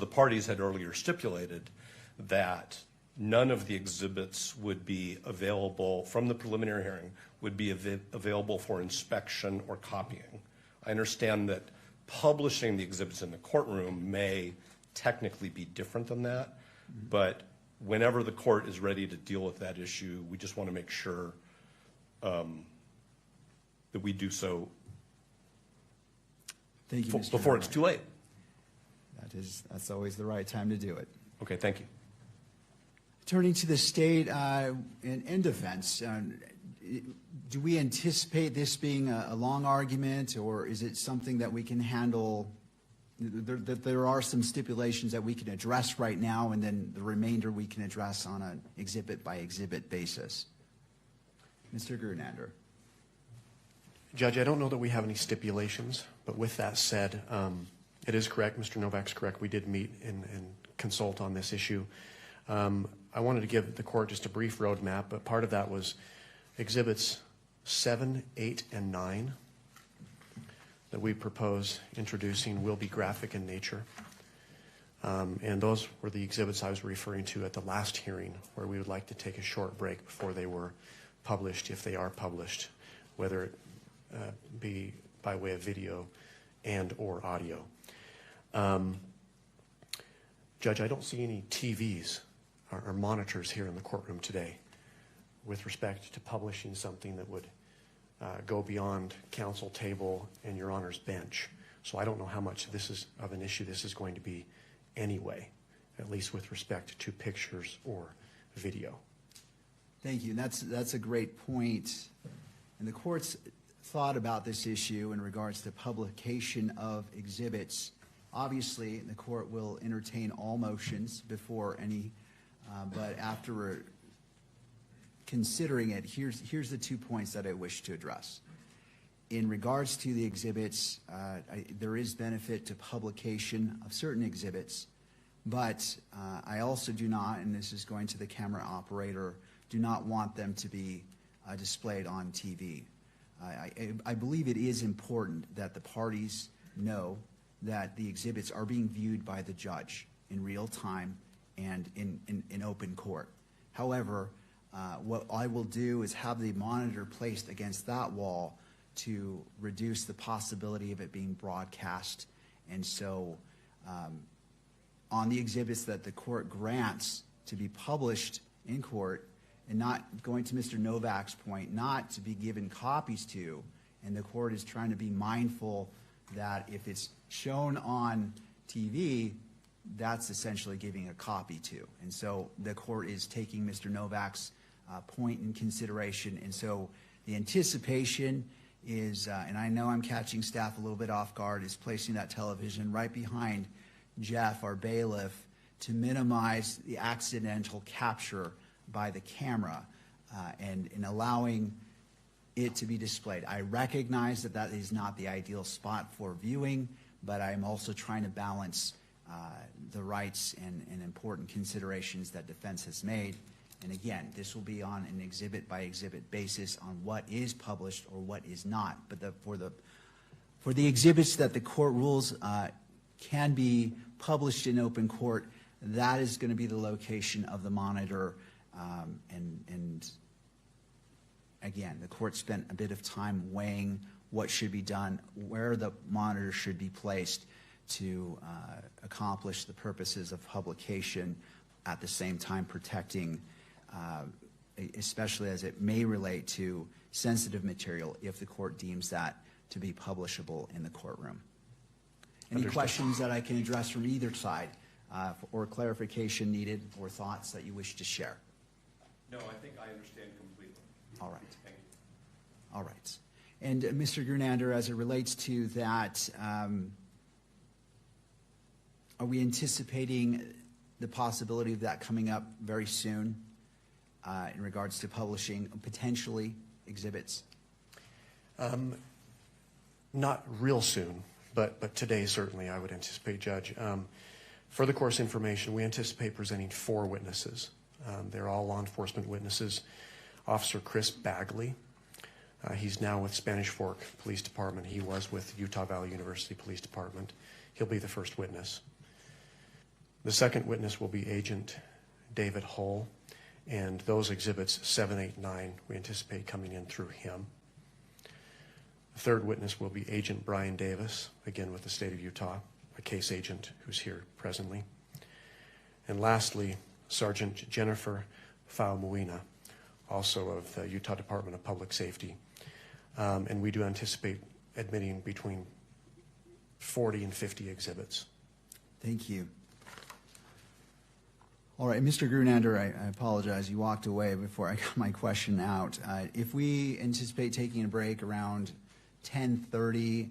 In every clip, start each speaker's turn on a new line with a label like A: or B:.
A: the parties had earlier stipulated that none of the exhibits would be available from the preliminary hearing, would be available for inspection or copying. I understand that publishing the exhibits in the courtroom may technically be different than that, but whenever the court is ready to deal with that issue, we just want to make sure that we do so before it's too late.
B: That's always the right time to do it.
A: Okay, thank you.
B: Turning to the state and defense, do we anticipate this being a long argument, or is it something that we can handle, that there are some stipulations that we can address right now, and then the remainder we can address on an exhibit-by-exhibit basis? Mr. Grunander.
C: Judge, I don't know that we have any stipulations, but with that said, it is correct, Mr. Novak's correct, we did meet and consult on this issue. I wanted to give the court just a brief roadmap, but part of that was exhibits 7, 8, and 9 that we propose introducing will be graphic in nature. And those were the exhibits I was referring to at the last hearing, where we would like to take a short break before they were published, if they are published, whether it be by way of video and or audio. Judge, I don't see any TVs or monitors here in the courtroom today with respect to publishing something that would go beyond counsel table and Your Honor's bench. So I don't know how much this is of an issue this is going to be anyway, at least with respect to pictures or video.
B: Thank you. That's a great point. And the court's thought about this issue in regards to publication of exhibits. Obviously, the court will entertain all motions before any, but after considering it, here's the 2 points that I wish to address. In regards to the exhibits, there is benefit to publication of certain exhibits, but I also do not, and this is going to the camera operator, do not want them to be displayed on TV. I believe it is important that the parties know that the exhibits are being viewed by the judge in real time and in open court. However, what I will do is have the monitor placed against that wall to reduce the possibility of it being broadcast. And so on the exhibits that the court grants to be published in court, and not going to Mr. Novak's point, not to be given copies to, and the court is trying to be mindful that if it's shown on TV, that's essentially giving a copy to. And so the court is taking Mr. Novak's point in consideration. And so the anticipation is, and I know I'm catching staff a little bit off guard, is placing that television right behind Jeff, our bailiff, to minimize the accidental capture by the camera and in allowing it to be displayed. I recognize that that is not the ideal spot for viewing, but I'm also trying to balance the rights and important considerations that defense has made. And again, this will be on an exhibit-by-exhibit basis on what is published or what is not. But for the exhibits that the court rules can be published in open court, that is going to be the location of the monitor. And again, the court spent a bit of time weighing what should be done, where the monitor should be placed to accomplish the purposes of publication, at the same time protecting, especially as it may relate to sensitive material if the court deems that to be publishable in the courtroom. Any questions that I can address from either side or clarification needed or thoughts that you wish to share?
A: No, I think I understand completely.
B: All right.
A: Thank you.
B: All right. And Mr. Grunander, as it relates to that, are we anticipating the possibility of that coming up very soon in regards to publishing potentially exhibits?
C: Not real soon, but today certainly I would anticipate, Judge. For the course information, we anticipate presenting 4 witnesses. They're all law enforcement witnesses. Officer Chris Bagley, he's now with Spanish Fork Police Department. He was with Utah Valley University Police Department. He'll be the first witness. The second witness will be Agent David Hull, and those exhibits 7, 8, 9, we anticipate coming in through him. The third witness will be Agent Brian Davis, again with the state of Utah, a case agent who's here presently. And lastly, Sergeant Jennifer Faumuina, also of the Utah Department of Public Safety. And we do anticipate admitting between 40 and 50 exhibits.
B: Thank you. All right, Mr. Grunander, I apologize. You walked away before I got my question out. If we anticipate taking a break around 10:30,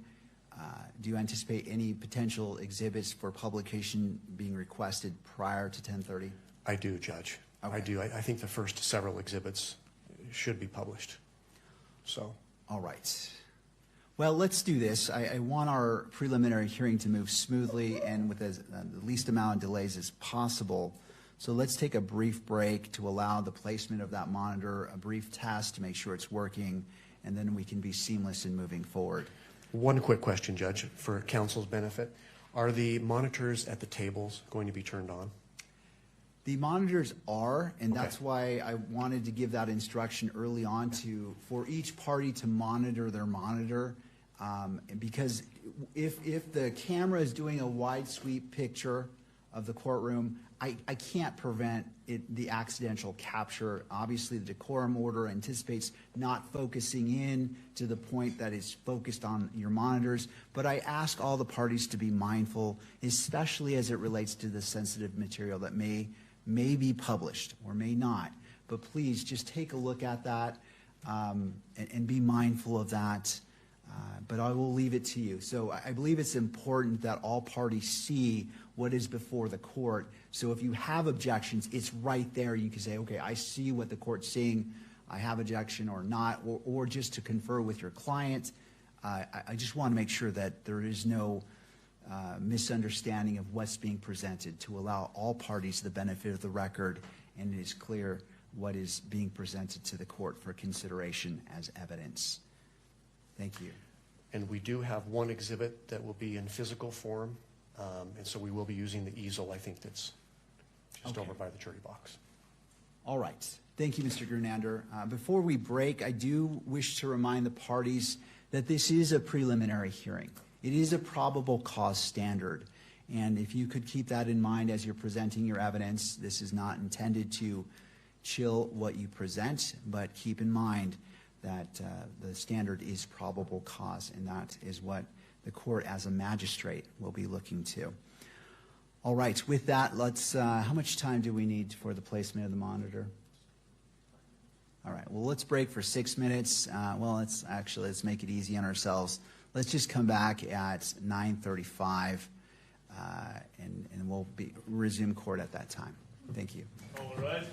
B: do you anticipate any potential exhibits for publication being requested prior to 10:30?
C: I do, Judge.
B: Okay.
C: I do. I think the first several exhibits should be published. So.
B: All right. Well, let's do this. I want our preliminary hearing to move smoothly and with the least amount of delays as possible. So let's take a brief break to allow the placement of that monitor, a brief test to make sure it's working, and then we can be seamless in moving forward.
C: One quick question, Judge, for counsel's benefit. Are the monitors at the tables going to be turned on?
B: The monitors are, and
C: Okay.
B: that's why I wanted to give that instruction early on for each party to monitor their monitor. Because if the camera is doing a wide sweep picture of the courtroom, I can't prevent the accidental capture. Obviously, the decorum order anticipates not focusing in to the point that is focused on your monitors. But I ask all the parties to be mindful, especially as it relates to the sensitive material that may be published or may not. But please just take a look at that and be mindful of that. But I will leave it to you. So I believe it's important that all parties see what is before the court. So if you have objections, it's right there. You can say, okay, I see what the court's seeing. I have objection or not, or just to confer with your client. I just want to make sure that there is no misunderstanding of what's being presented, to allow all parties the benefit of the record, and it is clear what is being presented to the court for consideration as evidence. Thank you.
C: And we do have one exhibit that will be in physical form, and so we will be using the easel, I think, that's just
B: Okay.
C: over by the jury box.
B: All right. Thank you, Mr. Grunander. Before we break, I do wish to remind the parties that this is a preliminary hearing. It is a probable cause standard. And if you could keep that in mind as you're presenting your evidence, this is not intended to chill what you present, but keep in mind that the standard is probable cause, and that is what the court as a magistrate will be looking to. All right, with that, let's, how much time do we need for the placement of the monitor? All right, well, let's break for 6 minutes. Let's make it easy on ourselves. Let's just come back at 9:35, and we'll resume court at that time. Thank you.
D: All right.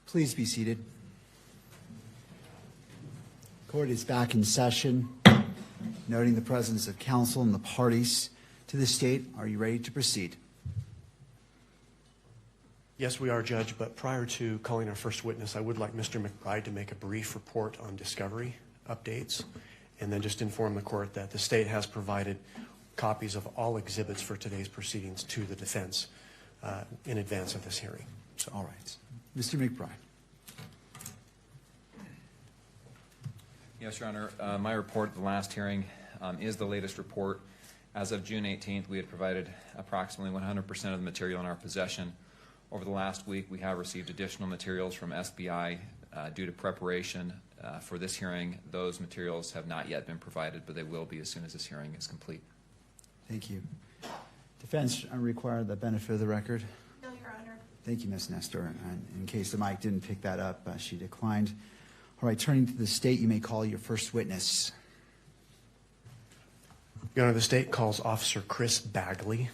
B: Please be seated. Court is back in session. Noting the presence of counsel and the parties to the state, are you ready to proceed?
C: Yes, we are, Judge, but prior to calling our first witness, I would like Mr. McBride to make a brief report on discovery updates, and then just inform the court that the state has provided copies of all exhibits for today's proceedings to the defense in advance of this hearing. So,
B: All right. Mr. McBride.
D: Yes, Your Honor. My report at the last hearing is the latest report. As of June 18th, we had provided approximately 100% of the material in our possession. Over the last week, we have received additional materials from SBI due to preparation for this hearing. Those materials have not yet been provided, but they will be as soon as this hearing is complete.
B: Thank you. Defense require the benefit of the record?
E: No, Your Honor.
B: Thank you, Ms. Nestor. And in case the mic didn't pick that up, she declined. All right, turning to the state, you may call your first witness.
C: Your Honor, the state calls Officer Chris Bagley.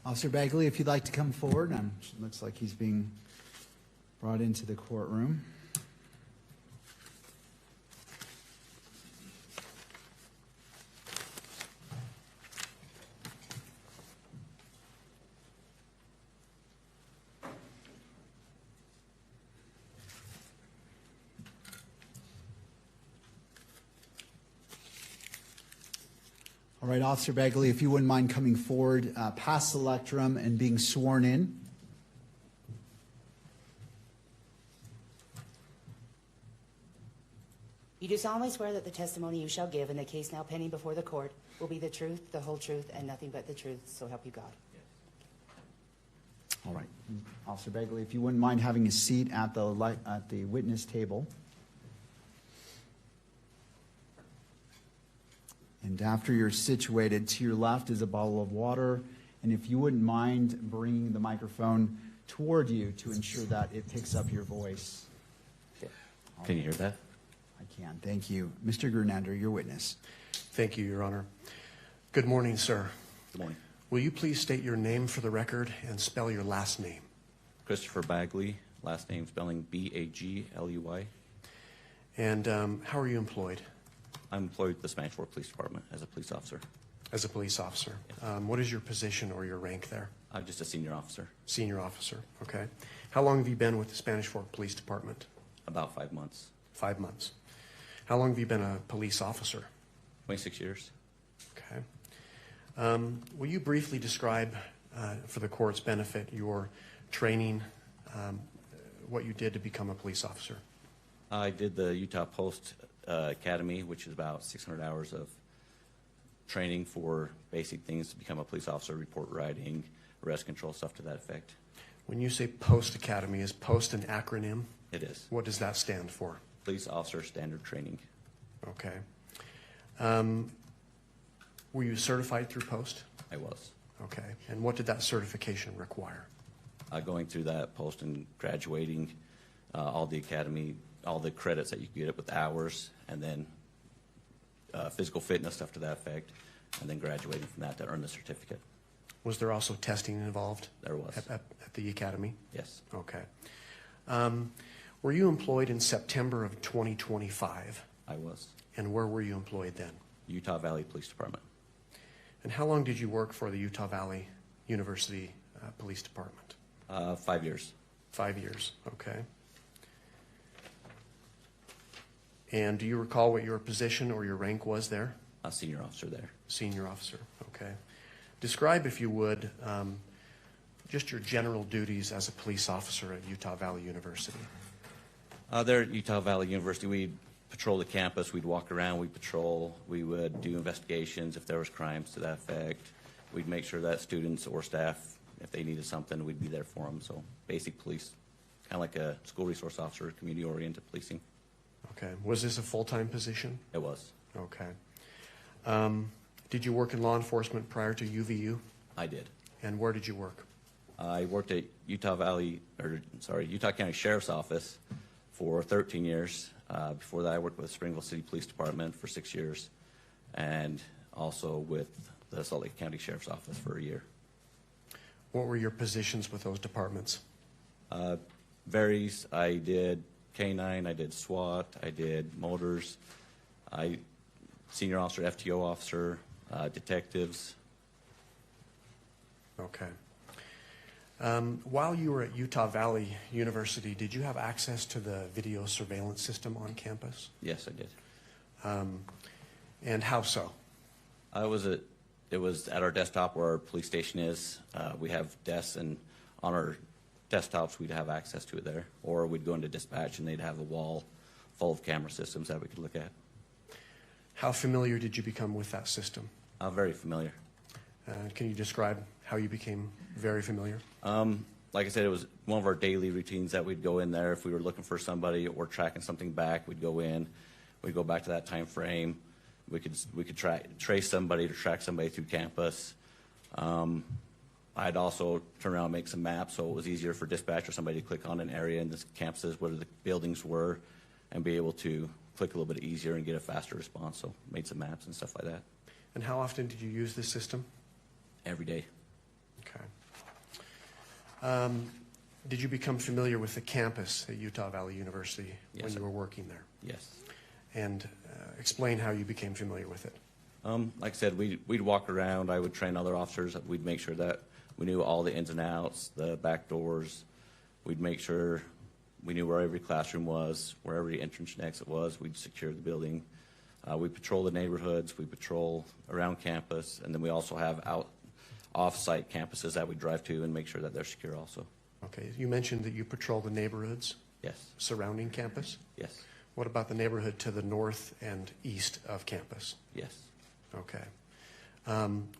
B: Officer Bagley, if you'd like to come forward. Looks like he's being brought into the courtroom. All right, Officer Bagley, if you wouldn't mind coming forward past the lectern and being sworn in.
F: You do solemnly swear that the testimony you shall give in the case now pending before the court will be the truth, the whole truth, and nothing but the truth, so help you God.
B: All right, Officer Bagley, if you wouldn't mind having a seat at the witness table. And after you're situated, to your left is a bottle of water. And if you wouldn't mind bringing the microphone toward you to ensure that it picks up your voice.
G: Can you hear that?
B: I can. Thank you. Mr. Grunander, your witness.
C: Thank you, Your Honor. Good morning, sir.
G: Good morning.
C: Will you please state your name for the record and spell your last name?
G: Christopher Bagley, last name spelling B-A-G-L-E-Y.
C: And how are you employed?
G: I'm employed with the Spanish Fork Police Department as a police officer.
C: As a police officer. What is your position or your rank there?
G: I'm just a senior officer.
C: Senior officer, okay. How long have you been with the Spanish Fork Police Department?
G: About 5 months.
C: 5 months. How long have you been a police officer?
G: 26 years.
C: Okay. Will you briefly describe, for the court's benefit, your training, what you did to become a police officer?
G: I did the Utah Post Academy, which is about 600 hours of training for basic things to become a police officer, report writing, arrest control, stuff to that effect.
C: When you say Post Academy, is Post an acronym?
G: It is.
C: What does that stand for?
G: Police Officer Standard Training.
C: Okay. Were you certified through Post?
G: I was.
C: Okay. And what did that certification require?
G: Going through that post and graduating, all the academy, all the credits that you could get with hours, and then physical fitness, stuff to that effect, and then graduating from that to earn the certificate.
C: Was there also testing involved?
G: There was.
C: At the academy?
G: Yes.
C: Okay. Were you employed in September of 2025?
G: I was.
C: And where were you employed then?
G: Utah Valley Police Department.
C: And how long did you work for the Utah Valley University Police Department?
G: 5 years.
C: 5 years, okay. And do you recall what your position or your rank was there?
G: A senior officer there.
C: Senior officer, okay. Describe, if you would, just your general duties as a police officer at Utah Valley University.
G: There at Utah Valley University, we'd patrol the campus, we'd walk around, we'd patrol, we would do investigations if there was crimes to that effect. We'd make sure that students or staff, if they needed something, we'd be there for them. So basic police, kind of like a school resource officer, community-oriented policing.
C: Okay. Was this a full-time position?
G: It was.
C: Okay. Did you work in law enforcement prior to UVU?
G: I did.
C: And where did you work?
G: I worked at Utah County Sheriff's Office for 13 years. Before that, I worked with the Springville City Police Department for 6 years, and also with the Salt Lake County Sheriff's Office for a year.
C: What were your positions with those departments?
G: Varies. I did K-9, I did SWAT, I did motors, senior officer, FTO officer, detectives.
C: Okay. While you were at Utah Valley University, did you have access to the video surveillance system on campus?
G: Yes, I did.
C: And how so?
G: It was at our desktop where our police station is. We have desks, and on our desktops we'd have access to it there. Or we'd go into dispatch and they'd have a wall full of camera systems that we could look at.
C: How familiar did you become with that system?
G: Very familiar.
C: Can you describe how you became very familiar?
G: Like I said, it was one of our daily routines that we'd go in there. If we were looking for somebody or tracking something back, we'd go in. We'd go back to that time frame. We could trace somebody to track somebody through campus. I'd also turn around and make some maps, so it was easier for dispatch or somebody to click on an area in the campuses where the buildings were and be able to click a little bit easier and get a faster response. So made some maps and stuff like that.
C: And how often did you use this system?
G: Every day.
C: Okay. Did you become familiar with the campus at Utah Valley University
G: Yes,
C: when
G: sir.
C: you were working there?
G: Yes.
C: And explain how you became familiar with it.
G: Like I said, we'd walk around. I would train other officers. We'd make sure that we knew all the ins and outs, the back doors. We'd make sure we knew where every classroom was, where every entrance and exit was. We'd secure the building. We patrol the neighborhoods. We patrol around campus. And then we also have off-site campuses that we drive to and make sure that they're secure also.
C: Okay. You mentioned that you patrol the neighborhoods
G: Yes.
C: surrounding campus.
G: Yes.
C: What about the neighborhood to the north and east of campus?
G: Yes.
C: Okay.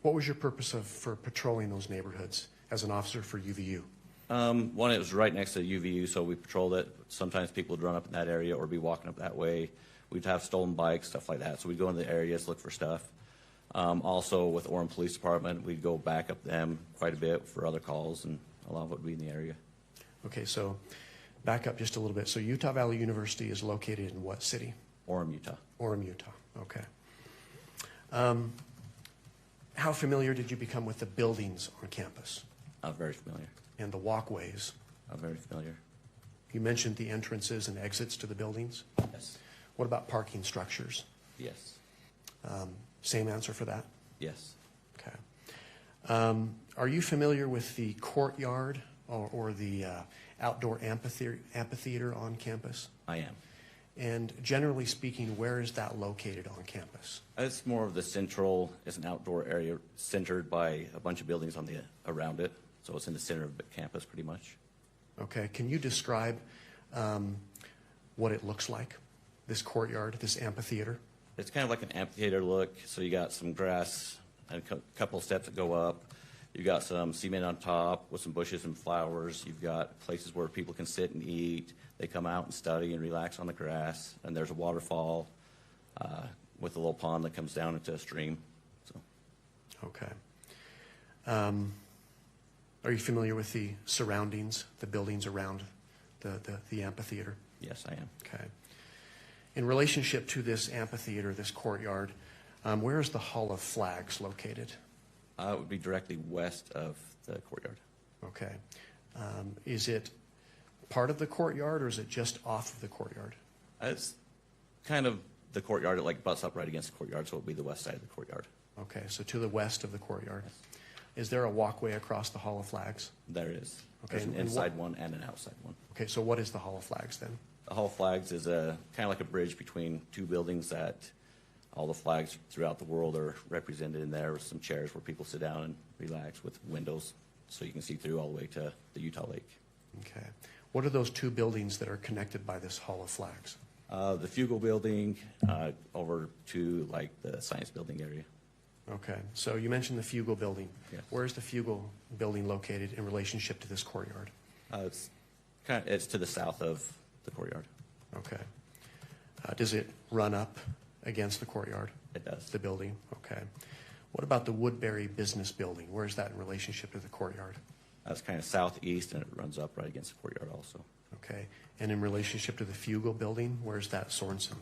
C: What was your purpose for patrolling those neighborhoods as an officer for UVU?
G: One, it was right next to the UVU, so we patrolled it. Sometimes people would run up in that area or be walking up that way. We'd have stolen bikes, stuff like that. So we'd go into the areas, look for stuff. Also, with Orem Police Department, we'd go back up them quite a bit for other calls, and a lot of it would be in the area.
C: Okay, so back up just a little bit. So Utah Valley University is located in what city?
G: Orem, Utah.
C: Orem, Utah. Okay. How familiar did you become with the buildings on campus
G: Very familiar.
C: and the walkways?
G: Very familiar.
C: You mentioned the entrances and exits to the buildings.
G: Yes.
C: What about parking structures?
G: Yes.
C: Same answer for that?
G: Yes.
C: Okay. Are you familiar with the courtyard or the outdoor amphitheater on campus?
G: I am.
C: And generally speaking, where is that located on campus?
G: It's more of the central, it's an outdoor area centered by a bunch of buildings on around it. So it's in the center of the campus pretty much.
C: Okay. Can you describe what it looks like, this courtyard, this amphitheater?
G: It's kind of like an amphitheater look. So you got some grass and a couple of steps that go up. You got some cement on top with some bushes and flowers. You've got places where people can sit and eat. They come out and study and relax on the grass. And there's a waterfall with a little pond that comes down into a stream. So.
C: Okay. Are you familiar with the surroundings, the buildings around the amphitheater?
G: Yes, I am.
C: Okay. In relationship to this amphitheater, this courtyard, where is the Hall of Flags located?
G: It would be directly west of the courtyard.
C: Okay. Is it part of the courtyard or is it just off of the courtyard?
G: It's kind of the courtyard. It like butts up right against the courtyard, so it would be the west side of the courtyard.
C: Okay, so to the west of the courtyard. Is there a walkway across the Hall of Flags?
G: There is.
C: Okay,
G: There's an
C: and
G: inside one and an outside one.
C: Okay, so what is the Hall of Flags then?
G: The Hall of Flags is kind of like a bridge between two buildings that all the flags throughout the world are represented in there with some chairs where people sit down and relax with windows so you can see through all the way to the Utah Lake.
C: Okay. What are those two buildings that are connected by this Hall of Flags?
G: The Fugal Building over to like the Science Building area.
C: Okay, so you mentioned the Fugal Building.
G: Yes.
C: Where is the Fugal Building located in relationship to this courtyard?
G: It's to the south of the courtyard.
C: Okay. Does it run up against the courtyard?
G: It does.
C: The building? Okay. What about the Woodbury Business Building? Where is that in relationship to the courtyard?
G: That's kind of southeast, and it runs up right against the courtyard also.
C: Okay. And in relationship to the Fugal Building, where's that Sorensen?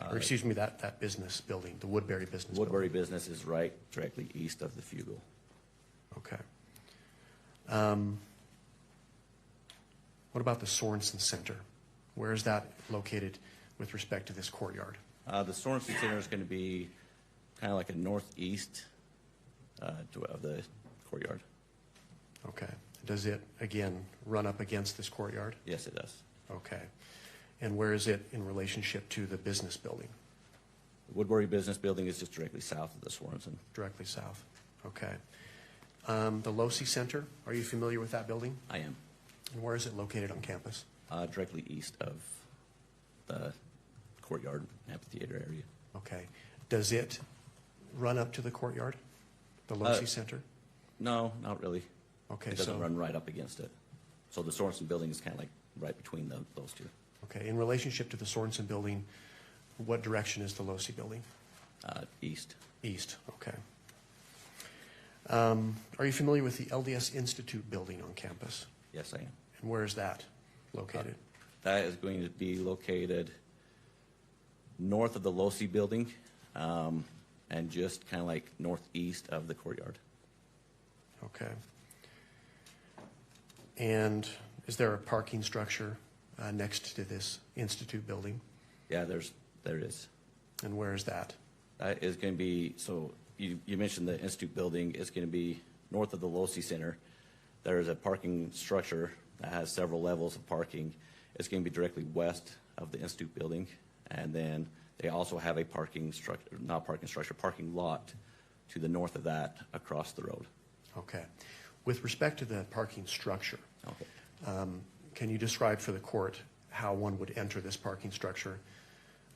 C: Or excuse me, that business building, the Woodbury Business
G: Woodbury
C: Building?
G: Business is right directly east of the Fugal.
C: Okay. What about the Sorensen Center? Where is that located with respect to this courtyard?
G: The Sorensen Center is going to be kind of like a northeast of the courtyard.
C: Okay. Does it, again, run up against this courtyard?
G: Yes, it does.
C: Okay. And where is it in relationship to the business building?
G: The Woodbury Business Building is just directly south of the Sorensen.
C: Directly south. Okay. The Losi Center, are you familiar with that building?
G: I am.
C: And where is it located on campus?
G: Directly east of the courtyard amphitheater area.
C: Okay. Does it run up to the courtyard, the Losi Center?
G: No, not really.
C: Okay,
G: It doesn't
C: so-
G: run right up against it. So the Sorensen Building is kind of like right between those two.
C: Okay. In relationship to the Sorensen building, what direction is the Losi building?
G: East.
C: East. Okay. Are you familiar with the LDS Institute building on campus?
G: Yes, I am.
C: And where is that located?
G: That is going to be located north of the Losi Building, and just kind of like northeast of the courtyard.
C: Okay. And is there a parking structure next to this Institute building?
G: Yeah, there is.
C: And where is that?
G: That is going to be, so you mentioned the Institute Building is going to be north of the Losi Center. There is a parking structure that has several levels of parking. It's going to be directly west of the Institute Building. And then they also have a parking lot to the north of that across the road.
C: Okay. With respect to the parking structure,
G: Okay.
C: can you describe for the court how one would enter this parking structure,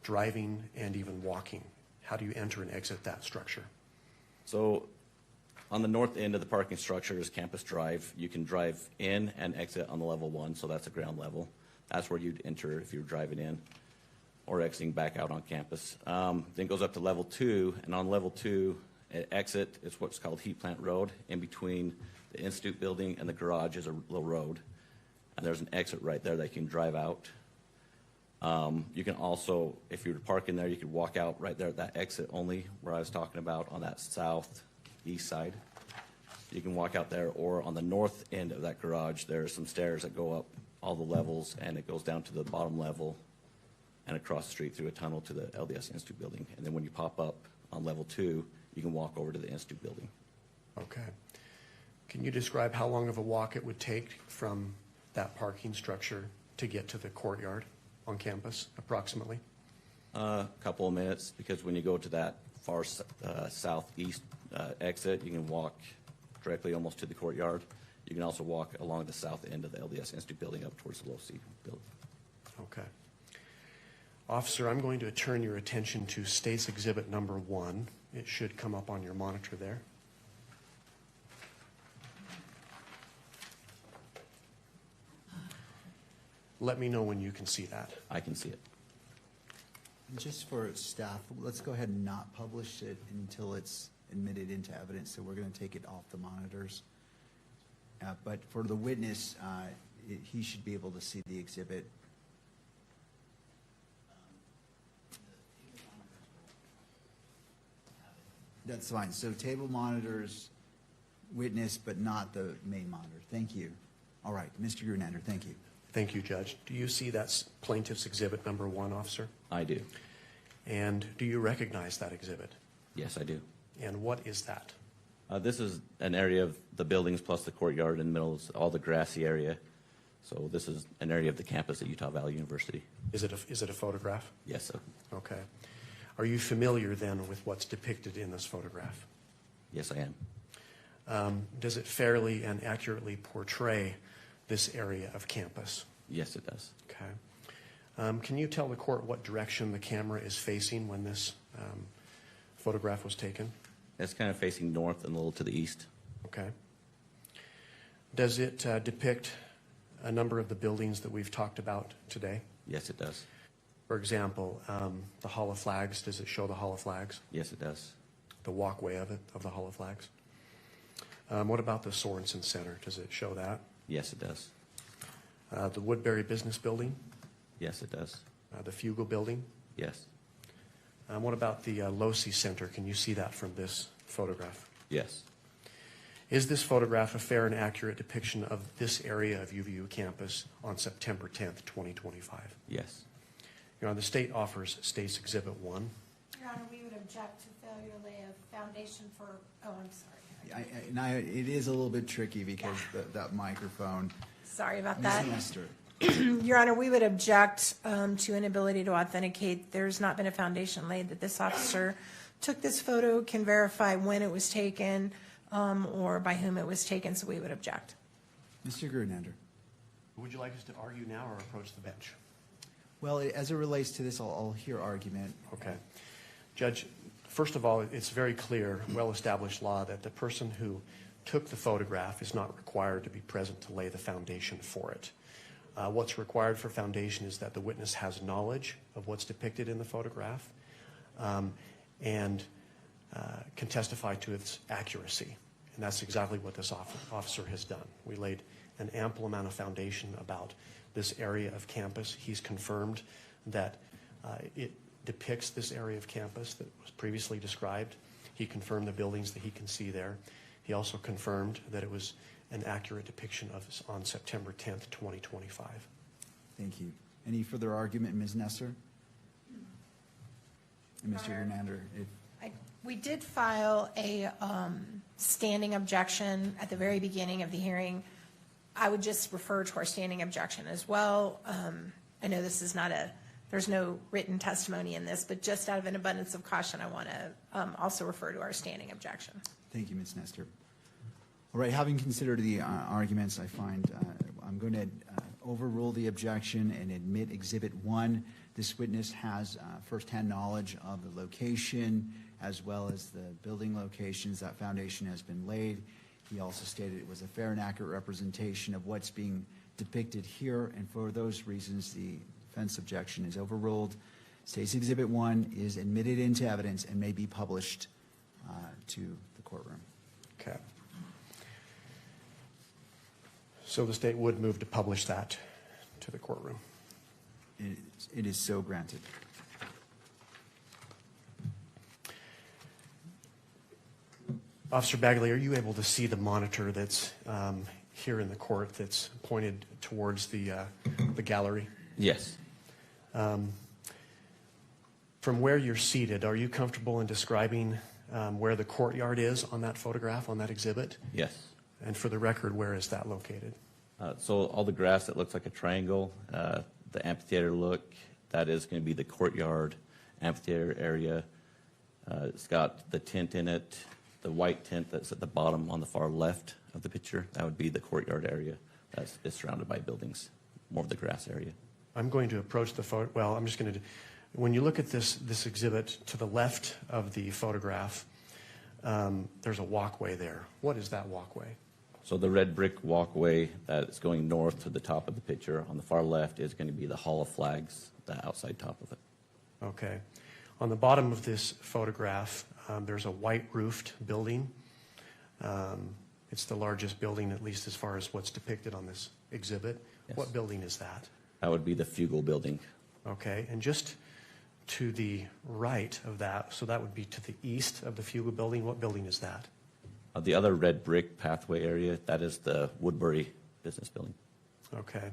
C: driving and even walking? How do you enter and exit that structure?
G: So on the north end of the parking structure is Campus Drive. You can drive in and exit on the level 1, so that's the ground level. That's where you'd enter if you're driving in or exiting back out on campus. Then it goes up to level 2, and on level 2, exit is what's called Heat Plant Road. In between the Institute Building and the garage is a little road, and there's an exit right there that you can drive out. You can also, if you were to park in there, you could walk out right there at that exit only where I was talking about on that southeast side. You can walk out there, or on the north end of that garage, there are some stairs that go up all the levels, and it goes down to the bottom level and across the street through a tunnel to the LDS Institute Building. And then when you pop up on level 2, you can walk over to the Institute Building.
C: Okay. Can you describe how long of a walk it would take from that parking structure to get to the courtyard on campus, approximately?
G: A couple of minutes, because when you go to that far southeast exit, you can walk directly almost to the courtyard. You can also walk along the south end of the LDS Institute Building up towards the Losi Building.
C: Okay. Officer, I'm going to turn your attention to State's Exhibit Number 1. It should come up on your monitor there. Let me know when you can see that.
G: I can see it.
B: And just for staff, let's go ahead and not publish it until it's admitted into evidence, so we're going to take it off the monitors. But for the witness, he should be able to see the exhibit. That's fine. So table monitors, witness, but not the main monitor. Thank you. All right, Mr. Grunander, thank you.
C: Thank you, Judge. Do you see that Plaintiff's Exhibit Number 1, Officer?
G: I do.
C: And do you recognize that exhibit?
G: Yes, I do.
C: And what is that?
G: This is an area of the buildings plus the courtyard in the middle, is all the grassy area. So this is an area of the campus at Utah Valley University.
C: Is it a photograph?
G: Yes, sir.
C: Okay. Are you familiar then with what's depicted in this photograph?
G: Yes, I am.
C: Does it fairly and accurately portray this area of campus?
G: Yes, it does.
C: Okay. Can you tell the court what direction the camera is facing when this photograph was taken?
G: It's kind of facing north and a little to the east.
C: Okay. Does it depict a number of the buildings that we've talked about today?
G: Yes, it does.
C: For example, the Hall of Flags, does it show the Hall of Flags?
G: Yes, it does.
C: The walkway of the Hall of Flags? What about the Sorensen Center? Does it show that?
G: Yes, it does.
C: The Woodbury Business Building?
G: Yes, it does.
C: The Fugel Building?
G: Yes.
C: What about the Losi Center? Can you see that from this photograph?
G: Yes.
C: Is this photograph a fair and accurate depiction of this area of UVU campus on September 10th, 2025?
G: Yes.
C: Your Honor, the state offers State's Exhibit 1.
E: Your Honor, we would object to failure to lay a foundation for, oh, I'm sorry.
B: It is a little bit tricky because that microphone.
E: Sorry about
B: Ms.
E: that.
B: Nestor.
E: Your Honor, we would object to inability to authenticate. There's not been a foundation laid that this officer took this photo, can verify when it was taken, or by whom it was taken, so we would object.
B: Mr. Grunander.
C: Would you like us to argue now or approach the bench?
B: Well, as it relates to this, I'll hear argument.
C: Okay. Judge, first of all, it's very clear, well-established law that the person who took the photograph is not required to be present to lay the foundation for it. What's required for foundation is that the witness has knowledge of what's depicted in the photograph and can testify to its accuracy. And that's exactly what this officer has done. We laid an ample amount of foundation about this area of campus. He's confirmed that it depicts this area of campus that was previously described. He confirmed the buildings that he can see there. He also confirmed that it was an accurate depiction of on September 10th, 2025.
B: Thank you. Any further argument, Ms. Nestor? And Mr. Grunander,
E: We did file a standing objection at the very beginning of the hearing. I would just refer to our standing objection as well. I know this is not there's no written testimony in this, but just out of an abundance of caution, I want to also refer to our standing objection.
B: thank you, Ms. Nestor. All right, having considered the arguments, I find I'm going to overrule the objection and admit Exhibit 1. This witness has firsthand knowledge of the location as well as the building locations. That foundation has been laid. He also stated it was a fair and accurate representation of what's being depicted here, and for those reasons, the defense objection is overruled. State's Exhibit 1 is admitted into evidence and may be published to the courtroom.
C: Okay. So the state would move to publish that to the courtroom.
B: It is so granted.
C: Officer Bagley, are you able to see the monitor that's here in the court that's pointed towards the gallery?
G: Yes.
C: From where you're seated, are you comfortable in describing where the courtyard is on that photograph, on that exhibit?
G: Yes.
C: And for the record, where is that located?
G: So all the grass that looks like a triangle, the amphitheater look, that is going to be the courtyard amphitheater area. It's got the tent in it, the white tent that's at the bottom on the far left of the picture. That would be the courtyard area. That's surrounded by buildings, more of the grass area.
C: I'm going to approach the photo. Well, I'm just going to. When you look at this exhibit to the left of the photograph, there's a walkway there. What is that walkway?
G: So the red brick walkway that's going north to the top of the picture on the far left is going to be the Hall of Flags, the outside top of it.
C: Okay. On the bottom of this photograph, there's a white roofed building. It's the largest building, at least as far as what's depicted on this exhibit.
G: Yes.
C: What building is that?
G: That would be the Fugal building.
C: Okay. And just to the right of that, so that would be to the east of the Fugal building, what building is that?
G: The other red brick pathway area, that is the Woodbury Business Building.
C: Okay.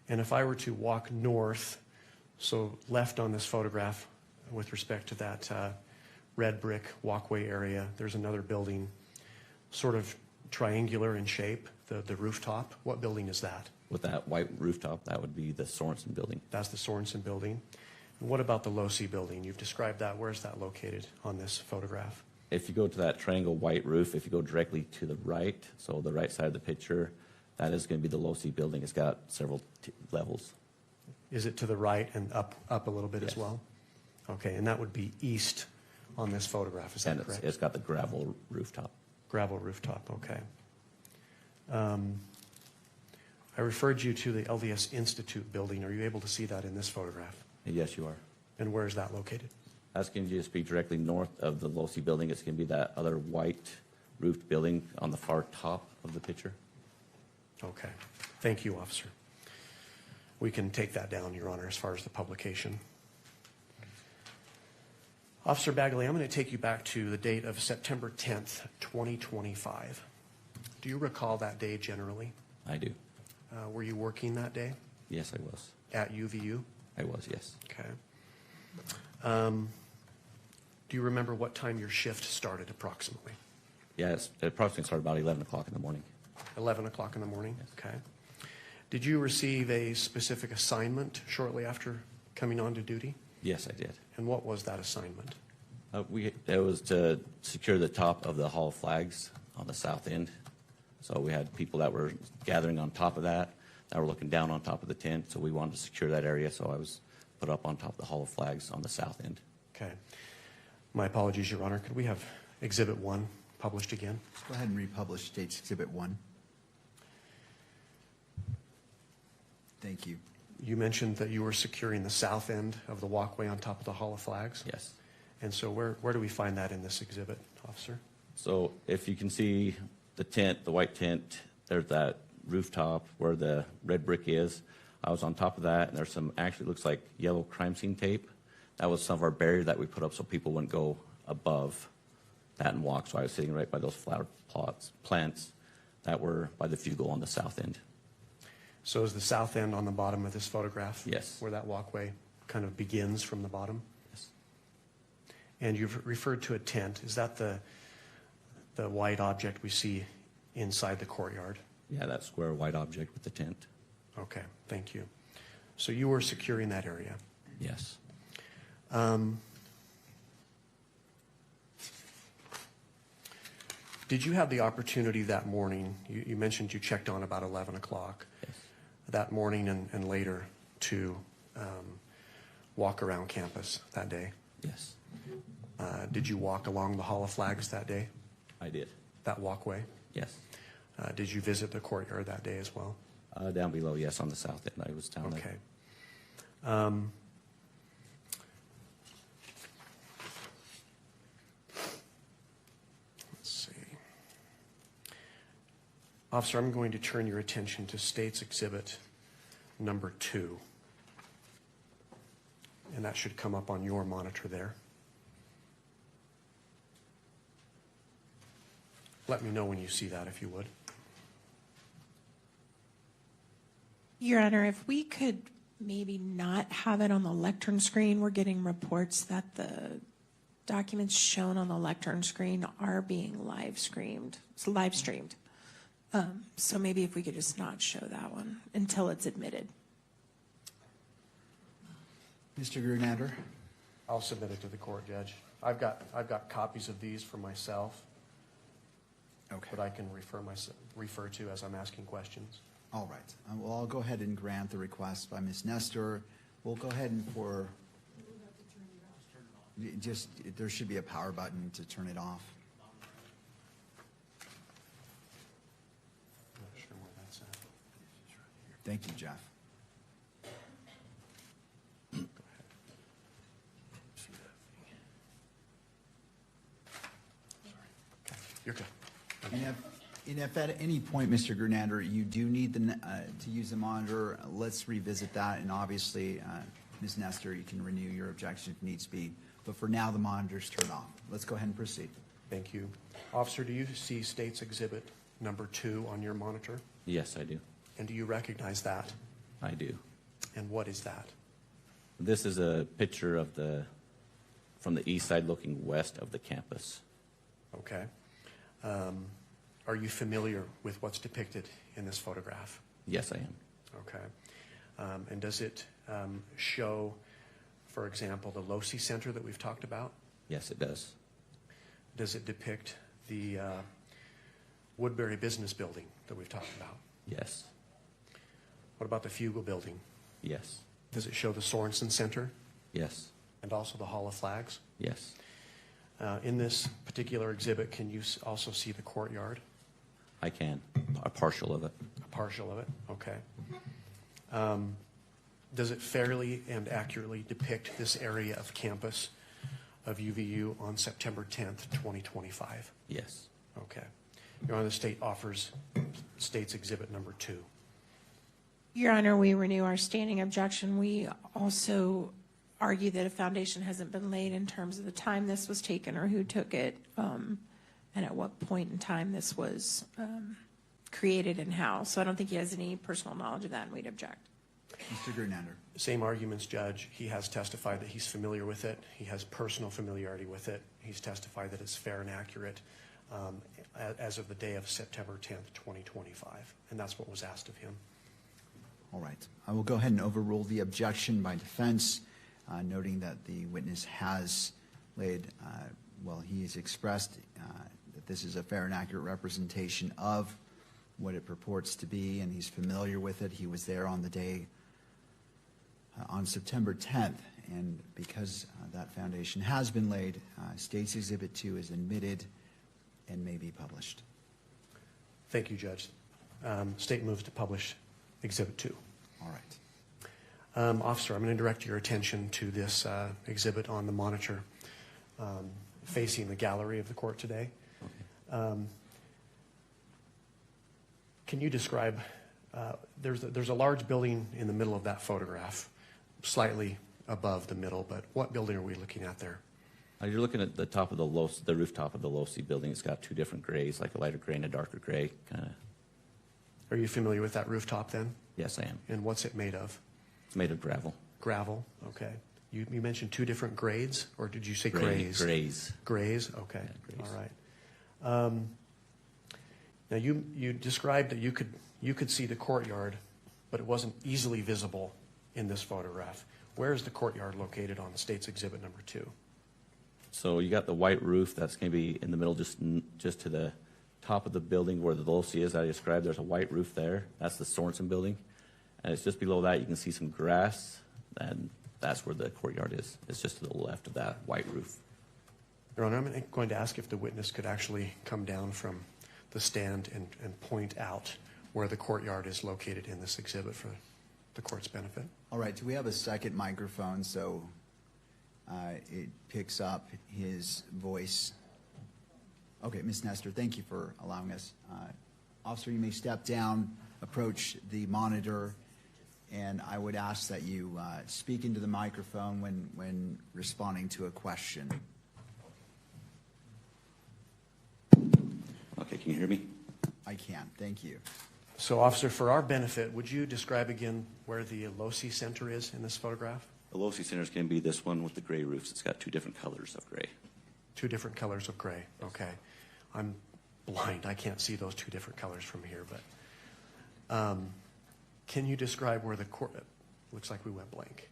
C: And if I were to walk north, so left on this photograph with respect to that red brick walkway area, there's another building, sort of triangular in shape, the rooftop. What building is that?
G: With that white rooftop, that would be the Sorensen building.
C: That's the Sorensen building. And what about the Losi building? You've described that. Where is that located on this photograph?
G: If you go to that triangle white roof, if you go directly to the right, so the right side of the picture, that is going to be the Losi building. It's got several levels.
C: Is it to the right and up a little bit
G: Yes.
C: as well? Okay, and that would be east on this photograph. Is that
G: And
C: correct?
G: it's got the gravel rooftop.
C: Gravel rooftop, okay. I referred you to the LDS Institute building. Are you able to see that in this photograph?
G: Yes, you are.
C: And where is that located?
G: That's going to just be directly north of the Losi building. It's going to be that other white roofed building on the far top of the picture.
C: Okay. Thank you, officer. We can take that down, Your Honor, as far as the publication. Officer Bagley, I'm going to take you back to the date of September 10th, 2025. Do you recall that day generally?
G: I do.
C: Were you working that day
G: Yes, I was.
C: at UVU?
G: I was, yes.
C: Okay. Do you remember what time your shift started approximately?
G: Yeah, it approximately started about 11 o'clock in the morning.
C: 11 o'clock in the morning? Okay. Did you receive a specific assignment shortly after coming on to duty?
G: Yes, I did.
C: And what was that assignment?
G: It was to secure the top of the Hall of Flags on the south end. So we had people that were gathering on top of that were looking down on top of the tent. So we wanted to secure that area. So I was put up on top of the Hall of Flags on the south end.
C: Okay. My apologies, Your Honor. Could we have Exhibit 1 published again?
B: Let's go ahead and republish State's Exhibit 1. Thank you.
C: You mentioned that you were securing the south end of the walkway on top of the Hall of Flags?
G: Yes.
C: And so where do we find that in this exhibit, officer?
G: So if you can see the tent, the white tent, there's that rooftop where the red brick is. I was on top of that, and there's some, actually looks like yellow crime scene tape. That was some of our barrier that we put up so people wouldn't go above that and walk. So I was sitting right by those flower plants that were by the fugal on the south end.
C: So is the south end on the bottom of this photograph?
G: Yes.
C: Where that walkway kind of begins from the bottom?
G: Yes.
C: And you've referred to a tent. Is that the white object we see inside the courtyard?
G: Yeah, that square white object with the tent.
C: Okay, thank you. So you were securing that area.
G: Yes.
C: Did you have the opportunity that morning, you mentioned you checked on about 11 o'clock,
G: Yes.
C: that morning and later to walk around campus that day?
G: Yes.
C: Did you walk along the Hall of Flags that day,
G: I did.
C: that walkway?
G: Yes.
C: Did you visit the courtyard that day as well?
G: Down below, yes, on the south end. I was down there.
C: Okay. Let's see. Officer, I'm going to turn your attention to State's Exhibit number 2. And that should come up on your monitor there. Let me know when you see that, if you would.
E: Your Honor, if we could maybe not have it on the lectern screen, we're getting reports that the documents shown on the lectern screen are being live streamed. So maybe if we could just not show that one until it's admitted.
B: Mr. Grunander?
C: I'll submit it to the court, Judge. I've got copies of these for myself,
B: Okay.
C: that I can refer to as I'm asking questions.
B: All right. Well, I'll go ahead and grant the request by Ms. Nestor. We'll go ahead and there should be a power button to turn it off.
C: I'm not sure where that's at.
B: Thank you, Jeff.
C: Go ahead. Okay, you're good.
B: And if at any point, Mr. Grunander, you do need to use the monitor, let's revisit that. And obviously, Ms. Nestor, you can renew your objection if needs be. But for now, the monitor's turned off. Let's go ahead and proceed.
C: Thank you. Officer, do you see State's Exhibit number 2 on your monitor?
G: Yes, I do.
C: And do you recognize that?
G: I do.
C: And what is that?
G: This is a picture of from the east side looking west of the campus.
C: Okay. Are you familiar with what's depicted in this photograph?
G: Yes, I am.
C: Okay. And does it show, for example, the LOCI Center that we've talked about?
G: Yes, it does.
C: Does it depict the Woodbury Business Building that we've talked about?
G: Yes.
C: What about the Fugal Building?
G: Yes.
C: Does it show the Sorensen Center
G: Yes.
C: and also the Hall of Flags?
G: Yes.
C: In this particular exhibit, can you also see the courtyard?
G: I can. A partial of it.
C: A partial of it? Okay. Does it fairly and accurately depict this area of campus of UVU on September 10th, 2025?
G: Yes.
C: Okay. Your Honor, the state offers State's Exhibit number 2.
E: Your Honor, we renew our standing objection. We also argue that a foundation hasn't been laid in terms of the time this was taken or who took it, and at what point in time this was created in-house. So I don't think he has any personal knowledge of that, and we'd object.
B: Mr. Gernander.
C: Same arguments, Judge. He has testified that he's familiar with it. He has personal familiarity with it. He's testified that it's fair and accurate as of the day of September 10th, 2025. And that's what was asked of him.
B: All right. I will go ahead and overrule the objection by defense, noting that the witness has laid, he has expressed that this is a fair and accurate representation of what it purports to be, and he's familiar with it. He was there on the day, on September 10th, and because that foundation has been laid, State's Exhibit 2 is admitted and may be published.
C: Thank you, Judge. State moves to publish Exhibit 2.
B: All right.
C: Officer, I'm going to direct your attention to this exhibit on the monitor facing the gallery of the court today. Can you describe, there's a large building in the middle of that photograph, slightly above the middle, but what building are we looking at there?
G: You're looking at the top of the rooftop of the Losi building. It's got two different grays, like a lighter gray and a darker gray.
C: Are you familiar with that rooftop then?
G: Yes, I am.
C: And what's it made of?
G: It's made of gravel.
C: Gravel, okay. You mentioned two different grades, or did you say grays?
G: Grays.
C: Grays, okay.
G: Yeah, grays.
C: All right. Now you described that you could see the courtyard, but it wasn't easily visible in this photograph. Where is the courtyard located on State's Exhibit number 2?
G: So you got the white roof that's going to be in the middle, just to the top of the building where the Losi is that I described. There's a white roof there. That's the Sorensen building. And it's just below that. You can see some grass, and that's where the courtyard is. It's just to the left of that white roof.
C: Your Honor, I'm going to ask if the witness could actually come down from the stand and point out where the courtyard is located in this exhibit for the court's benefit.
B: All right. Do we have a second microphone so it picks up his voice? Okay, Ms. Nestor, thank you for allowing us. Officer, you may step down, approach the monitor, and I would ask that you speak into the microphone when responding to a question.
G: Okay, can you hear me?
B: I can. Thank you.
C: So, Officer, for our benefit, would you describe again where the Losi Center is in this photograph?
G: The Losi Center is going to be this one with the gray roofs. It's got two different colors of gray.
C: Two different colors of gray. Okay. I'm blind. I can't see those two different colors from here, but can you describe where the court, looks like we went blank.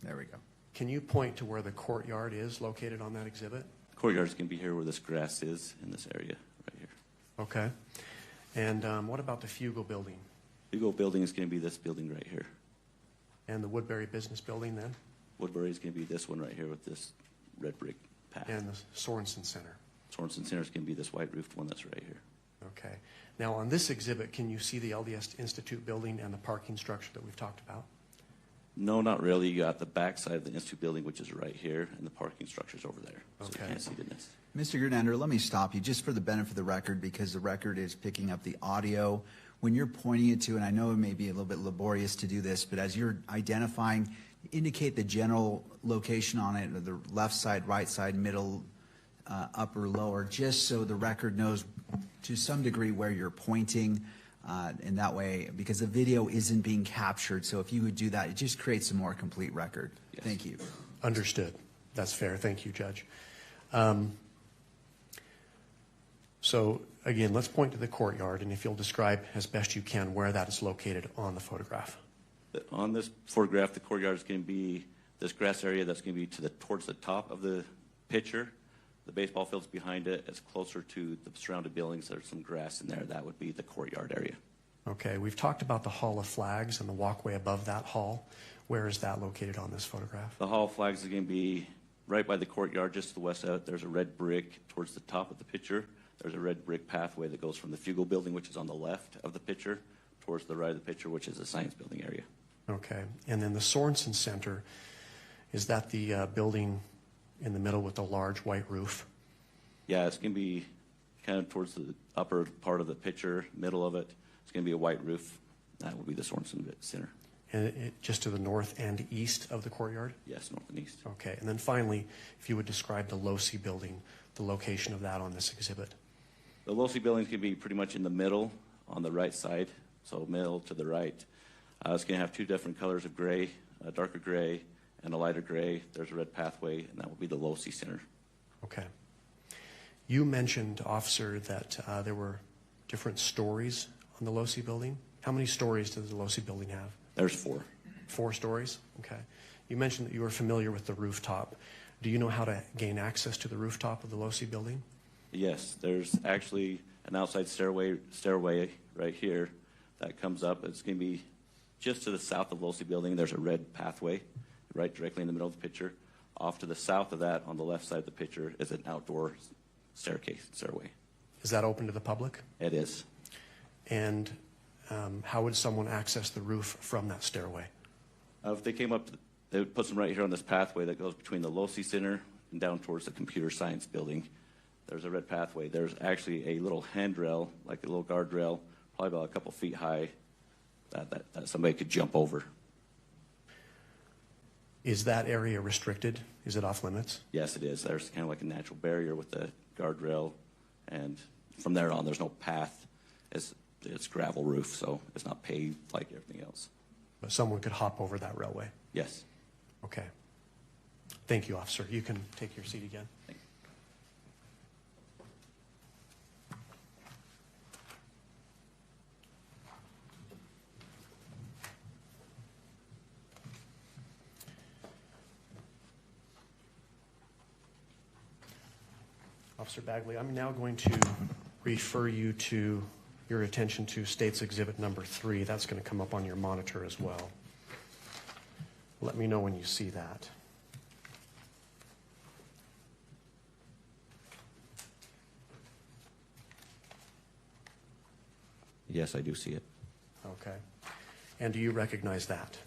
B: There we go.
C: Can you point to where the courtyard is located on that exhibit?
G: The courtyard is going to be here where this grass is in this area right here.
C: Okay. And what about the Fugel building?
G: The Fugel building is going to be this building right here.
C: And the Woodbury Business Building then?
G: Woodbury is going to be this one right here with this red brick path.
C: And the Sorensen Center?
G: Sorensen Center is going to be this white roofed one that's right here.
C: Okay. Now on this exhibit, can you see the LDS Institute building and the parking structure that we've talked about?
G: No, not really. You got the back side of the Institute building, which is right here, and the parking structure's over there. So
C: Okay.
G: you can't see goodness.
B: Mr. Gernander, let me stop you just for the benefit of the record, because the record is picking up the audio. When you're pointing it to, and I know it may be a little bit laborious to do this, but as you're identifying, indicate the general location on it, or the left side, right side, middle, upper, lower, just so the record knows to some degree where you're pointing. In that way, because the video isn't being captured, so if you would do that, it just creates a more complete record.
G: Yes.
B: Thank you.
C: Understood. That's fair. Thank you, Judge. So again, let's point to the courtyard, and if you'll describe as best you can where that is located on the photograph.
G: On this photograph, the courtyard is going to be this grass area that's going to be towards the top of the picture. The baseball field's behind it. It's closer to the surrounding buildings. There's some grass in there. That would be the courtyard area.
C: Okay, we've talked about the Hall of Flags and the walkway above that hall. Where is that located on this photograph?
G: The Hall of Flags is going to be right by the courtyard, just to the west of it. There's a red brick towards the top of the picture. There's a red brick pathway that goes from the Fugel building, which is on the left of the picture, towards the right of the picture, which is the science building area.
C: Okay, and then the Sorensen Center, is that the building in the middle with the large white roof?
G: Yeah, it's going to be kind of towards the upper part of the picture, middle of it. It's going to be a white roof. That will be the Sorensen Center.
C: And just to the north and east of the courtyard?
G: Yes, north and east.
C: Okay, and then finally, if you would describe the Losi building, the location of that on this exhibit.
G: The LoSI building's going to be pretty much in the middle on the right side, so middle to the right. It's going to have two different colors of gray, a darker gray and a lighter gray. There's a red pathway, and that will be the LoSI Center.
C: Okay. You mentioned, officer, that there were different stories on the LoSI building. How many stories does the LoSI building have?
G: There's 4.
C: 4 stories? Okay. You mentioned that you were familiar with the rooftop. Do you know how to gain access to the rooftop of the LoSI building?
G: Yes, there's actually an outside stairway right here that comes up. It's going to be just to the south of LoSI building. There's a red pathway right directly in the middle of the picture. Off to the south of that, on the left side of the picture, is an outdoor stairway.
C: Is that open to the public?
G: It is.
C: And how would someone access the roof from that stairway?
G: If they came up, they would put them right here on this pathway that goes between the LoSI Center and down towards the computer science building. There's a red pathway. There's actually a little handrail, like a little guardrail, probably about a couple feet high, that somebody could jump over.
C: Is that area restricted? Is it off limits?
G: Yes, it is. There's kind of like a natural barrier with the guardrail, and from there on, there's no path. It's gravel roof, so it's not paved like everything else.
C: But someone could hop over that railway?
G: Yes.
C: Okay. Thank you, officer. You can take your seat again.
G: Thank you.
C: Officer Bagley, I'm now going to refer you to your attention to State's Exhibit number 3. That's going to come up on your monitor as well. Let me know when you see that.
G: Yes, I do see it.
C: Okay. And do you recognize that?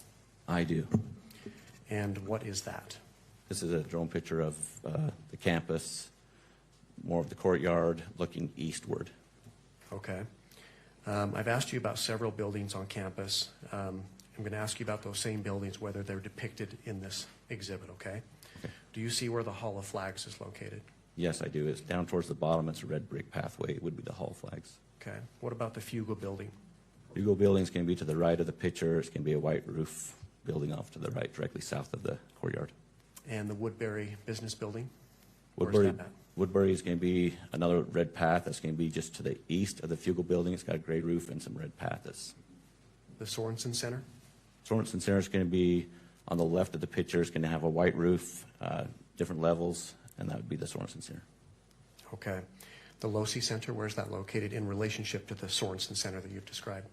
G: I do.
C: And what is that?
G: This is a drone picture of the campus, more of the courtyard, looking eastward.
C: Okay. I've asked you about several buildings on campus. I'm going to ask you about those same buildings, whether they're depicted in this exhibit, okay? Do you see where the Hall of Flags is located?
G: Yes, I do. It's down towards the bottom. It's a red brick pathway. It would be the Hall of Flags.
C: Okay. What about the Fugal building?
G: Hugo building's going to be to the right of the picture. It's going to be a white roof building off to the right, directly south of the courtyard.
C: And the Woodbury business building? Where's that at?
G: Woodbury is going to be another red path that's going to be just to the east of the Fugal building. It's got a gray roof and some red path.
C: The Sorensen Center?
G: Sorensen Center is going to be on the left of the picture. It's going to have a white roof, different levels, and that would be the Sorensen Center.
C: Okay. The LoSI Center, where's that located in relationship to the Sorensen Center that you've described?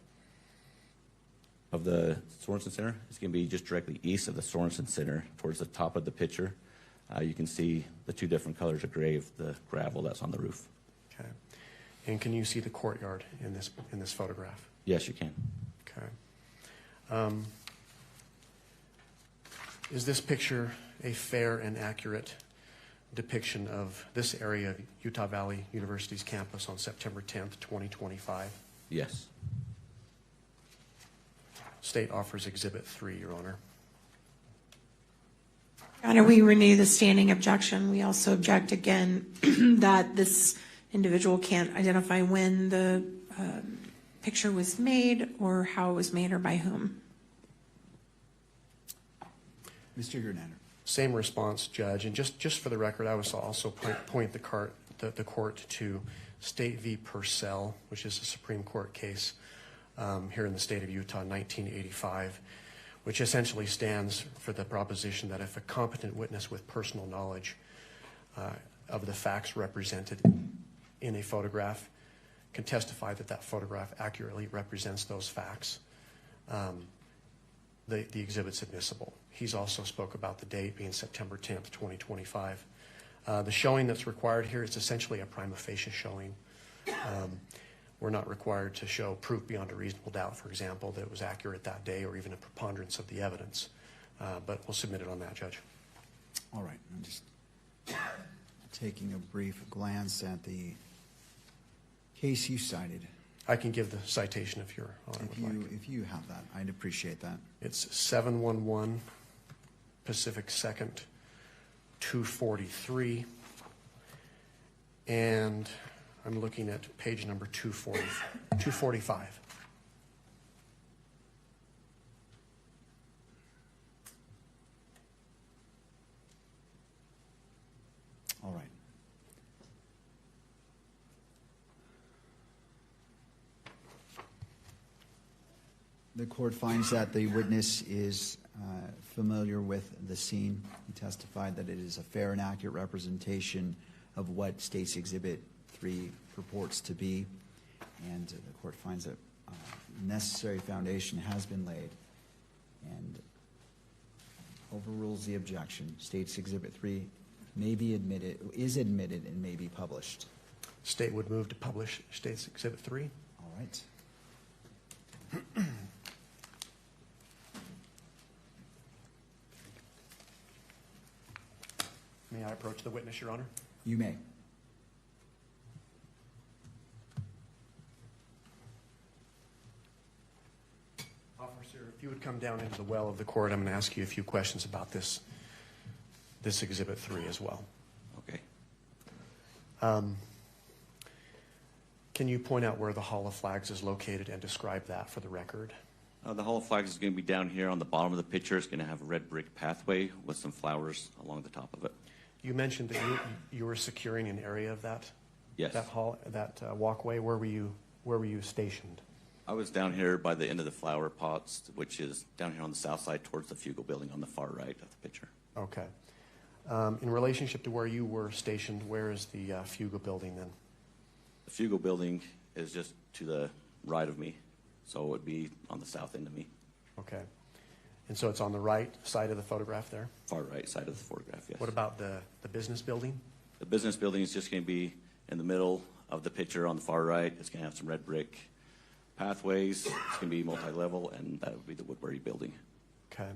G: Of the Sorensen Center, it's going to be just directly east of the Sorensen Center, towards the top of the picture. You can see the two different colors of gray of the gravel that's on the roof.
C: Okay. And can you see the courtyard in this photograph?
G: Yes, you can.
C: Okay. Is this picture a fair and accurate depiction of this area of Utah Valley University's campus on September 10th, 2025?
G: Yes.
C: State offers Exhibit 3, Your Honor.
E: Your Honor, we renew the standing objection. We also object again that this individual can't identify when the picture was made or how it was made or by whom.
B: Mr. Gernander.
C: Same response, Judge. And just for the record, I was also point the court to State v. Purcell, which is a Supreme Court case here in the state of Utah, 1985, which essentially stands for the proposition that if a competent witness with personal knowledge of the facts represented in a photograph can testify that that photograph accurately represents those facts, the exhibit's admissible. He's also spoke about the date being September 10th, 2025. The showing that's required here is essentially a prima facie showing. We're not required to show proof beyond a reasonable doubt, for example, that it was accurate that day or even a preponderance of the evidence. But we'll submit it on that, Judge.
B: All right. I'm just taking a brief glance at the case you cited.
C: I can give the citation if Your Honor would like.
B: If you have that, I'd appreciate that.
C: It's 711 Pacific 2nd, 243. And I'm looking at page number 245.
B: All right. The court finds that the witness is familiar with the scene. He testified that it is a fair and accurate representation of what State's Exhibit 3 purports to be, and the court finds that necessary foundation has been laid and overrules the objection. State's Exhibit 3 may be admitted, is admitted, and may be published.
C: State would move to publish State's Exhibit 3.
B: All right.
C: May I approach the witness, Your Honor?
B: You may.
C: Officer, if you would come down into the well of the court, I'm going to ask you a few questions about this Exhibit 3 as well.
G: Okay.
C: Can you point out where the Hall of Flags is located and describe that for the record?
G: The Hall of Flags is going to be down here on the bottom of the picture. It's going to have a red brick pathway with some flowers along the top of it.
C: You mentioned that you were securing an area of that.
G: Yes.
C: That hall, that walkway. Where were you stationed?
G: I was down here by the end of the flower pots, which is down here on the south side towards the Fugal building on the far right of the picture.
C: Okay. In relationship to where you were stationed, where is the Fugal building then?
G: The Fugal building is just to the right of me, so it would be on the south end of me.
C: Okay. And so it's on the right side of the photograph there?
G: Far right side of the photograph, yes.
C: What about the business building?
G: The business building is just going to be in the middle of the picture on the far right. It's going to have some red brick pathways. It's going to be multi-level, and that would be the Woodbury building.
C: Okay.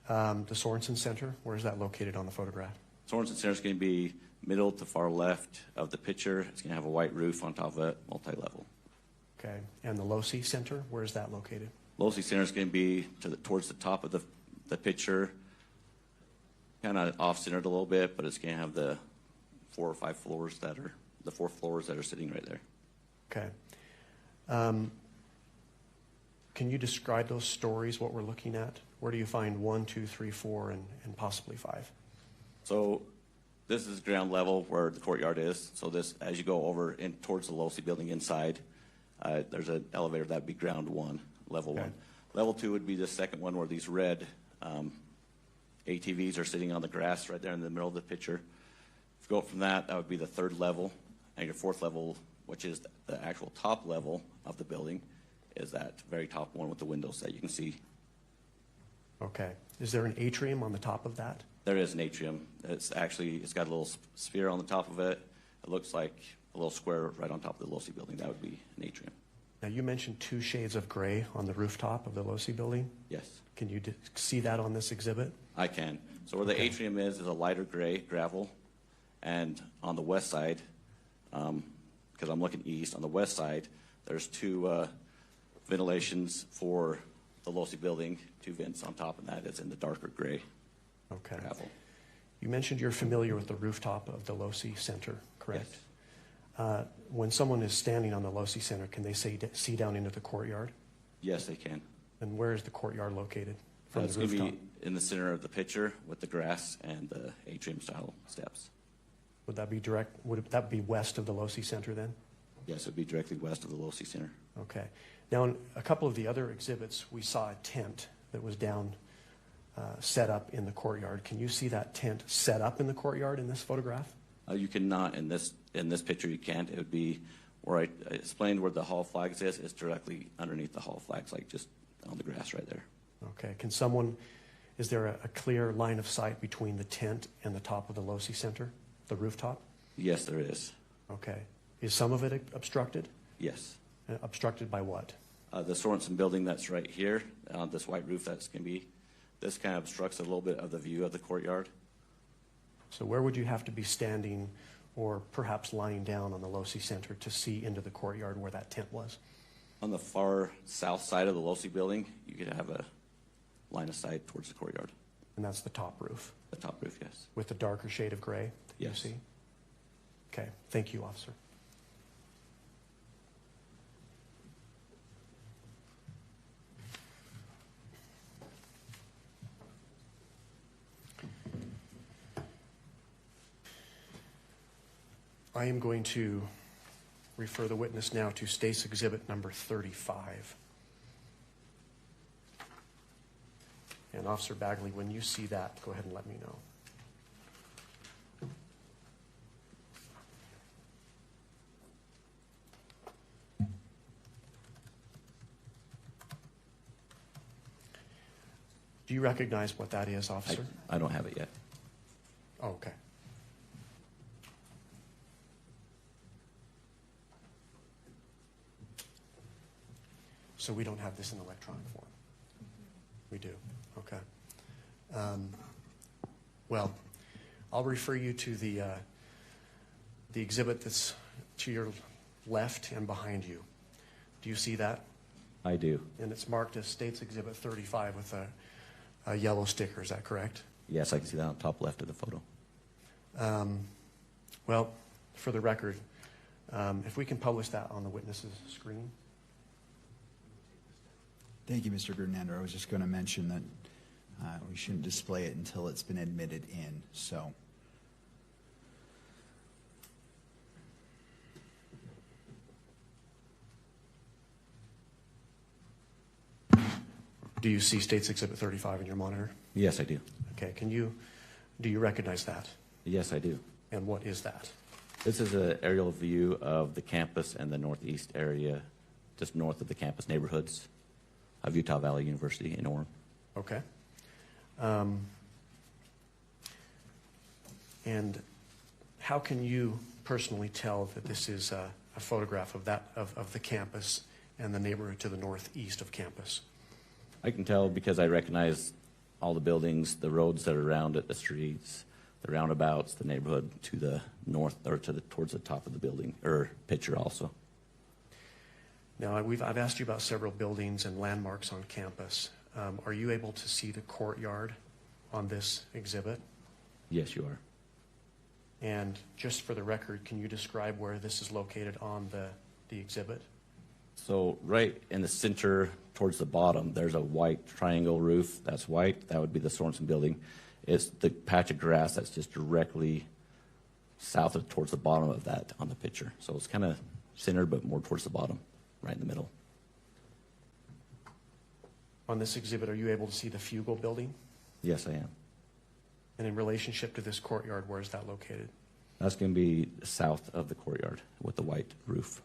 C: The Sorensen Center, where is that located on the photograph?
G: Sorensen Center is going to be middle to far left of the picture. It's going to have a white roof on top of it, multi-level.
C: Okay. And the Losi Center, where is that located?
G: Losi Center is going to be towards the top of the picture, kind of off-centered a little bit, but it's going to have the 4 or 5 floors that are, the 4 floors that are sitting right there.
C: Okay. Can you describe those stories, what we're looking at? Where do you find 1, 2, 3, 4, and possibly 5?
G: So this is ground level where the courtyard is. So this, as you go over in towards the Losi building inside, there's an elevator that would be ground 1, level 1. Level 2 would be the second one where these red ATVs are sitting on the grass right there in the middle of the picture. If you go up from that, that would be the 3rd level. And your 4th level, which is the actual top level of the building, is that very top one with the windows that you can see.
C: Okay. Is there an atrium on the top of that?
G: There is an atrium. It's got a little sphere on the top of it. It looks like a little square right on top of the Losi building. That would be an atrium.
C: Now, you mentioned 2 shades of gray on the rooftop of the Losi building.
G: Yes.
C: Can you see that on this exhibit?
G: I can. So where the atrium is a lighter gray gravel. And on the west side, because I'm looking east, on the west side, there's 2 ventilations for the Losi building, 2 vents on top, and that is in the darker gray gravel.
C: You mentioned you're familiar with the rooftop of the Losi Center, correct?
G: Yes.
C: When someone is standing on the Losi Center, can they see down into the courtyard?
G: Yes, they can.
C: And where is the courtyard located from
G: It's
C: the
G: going to
C: rooftop?
G: be in the center of the picture with the grass and the atrium-style steps.
C: Would that be west of the Losi Center then?
G: Yes, it would be directly west of the Losi Center.
C: Okay. Now, in a couple of the other exhibits, we saw a tent that was down, set up in the courtyard. Can you see that tent set up in the courtyard in this photograph?
G: You cannot in this picture. You can't. It would be where I explained where the Hall Flags is. It's directly underneath the Hall Flags, like just on the grass right there.
C: Okay. Is there a clear line of sight between the tent and the top of the Losi Center, the rooftop?
G: Yes, there is.
C: Okay. Is some of it obstructed?
G: Yes.
C: Obstructed by what?
G: The Sorensen building that's right here, this white roof that's going to be, this kind of obstructs a little bit of the view of the courtyard.
C: So where would you have to be standing or perhaps lying down on the Losi Center to see into the courtyard where that tent was?
G: On the far south side of the Losi building, you could have a line of sight towards the courtyard.
C: And that's the top roof?
G: The top roof, yes.
C: With the darker shade of gray that
G: Yes.
C: you see? Okay. Thank you, officer. I am going to refer the witness now to State's Exhibit number 35. And Officer Bagley, when you see that, go ahead and let me know. Do you recognize what that is, officer?
G: I don't have it yet.
C: Oh, okay. So we don't have this in electronic form? We do, okay. Well, I'll refer you to the exhibit that's to your left and behind you. Do you see that?
G: I do.
C: And it's marked as State's Exhibit 35 with a yellow sticker, is that correct?
G: Yes, I can see that on the top left of the photo.
C: Well, for the record, if we can publish that on the witness's screen.
B: Thank you, Mr. Gernander. I was just going to mention that we shouldn't display it until it's been admitted in, so.
C: Do you see State's Exhibit 35 in your monitor?
G: Yes, I do.
C: Okay, do you recognize that?
G: Yes, I do.
C: And what is that?
G: This is an aerial view of the campus and the northeast area, just north of the campus neighborhoods of Utah Valley University in Orem.
C: Okay. And how can you personally tell that this is a photograph of the campus and the neighborhood to the northeast of campus?
G: I can tell because I recognize all the buildings, the roads that are around it, the streets, the roundabouts, the neighborhood to the north or towards the top of the building or picture also.
C: Now, I've asked you about several buildings and landmarks on campus. Are you able to see the courtyard on this exhibit?
G: Yes, you are.
C: And just for the record, can you describe where this is located on the exhibit?
G: So right in the center towards the bottom, there's a white triangle roof. That's white. That would be the Sorensen building. It's the patch of grass that's just directly south of towards the bottom of that on the picture. So it's kind of centered, but more towards the bottom, right in the middle.
C: On this exhibit, are you able to see the Fugel building?
G: Yes, I am.
C: And in relationship to this courtyard, where is that located?
G: That's going to be south of the courtyard with the white roof.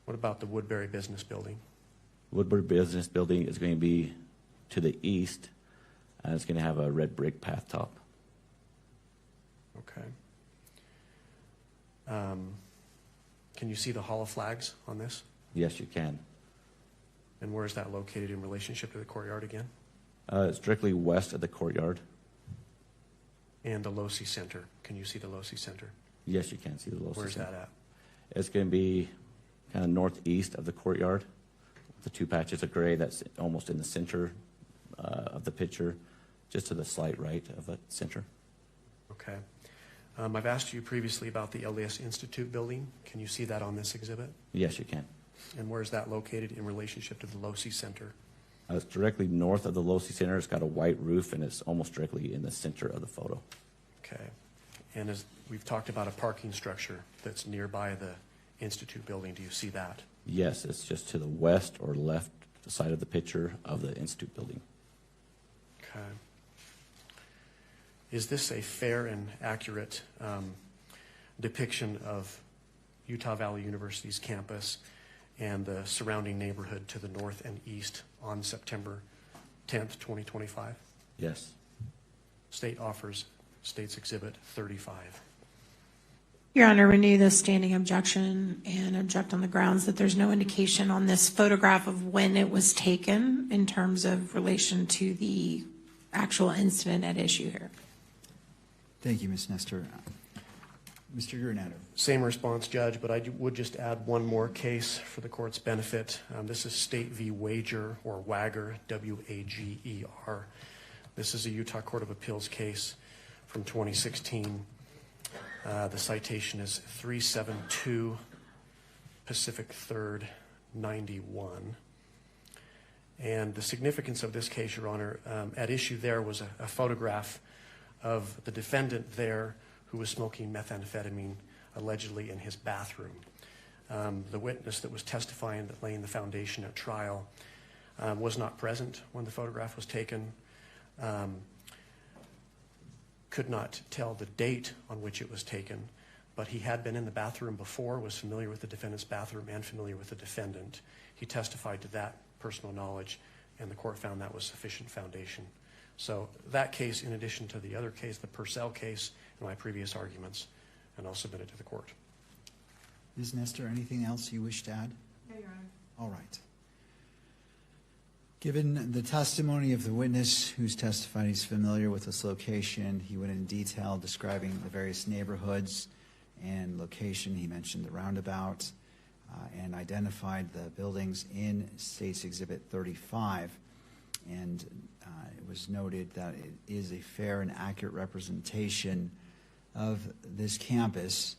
C: What about the Woodbury Business Building?
G: Woodbury Business Building is going to be to the east, and it's going to have a red brick path top.
C: Okay. Can you see the Hall of Flags on this?
G: Yes, you can.
C: And where is that located in relationship to the courtyard again?
G: It's directly west of the courtyard.
C: And the Losi Center. Can you see the Losi Center?
G: Yes, you can see the Losi
C: Where's
G: Center.
C: that at?
G: It's going to be kind of northeast of the courtyard. The two patches of gray that's almost in the center of the picture, just to the slight right of the center.
C: Okay. I've asked you previously about the LDS Institute building. Can you see that on this exhibit?
G: Yes, you can.
C: And where is that located in relationship to the Losi Center?
G: It's directly north of the Losi Center. It's got a white roof, and it's almost directly in the center of the photo.
C: Okay. And as we've talked about a parking structure that's nearby the Institute building, do you see that?
G: Yes, it's just to the west or left side of the picture of the Institute building.
C: Okay. Is this a fair and accurate depiction of Utah Valley University's campus and the surrounding neighborhood to the north and east on September 10th, 2025?
G: Yes.
C: State offers State's Exhibit 35.
E: Your Honor, renew the standing objection and object on the grounds that there's no indication on this photograph of when it was taken in terms of relation to the actual incident at issue here.
B: Thank you, Ms. Nestor. Mr. Gernander.
C: Same response, Judge, but I would just add one more case for the court's benefit. This is State v. Wager, or Wager, W-A-G-E-R. This is a Utah Court of Appeals case from 2016. The citation is 372 Pacific 3rd, 91. And the significance of this case, Your Honor, at issue there was a photograph of the defendant there who was smoking methamphetamine allegedly in his bathroom. The witness that was testifying that laying the foundation at trial was not present when the photograph was taken, could not tell the date on which it was taken, but he had been in the bathroom before, was familiar with the defendant's bathroom and familiar with the defendant. He testified to that personal knowledge, and the court found that was sufficient foundation. So that case, in addition to the other case, the Purcell case, and my previous arguments, and I'll submit it to the court.
B: Ms. Nestor, anything else you wish to add?
E: No, Your Honor.
B: All right. Given the testimony of the witness who's testified he's familiar with this location, he went in detail describing the various neighborhoods and location. He mentioned the roundabout and identified the buildings in State's Exhibit 35. And it was noted that it is a fair and accurate representation of this campus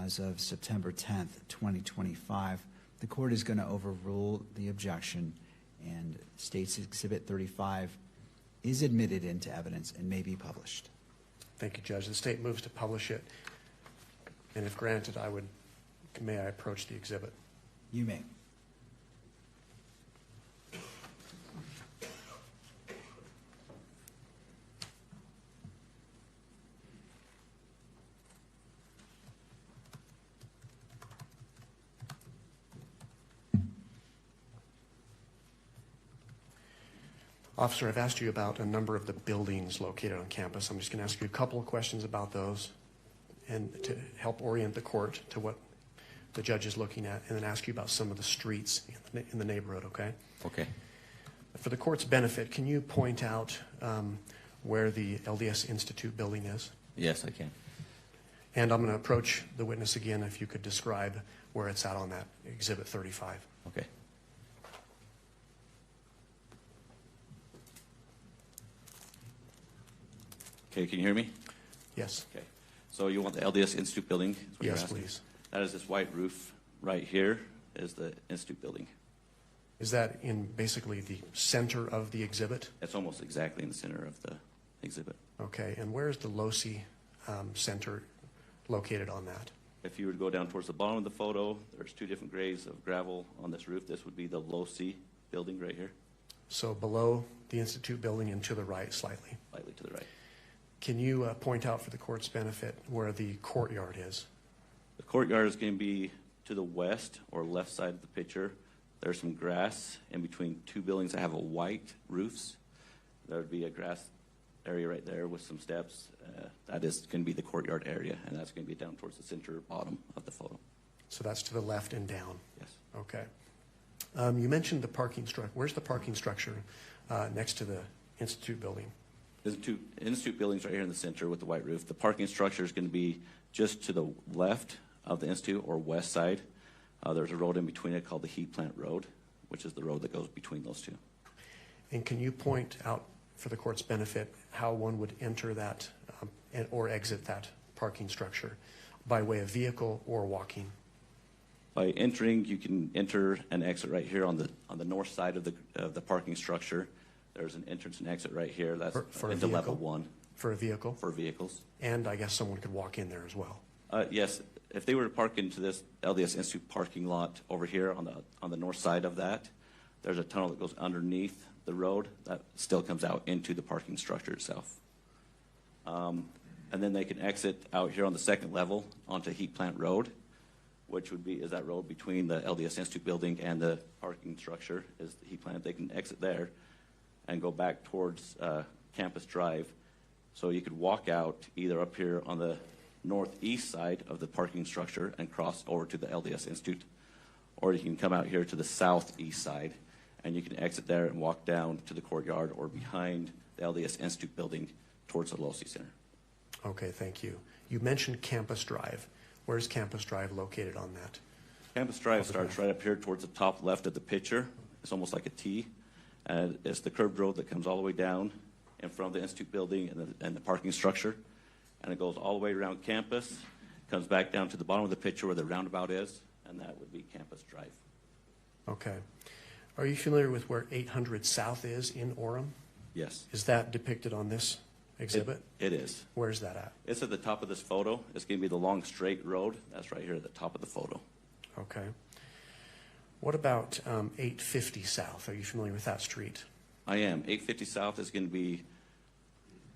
B: as of September 10th, 2025. The court is going to overrule the objection, and State's Exhibit 35 is admitted into evidence and may be published.
C: Thank you, Judge. The state moves to publish it, and if granted, may I approach the exhibit?
B: You may.
C: Officer, I've asked you about a number of the buildings located on campus. I'm just going to ask you a couple of questions about those and to help orient the court to what the judge is looking at, and then ask you about some of the streets in the neighborhood, okay?
G: Okay.
C: For the court's benefit, can you point out where the LDS Institute building is?
G: Yes, I can.
C: And I'm going to approach the witness again if you could describe where it's at on that Exhibit 35.
G: Okay. Okay, can you hear me?
C: Yes.
G: Okay. So you want the LDS Institute building? Is what you're
C: Yes,
G: asking?
C: please.
G: That is this white roof right here is the Institute building.
C: Is that in basically the center of the exhibit?
G: It's almost exactly in the center of the exhibit.
C: Okay, and where is the LOSI Center located on that?
G: If you were to go down towards the bottom of the photo, there's two different grades of gravel on this roof. This would be the LOSI building right here,
C: So below the Institute building and to the right slightly.
G: slightly to the right.
C: Can you point out for the court's benefit where the courtyard is?
G: The courtyard is going to be to the west or left side of the picture. There's some grass in between two buildings that have a white roofs. There would be a grass area right there with some steps. That is going to be the courtyard area, and that's going to be down towards the center bottom of the photo.
C: So that's to the left and down.
G: Yes.
C: Okay. You mentioned the parking structure. Where's the parking structure next to the Institute building?
G: There's two Institute buildings right here in the center with the white roof. The parking structure is going to be just to the left of the Institute or west side. There's a road in between it called the Heat Plant Road, which is the road that goes between those two.
C: And can you point out for the court's benefit how one would enter that or exit that parking structure by way of vehicle or walking?
G: By entering, you can enter and exit right here on the north side of the parking structure. There's an entrance and exit right here. That's
C: For a
G: into
C: vehicle?
G: level 1
C: For a vehicle?
G: for vehicles.
C: And I guess someone could walk in there as well.
G: Yes, if they were to park into this LDS Institute parking lot over here on the north side of that, there's a tunnel that goes underneath the road that still comes out into the parking structure itself. And then they can exit out here on the second level onto Heat Plant Road, which is that road between the LDS Institute building and the parking structure is the Heat Plant. They can exit there and go back towards Campus Drive. So you could walk out either up here on the northeast side of the parking structure and cross over to the LDS Institute, or you can come out here to the southeast side and you can exit there and walk down to the courtyard or behind the LDS Institute building towards the LOSI Center.
C: Okay, thank you. You mentioned Campus Drive. Where's Campus Drive located on that?
G: Campus Drive starts right up here towards the top left of the picture. It's almost like a T. And it's the curved road that comes all the way down in front of the Institute building and the parking structure. And it goes all the way around campus, comes back down to the bottom of the picture where the roundabout is, and that would be Campus Drive.
C: Okay. Are you familiar with where 800 South is in Orem?
G: Yes.
C: Is that depicted on this exhibit?
G: It is.
C: Where's that at?
G: It's at the top of this photo. It's going to be the long straight road. That's right here at the top of the photo.
C: Okay. What about 850 South? Are you familiar with that street?
G: I am. 850 South is going to be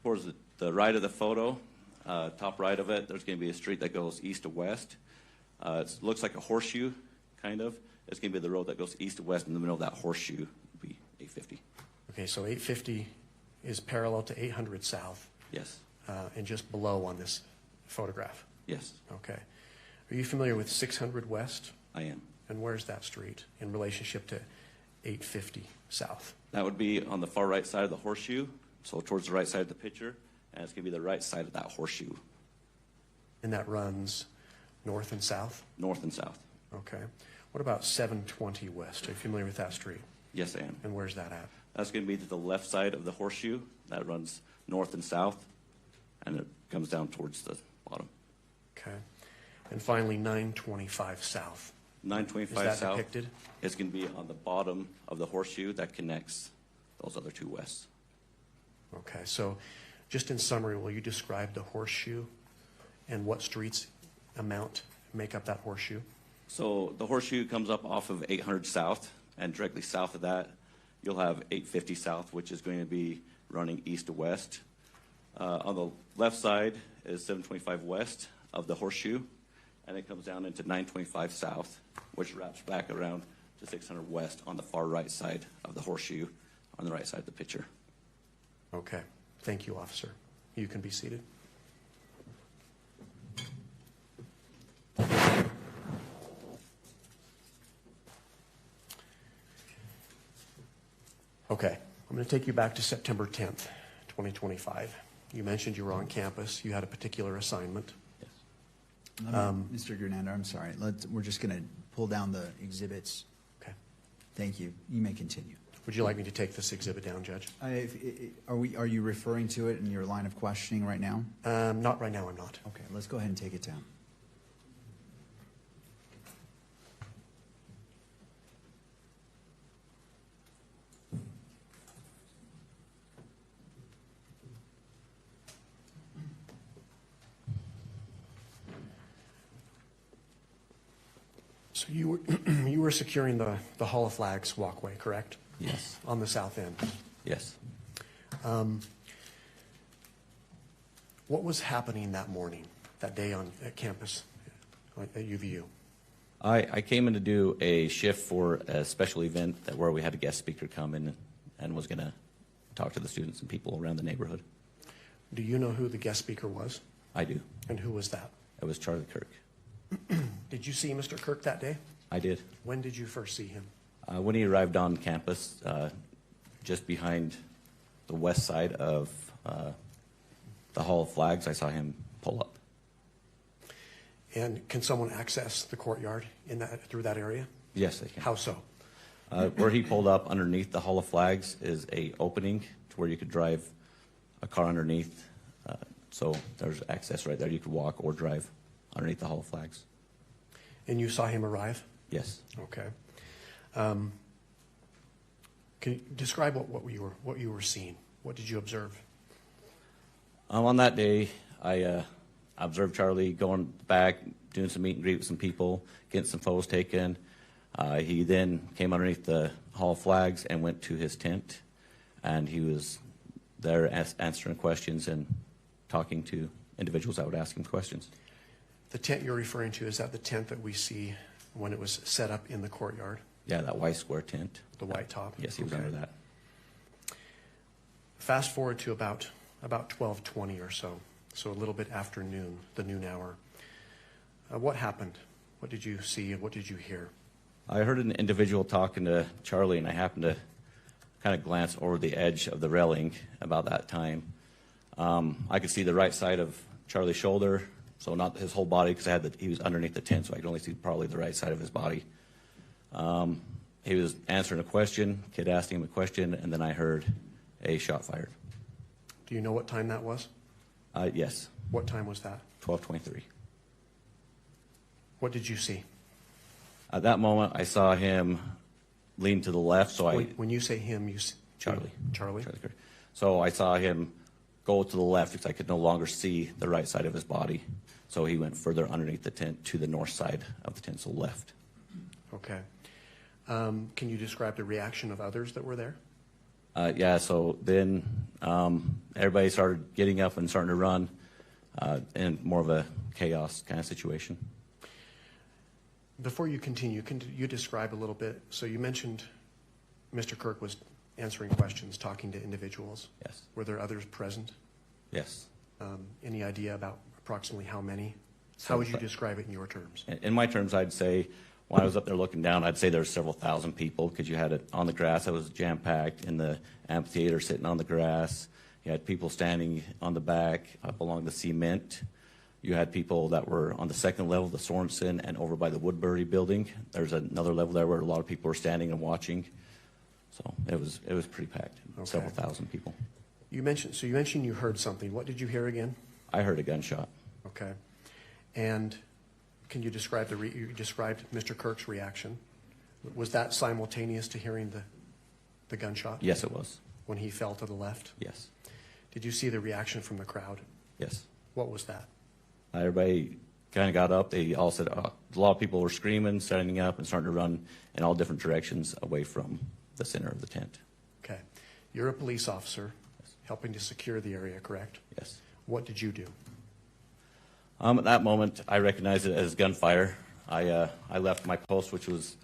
G: towards the right of the photo, top right of it. There's going to be a street that goes east to west. It looks like a horseshoe, kind of. It's going to be the road that goes east to west. In the middle of that horseshoe would be 850.
C: Okay, so 850 is parallel to 800 South.
G: Yes.
C: And just below on this photograph.
G: Yes,
C: Okay. Are you familiar with 600 West?
G: I am.
C: And where's that street in relationship to 850 South?
G: That would be on the far right side of the horseshoe, so towards the right side of the picture, and it's going to be the right side of that horseshoe,
C: And that runs north and south?
G: north and south.
C: Okay. What about 720 West? Are you familiar with that street?
G: Yes, I am.
C: And where's that at?
G: That's going to be to the left side of the horseshoe. That runs north and south, and it comes down towards the bottom.
C: Okay. And finally, 925 South.
G: 925
C: Is that
G: south
C: depicted?
G: is going to be on the bottom of the horseshoe that connects those other two wests.
C: Okay. So just in summary, will you describe the horseshoe and what streets make up that horseshoe?
G: So the horseshoe comes up off of 800 South, and directly south of that, you'll have 850 South, which is going to be running east to west. On the left side is 725 West of the horseshoe, and it comes down into 925 South, which wraps back around to 600 West on the far right side of the horseshoe, on the right side of the picture.
C: Okay. Thank you, officer. You can be seated. Okay. I'm going to take you back to September 10th, 2025. You mentioned you were on campus. You had a particular assignment.
G: Yes.
B: Mr. Grenada, I'm sorry. We're just going to pull down the exhibits.
C: Okay.
B: Thank you. You may continue.
C: Would you like me to take this exhibit down, Judge?
B: Are you referring to it in your line of questioning right now?
C: Not right now, I'm not.
B: Okay, let's go ahead and take it down.
C: So you were securing the Hall of Flags walkway, correct?
G: Yes.
C: On the south end.
G: Yes.
C: What was happening that morning, that day at campus at UVU?
G: I came in to do a shift for a special event where we had a guest speaker come in and was going to talk to the students and people around the neighborhood.
C: Do you know who the guest speaker was?
G: I do.
C: And who was that?
G: It was Charlie Kirk.
C: Did you see Mr. Kirk that day?
G: I did.
C: When did you first see him?
G: When he arrived on campus, just behind the west side of the Hall of Flags, I saw him pull up.
C: And can someone access the courtyard through that area?
G: Yes, they can.
C: How so?
G: Where he pulled up underneath the Hall of Flags is a opening to where you could drive a car underneath. So there's access right there. You could walk or drive underneath the Hall of Flags.
C: And you saw him arrive?
G: Yes.
C: Okay. Can you describe what you were seeing? What did you observe?
G: On that day, I observed Charlie going back, doing some meet and greet with some people, getting some photos taken. He then came underneath the Hall of Flags and went to his tent, and he was there answering questions and talking to individuals that would ask him questions.
C: The tent you're referring to, is that the tent that we see when it was set up in the courtyard?
G: Yeah, that white square tent.
C: The white top?
G: Yes, he was
C: Okay.
G: under that.
C: Fast forward to about 12:20 or so a little bit after noon, the noon hour. What happened? What did you see? What did you hear?
G: I heard an individual talking to Charlie, and I happened to kind of glance over the edge of the railing about that time. I could see the right side of Charlie's shoulder, so not his whole body, because he was underneath the tent, so I could only see probably the right side of his body. He was answering a question. Kid asked him a question, and then I heard a shot fired.
C: Do you know what time that was?
G: Yes,
C: What time was that?
G: 12:23.
C: What did you see?
G: At that moment, I saw him lean to the left, so
C: When you say him, you see
G: Charlie.
C: Charlie?
G: Kirk. So I saw him go to the left because I could no longer see the right side of his body. So he went further underneath the tent to the north side of the tent, so left.
C: Okay. Can you describe the reaction of others that were there?
G: Yeah, so then everybody started getting up and starting to run in more of a chaos kind of situation.
C: Before you continue, can you describe a little bit? So you mentioned Mr. Kirk was answering questions, talking to individuals.
G: Yes.
C: Were there others present?
G: Yes.
C: Any idea about approximately how many? How would you describe it in your terms?
G: In my terms, I'd say when I was up there looking down, I'd say there were several thousand people because you had it on the grass that was jam-packed, in the amphitheater sitting on the grass. You had people standing on the back up along the cement. You had people that were on the second level, the Sorensen, and over by the Woodbury building. There's another level there where a lot of people were standing and watching. So it was pretty packed,
C: Okay.
G: several thousand people.
C: You mentioned you heard something. What did you hear again?
G: I heard a gunshot.
C: Okay. And can you describe you described Mr. Kirk's reaction? Was that simultaneous to hearing the gunshot?
G: Yes, it was.
C: When he fell to the left?
G: Yes.
C: Did you see the reaction from the crowd?
G: Yes.
C: What was that?
G: Everybody kind of got up. They all said, a lot of people were screaming, standing up, and starting to run in all different directions away from the center of the tent.
C: Okay. You're a police officer helping to secure the area, correct?
G: Yes.
C: What did you do?
G: At that moment, I recognized it as gunfire. I left my post, which was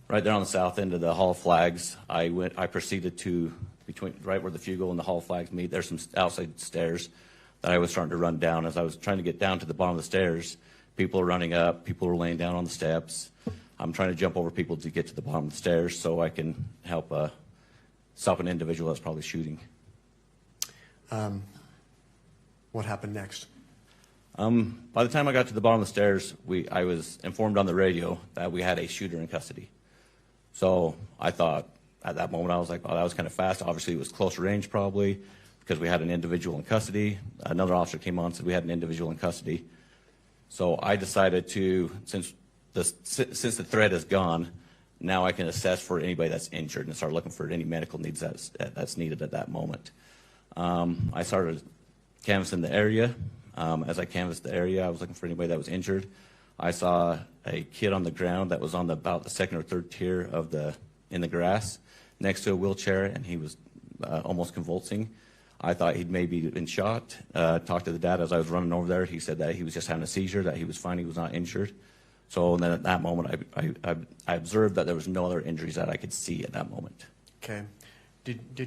G: right there on the south end of the Hall of Flags. I proceeded to right where the Fugle and the Hall of Flags meet. There's some outside stairs that I was starting to run down. As I was trying to get down to the bottom of the stairs, people were running up, people were laying down on the steps. I'm trying to jump over people to get to the bottom of the stairs so I can help stop an individual that's probably shooting.
C: What happened next?
G: By the time I got to the bottom of the stairs, I was informed on the radio that we had a shooter in custody. So I thought at that moment, I was like, oh, that was kind of fast. Obviously, it was closer range probably because we had an individual in custody. Another officer came on and said we had an individual in custody. So I decided to, since the threat is gone, now I can assess for anybody that's injured and start looking for any medical needs that's needed at that moment. I started canvassing the area. As I canvassed the area, I was looking for anybody that was injured. I saw a kid on the ground that was on about the second or third tier in the grass next to a wheelchair, and he was almost convulsing. I thought he'd maybe been shot. Talked to the dad as I was running over there. He said that he was just having a seizure, that he was fine, he was not injured. So then at that moment, I observed that there was no other injuries that I could see at that moment.
C: Okay.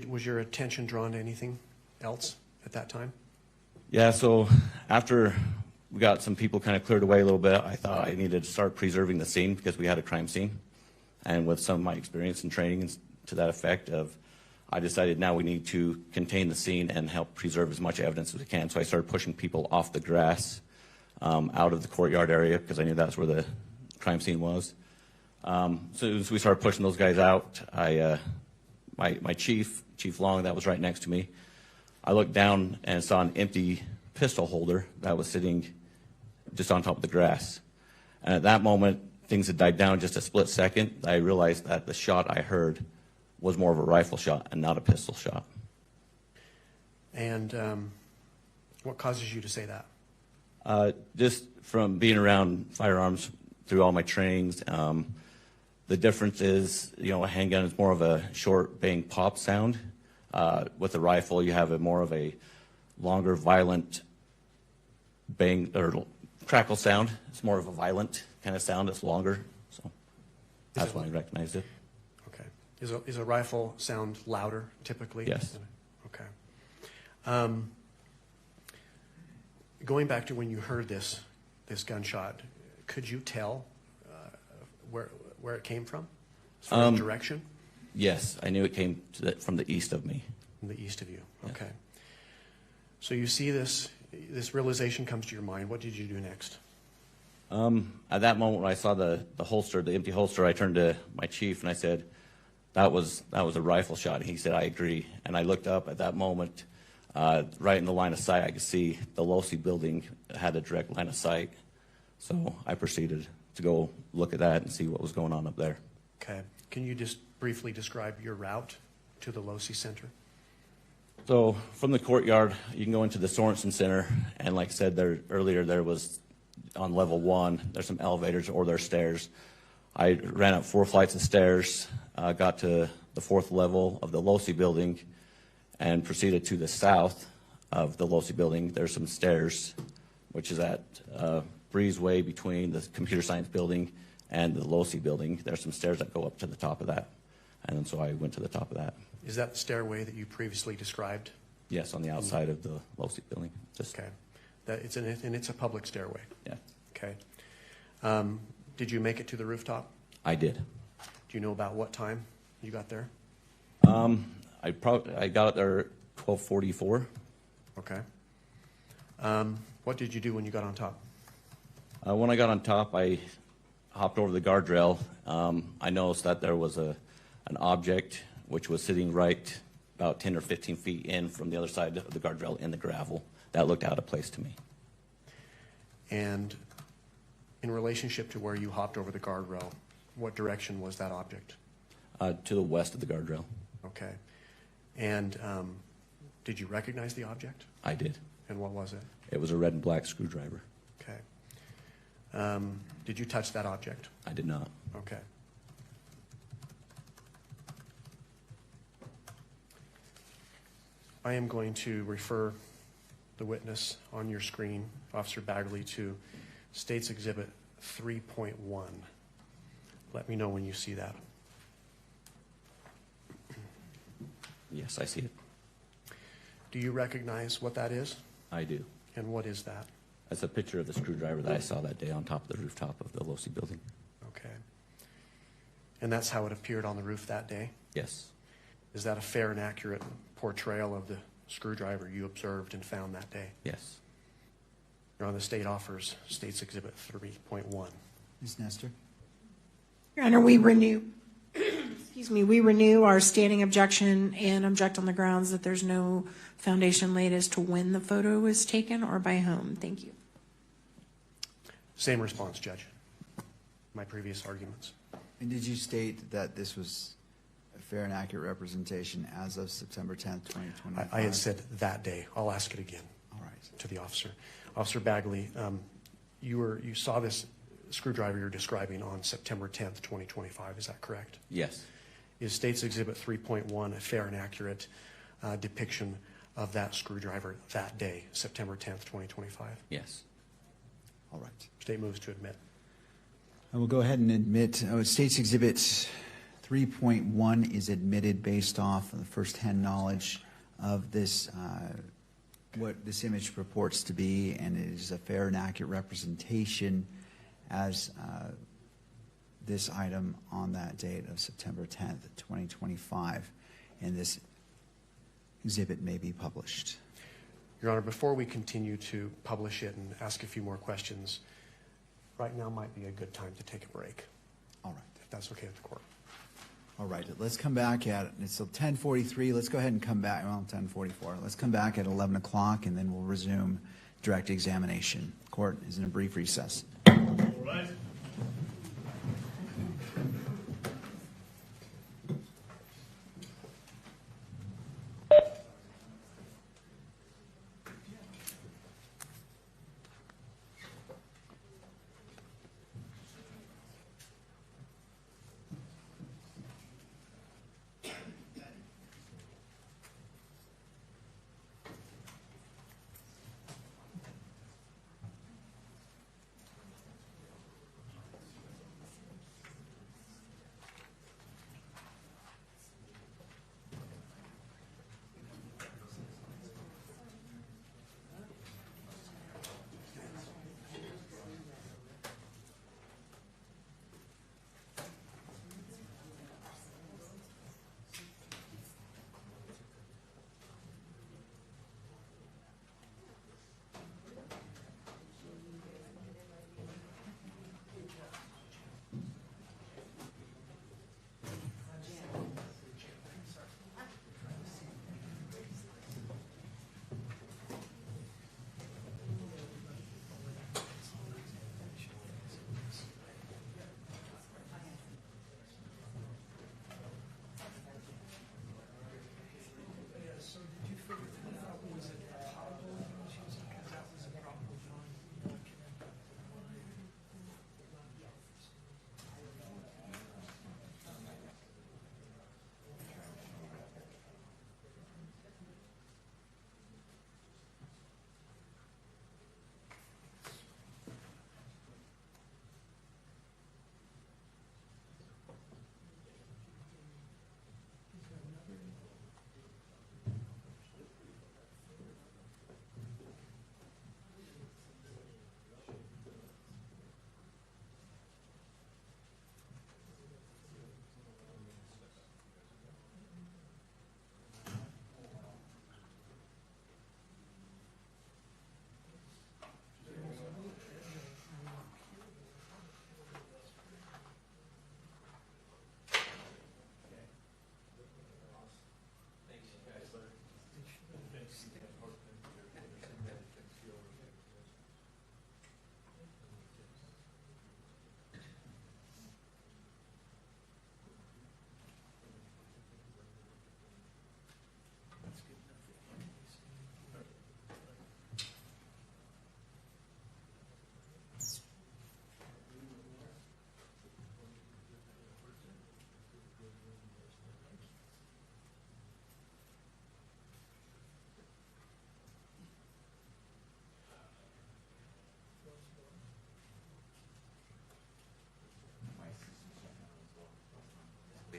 C: Was your attention drawn to anything else at that time?
G: Yeah, so after we got some people kind of cleared away a little bit, I thought I needed to start preserving the scene because we had a crime scene. And with some of my experience and training to that effect I decided now we need to contain the scene and help preserve as much evidence as we can. So I started pushing people off the grass out of the courtyard area because I knew that's where the crime scene was. So as we started pushing those guys out, my Chief Long, that was right next to me, I looked down and saw an empty pistol holder that was sitting just on top of the grass. And at that moment, things had died down just a split second. I realized that the shot I heard was more of a rifle shot and not a pistol shot.
C: And what causes you to say that?
G: Just from being around firearms through all my trainings, the difference is, a handgun is more of a short bang pop sound. With a rifle, you have more of a longer, violent bang or crackle sound. It's more of a violent kind of sound. It's longer, so that's why I recognized it.
C: Okay. Is a rifle sound louder typically?
G: Yes.
C: Okay. Going back to when you heard this gunshot, could you tell where it came from? As far as direction?
G: Yes, I knew it came from the east of me.
C: From the east of you.
G: Yeah.
C: Okay. So you see this realization comes to your mind. What did you do next?
G: At that moment when I saw the holster, the empty holster, I turned to my chief and I said, that was a rifle shot. And he said, I agree. And I looked up at that moment, right in the line of sight, I could see the Losi building had a direct line of sight. So I proceeded to go look at that and see what was going on up there.
C: Okay. Can you just briefly describe your route to the Losi Center?
G: So from the courtyard, you can go into the Sorensen Center, and like I said there earlier, there was on level 1, there's some elevators or there's stairs. I ran up 4 flights of stairs, got to the 4th level of the LOSI building, and proceeded to the south of the LOSI building. There's some stairs, which is at breezeway between the computer science building and the LOSI building. There's some stairs that go up to the top of that, and so I went to the top of that.
C: Is that the stairway that you previously described?
G: Yes, on the outside of the LOSI building. Just,
C: Okay. And it's a public stairway?
G: yeah,
C: Okay. Did you make it to the rooftop?
G: I did.
C: Do you know about what time you got there?
G: I got it there at 12:44.
C: Okay. What did you do when you got on top?
G: When I got on top, I hopped over the guardrail. I noticed that there was an object which was sitting right about 10 or 15 feet in from the other side of the guardrail in the gravel. That looked out of place to me.
C: And in relationship to where you hopped over the guardrail, what direction was that object?
G: To the west of the guardrail.
C: Okay. And did you recognize the object?
G: I did.
C: And what was it?
G: It was a red and black screwdriver.
C: Okay. Did you touch that object?
G: I did not.
C: Okay. I am going to refer the witness on your screen, Officer Bagley, to State's Exhibit 3.1. Let me know when you see that.
G: Yes, I see it.
C: Do you recognize what that is?
G: I do.
C: And what is that?
G: That's a picture of the screwdriver that I saw that day on top of the rooftop of the LOSI building.
C: Okay. And that's how it appeared on the roof that day?
G: Yes.
C: Is that a fair and accurate portrayal of the screwdriver you observed and found that day?
G: Yes.
C: Your Honor, the state offers State's Exhibit 3.1.
B: Ms. Nestor?
E: Your Honor, we renew, we renew our standing objection and object on the grounds that there's no foundation laid as to when the photo was taken or by whom. Thank you.
C: Same response, Judge. My previous arguments.
B: And did you state that this was a fair and accurate representation as of September 10th, 2025?
C: I had said that day. I'll ask it again.
B: All right.
C: To the officer. Officer Bagley, you saw this screwdriver you're describing on September 10th, 2025. Is that correct?
G: Yes.
C: Is State's Exhibit 3.1 a fair and accurate depiction of that screwdriver that day, September 10th, 2025?
G: Yes.
B: All right.
C: State moves to admit.
B: I will go ahead and admit, State's Exhibit 3.1 is admitted based off of the first-hand knowledge of this, what this image purports to be, and it is a fair and accurate representation as this item on that date of September 10th, 2025, and this exhibit may be published.
C: Your Honor, before we continue to publish it and ask a few more questions, right now might be a good time to take a break,
B: All right.
C: if that's okay with the court.
B: All right, let's come back at, it's 10:43, let's go ahead and come back, well, 10:44. Let's come back at 11 o'clock, and then we'll resume direct examination. Court is in a brief recess.
A: All right.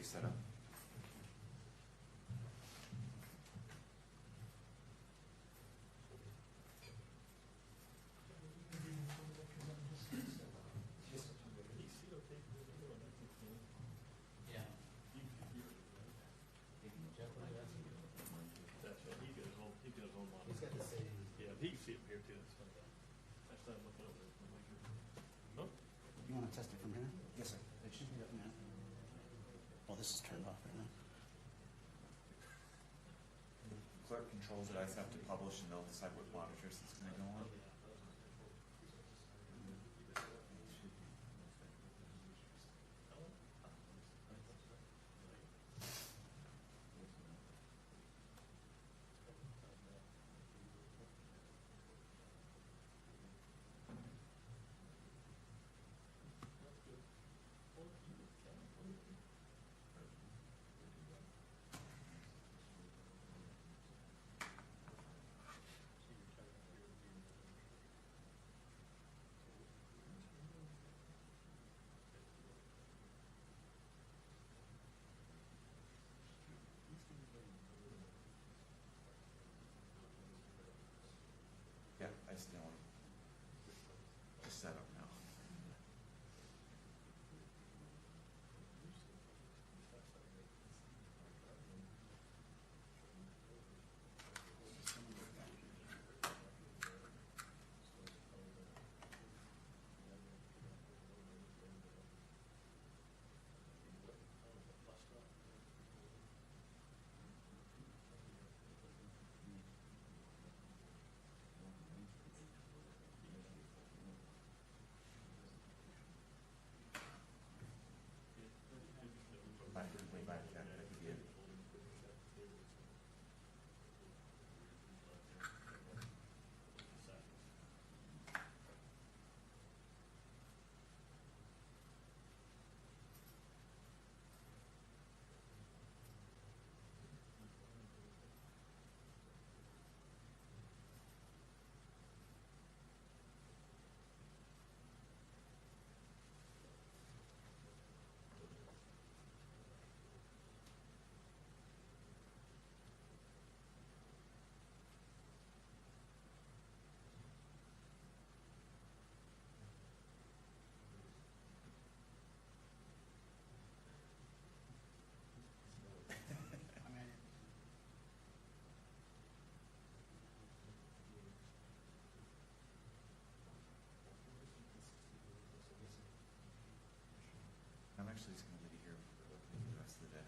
H: set up.
B: You want to test it from here? Yes, sir. It should be up now. Well, this is turned off right now.
H: Clerk controls it. I just have to publish and they'll decide what monitors it's going to go on. Yeah, I still want to set up now. Way back then, I could get. I'm actually just going to leave it here for the rest of the day.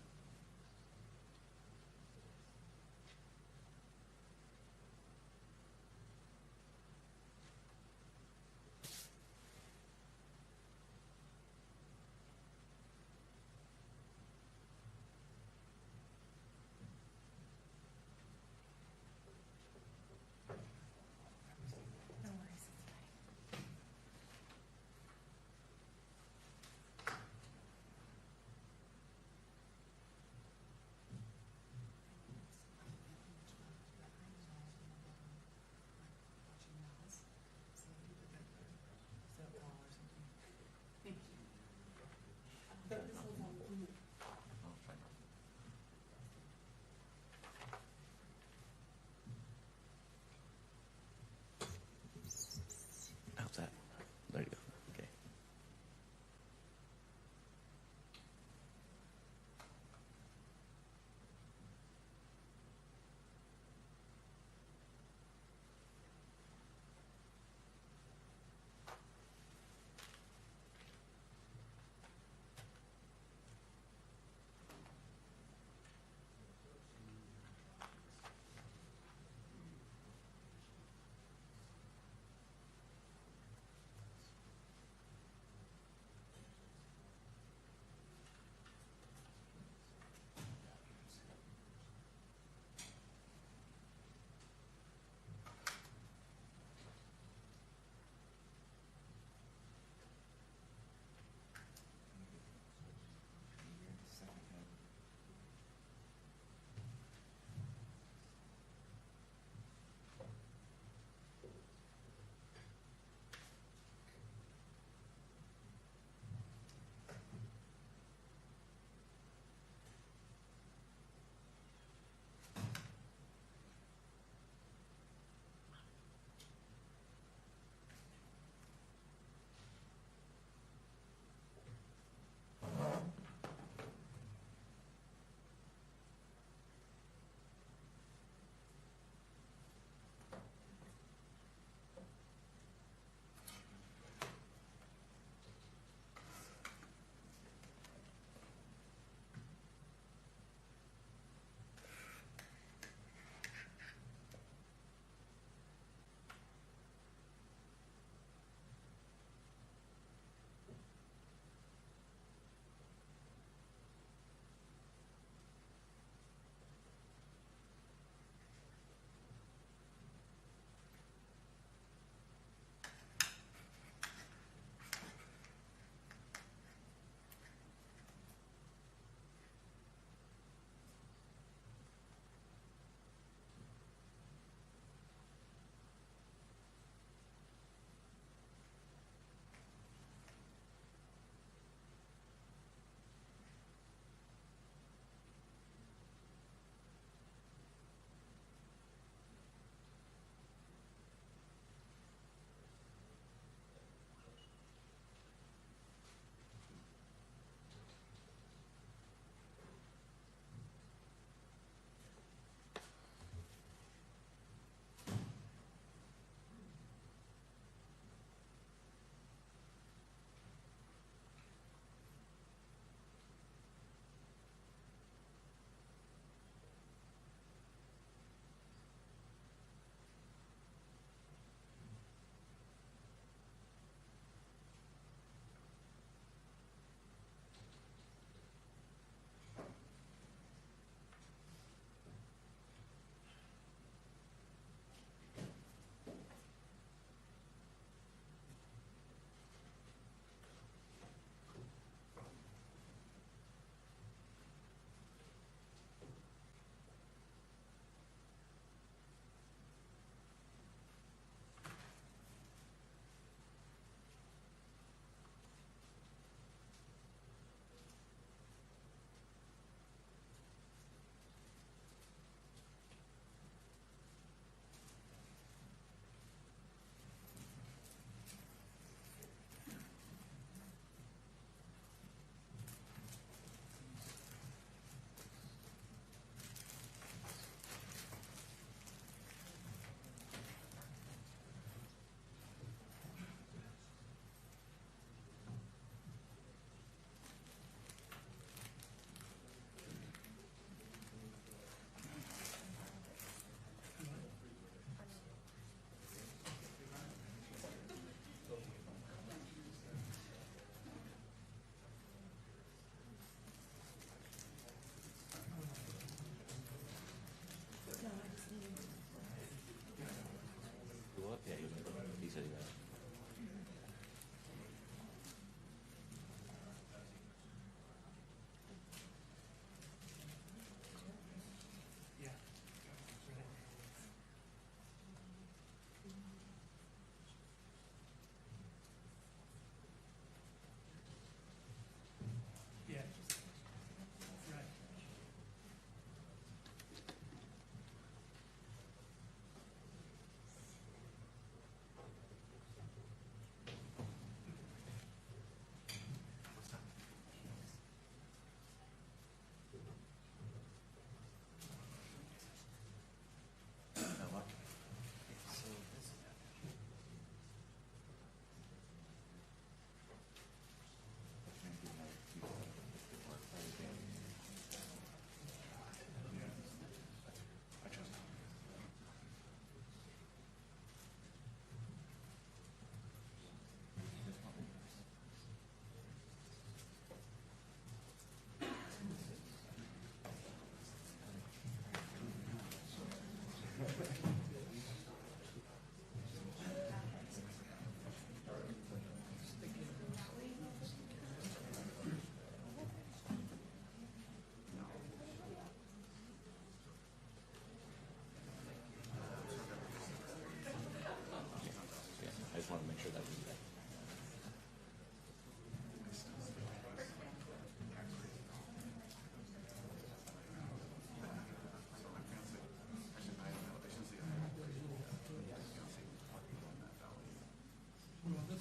E: No worries, it's fine.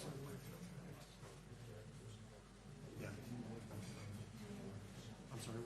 C: I'm sorry.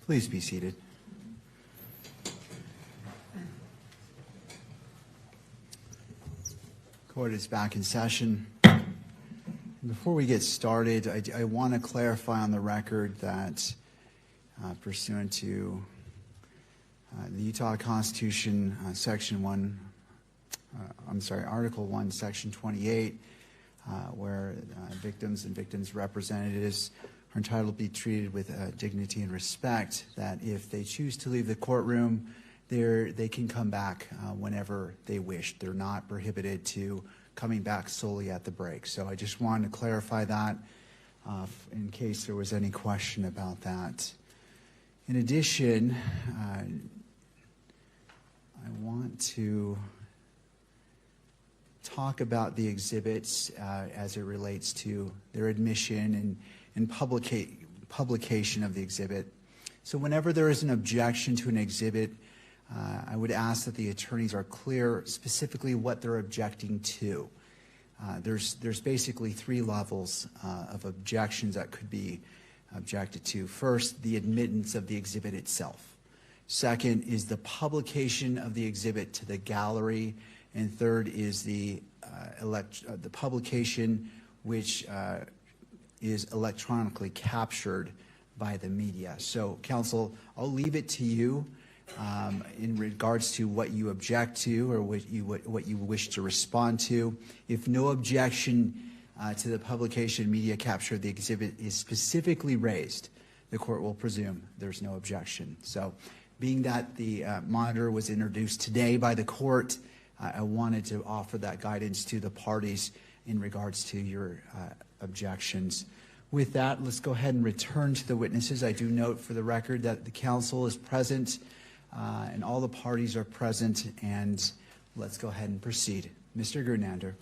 B: Please be seated. Court is back in session. Before we get started, I want to clarify on the record that pursuant to the Utah Constitution, Article 1, Section 28, where victims and victims' representatives are entitled to be treated with dignity and respect, that if they choose to leave the courtroom, they can come back whenever they wish. They're not prohibited to coming back solely at the break. So I just wanted to clarify that in case there was any question about that. In addition, I want to talk about the exhibits as it relates to their admission and publication of the exhibit. So whenever there is an objection to an exhibit, I would ask that the attorneys are clear specifically what they're objecting to. There's basically three levels of objections that could be objected to. First, the admittance of the exhibit itself. Second is the publication of the exhibit to the gallery. And third is the publication which is electronically captured by the media. So, counsel, I'll leave it to you in regards to what you object to or what you wish to respond to. If no objection to the publication media capture of the exhibit is specifically raised, the court will presume there's no objection. So, being that the monitor was introduced today by the court, I wanted to offer that guidance to the parties in regards to your objections. With that, let's go ahead and return to the witnesses. I do note for the record that the counsel is present and all the parties are present, and let's go ahead and proceed. Mr. Grunander.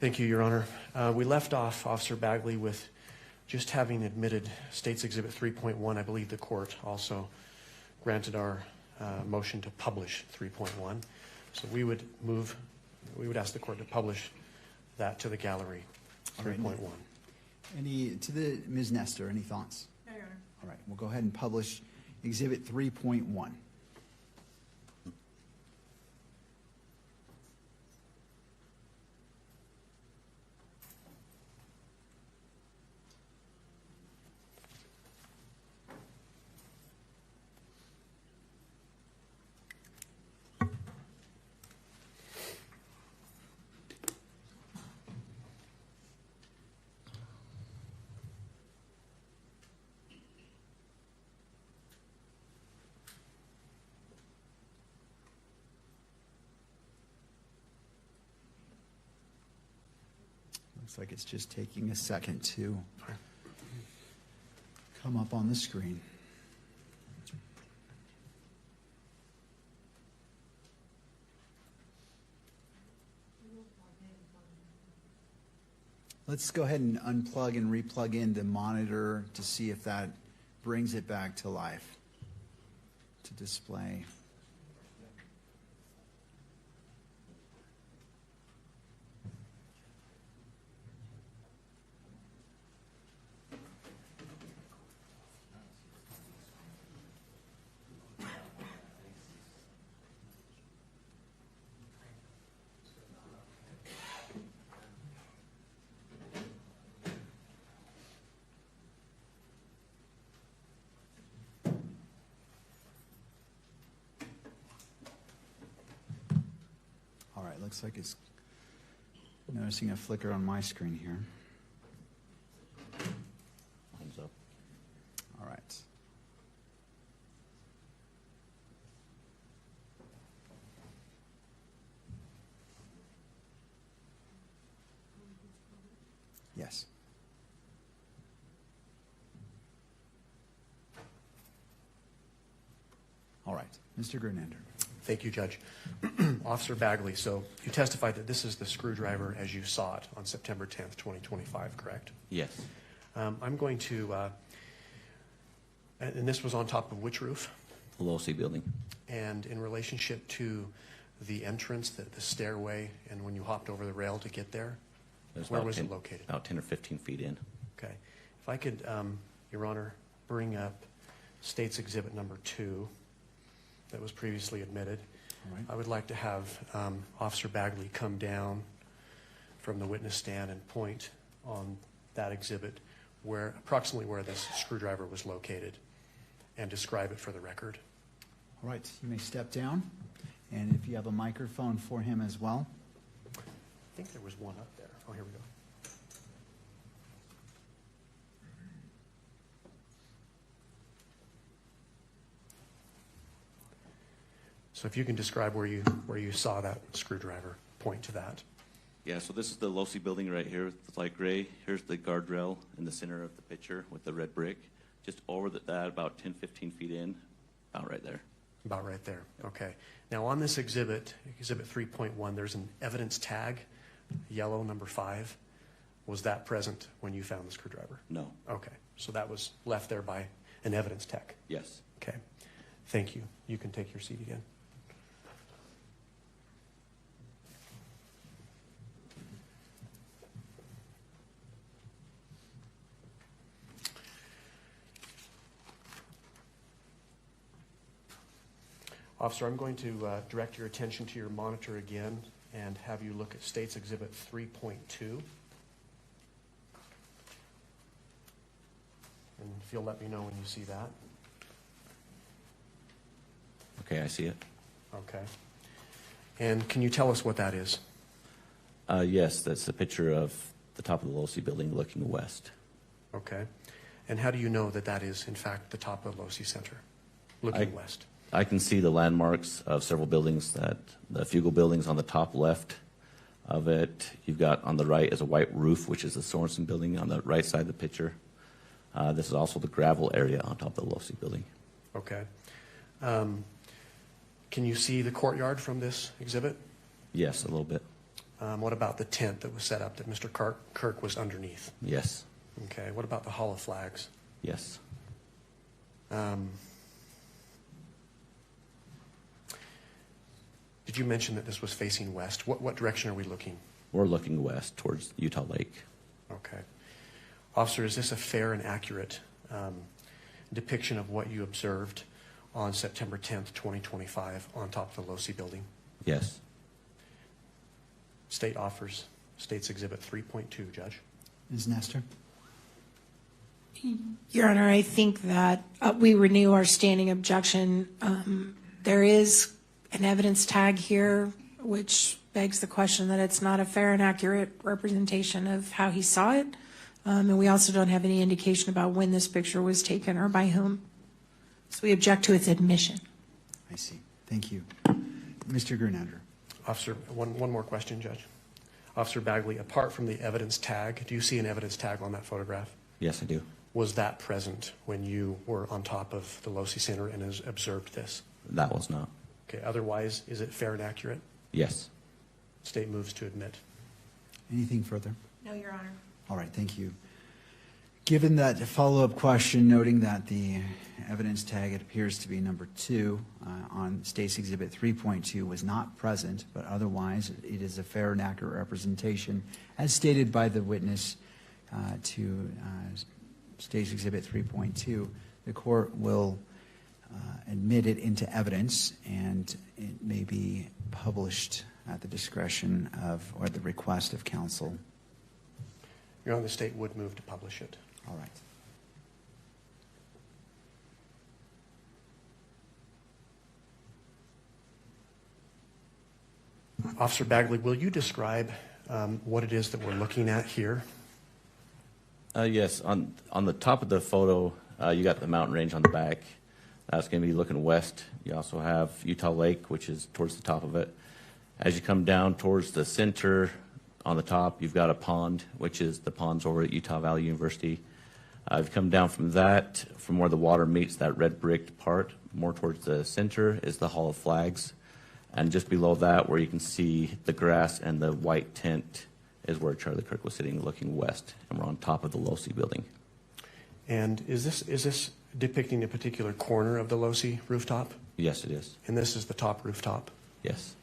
C: Thank you, Your Honor. We left off Officer Bagley with just having admitted State's Exhibit 3.1. I believe the court also granted our motion to publish 3.1. So we would ask the court to publish that to the gallery, 3.1.
B: Ms. Nestor, any thoughts?
E: No, Your Honor.
B: All right, we'll go ahead and publish Exhibit 3.1. Looks like it's just taking a second to come up on the screen. Let's go ahead and unplug and replug in the monitor to see if that brings it back to life, to display. Looks like it's noticing a flicker on my screen here.
G: Thumbs up.
B: All right. Yes. All right. Mr. Grunander.
C: Thank you, Judge. Officer Bagley, so you testified that this is the screwdriver as you saw it on September 10th, 2025, correct?
G: Yes.
C: I'm going to, and this was on top of which roof?
G: The Low-C building.
C: And in relationship to the entrance, the stairway, and when you hopped over the rail to get there, where was it located?
G: About 10 or 15 feet in.
C: Okay. If I could Your Honor, bring up State's Exhibit Number 2 that was previously admitted.
B: All right.
C: I would like to have Officer Bagley come down from the witness stand and point on that exhibit approximately where this screwdriver was located and describe it for the record.
B: All right, you may step down, and if you have a microphone for him as well.
C: I think there was one up there. Oh, here we go. So if you can describe where you saw that screwdriver, point to that.
G: Yeah, so this is the Losi building right here with the light gray. Here's the guardrail in the center of the picture with the red brick. Just over that, about 10, 15 feet in, about right there.
C: About right there. Okay. Now on this exhibit, Exhibit 3.1, there's an evidence tag, yellow number 5. Was that present when you found the screwdriver?
G: No.
C: Okay. So that was left there by an evidence tech.
G: Yes.
C: Okay. Thank you. You can take your seat again. Officer, I'm going to direct your attention to your monitor again and have you look at State's Exhibit 3.2. And if you'll let me know when you see that.
G: Okay, I see it.
C: Okay. And can you tell us what that is?
G: Yes, that's a picture of the top of the Losi building looking west.
C: Okay. And how do you know that that is, in fact, the top of Losi Center, looking west?
G: I can see the landmarks of several buildings, that the Fugel building's on the top left of it. You've got on the right is a white roof, which is the Sorensen building on the right side of the picture. This is also the gravel area on top of the Losi building.
C: Okay. Can you see the courtyard from this exhibit?
G: Yes, a little bit.
C: What about the tent that was set up that Mr. Kirk was underneath?
G: Yes.
C: Okay. What about the Hall of Flags?
G: Yes.
C: Did you mention that this was facing west? What direction are we looking?
G: We're looking west towards Utah Lake.
C: Okay. Officer, is this a fair and accurate depiction of what you observed on September 10th, 2025 on top of the Losi building?
G: Yes.
C: State offers State's Exhibit 3.2, Judge.
B: Ms. Nestor?
E: Your Honor, I think that we renew our standing objection. There is an evidence tag here, which begs the question that it's not a fair and accurate representation of how he saw it. And we also don't have any indication about when this picture was taken or by whom. So we object to its admission.
B: I see. Thank you. Mr. Grunander?
C: Officer, one more question, Judge. Officer Bagley, apart from the evidence tag, do you see an evidence tag on that photograph?
G: Yes, I do.
C: Was that present when you were on top of the Losi Center and observed this?
G: That was not.
C: Okay. Otherwise, is it fair and accurate?
G: Yes.
C: State moves to admit.
B: Anything further?
E: No, Your Honor.
B: All right, thank you. Given that follow-up question, noting that the evidence tag, it appears to be number 2 on State's Exhibit 3.2 was not present, but otherwise it is a fair and accurate representation, as stated by the witness to State's Exhibit 3.2, the court will admit it into evidence, and it may be published at the discretion of, or the request of counsel.
C: Your Honor, the state would move to publish it.
B: All right.
C: Officer Bagley, will you describe what it is that we're looking at here?
G: Yes, on the top of the photo, you got the mountain range on the back. That's going to be looking west. You also have Utah Lake, which is towards the top of it. As you come down towards the center, on the top, you've got a pond, which is the ponds over at Utah Valley University. If you come down from that, from where the water meets that red brick part, more towards the center is the Hall of Flags. And just below that, where you can see the grass and the white tent, is where Charlie Kirk was sitting looking west, and we're on top of the Losi building.
C: And is this depicting a particular corner of the Losi rooftop?
G: Yes, it is.
C: And this is the top rooftop?
G: Yes.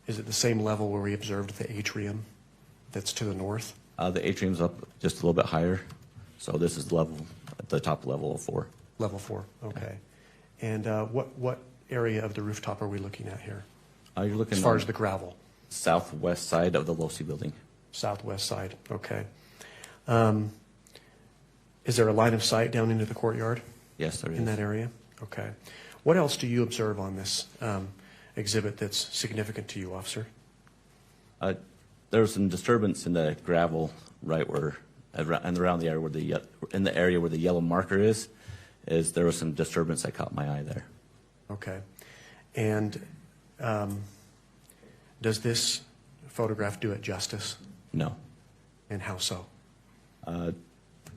C: Is it the same level where we observed the atrium that's to the north?
G: The atrium's up just a little bit higher. So this is at the top level of 4.
C: Level 4, okay. And what area of the rooftop are we looking at here?
G: You're looking
C: As far
G: on
C: as the gravel?
G: southwest side of the LoSI building.
C: Southwest side, okay. Is there a line of sight down into the courtyard
G: Yes, there is.
C: in that area? Okay. What else do you observe on this exhibit that's significant to you, officer?
G: There was some disturbance in the gravel right where, and around the area where in the area where the yellow marker is there was some disturbance that caught my eye there.
C: Okay. And does this photograph do it justice?
G: No.
C: And how so?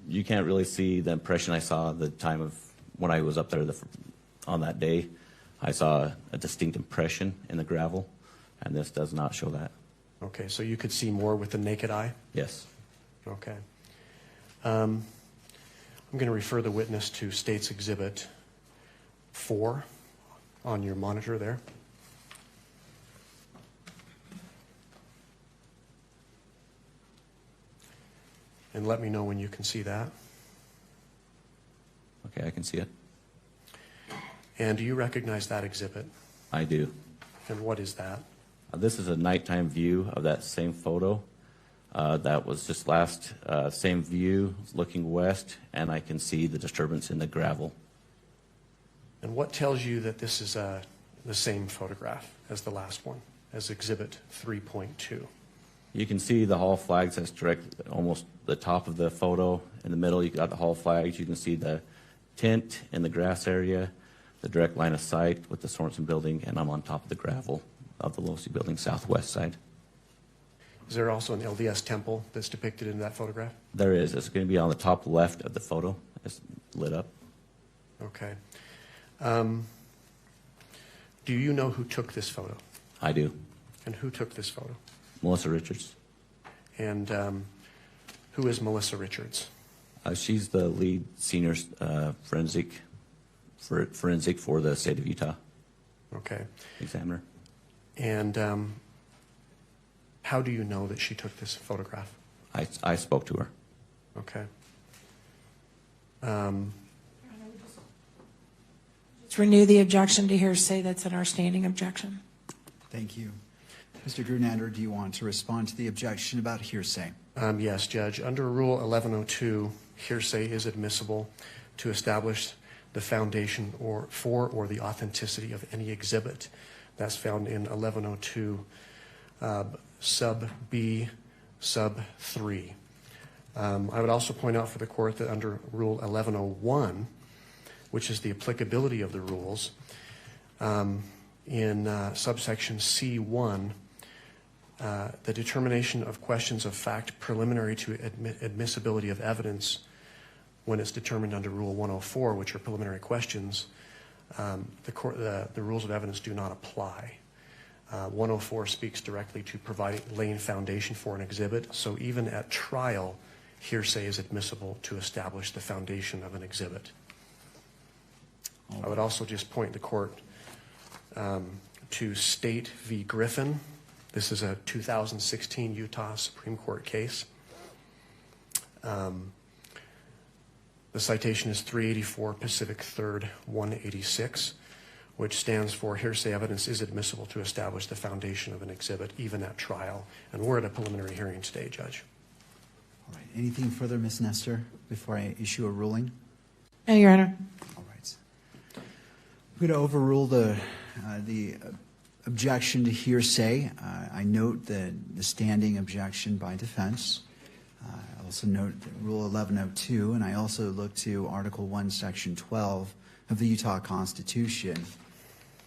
G: You can't really see the impression I saw the time of when I was up there on that day. I saw a distinct impression in the gravel, and this does not show that.
C: Okay, so you could see more with the naked eye?
G: Yes.
C: Okay. I'm going to refer the witness to State's Exhibit 4 on your monitor there. And let me know when you can see that.
G: Okay, I can see it.
C: And do you recognize that exhibit?
G: I do.
C: And what is that?
G: This is a nighttime view of that same photo. That was just last, same view, looking west, and I can see the disturbance in the gravel.
C: And what tells you that this is the same photograph as the last one, as Exhibit 3.2?
G: You can see the hall flags. That's direct, almost the top of the photo. In the middle, you got the hall flags. You can see the tent in the grass area, the direct line of sight with the Sorensen building, and I'm on top of the gravel of the LoSI building, southwest side.
C: Is there also an LDS temple that's depicted in that photograph?
G: There is. It's going to be on the top left of the photo. It's lit up.
C: Okay. Do you know who took this photo?
G: I do.
C: And who took this photo?
G: Melissa Richards.
C: And who is Melissa Richards?
G: She's the lead senior forensic for the state of Utah
C: Okay.
G: examiner.
C: And how do you know that she took this photograph?
G: I spoke to her.
C: Okay.
E: Just renew the objection to hearsay that's in our standing objection.
B: Thank you. Mr. Grunander, do you want to respond to the objection about hearsay?
C: Yes, Judge. Under Rule 1102, hearsay is admissible to establish the foundation for the authenticity of any exhibit. That's found in 1102 sub B sub 3. I would also point out for the court that under Rule 1101, which is the applicability of the rules, in subsection C1, the determination of questions of fact preliminary to admissibility of evidence when it's determined under Rule 104, which are preliminary questions, the rules of evidence do not apply. 104 speaks directly to laying foundation for an exhibit, so even at trial, hearsay is admissible to establish the foundation of an exhibit. I would also just point the court to State v. Griffin. This is a 2016 Utah Supreme Court case. The citation is 384 Pacific 3rd 186, which stands for hearsay evidence is admissible to establish the foundation of an exhibit, even at trial. And we're at a preliminary hearing today, Judge.
B: All right. Anything further, Ms. Nestor, before I issue a ruling?
E: No, Your Honor.
B: All right. I'm going to overrule the objection to hearsay. I note the standing objection by defense. I also note Rule 1102, and I also look to Article 1, Section 12 of the Utah Constitution,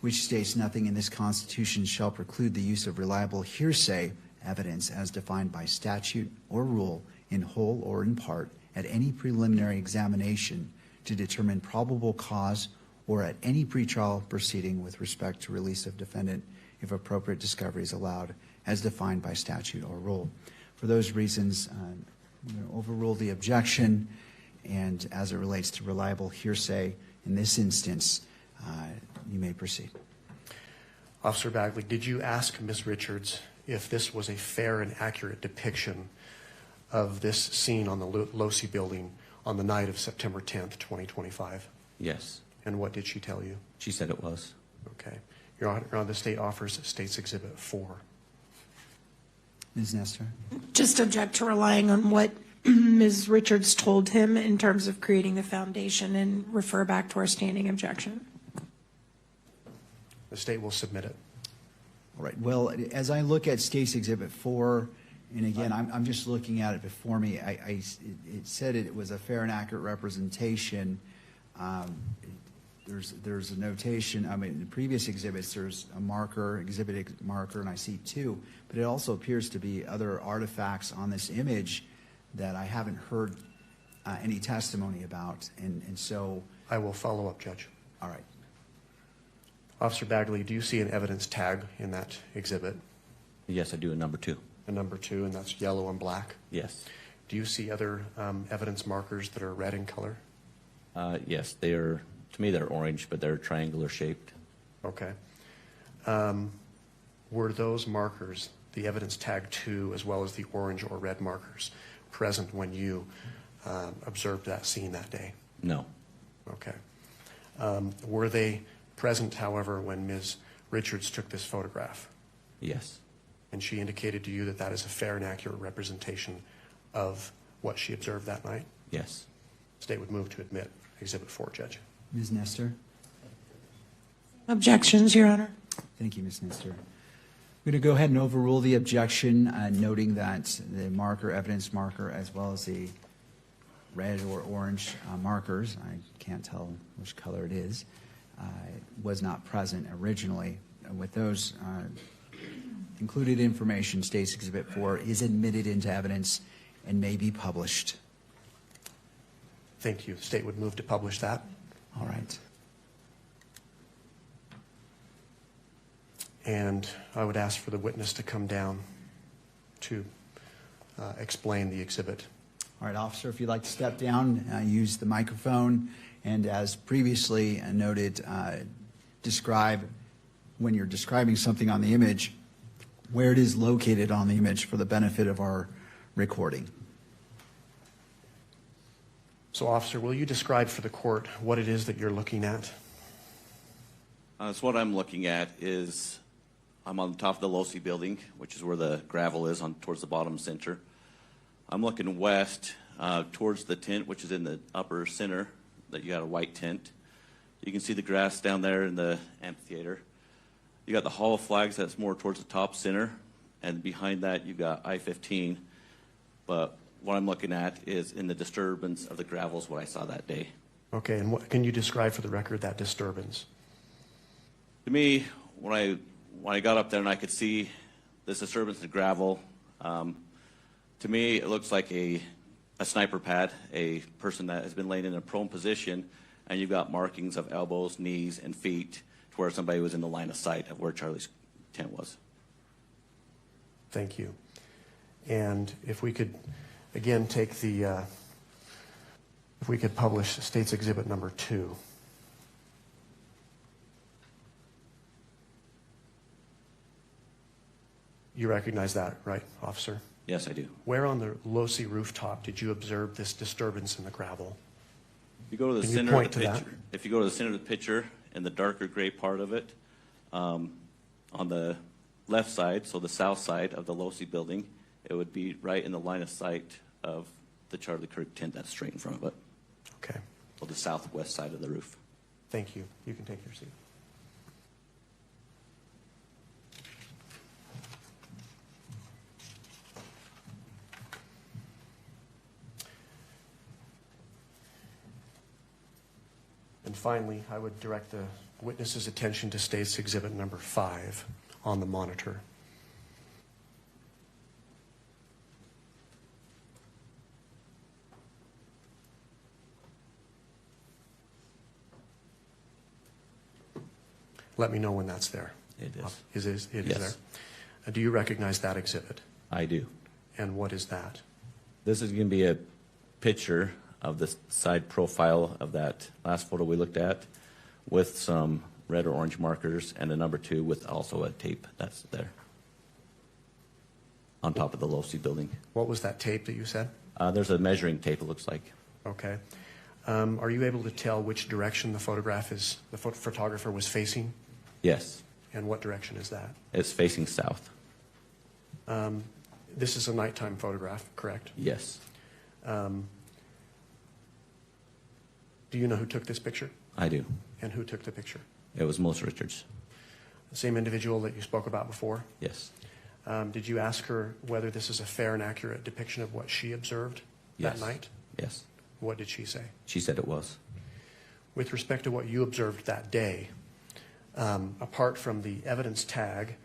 B: which states nothing in this Constitution shall preclude the use of reliable hearsay evidence as defined by statute or rule in whole or in part at any preliminary examination to determine probable cause or at any pretrial proceeding with respect to release of defendant if appropriate discovery is allowed as defined by statute or rule. For those reasons, I'm going to overrule the objection, and as it relates to reliable hearsay, in this instance, you may proceed.
C: Officer Bagley, did you ask Ms. Richards if this was a fair and accurate depiction of this scene on the LoSI building on the night of September 10th, 2025?
G: Yes.
C: And what did she tell you?
G: She said it was.
C: Okay. Your Honor, the state offers State's Exhibit 4.
B: Ms. Nestor?
E: Just object to relying on what Ms. Richards told him in terms of creating the foundation and refer back to our standing objection.
C: The state will submit it.
B: All right, well, as I look at State's Exhibit 4, and again, I'm just looking at it before me, it said it was a fair and accurate representation. There's a notation, I mean, in the previous exhibits, there's a marker, exhibit marker, and I see 2, but it also appears to be other artifacts on this image that I haven't heard any testimony about, and so.
C: I will follow up, Judge.
B: All right.
C: Officer Bagley, do you see an evidence tag in that exhibit?
G: Yes, I do, a number 2.
C: A number 2, and that's yellow and black?
G: Yes.
C: Do you see other evidence markers that are red in color?
G: Yes, they are, to me, they're orange, but they're triangular shaped.
C: Okay. Were those markers, the evidence tag 2, as well as the orange or red markers, present when you observed that scene that day?
G: No.
C: Okay. Were they present, however, when Ms. Richards took this photograph?
G: Yes.
C: And she indicated to you that that is a fair and accurate representation of what she observed that night?
G: Yes.
C: State would move to admit Exhibit 4, Judge.
B: Ms. Nestor?
E: Objections, Your Honor.
B: Thank you, Ms. Nestor. I'm going to go ahead and overrule the objection, noting that the marker, evidence marker, as well as the red or orange markers, I can't tell which color it is, was not present originally. With those included information, State's Exhibit 4 is admitted into evidence and may be published.
C: Thank you. The state would move to publish that.
B: All right.
C: And I would ask for the witness to come down to explain the exhibit.
B: All right, officer, if you'd like to step down, use the microphone, and as previously noted, describe, when you're describing something on the image, where it is located on the image for the benefit of our recording.
C: So, officer, will you describe for the court what it is that you're looking at?
G: So what I'm looking at is, I'm on top of the Losi building, which is where the gravel is on towards the bottom center. I'm looking west towards the tent, which is in the upper center, that you got a white tent. You can see the grass down there in the amphitheater. You got the Hall of Flags, that's more towards the top center, and behind that you got I-15. But what I'm looking at is in the disturbance of the gravel is what I saw that day.
C: Okay, and what can you describe for the record that disturbance?
G: To me, when I got up there and I could see this disturbance in the gravel, to me it looks like a sniper pad, a person that has been laying in a prone position, and you've got markings of elbows, knees, and feet to where somebody was in the line of sight of where Charlie's tent was.
C: Thank you. And if we could, again, take the, if we could publish State's Exhibit number 2. You recognize that, right, officer?
G: Yes, I do.
C: Where on the Losi rooftop did you observe this disturbance in the gravel?
G: If you go to the
C: Can you
G: center
C: point
G: of the
C: to that?
G: picture, if you go to the center of the picture in the darker gray part of it, on the left side, so the south side of the Losi building, it would be right in the line of sight of the Charlie Kirk tent that's straight in front of it,
C: Okay,
G: or the southwest side of the roof.
C: thank you. You can take your seat. And finally, I would direct the witness's attention to State's Exhibit number 5 on the monitor. Let me know when that's there.
G: It is.
C: It is
G: Yes.
C: there. Do you recognize that exhibit?
G: I do.
C: And what is that?
G: This is going to be a picture of the side profile of that last photo we looked at with some red or orange markers, and a number 2 with also a tape that's there on top of the Losi building.
C: What was that tape that you said?
G: There's a measuring tape, it looks like.
C: Okay. Are you able to tell which direction the photographer was facing?
G: Yes,
C: And what direction is that?
G: it's facing south.
C: This is a nighttime photograph, correct?
G: Yes,
C: Do you know who took this picture?
G: I do.
C: And who took the picture?
G: It was Melissa Richards.
C: The same individual that you spoke about before?
G: Yes,
C: Did you ask her whether this is a fair and accurate depiction of what she observed that
G: Yes.
C: night?
G: yes.
C: What did she say?
G: She said it was.
C: With respect to what you observed that day, apart from the evidence tag,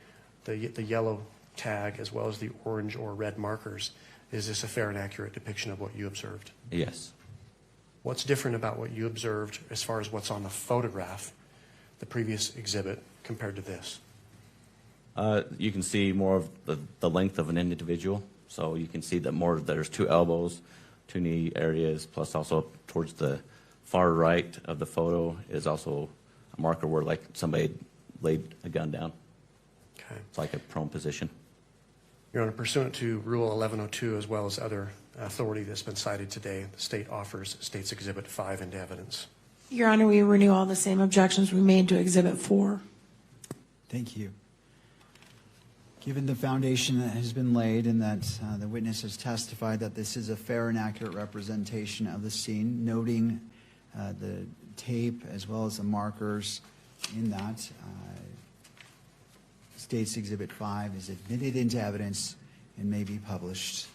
C: the yellow tag, as well as the orange or red markers, is this a fair and accurate depiction of what you observed?
G: Yes.
C: What's different about what you observed as far as what's on the photograph, the previous exhibit, compared to this?
G: You can see more of the length of an individual. So you can see that more, there's 2 elbows, 2 knee areas, plus also towards the far right of the photo is also a marker where like somebody laid a gun down.
C: Okay.
G: It's like a prone position.
C: Your Honor, pursuant to Rule 1102, as well as other authority that's been cited today, the state offers State's Exhibit 5 into evidence.
I: Your Honor, we renew all the same objections we made to Exhibit 4.
B: Thank you. Given the foundation that has been laid and that the witness has testified that this is a fair and accurate representation of the scene, noting the tape as well as the markers in that, State's Exhibit 5 is admitted into evidence and may be published.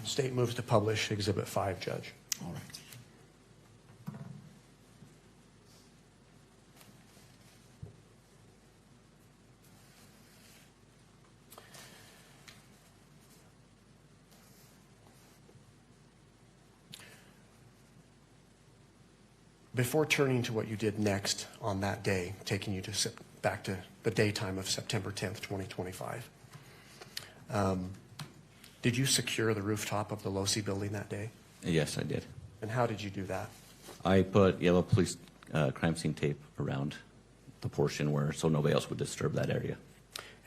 C: State moves to publish Exhibit 5, Judge.
B: All right.
C: Before turning to what you did next on that day, taking you back to the daytime of September 10th, 2025, did you secure the rooftop of the Losi building that day?
G: Yes, I did.
C: And how did you do that?
G: I put yellow police crime scene tape around the portion where, so nobody else would disturb that area.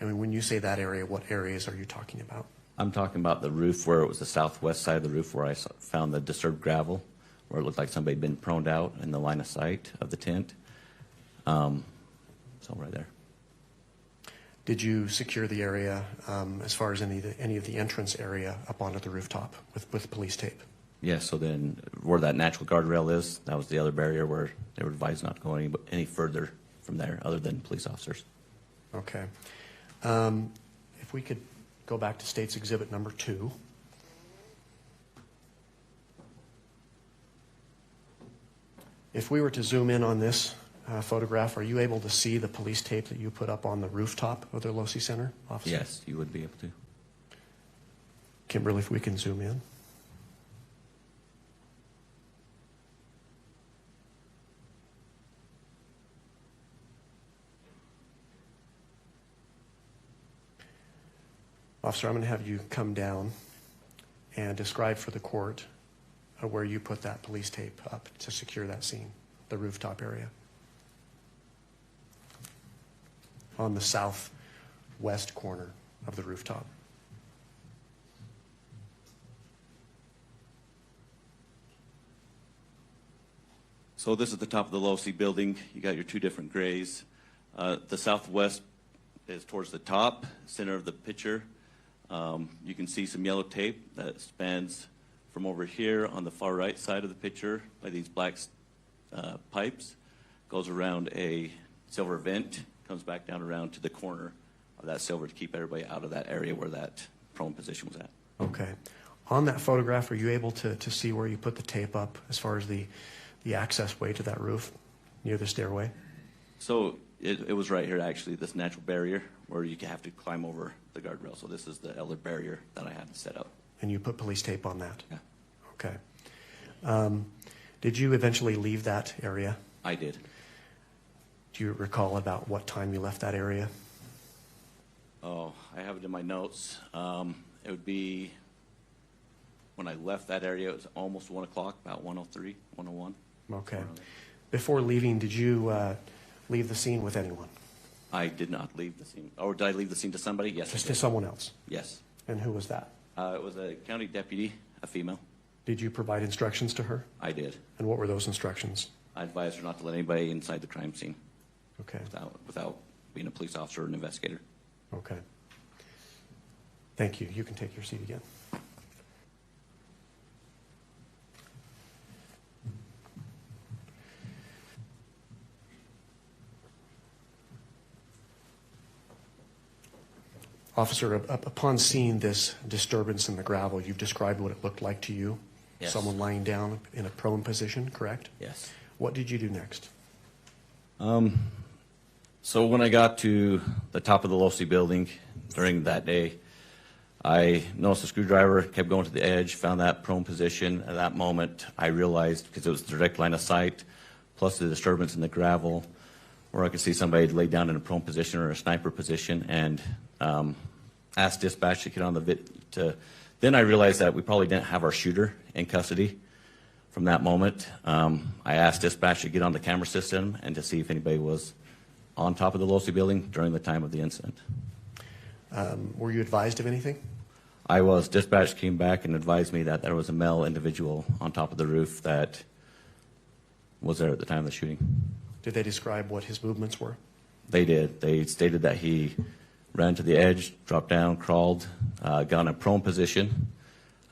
C: And when you say that area, what areas are you talking about?
G: I'm talking about the roof where it was the southwest side of the roof where I found the disturbed gravel, where it looked like somebody had been proned out in the line of sight of the tent. So right there.
C: Did you secure the area as far as any of the entrance area up onto the rooftop with police tape?
G: Yes, so then where that natural guardrail is, that was the other barrier where they were advised not to go any further from there other than police officers.
C: Okay. If we could go back to State's Exhibit number 2. If we were to zoom in on this photograph, are you able to see the police tape that you put up on the rooftop of the Losi Center, officer?
G: Yes, you would be able to.
C: Kimberly, if we can zoom in. Officer, I'm going to have you come down and describe for the court where you put that police tape up to secure that scene, the rooftop area. On the southwest corner of the rooftop.
G: So this is the top of the Losi building. You got your 2 different grays. The southwest is towards the top, center of the picture. You can see some yellow tape that spans from over here on the far right side of the picture by these black pipes, goes around a silver vent, comes back down around to the corner of that silver to keep everybody out of that area where that prone position was at.
C: Okay. On that photograph, are you able to see where you put the tape up as far as the access way to that roof near the stairway?
G: So it was right here, actually, this natural barrier where you have to climb over the guardrail. So this is the other barrier that I had to set up.
C: And you put police tape on that?
G: Yeah.
C: Okay. Did you eventually leave that area?
G: I did.
C: Do you recall about what time you left that area?
G: Oh, I have it in my notes. It would be, when I left that area, it was almost 1 o'clock, about 1:03, 1:01.
C: Okay. Before leaving, did you leave the scene with anyone?
G: I did not leave the scene. Or did I leave the scene to somebody? Yes, I
C: Just
G: did.
C: to someone else?
G: Yes.
C: And who was that?
G: It was a county deputy, a female.
C: Did you provide instructions to her?
G: I did.
C: And what were those instructions?
G: I advised her not to let anybody inside the crime scene
C: Okay.
G: without being a police officer or an investigator.
C: Okay. Thank you. You can take your seat again. Officer, upon seeing this disturbance in the gravel, you've described what it looked like to you.
G: Yes.
C: Someone lying down in a prone position, correct?
G: Yes.
C: What did you do next?
G: So when I got to the top of the Losi building during that day, I noticed a screwdriver, kept going to the edge, found that prone position. At that moment, I realized, because it was direct line of sight, plus the disturbance in the gravel, where I could see somebody laid down in a prone position or a sniper position, and asked dispatch to get on the then I realized that we probably didn't have our shooter in custody. From that moment, I asked dispatch to get on the camera system and to see if anybody was on top of the Losi building during the time of the incident.
C: Were you advised of anything?
G: I was. Dispatch came back and advised me that there was a male individual on top of the roof that was there at the time of the shooting.
C: Did they describe what his movements were?
G: They did. They stated that he ran to the edge, dropped down, crawled, got in a prone position.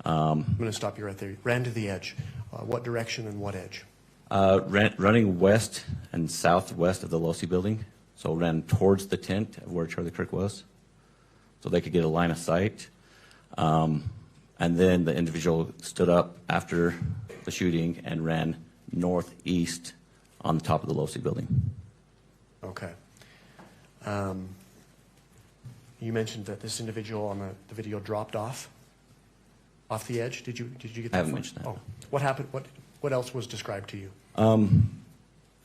C: I'm going to stop you right there. Ran to the edge. What direction and what edge?
G: Running west and southwest of the Losi building, so ran towards the tent of where Charlie Kirk was, so they could get a line of sight. And then the individual stood up after the shooting and ran northeast on the top of the Losi building.
C: Okay. You mentioned that this individual on the video dropped off the edge. Did you get that?
G: I haven't
C: far?
G: mentioned that.
C: Oh, what happened? What else was described to you?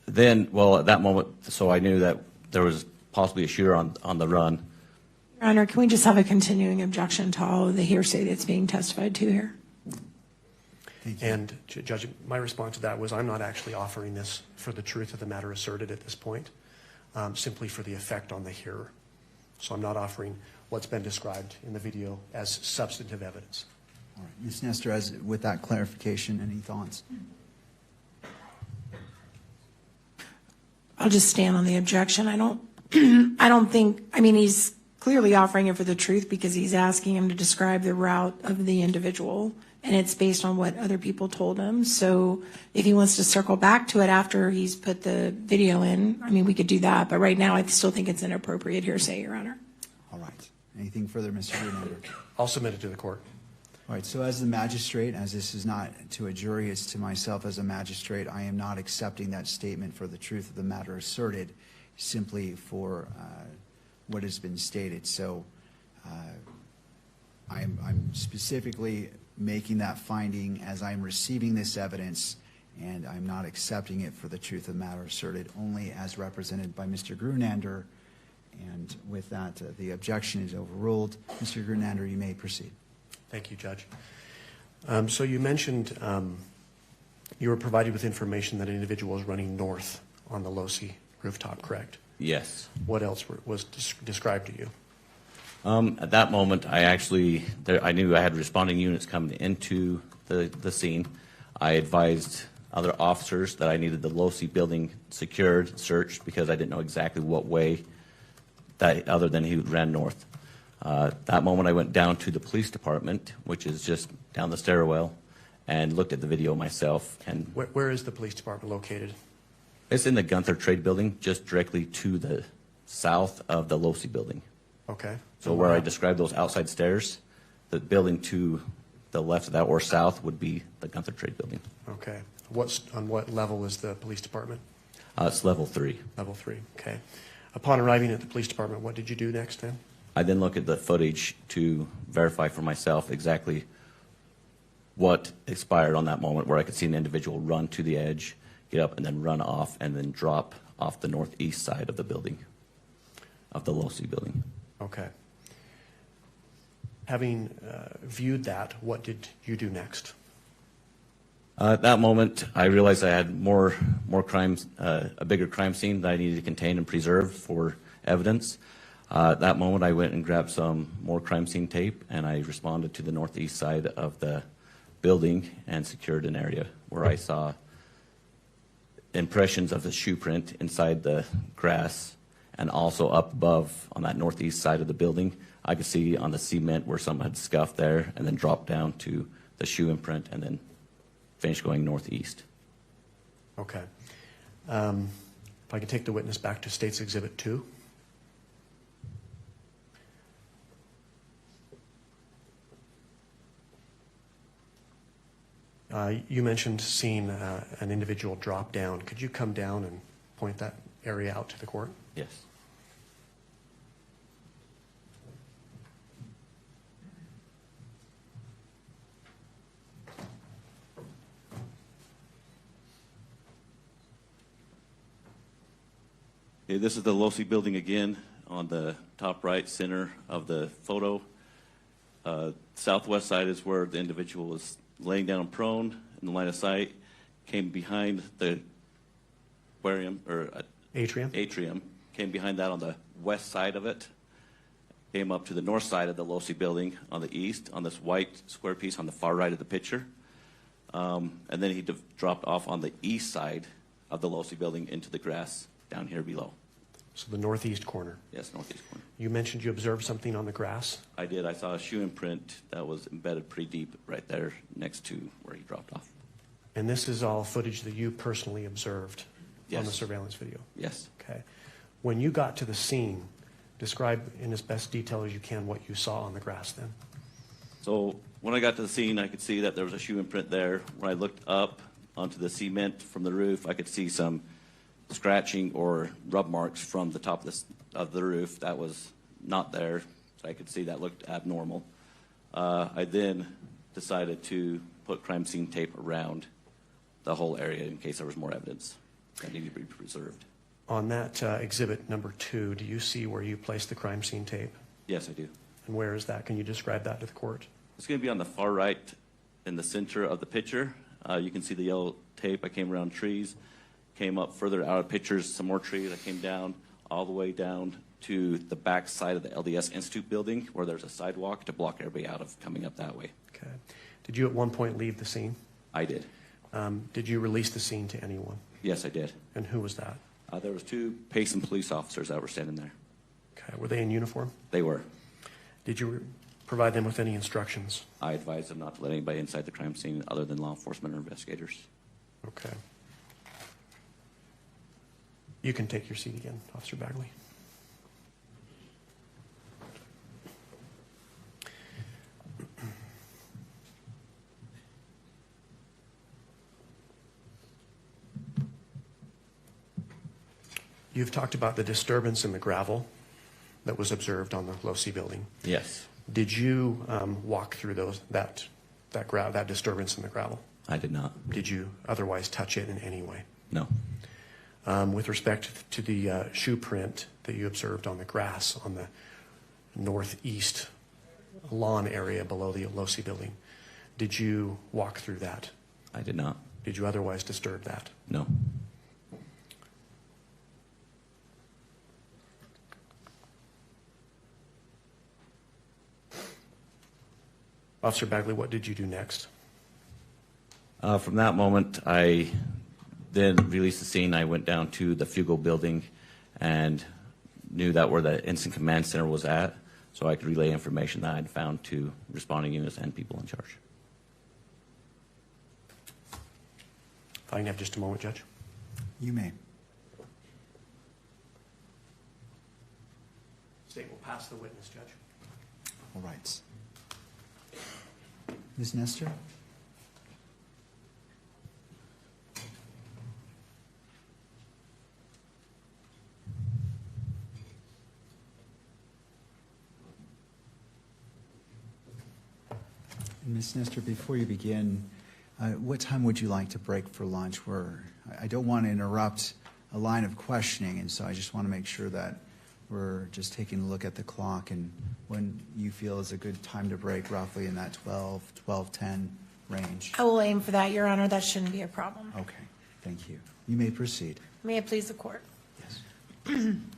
G: Then, well, at that moment, so I knew that there was possibly a shooter on the run.
I: Your Honor, can we just have a continuing objection to all of the hearsay that's being testified to here?
B: Thank you.
C: And Judge, my response to that was I'm not actually offering this for the truth of the matter asserted at this point, simply for the effect on the hearer. So I'm not offering what's been described in the video as substantive evidence.
B: All right. Ms. Nestor, with that clarification, any thoughts?
I: I'll just stand on the objection. I don't think, I mean, he's clearly offering it for the truth because he's asking him to describe the route of the individual, and it's based on what other people told him. So if he wants to circle back to it after he's put the video in, I mean, we could do that. But right now, I still think it's inappropriate hearsay, Your Honor.
B: All right. Anything further, Mr. Greenander?
C: I'll submit it to the court.
B: All right, so as the magistrate, as this is not to a jury, it's to myself as a magistrate, I am not accepting that statement for the truth of the matter asserted, simply for what has been stated. So I'm specifically making that finding as I'm receiving this evidence, and I'm not accepting it for the truth of the matter asserted, only as represented by Mr. Grunander. And with that, the objection is overruled. Mr. Grunander, you may proceed.
C: Thank you, Judge. So you mentioned you were provided with information that an individual was running north on the Losi rooftop, correct?
G: Yes.
C: What else was described to you?
G: At that moment, I knew I had responding units coming into the scene. I advised other officers that I needed the Losi building secured, searched, because I didn't know exactly what way, other than he ran north. That moment, I went down to the police department, which is just down the stairwell, and looked at the video myself. And
C: Where is the police department located?
G: it's in the Gunther Trade Building, just directly to the south of the Losi building.
C: Okay.
G: So where I described those outside stairs, the building to the left of that or south would be the Gunther Trade Building.
C: Okay. On what level is the police department?
G: It's level 3.
C: Level 3. Okay. Upon arriving at the police department, what did you do next then?
G: I then look at the footage to verify for myself exactly what expired on that moment, where I could see an individual run to the edge, get up, and then run off, and then drop off the northeast side of the building, of the Losi building.
C: Okay. Having viewed that, what did you do next?
G: At that moment, I realized I had more crimes, a bigger crime scene that I needed to contain and preserve for evidence. At that moment, I went and grabbed some more crime scene tape, and I responded to the northeast side of the building and secured an area where I saw impressions of the shoe print inside the grass, and also up above on that northeast side of the building, I could see on the cement where someone had scuffed there and then dropped down to the shoe imprint and then finished going northeast.
C: Okay. If I can take the witness back to State's Exhibit 2. You mentioned seeing an individual drop down. Could you come down and point that area out to the court?
G: Yes. Okay, this is the Losi building again on the top right center of the photo. Southwest side is where the individual was laying down prone in the line of sight, came behind the aquarium or atrium, came behind that on the west side of it, came up to the north side of the Losi building on the east, on this white square piece on the far right of the picture. And then he dropped off on the east side of the Losi building into the grass down here below.
C: So the northeast corner.
G: Yes, northeast corner.
C: You mentioned you observed something on the grass.
G: I did. I saw a shoe imprint that was embedded pretty deep right there next to where he dropped off.
C: And this is all footage that you personally observed on the
G: Yes.
C: surveillance video?
G: Yes.
C: Okay. When you got to the scene, describe in as best detail as you can what you saw on the grass then.
G: So when I got to the scene, I could see that there was a shoe imprint there. When I looked up onto the cement from the roof, I could see some scratching or rub marks from the top of the roof. That was not there, so I could see that looked abnormal. I then decided to put crime scene tape around the whole area in case there was more evidence that needed to be preserved.
C: On that exhibit number 2, do you see where you placed the crime scene tape?
G: Yes, I do.
C: And where is that? Can you describe that to the court?
G: It's going to be on the far right in the center of the picture. You can see the yellow tape. I came around trees, came up further out of pictures, some more trees. I came down all the way down to the back side of the LDS Institute building where there's a sidewalk to block everybody out of coming up that way.
C: Okay. Did you at one point leave the scene?
G: I did.
C: Did you release the scene to anyone?
G: Yes, I did.
C: And who was that?
G: There was 2 Payson police officers that were standing there.
C: Okay. Were they in uniform?
G: They were.
C: Did you provide them with any instructions?
G: I advised them not to let anybody inside the crime scene other than law enforcement or investigators.
C: Okay. You can take your seat again, Officer Bagley. You've talked about the disturbance in the gravel that was observed on the Losi building.
G: Yes.
C: Did you walk through that disturbance in the gravel?
G: I did not.
C: Did you otherwise touch it in any way?
G: No.
C: With respect to the shoe print that you observed on the grass on the northeast lawn area below the Losi building, did you walk through that?
G: I did not.
C: Did you otherwise disturb that?
G: No.
C: Officer Bagley, what did you do next?
G: From that moment, I then released the scene. I went down to the Fugal building and knew that where the Incident Command Center was at, so I could relay information that I'd found to responding units and people in charge.
C: If I can have just a moment, Judge.
B: You may.
C: State will pass the witness, Judge.
B: All right. Ms. Nestor? Ms. Nestor, before you begin, what time would you like to break for lunch? I don't want to interrupt a line of questioning, and so I just want to make sure that we're just taking a look at the clock and when you feel is a good time to break, roughly in that 12:10 range.
E: I will aim for that, Your Honor. That shouldn't be a problem.
B: Okay, thank you. You may proceed.
E: May it please the court.
B: Yes.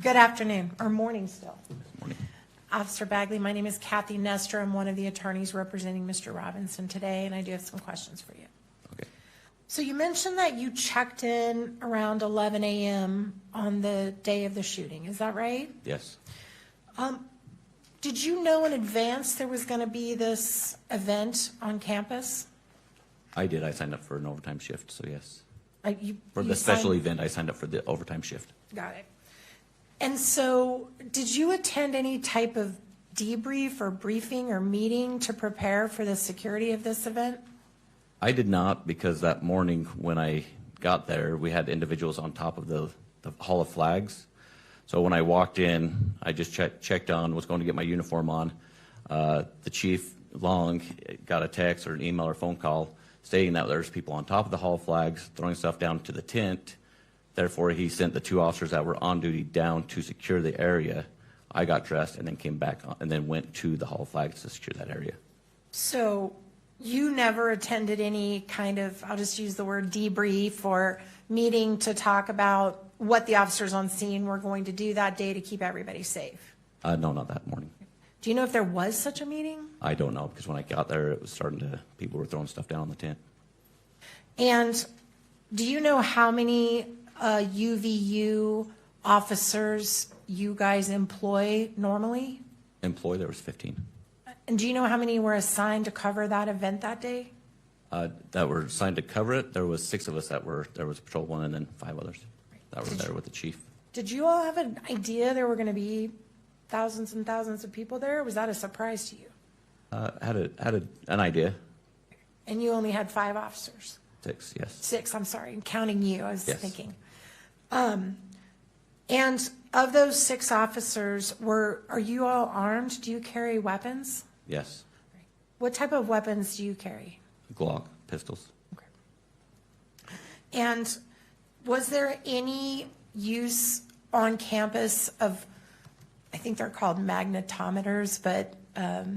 E: Good afternoon, or morning still.
G: Morning.
E: Officer Bagley. My name is Kathy Nestor. I'm one of the attorneys representing Mr. Robinson today, and I do have some questions for you.
G: Okay.
E: So you mentioned that you checked in around 11 a.m. on the day of the shooting. Is that right?
G: Yes.
E: Did you know in advance there was going to be this event on campus?
G: I did. I signed up for an overtime shift, so yes. For
E: You
G: the special
E: signed-
G: event, I signed up for the overtime shift.
E: Got it. And so, did you attend any type of debrief or briefing or meeting to prepare for the security of this event?
G: I did not, because that morning when I got there, we had individuals on top of the Hall of Flags. So when I walked in, I just checked on, was going to get my uniform on. The chief, Long, got a text or an email or phone call stating that there's people on top of the Hall of Flags throwing stuff down to the tent. Therefore, he sent the 2 officers that were on duty down to secure the area. I got dressed and then came back and then went to the Hall of Flags to secure that area.
E: So, you never attended any kind of, I'll just use the word debrief or meeting to talk about what the officers on scene were going to do that day to keep everybody safe?
G: No, not that morning.
E: Do you know if there was such a meeting?
G: I don't know, because when I got there, it was starting to, people were throwing stuff down on the tent.
E: And do you know how many UVU officers you guys employ normally?
G: Employee, there was 15.
E: And do you know how many were assigned to cover that event that day?
G: That were assigned to cover it. There was 6 of us that were, there was patrol 1 and then 5 others that were there with the chief.
E: Did you all have an idea there were going to be thousands and thousands of people there? Or was that a surprise to you?
G: Had an idea.
E: And you only had 5 officers?
G: 6, yes.
E: 6, I'm sorry, I'm counting you, I was
G: Yes.
E: thinking. And of those 6 officers, are you all armed? Do you carry weapons?
G: Yes.
E: What type of weapons do you carry?
G: Glock, pistols.
E: And was there any use on campus of, I think they're called magnetometers, but the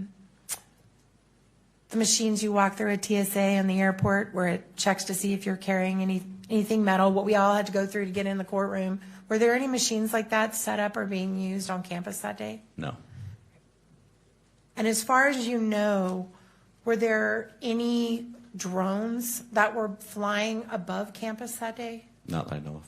E: machines you walk through at TSA in the airport where it checks to see if you're carrying anything metal, what we all had to go through to get in the courtroom. Were there any machines like that set up or being used on campus that day?
G: No.
E: And as far as you know, were there any drones that were flying above campus that day?
G: Not that I know of.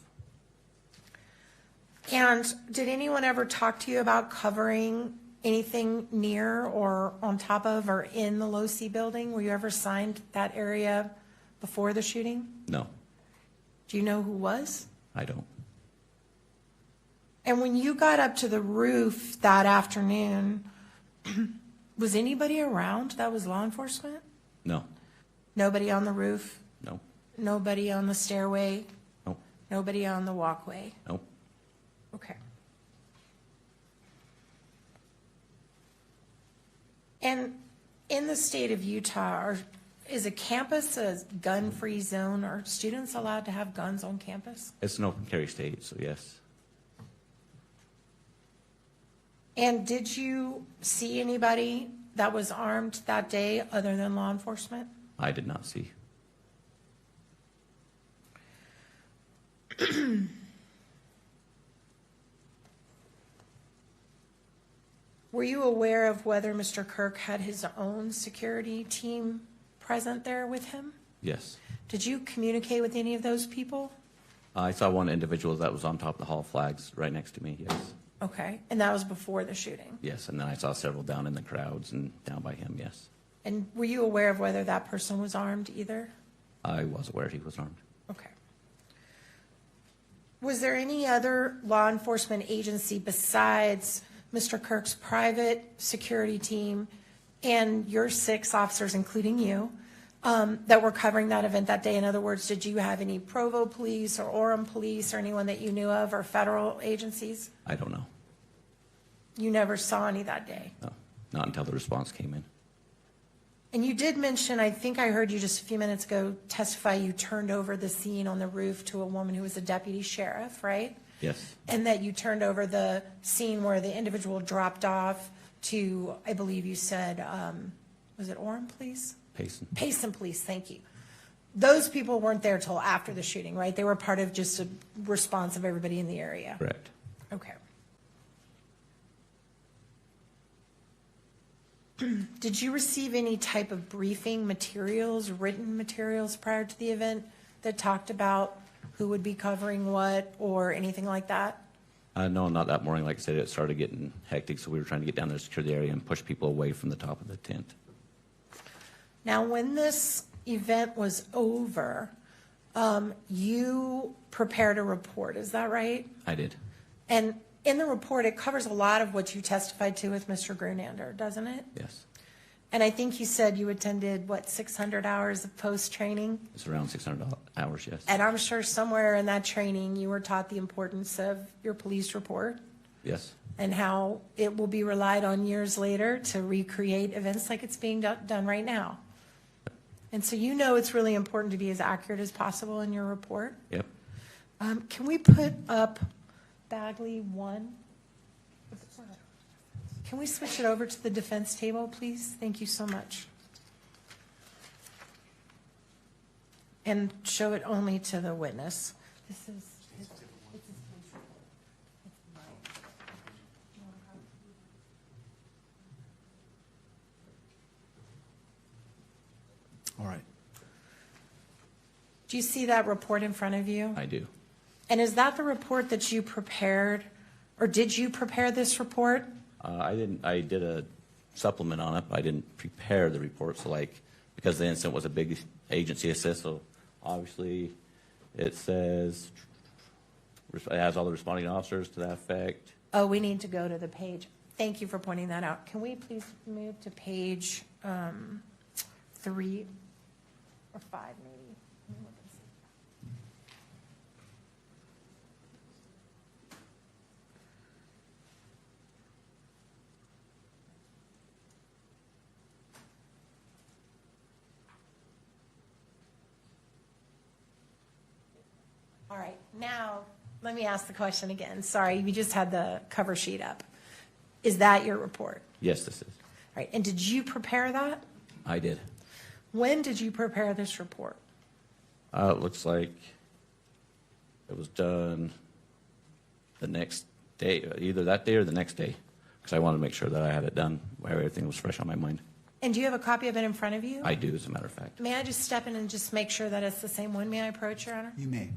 E: And did anyone ever talk to you about covering anything near or on top of or in the Low C building? Were you ever assigned that area before the shooting?
G: No,
E: Do you know who was?
G: I don't.
E: And when you got up to the roof that afternoon, was anybody around that was law enforcement?
G: No,
E: Nobody on the roof?
G: no,
E: Nobody on the stairway?
G: no,
E: Nobody on the walkway?
G: no.
E: Okay. And in the state of Utah, is a campus a gun-free zone? Are students allowed to have guns on campus?
G: It's an open carry state, so yes.
E: And did you see anybody that was armed that day other than law enforcement?
G: I did not see.
E: Were you aware of whether Mr. Kirk had his own security team present there with him?
G: Yes.
E: Did you communicate with any of those people?
G: I saw one individual that was on top of the Hall of Flags right next to me, yes.
E: Okay, and that was before the shooting?
G: Yes, and then I saw several down in the crowds and down by him, yes.
E: And were you aware of whether that person was armed either?
G: I was aware he was armed.
E: Okay. Was there any other law enforcement agency besides Mr. Kirk's private security team and your 6 officers, including you, that were covering that event that day? In other words, did you have any Provo police or Orem police or anyone that you knew of or federal agencies?
G: I don't know.
E: You never saw any that day?
G: No, not until the response came in.
E: And you did mention, I think I heard you just a few minutes ago testify, you turned over the scene on the roof to a woman who was a deputy sheriff, right?
G: Yes,
E: And that you turned over the scene where the individual dropped off to, I believe you said, was it Orem Police?
G: Payson.
E: Payson Police, thank you. Those people weren't there till after the shooting, right? They were part of just a response of everybody in the area?
G: Correct.
E: Okay. Did you receive any type of briefing materials, written materials prior to the event that talked about who would be covering what or anything like that?
G: No, not that morning. Like I said, it started getting hectic, so we were trying to get down there, secure the area, and push people away from the top of the tent.
E: Now, when this event was over, you prepared a report, is that right?
G: I did.
E: And in the report, it covers a lot of what you testified to with Mr. Grunander, doesn't it?
G: Yes.
E: And I think you said you attended, 600 hours of post-training?
G: It's around 600 hours, yes.
E: And I'm sure somewhere in that training, you were taught the importance of your police report
G: Yes.
E: and how it will be relied on years later to recreate events like it's being done right now. And so you know it's really important to be as accurate as possible in your report.
G: Yep.
E: Can we put up Bagley 1? Can we switch it over to the defense table, please? Thank you so much. And show it only to the witness. This is his police report. It's mine. You want a copy?
B: All right.
E: Do you see that report in front of you?
G: I do.
E: And is that the report that you prepared, or did you prepare this report?
G: I didn't. I did a supplement on it, but I didn't prepare the report. So, because the incident was a big agency assist, so obviously it says it has all the responding officers to that effect.
E: Oh, we need to go to the page. Thank you for pointing that out. Can we please move to page 3 or 5, maybe? Let me look and see. All right, now, let me ask the question again. Sorry, you just had the cover sheet up. Is that your report?
G: Yes, this is.
E: All right, and did you prepare that?
G: I did.
E: When did you prepare this report?
G: It looks like it was done the next day, either that day or the next day, because I wanted to make sure that I had it done where everything was fresh on my mind.
E: And do you have a copy of it in front of you?
G: I do, as a matter of fact.
E: May I just step in and just make sure that it's the same one? May I approach, Your Honor?
B: You may.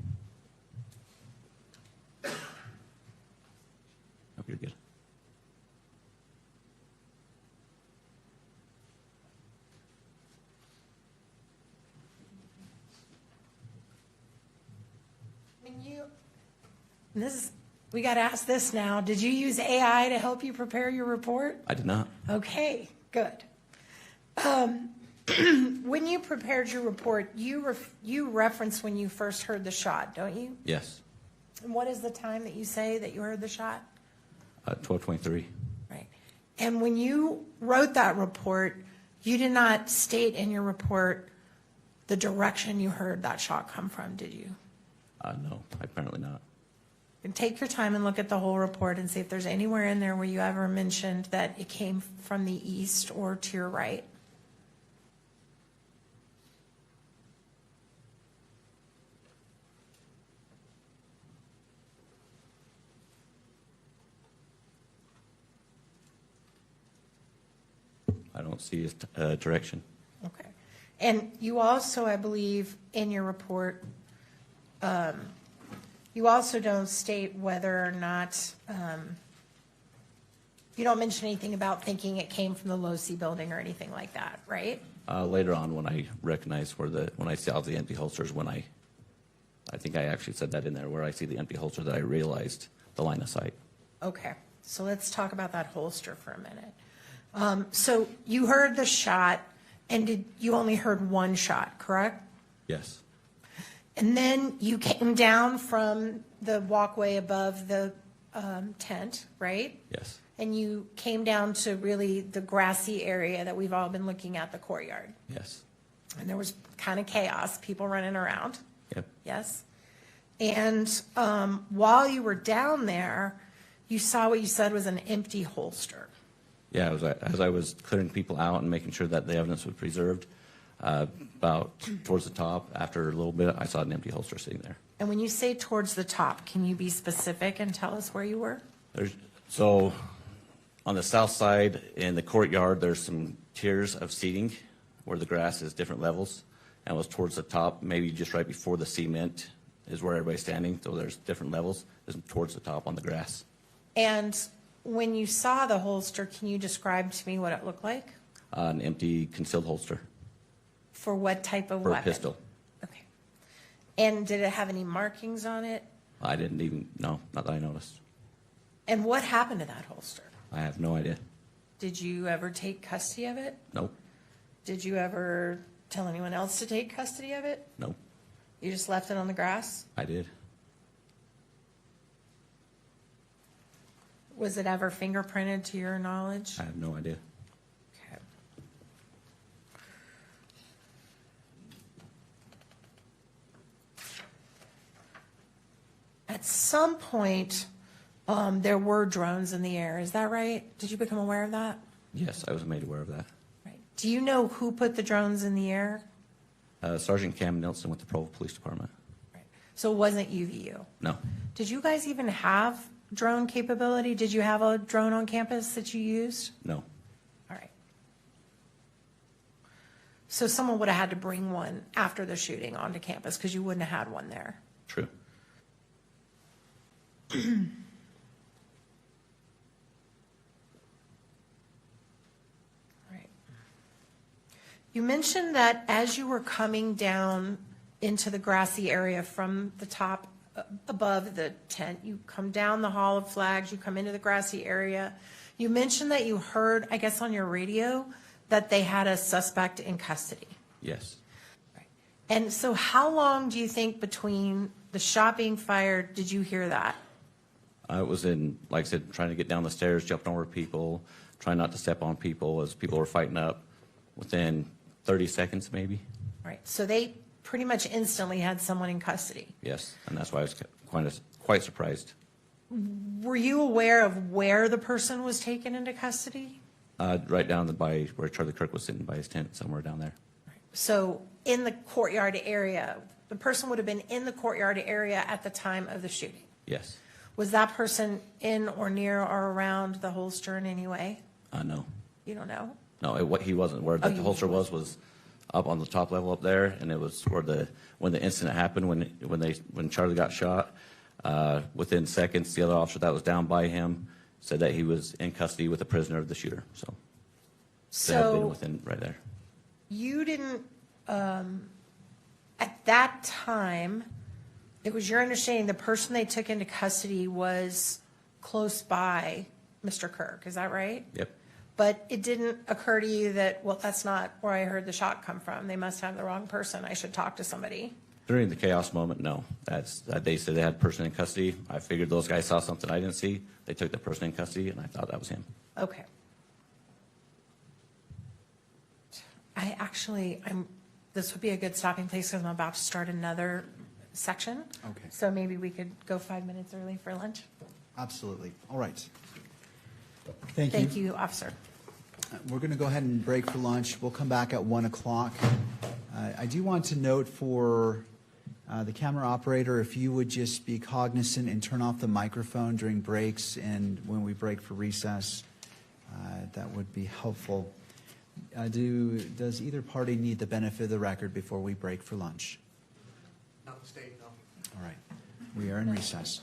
G: Hope you're good.
E: We got to ask this now. Did you use AI to help you prepare your report?
G: I did not.
E: Okay, good. When you prepared your report, you referenced when you first heard the shot, don't you?
G: Yes.
E: And what is the time that you say that you heard the shot?
G: 12:23.
E: Right. And when you wrote that report, you did not state in your report the direction you heard that shot come from, did you?
G: No, apparently not.
E: And take your time and look at the whole report and see if there's anywhere in there where you ever mentioned that it came from the east or to your right.
G: I don't see a direction.
E: Okay. And you also, I believe, in your report, you also don't state whether or not, you don't mention anything about thinking it came from the Low-C building or anything like that, right?
G: Later on, when I recognized when I saw the empty holsters, I think I actually said that in there, where I see the empty holster, that I realized the line of sight.
E: Okay, so let's talk about that holster for a minute. So you heard the shot, and you only heard one shot, correct?
G: Yes.
E: And then you came down from the walkway above the tent, right?
G: Yes.
E: And you came down to really the grassy area that we've all been looking at, the courtyard.
G: Yes.
E: And there was kind of chaos, people running around.
G: Yep.
E: Yes? And while you were down there, you saw what you said was an empty holster.
G: Yeah, as I was clearing people out and making sure that the evidence was preserved, about towards the top, after a little bit, I saw an empty holster sitting there.
E: And when you say towards the top, can you be specific and tell us where you were?
G: So On the south side, in the courtyard, there's some tiers of seating where the grass is different levels, and was towards the top, maybe just right before the cement is where everybody's standing, so there's different levels, is towards the top on the grass.
E: And when you saw the holster, can you describe to me what it looked like?
G: An empty concealed holster
E: For what type of
G: for a
E: weapon?
G: pistol.
E: Okay. And did it have any markings on it?
G: I didn't even, no, not that I noticed.
E: And what happened to that holster?
G: I have no idea.
E: Did you ever take custody of it?
G: Nope,
E: Did you ever tell anyone else to take custody of it?
G: nope,
E: You just left it on the grass?
G: I did.
E: Was it ever fingerprinted to your knowledge?
G: I have no idea.
E: Okay. At some point, there were drones in the air. Is that right? Did you become aware of that?
G: Yes, I was made aware of that.
E: Right. Do you know who put the drones in the air?
G: Sergeant Cam Nelson with the Provo Police Department.
E: Right. So it wasn't UVU.
G: No,
E: Did you guys even have drone capability? Did you have a drone on campus that you used?
G: no,
E: All right. So someone would have had to bring one after the shooting onto campus because you wouldn't have had one there.
G: true.
E: Right. You mentioned that as you were coming down into the grassy area from the top above the tent, you come down the Hall of Flags, you come into the grassy area. You mentioned that you heard, I guess on your radio, that they had a suspect in custody.
G: Yes.
E: And so how long do you think between the shot being fired, did you hear that?
G: I was in, like I said, trying to get down the stairs, jumping over people, trying not to step on people as people were fighting up. Within 30 seconds, maybe.
E: Right, so they pretty much instantly had someone in custody.
G: Yes, and that's why I was quite surprised.
E: Were you aware of where the person was taken into custody?
G: Right down by where Charlie Kirk was sitting by his tent, somewhere down there.
E: So in the courtyard area, the person would have been in the courtyard area at the time of the shooting.
G: Yes.
E: Was that person in or near or around the holster in any way?
G: No.
E: You don't know?
G: No, what he wasn't. Where the
E: you
G: holster was up on the top level up there, and it was where when the incident happened, when Charlie got shot. Within seconds, the other officer that was down by him said that he was in custody with a prisoner of the shooter. So they had been
E: So
G: within right there.
E: you didn't, at that time, it was your understanding the person they took into custody was close by Mr. Kirk, is that right?
G: Yep.
E: But it didn't occur to you that, well, that's not where I heard the shot come from. They must have the wrong person. I should talk to somebody.
G: During the chaos moment, no. They said they had a person in custody. I figured those guys saw something I didn't see. They took the person in custody, and I thought that was him.
E: Okay. This would be a good stopping place because I'm about to start another section.
B: Okay.
E: So maybe we could go 5 minutes early for lunch.
B: Absolutely. All right. Thank you.
E: Thank you, officer.
B: We're going to go ahead and break for lunch. We'll come back at 1 o'clock. I do want to note for the camera operator, if you would just be cognizant and turn off the microphone during breaks and when we break for recess, that would be helpful. Does either party need the benefit of the record before we break for lunch?
C: Not the state, no.
B: All right. We are in recess.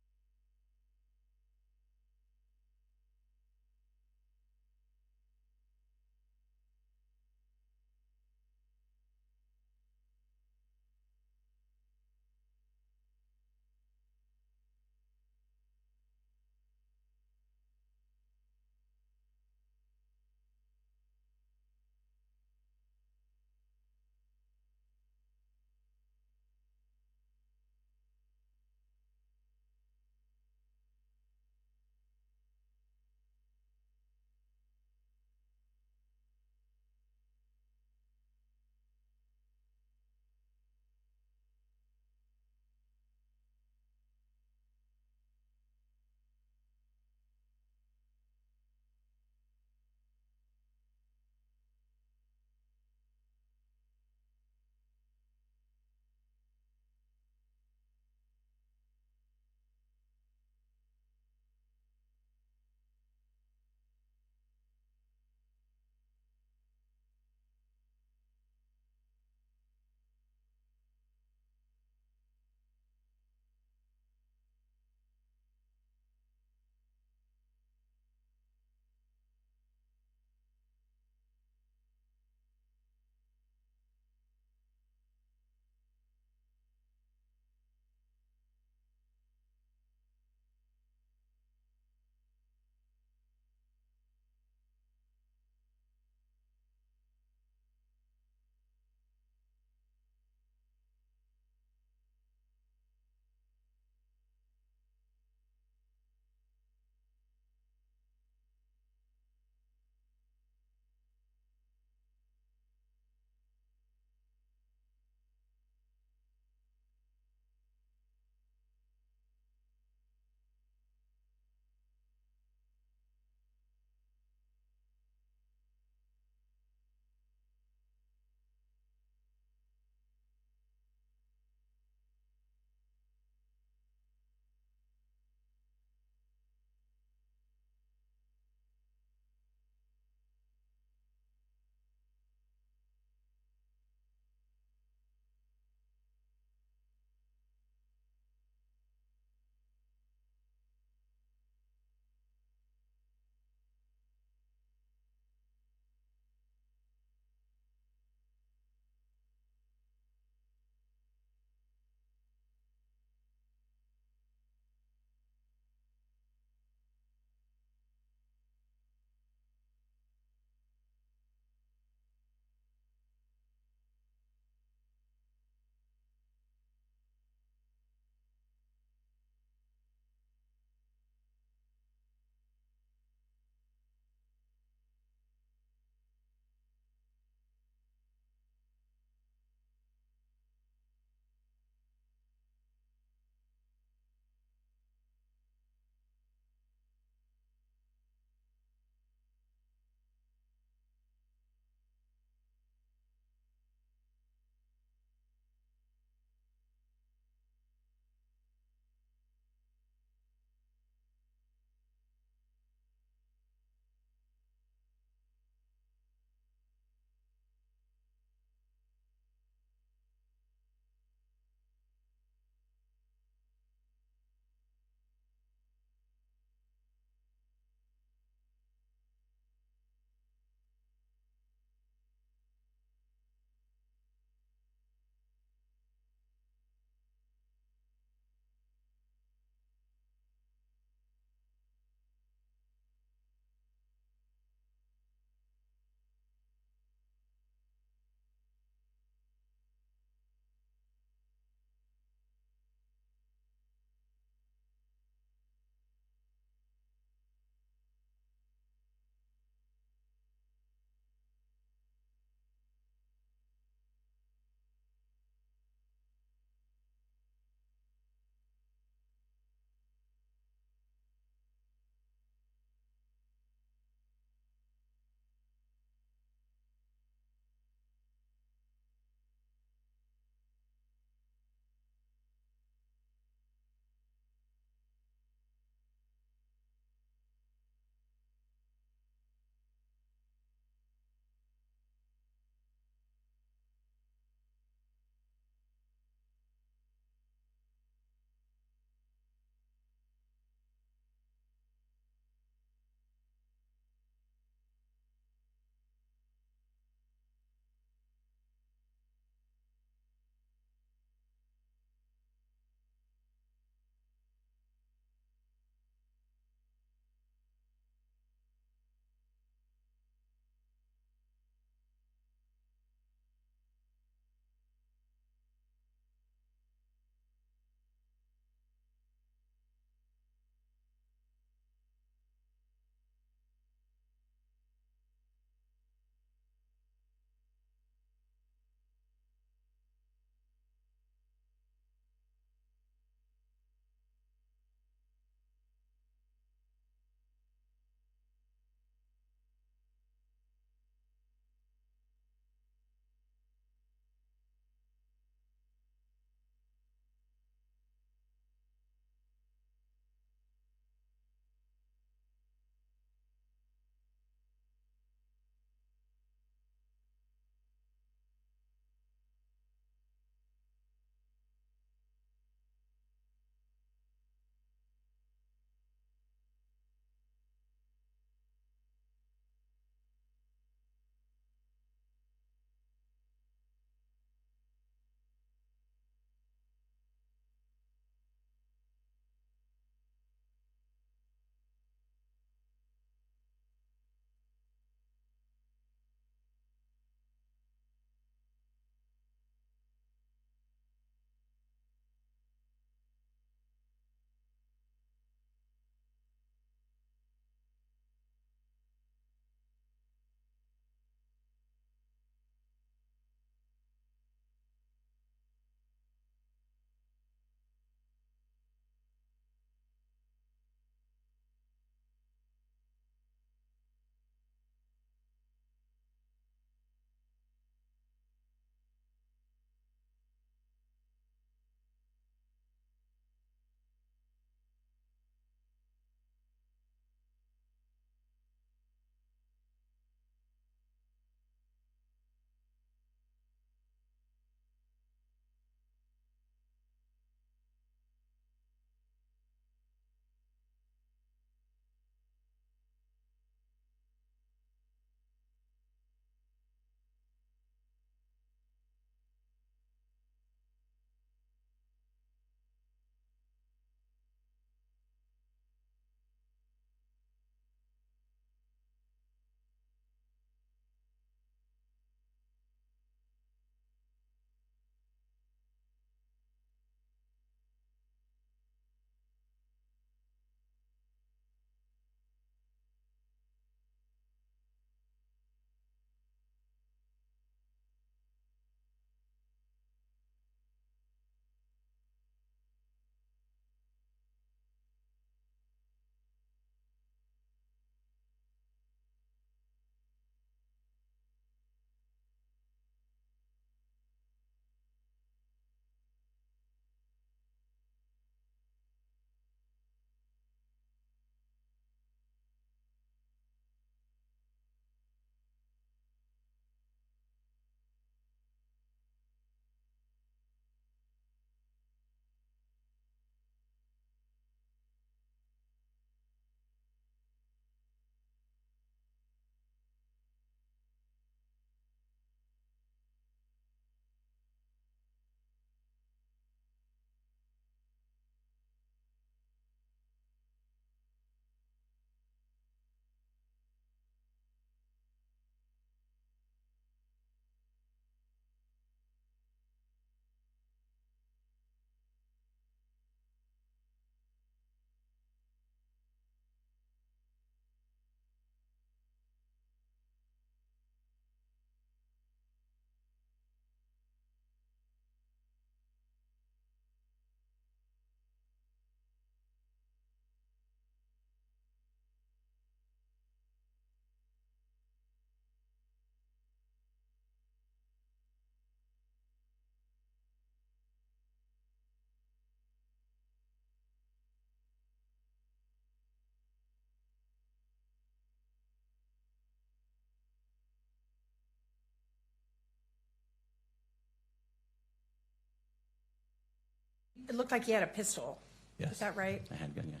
E: it looked like he had a pistol.
G: Yes.
E: Is that right?
G: A handgun, yes.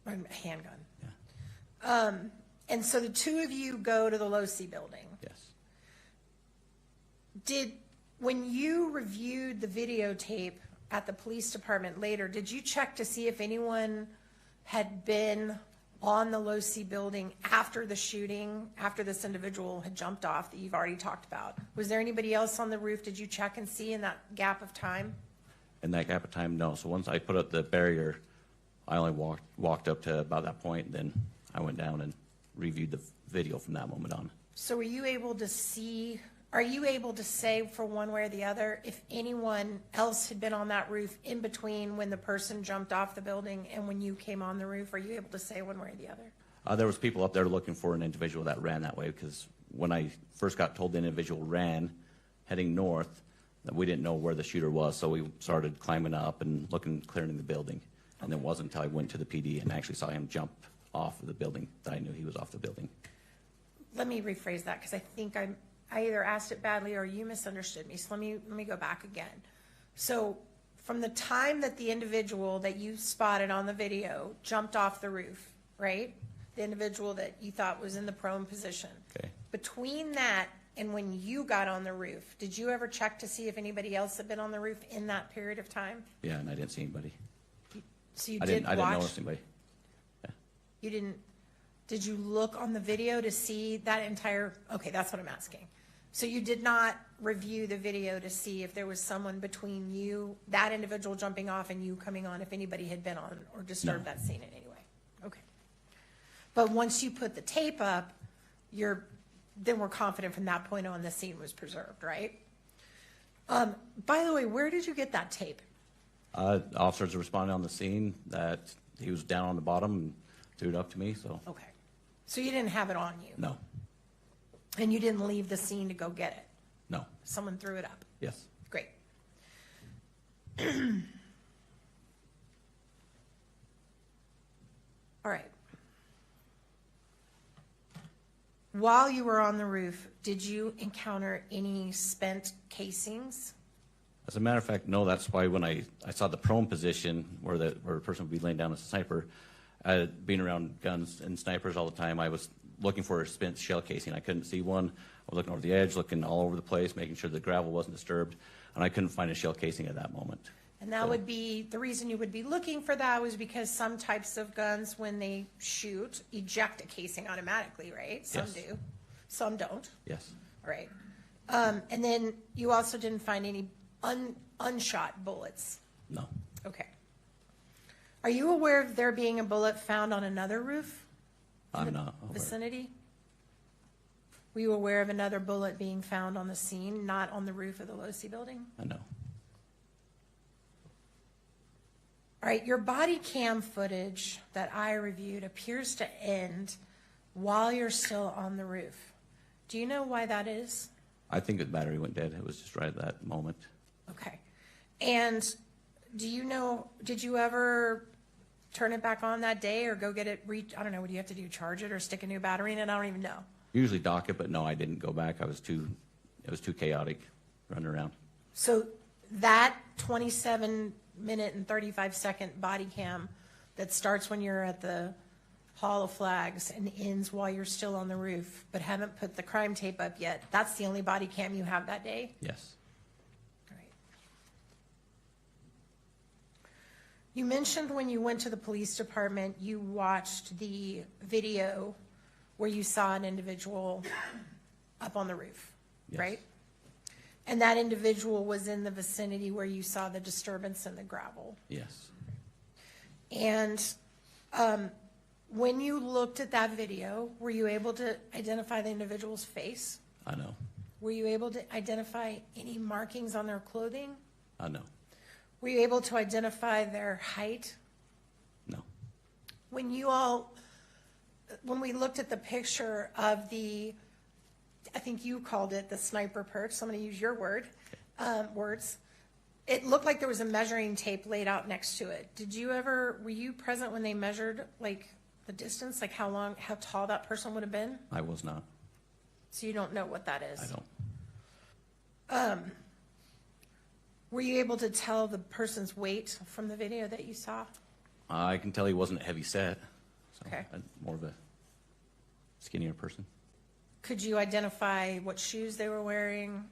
E: Or a handgun.
G: Yeah.
E: And so the two of you go to the Losi building.
G: Yes.
E: When you reviewed the videotape at the police department later, did you check to see if anyone had been on the Losi building after the shooting, after this individual had jumped off that you've already talked about? Was there anybody else on the roof? Did you check and see in that gap of time?
G: In that gap of time, no. So once I put up the barrier, I only walked up to about that point, then I went down and reviewed the video from that moment on.
E: So are you able to say for one way or the other if anyone else had been on that roof in between when the person jumped off the building and when you came on the roof? Are you able to say one way or the other?
G: There was people up there looking for an individual that ran that way, because when I first got told the individual ran heading north, that we didn't know where the shooter was, so we started climbing up and looking, clearing the building. And it wasn't until I went to the PD and actually saw him jump off of the building that I knew he was off the building.
E: Let me rephrase that, because I think I either asked it badly or you misunderstood me. So let me go back again. So from the time that the individual that you spotted on the video jumped off the roof, right? The individual that you thought was in the prone position.
G: Okay.
E: Between that and when you got on the roof, did you ever check to see if anybody else had been on the roof in that period of time?
G: Yeah, and I didn't see anybody.
E: So you
G: I
E: did
G: didn't
E: watch?
G: notice anybody. Yeah.
E: You didn't, did you look on the video to see that entire, okay, that's what I'm asking. So you did not review the video to see if there was someone between you, that individual jumping off and you coming on, if anybody had been on or disturbed
G: No.
E: that scene in any way? Okay. But once you put the tape up, then we're confident from that point on the scene was preserved, right? By the way, where did you get that tape?
G: Officers responded on the scene that he was down on the bottom and threw it up to me, so
E: Okay. So you didn't have it on you?
G: no,
E: And you didn't leave the scene to go get it?
G: no,
E: Someone threw it up?
G: yes.
E: Great. All right. While you were on the roof, did you encounter any spent casings?
G: As a matter of fact, no, that's why when I saw the prone position where a person would be laying down as a sniper, being around guns and snipers all the time, I was looking for a spent shell casing. I couldn't see one. I was looking over the edge, looking all over the place, making sure the gravel wasn't disturbed, and I couldn't find a shell casing at that moment.
E: And that would be, the reason you would be looking for that was because some types of guns, when they shoot, eject a casing automatically, right? Some
G: Yes.
E: do, some don't.
G: Yes,
E: All right. And then you also didn't find any unshot bullets?
G: no,
E: Okay. Are you aware of there being a bullet found on another roof? in
G: I'm
E: the
G: not aware.
E: Vicinity? Were you aware of another bullet being found on the scene, not on the roof of the Losi building?
G: I know.
E: All right, your body cam footage that I reviewed appears to end while you're still on the roof. Do you know why that is?
G: I think the battery went dead. It was just right at that moment.
E: Okay. And do you know, did you ever turn it back on that day or go get it, I don't know, what do you have to do, charge it or stick a new battery in it? I don't even know.
G: Usually dock it, but no, I didn't go back. It was too chaotic running around.
E: So that 27-minute and 35-second body cam that starts when you're at the Hall of Flags and ends while you're still on the roof, but haven't put the crime tape up yet, that's the only body cam you have that day?
G: Yes.
E: All right. You mentioned when you went to the police department, you watched the video where you saw an individual up on the roof,
G: Yes.
E: right? And that individual was in the vicinity where you saw the disturbance in the gravel.
G: Yes.
E: And when you looked at that video, were you able to identify the individual's face?
G: I know.
E: Were you able to identify any markings on their clothing?
G: I know.
E: Were you able to identify their height?
G: No.
E: When we looked at the picture of the, I think you called it the sniper perch, so I'm gonna use your words. It looked like there was a measuring tape laid out next to it. Were you present when they measured like the distance, like how tall that person would have been?
G: I was not.
E: So you don't know what that is?
G: I don't.
E: Were you able to tell the person's weight from the video that you saw?
G: I can tell he wasn't a heavy set, so
E: Okay.
G: more of a skinnier person.
E: Could you identify what shoes they were wearing?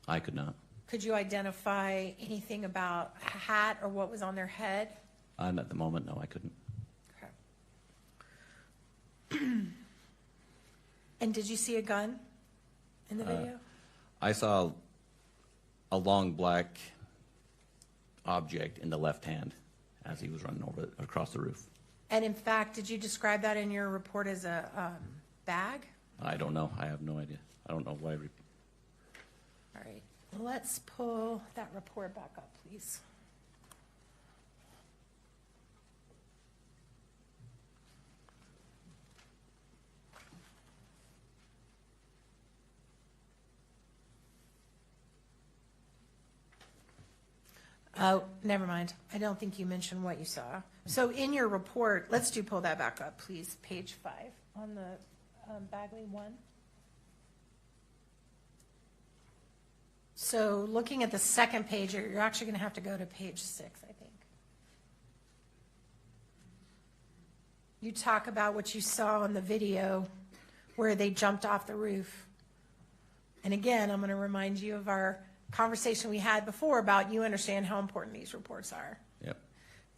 G: I could not.
E: Could you identify anything about a hat or what was on their head?
G: At the moment, no, I couldn't.
E: Okay. And did you see a gun in the video?
G: I saw a long black object in the left hand as he was running over across the roof.
E: And in fact, did you describe that in your report as a bag?
G: I don't know. I have no idea. I don't know why.
E: All right, let's pull that report back up, please. Oh, never mind. I don't think you mentioned what you saw. So in your report, let's pull that back up, please, page 5 on the Bagley 1. So looking at the second page, you're actually going to have to go to page 6, I think. You talk about what you saw in the video where they jumped off the roof. And again, I'm going to remind you of our conversation we had before about you understand how important these reports are.
G: Yep.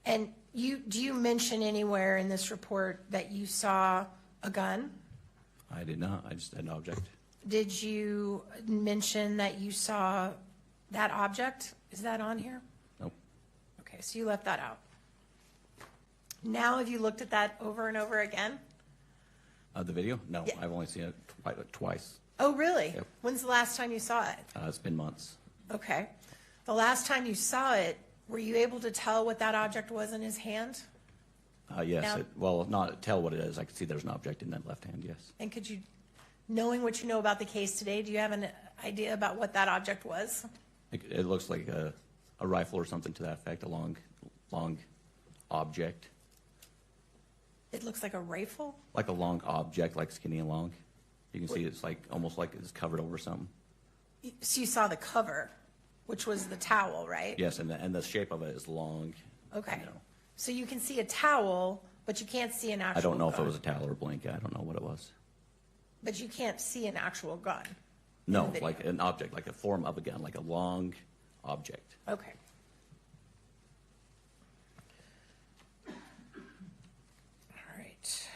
E: And do you mention anywhere in this report that you saw a gun?
G: I did not. I just had an object.
E: Did you mention that you saw that object? Is that on here?
G: Nope.
E: Okay, so you left that out. Now have you looked at that over and over again?
G: The video? No,
E: Yeah.
G: I've only seen it twice.
E: Oh, really?
G: Yep.
E: When's the last time you saw it?
G: It's been months.
E: Okay. The last time you saw it, were you able to tell what that object was in his hand?
G: Yes.
E: Now-
G: Well, not tell what it is. I could see there's an object in that left hand, yes.
E: And could you, knowing what you know about the case today, do you have an idea about what that object was?
G: It looks like a rifle or something to that effect, a long object.
E: It looks like a rifle?
G: Like a long object, like skinny and long. You can see it's like almost like it's covered over something.
E: So you saw the cover, which was the towel, right?
G: Yes, and the shape of it is long.
E: Okay.
G: You know.
E: So you can see a towel, but you can't see an actual
G: I don't know if it
E: gun.
G: was a towel or a blanket. I don't know what it was.
E: But you can't see an actual gun?
G: No,
E: video.
G: like an object, like a form of a gun, like a long object.
E: Okay. All right.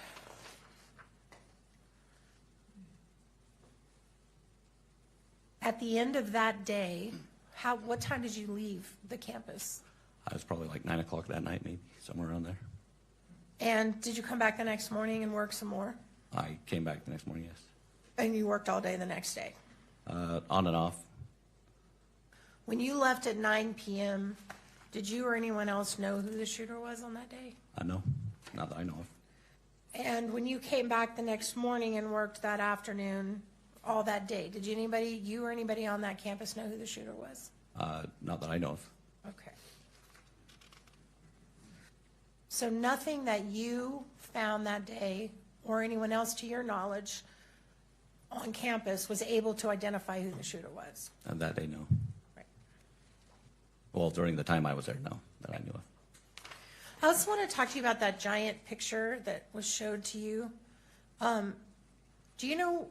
E: At the end of that day, what time did you leave the campus?
G: It was probably like 9 o'clock that night, maybe, somewhere around there.
E: And did you come back the next morning and work some more?
G: I came back the next morning, yes.
E: And you worked all day the next day?
G: On and off.
E: When you left at 9 p.m., did you or anyone else know who the shooter was on that day?
G: No, not that I know of.
E: And when you came back the next morning and worked that afternoon, all that day, did you or anybody on that campus know who the shooter was?
G: Not that I know of.
E: Okay. So nothing that you found that day or anyone else to your knowledge on campus was able to identify who the shooter was?
G: That day, no.
E: Right.
G: Well, during the time I was there, no, that I knew of.
E: I also want to talk to you about that giant picture that was showed to you. Do you know?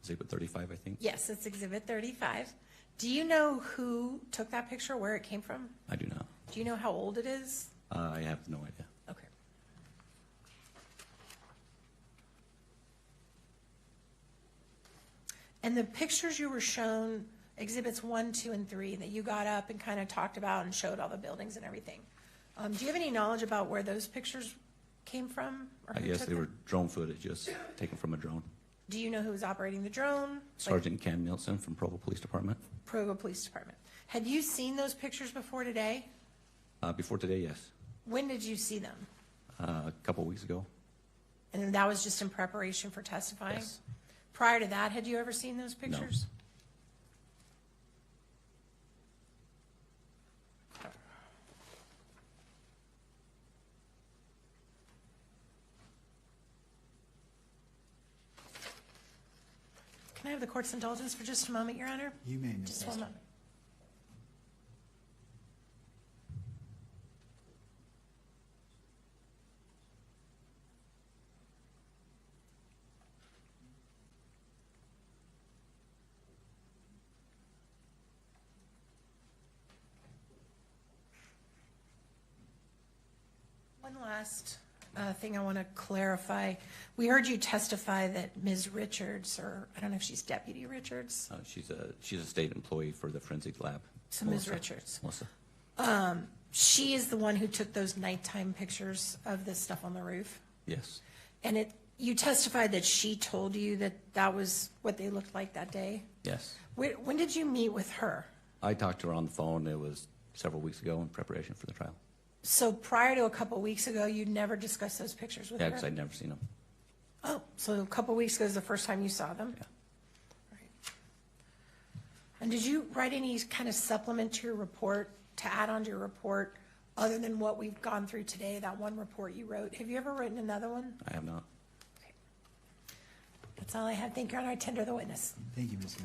G: Exhibit 35, I think.
E: Yes, it's Exhibit 35. Do you know who took that picture, where it came from?
G: I do not.
E: Do you know how old it is?
G: I have no idea.
E: Okay. And the pictures you were shown, Exhibits 1, 2, and 3, that you got up and kind of talked about and showed all the buildings and everything. Do you have any knowledge about where those pictures came from? Or who
G: Yes,
E: took
G: they
E: them?
G: were drone footage, just taken from a drone.
E: Do you know who was operating the drone? Like
G: Sergeant Cam Nielsen from Provo Police Department.
E: Provo Police Department. Had you seen those pictures before today?
G: Before today, yes.
E: When did you see them?
G: A couple weeks ago.
E: And then that was just in preparation for testifying?
G: Yes.
E: Prior to that, had you ever seen those pictures? Can I have the court's indulgence for just a moment, Your Honor?
B: You may, Ms.
E: Just one
B: Hester.
E: moment. One last thing I want to clarify. We heard you testify that Ms. Richards, or I don't know if she's Deputy Richards,
G: She's a state employee for the forensic lab.
E: so Ms. Richards.
G: Melissa.
E: She is the one who took those nighttime pictures of this stuff on the roof?
G: Yes.
E: And you testified that she told you that that was what they looked like that day?
G: Yes.
E: When did you meet with her?
G: I talked to her on the phone. It was several weeks ago in preparation for the trial.
E: So prior to a couple weeks ago, you never discussed those pictures with
G: Yeah,
E: her?
G: because I'd never seen them.
E: Oh, so a couple weeks ago is the first time you saw them?
G: Yeah.
E: Right. And did you write any kind of supplement to your report, to add on to your report, other than what we've gone through today, that one report you wrote? Have you ever written another one?
G: I have not.
E: Okay. That's all I have. Thank you, Your Honor. I tender the witness.
B: Thank you, Ms.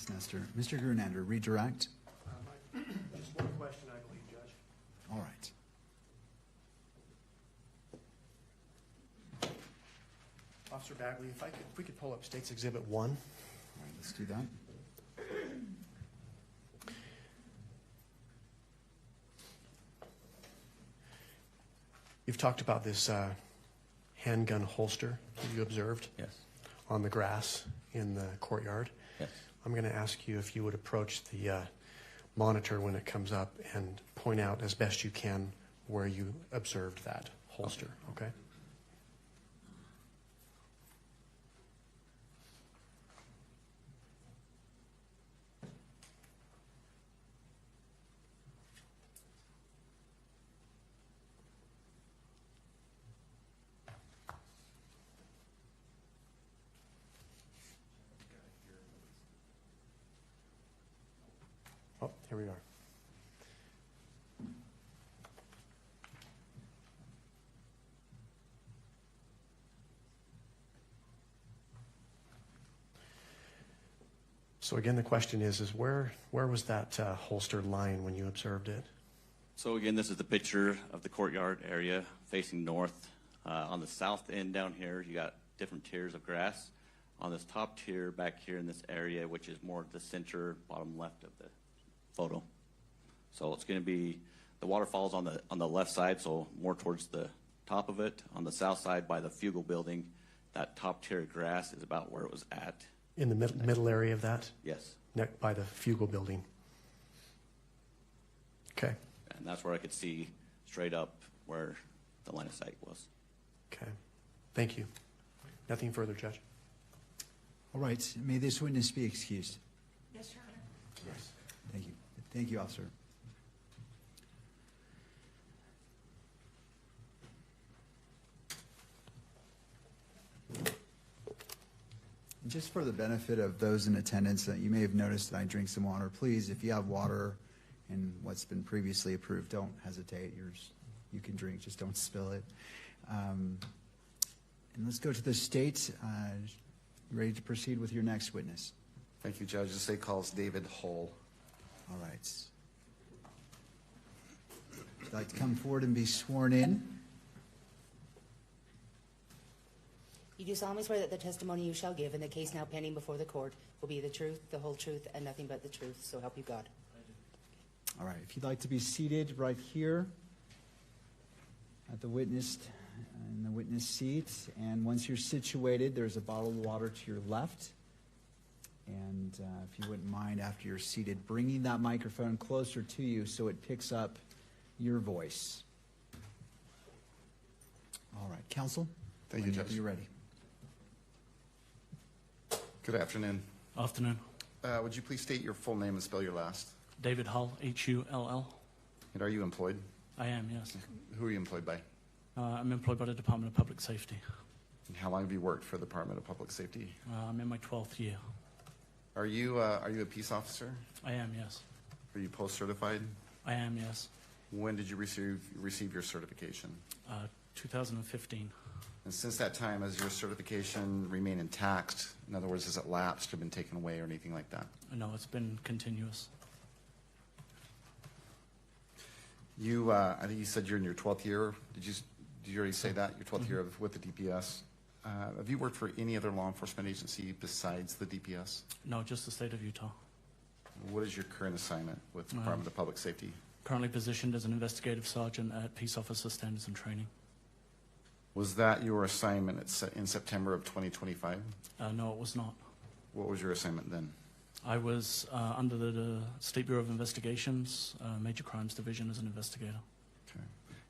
B: Nestor. Mr. Grunander, redirect.
C: Just one question, I believe, Judge.
B: All right.
C: Officer Bagley, if we could pull up State's Exhibit 1.
B: All right, let's do that.
C: You've talked about this handgun holster that you observed
G: Yes.
C: on the grass in the courtyard.
G: Yes.
C: I'm going to ask you if you would approach the monitor when it comes up and point out as best you can where you observed that holster, okay? Oh, here we are. So again, the question is where was that holster lying when you observed it?
G: So again, this is the picture of the courtyard area facing north. On the south end down here, you got different tiers of grass. On this top tier back here in this area, which is more the center, bottom left of the photo. So it's going to be, the waterfall's on the left side, so more towards the top of it. On the south side by the Fugal building, that top tier of grass is about where it was at.
C: In the middle area of that?
G: Yes.
C: By the Fugal building. Okay.
G: And that's where I could see straight up where the line of sight was.
C: Okay. Thank you. Nothing further, Judge.
B: All right, may this witness be excused.
E: Yes, Your Honor.
C: Yes.
B: Thank you. Thank you, officer. And just for the benefit of those in attendance, you may have noticed that I drink some water. Please, if you have water and what's been previously approved, don't hesitate. You can drink, just don't spill it. And let's go to the state. Ready to proceed with your next witness?
J: Thank you, Judge. The state calls David Hull.
B: All right. Would you like to come forward and be sworn in?
F: You do solemnly swear that the testimony you shall give in the case now pending before the court will be the truth, the whole truth, and nothing but the truth, so help you God.
B: All right. If you'd like to be seated right here at the witness in the witness seat, and once you're situated, there's a bottle of water to your left. And if you wouldn't mind, after you're seated, bringing that microphone closer to you so it picks up your voice. All right, counsel.
J: Thank you,
B: whenever
J: Judge.
B: You're ready.
J: Good afternoon.
K: Afternoon.
J: Would you please state your full name and spell your last?
K: David Hull, Hull.
J: And are you employed?
K: I am, yes.
J: Who are you employed by?
K: I'm employed by the Department of Public Safety.
J: And how long have you worked for the Department of Public Safety?
K: I'm in my 12th year.
J: Are you a peace officer?
K: I am, yes.
J: Are you post-certified?
K: I am, yes.
J: When did you receive your certification?
K: 2015.
J: And since that time, has your certification remained intact? In other words, has it lapsed or been taken away or anything like that?
K: No, it's been continuous.
J: I think you said you're in your 12th year. Did you already say that? Your 12th year with the DPS? Have you worked for any other law enforcement agency besides the DPS?
K: No, just the state of Utah.
J: What is your current assignment with the Department of Public Safety?
K: Currently positioned as an investigative sergeant at Peace Officer Standards and Training.
J: Was that your assignment in September of 2025?
K: No, it was not.
J: What was your assignment then?
K: I was under the State Bureau of Investigations, Major Crimes Division as an investigator.
J: Okay.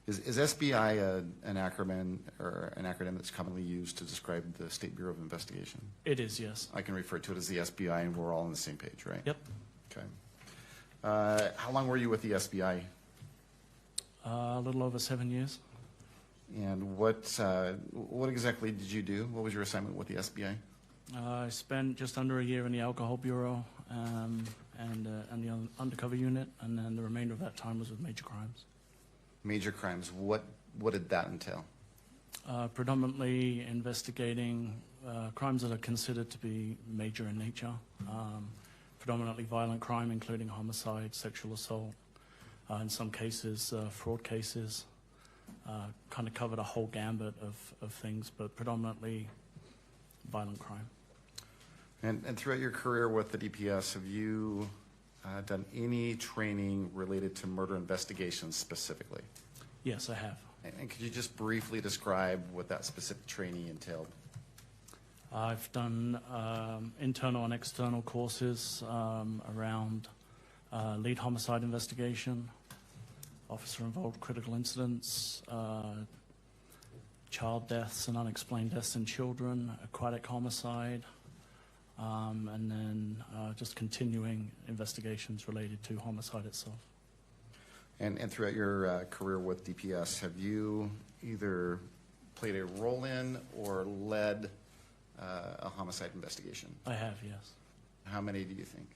J: Is SBI an acronym or an acronym that's commonly used to describe the State Bureau of Investigation?
K: It is, yes.
J: I can refer to it as the SBI, and we're all on the same page, right?
K: Yep.
J: Okay. How long were you with the SBI?
K: A little over 7 years.
J: And what exactly did you do? What was your assignment with the SBI?
K: I spent just under a year in the Alcohol Bureau and the undercover unit, and then the remainder of that time was with Major Crimes.
J: Major crimes. What did that entail?
K: Predominantly investigating crimes that are considered to be major in nature. Predominantly violent crime, including homicide, sexual assault, in some cases fraud cases. Kind of covered a whole gambit of things, but predominantly violent crime.
J: And throughout your career with the DPS, have you done any training related to murder investigations specifically?
K: Yes, I have.
J: And could you just briefly describe what that specific training entailed?
K: I've done internal and external courses around lead homicide investigation, officer-involved critical incidents, child deaths and unexplained deaths in children, aquatic homicide, and then just continuing investigations related to homicide itself.
J: And throughout your career with DPS, have you either played a role in or led a homicide investigation?
K: I have, yes.
J: How many do you think?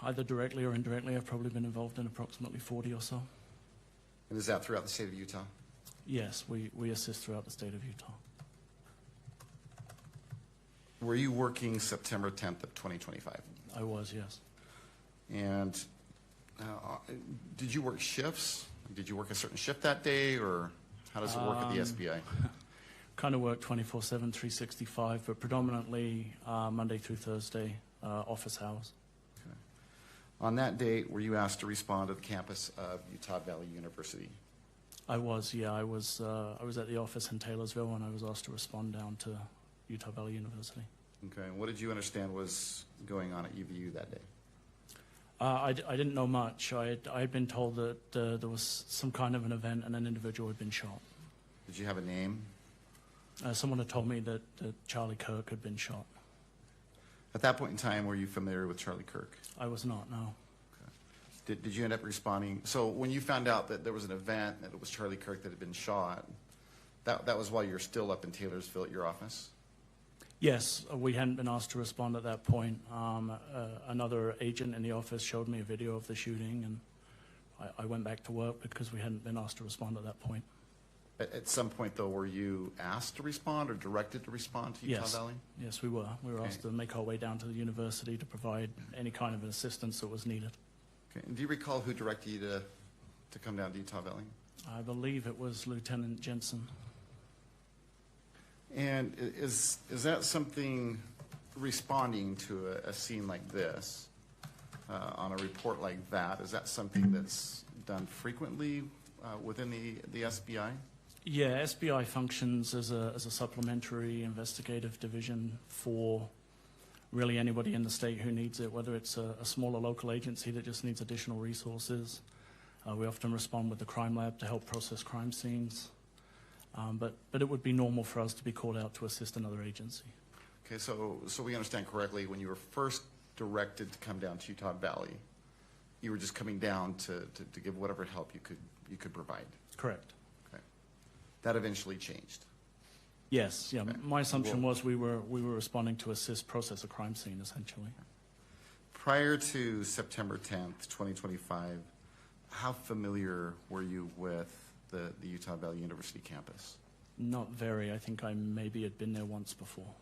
K: Either directly or indirectly, I've probably been involved in approximately 40 or so.
J: And is that throughout the state of Utah?
K: Yes, we assist throughout the state of Utah.
J: Were you working September 10th of 2025?
K: I was, yes.
J: And did you work shifts? Did you work a certain shift that day, or how does it work at the SBI?
K: Kind of work 24/7, 365, but predominantly Monday through Thursday, office hours.
J: Okay. On that date, were you asked to respond to the campus of Utah Valley University?
K: I was, yeah. I was at the office in Taylorsville, and I was asked to respond down to Utah Valley University.
J: Okay. And what did you understand was going on at UVU that day?
K: I didn't know much. I had been told that there was some kind of an event and an individual had been shot.
J: Did you have a name?
K: Someone had told me that Charlie Kirk had been shot.
J: At that point in time, were you familiar with Charlie Kirk?
K: I was not, no.
J: Okay. Did you end up responding? So when you found out that there was an event and that it was Charlie Kirk that had been shot, that was while you were still up in Taylorsville at your office?
K: Yes, we hadn't been asked to respond at that point. Another agent in the office showed me a video of the shooting, and I went back to work because we hadn't been asked to respond at that point.
J: At some point, though, were you asked to respond or directed to respond to Utah Valley?
K: Yes, we were. We were asked to make our way down to the university to provide any kind of assistance that was needed.
J: Okay. And do you recall who directed you to come down to Utah Valley?
K: I believe it was Lieutenant Jensen.
J: And is that something, responding to a scene like this, on a report like that, is that something that's done frequently within the SBI?
K: Yeah, SBI functions as a supplementary investigative division for really anybody in the state who needs it, whether it's a smaller local agency that just needs additional resources. We often respond with the crime lab to help process crime scenes. But it would be normal for us to be called out to assist another agency.
J: Okay, so we understand correctly, when you were first directed to come down to Utah Valley, you were just coming down to give whatever help you could provide.
K: Correct.
J: Okay. That eventually changed.
K: Yes, yeah.
J: Okay.
K: My assumption was we were responding to assist process a crime scene, essentially.
J: Prior to September 10th, 2025, how familiar were you with the Utah Valley University campus?
K: Not very. I think I maybe had been there once before.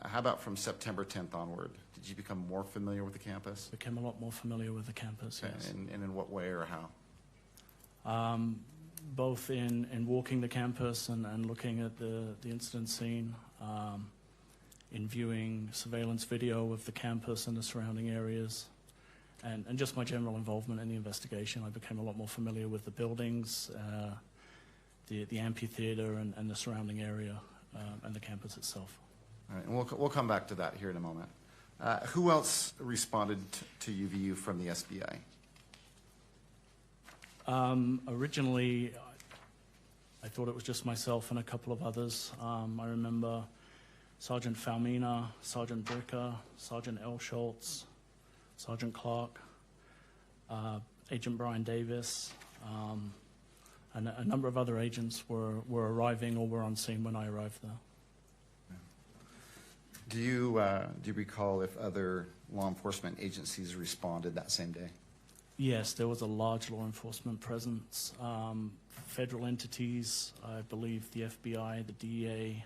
J: How about from September 10th onward? Did you become more familiar with the campus?
K: Became a lot more familiar with the campus,
J: Okay.
K: yes.
J: And in what way or how?
K: Both in walking the campus and looking at the incident scene, in viewing surveillance video of the campus and the surrounding areas, and just my general involvement in the investigation. I became a lot more familiar with the buildings, the amphitheater and the surrounding area, and the campus itself.
J: All right, and we'll come back to that here in a moment. Who else responded to UVU from the SBI?
K: Originally, I thought it was just myself and a couple of others. I remember Sergeant Falmina, Sergeant Bricker, Sergeant L. Schultz, Sergeant Clark, Agent Brian Davis, and a number of other agents were arriving or were on scene when I arrived there.
J: Do you recall if other law enforcement agencies responded that same day?
K: Yes, there was a large law enforcement presence. Federal entities, I believe the FBI, the DEA,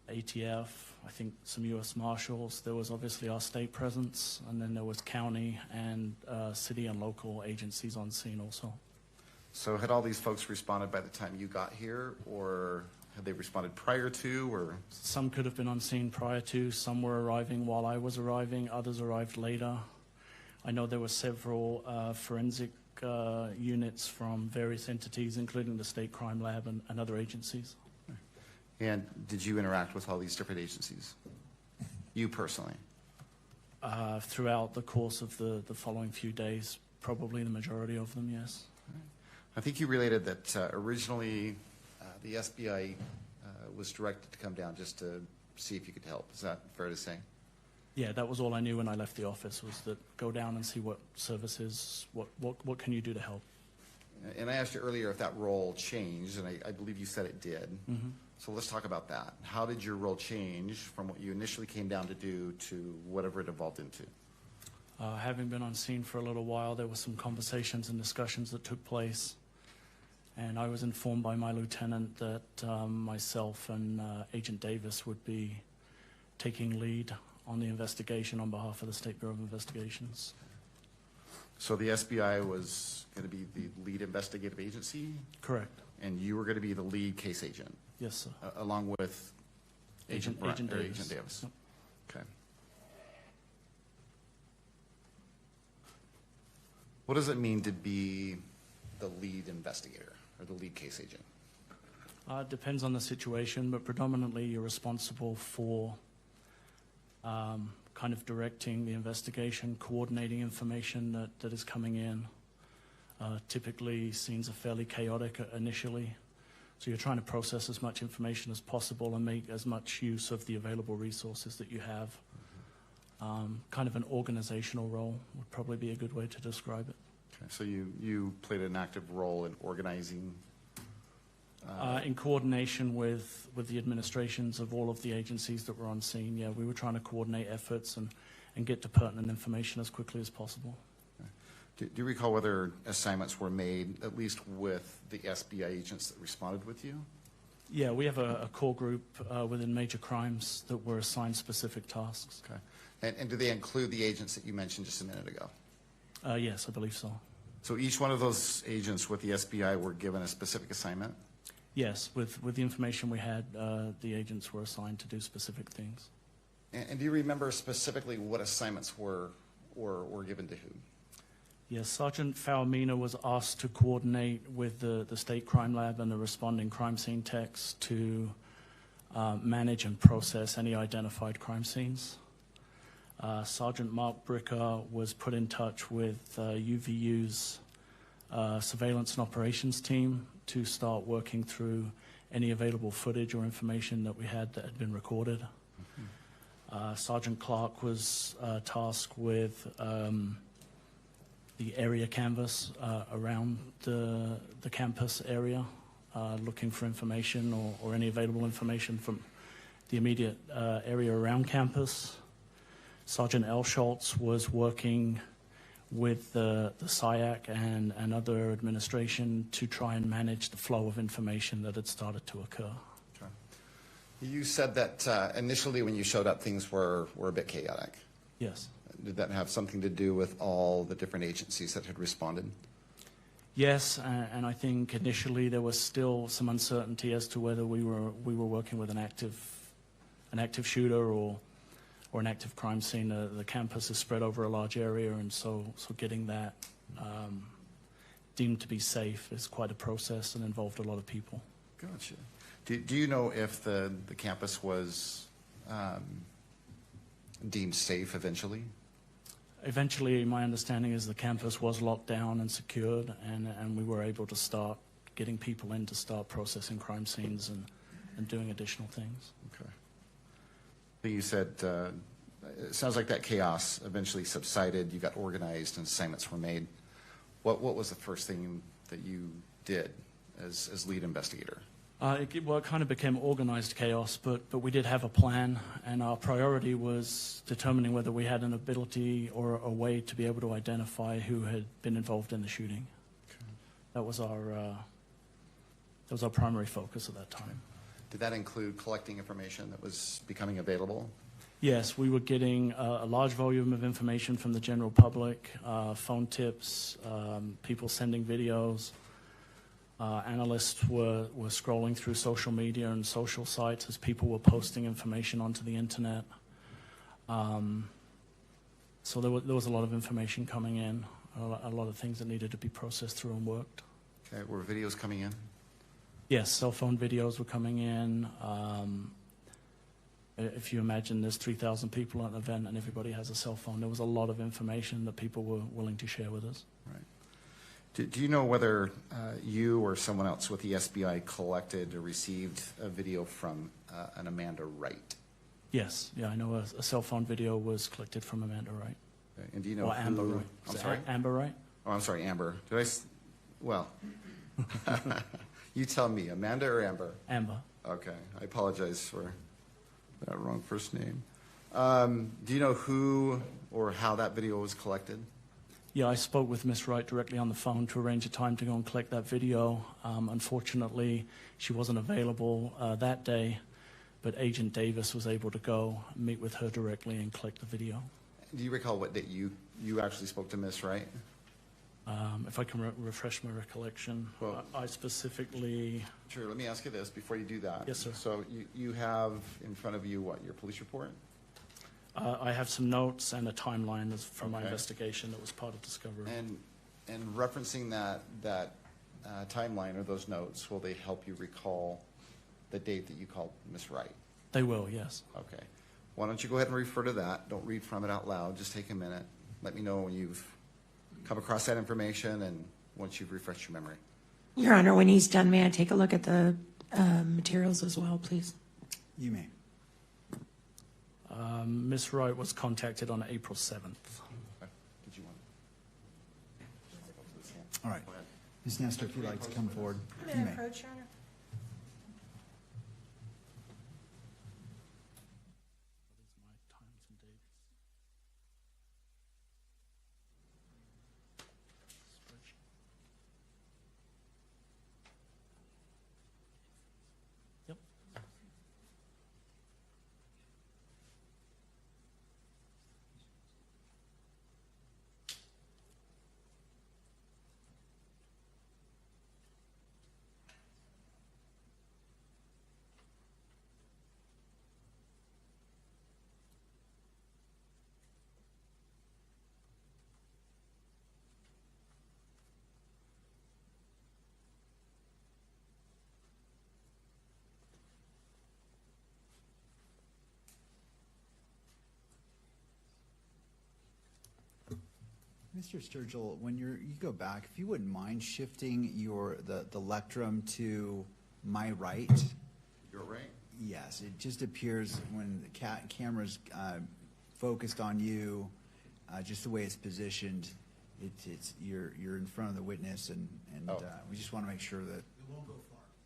K: ATF, I think some U.S. Marshals. There was obviously our state presence, and then there was county and city and local agencies on scene also.
J: So had all these folks responded by the time you got here, or had they responded prior to, or?
K: Some could have been on scene prior to, some were arriving while I was arriving, others arrived later. I know there were several forensic units from various entities, including the State Crime Lab and other agencies.
J: And did you interact with all these different agencies? You personally?
K: Throughout the course of the following few days, probably the majority of them, yes.
J: I think you related that originally the SBI was directed to come down just to see if you could help. Is that fair to say?
K: Yeah, that was all I knew when I left the office, was that go down and see what services, what can you do to help.
J: And I asked you earlier if that role changed, and I believe you said it did.
K: Mm-hmm.
J: So let's talk about that. How did your role change from what you initially came down to do to whatever it evolved into?
K: Having been on scene for a little while, there were some conversations and discussions that took place, and I was informed by my lieutenant that myself and Agent Davis would be taking lead on the investigation on behalf of the State Bureau of Investigations.
J: So the SBI was going to be the lead investigative agency?
K: Correct.
J: And you were going to be the lead case agent?
K: Yes, sir.
J: Along with Agent
K: Davis.
J: Agent Davis.
K: Yep.
J: Okay. What does it mean to be the lead investigator or the lead case agent?
K: It depends on the situation, but predominantly you're responsible for kind of directing the investigation, coordinating information that is coming in. Typically, scenes are fairly chaotic initially, so you're trying to process as much information as possible and make as much use of the available resources that you have. Kind of an organizational role would probably be a good way to describe it.
J: Okay. So you played an active role in organizing?
K: In coordination with the administrations of all of the agencies that were on scene, yeah, we were trying to coordinate efforts and get to pertinent information as quickly as possible.
J: Do you recall whether assignments were made, at least with the SBI agents that responded with you?
K: Yeah, we have a core group within major crimes that were assigned specific tasks.
J: Okay. And do they include the agents that you mentioned just a minute ago?
K: Yes, I believe so.
J: So each one of those agents with the SBI were given a specific assignment?
K: Yes, with the information we had, the agents were assigned to do specific things.
J: And do you remember specifically what assignments were given to who?
K: Yes, Sergeant Falmina was asked to coordinate with the State Crime Lab and the responding crime scene techs to manage and process any identified crime scenes. Sergeant Mark Bricker was put in touch with UVU's surveillance and operations team to start working through any available footage or information that we had that had been recorded. Mm-hmm. Sergeant Clark was tasked with the area canvas around the campus area, looking for information or any available information from the immediate area around campus. Sergeant L. Schultz was working with the SIAC and other administration to try and manage the flow of information that had started to occur.
J: Okay. You said that initially when you showed up, things were a bit chaotic.
K: Yes.
J: Did that have something to do with all the different agencies that had responded?
K: Yes, and I think initially there was still some uncertainty as to whether we were working with an active shooter or or an active crime scene. The campus is spread over a large area, and so getting that deemed to be safe is quite a process and involved a lot of people.
J: Gotcha. Do you know if the campus was deemed safe eventually?
K: Eventually, my understanding is the campus was locked down and secured, and we were able to start getting people in to start processing crime scenes and doing additional things.
J: Okay. You said it sounds like that chaos eventually subsided. You got organized and assignments were made. What was the first thing that you did as lead investigator?
K: It kind of became organized chaos, but we did have a plan, and our priority was determining whether we had an ability or a way to be able to identify who had been involved in the shooting.
J: Okay.
K: That was our primary focus at that time.
J: Did that include collecting information that was becoming available?
K: Yes, we were getting a large volume of information from the general public, phone tips, people sending videos. Analysts were scrolling through social media and social sites as people were posting information onto the internet. So there was a lot of information coming in, a lot of things that needed to be processed through and worked.
J: Okay, were videos coming in?
K: Yes, cell phone videos were coming in. If you imagine there's 3,000 people at an event and everybody has a cell phone, there was a lot of information that people were willing to share with us.
J: Right. Do you know whether you or someone else with the SBI collected or received a video from an Amanda Wright?
K: Yes, yeah, I know a cell phone video was collected from Amanda Wright.
J: Okay. And do you know
K: Or Amber
J: who?
K: Wright.
J: I'm sorry?
K: Amber Wright?
J: Oh, I'm sorry, Amber. Well, you tell me, Amanda or Amber?
K: Amber.
J: Okay, I apologize for that wrong first name. Do you know who or how that video was collected?
K: Yeah, I spoke with Miss Wright directly on the phone to arrange a time to go and collect that video. Unfortunately, she wasn't available that day, but Agent Davis was able to go meet with her directly and collect the video.
J: Do you recall what date you actually spoke to Miss Wright?
K: If I can refresh my recollection,
J: Well-
K: I specifically...
J: Sure, let me ask you this before you do that.
K: Yes, sir.
J: So you have in front of you, what, your police report?
K: I have some notes and a timeline from my
J: Okay.
K: investigation that was part of discovery.
J: And referencing that timeline or those notes, will they help you recall the date that you called Miss Wright?
K: They will, yes.
J: Okay. Why don't you go ahead and refer to that? Don't read from it out loud. Just take a minute. Let me know when you've come across that information and once you've refreshed your memory.
I: Your Honor, when he's done, may I take a look at the materials as well, please?
B: You may.
K: Ms. Wright was contacted on April 7th.
J: Okay. Did you want?
B: All right. Ms. Nestor, if you'd like to come forward,
E: May
B: you
E: I
B: may.
E: approach, Your Honor?
K: Yep.
B: Mr. Sturgill, when you go back, if you wouldn't mind shifting the lectrum to my right.
J: You're right.
B: Yes, it just appears when the camera's focused on you, just the way it's positioned, you're in front of the witness, and
J: Oh.
B: we just want to make sure that.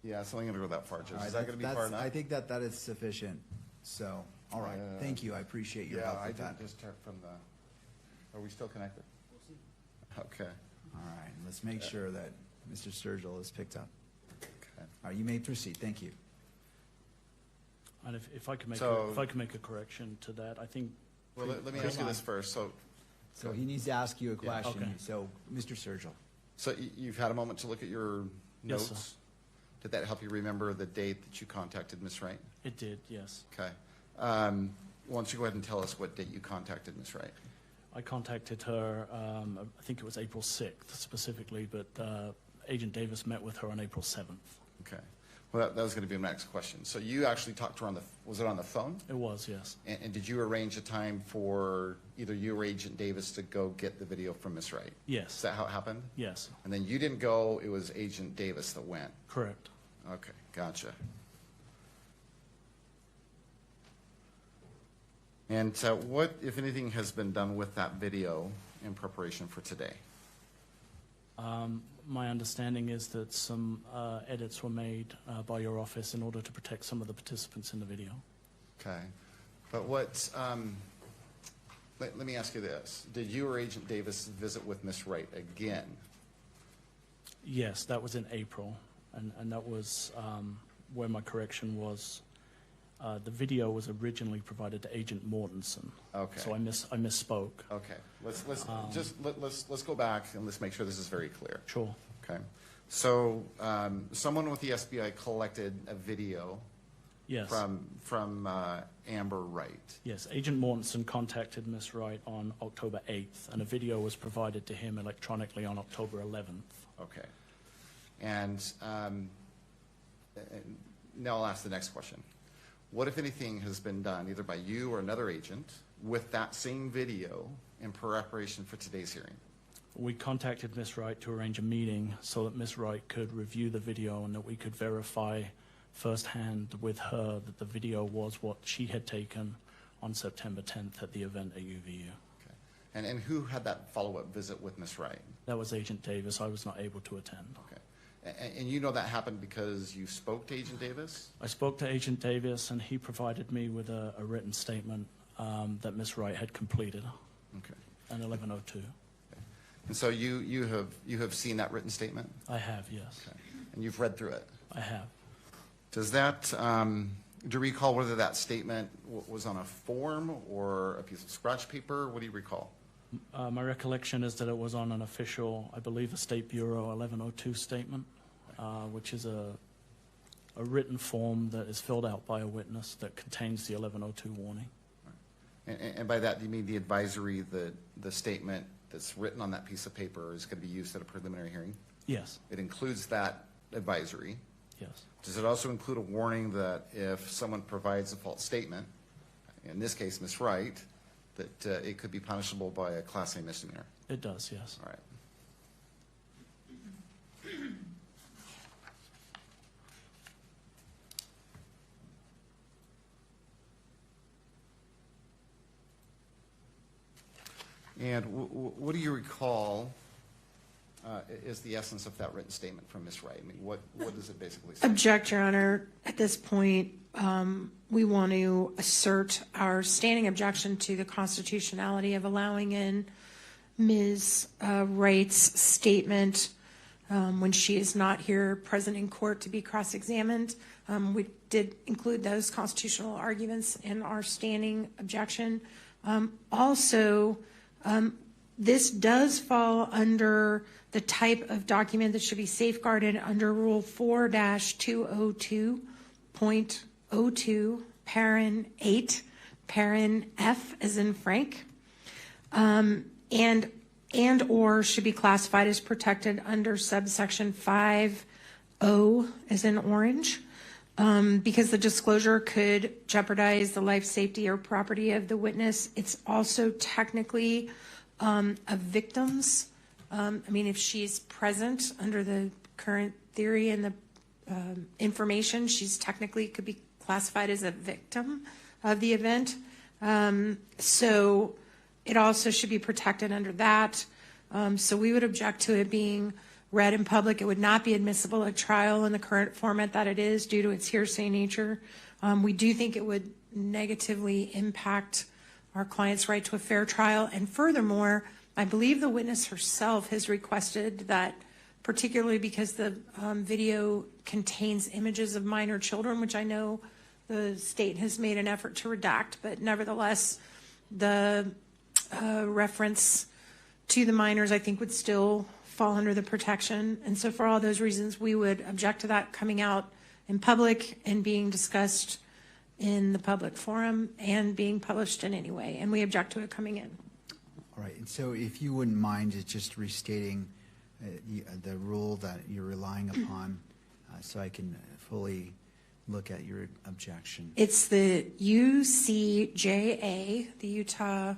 J: Yeah, it's only going to go that far, Judge.
B: All right,
J: Is that going to be far enough?
B: I think that is sufficient. So, all right, thank you. I appreciate your
J: Yeah,
B: help
J: I
B: with
J: did
B: that.
J: just check from the, are we still connected? Okay.
B: All right, let's make sure that Mr. Sturgill is picked up.
J: Okay.
B: All right, you may proceed. Thank you.
K: And if I could make
J: So-
K: if I could make a correction to that, I think.
J: Well, let me ask you this first.
B: So he needs to ask you a question.
K: Okay.
B: So, Mr. Sturgill.
J: So you've had a moment to look at your
K: Yes,
J: notes?
K: sir.
J: Did that help you remember the date that you contacted Miss Wright?
K: It did, yes.
J: Okay. why don't you go ahead and tell us what date you contacted Ms. Wright?
K: I contacted her, I think it was April 6th specifically, but Agent Davis met with her on April 7th.
J: Okay. Well, that was going to be my next question. So you actually talked to her was it on the phone?
K: It was, yes.
J: And did you arrange a time for either you or Agent Davis to go get the video from Ms. Wright?
K: Yes.
J: Is that how it happened?
K: Yes,
J: And then you didn't go, it was Agent Davis that went?
K: correct.
J: Okay, gotcha. And what, if anything, has been done with that video in preparation for today?
K: My understanding is that some edits were made by your office in order to protect some of the participants in the video.
J: Okay. But what, let me ask you this. Did you or Agent Davis visit with Ms. Wright again?
K: Yes, that was in April, and that was where my correction was. The video was originally provided to Agent Mortensen.
J: Okay.
K: So I misspoke.
J: Okay. Let's go back and let's make sure this is very clear.
K: Sure.
J: Okay. So someone with the SBI collected a video
K: Yes.
J: from Amber Wright.
K: Yes, Agent Mortensen contacted Ms. Wright on October 8th, and a video was provided to him electronically on October 11th.
J: Okay. And now I'll ask the next question. What, if anything, has been done either by you or another agent with that same video in preparation for today's hearing?
K: We contacted Ms. Wright to arrange a meeting so that Ms. Wright could review the video and that we could verify firsthand with her that the video was what she had taken on September 10th at the event at UVU.
J: Okay. And who had that follow-up visit with Ms. Wright?
K: That was Agent Davis. I was not able to attend.
J: Okay. And you know that happened because you spoke to Agent Davis?
K: I spoke to Agent Davis, and he provided me with a written statement that Ms. Wright had completed
J: Okay.
K: at 11:02.
J: And so you have seen that written statement?
K: I have, yes.
J: Okay. And you've read through it?
K: I have.
J: Does that, do you recall whether that statement was on a form or a piece of scratch paper? What do you recall?
K: My recollection is that it was on an official, I believe, a State Bureau 1102 statement, which is a written form that is filled out by a witness that contains the 1102 warning.
J: And by that, do you mean the advisory, the statement that's written on that piece of paper is going to be used at a preliminary hearing?
K: Yes,
J: It includes that advisory.
K: yes.
J: Does it also include a warning that if someone provides a false statement, in this case, Ms. Wright, that it could be punishable by a Class A misdemeanor?
K: It does, yes.
J: All right. And what do you recall is the essence of that written statement from Ms. Wright? I mean, what does it basically say?
I: Object, Your Honor. At this point, we want to assert our standing objection to the constitutionality of allowing in Ms. Wright's statement when she is not here present in court to be cross-examined. We did include those constitutional arguments in our standing objection. Also, this does fall under the type of document that should be safeguarded under Rule 4-202.02, Parent 8, Parent F as in Frank, and or should be classified as protected under subsection 5O as in orange, because the disclosure could jeopardize the life, safety, or property of the witness. It's also technically a victim's. I mean, if she's present under the current theory and the information, she's technically could be classified as a victim of the event. So it also should be protected under that. So we would object to it being read in public. It would not be admissible at trial in the current format that it is due to its hearsay nature. We do think it would negatively impact our client's right to a fair trial. And furthermore, I believe the witness herself has requested that, particularly because the video contains images of minor children, which I know the state has made an effort to redact, but nevertheless, the reference to the minors, I think, would still fall under the protection. And so for all those reasons, we would object to that coming out in public and being discussed in the public forum and being published in any way, and we object to it coming in.
B: All right, and so if you wouldn't mind just restating the rule that you're relying upon, so I can fully look at your objection.
I: It's the UCJA, the Utah,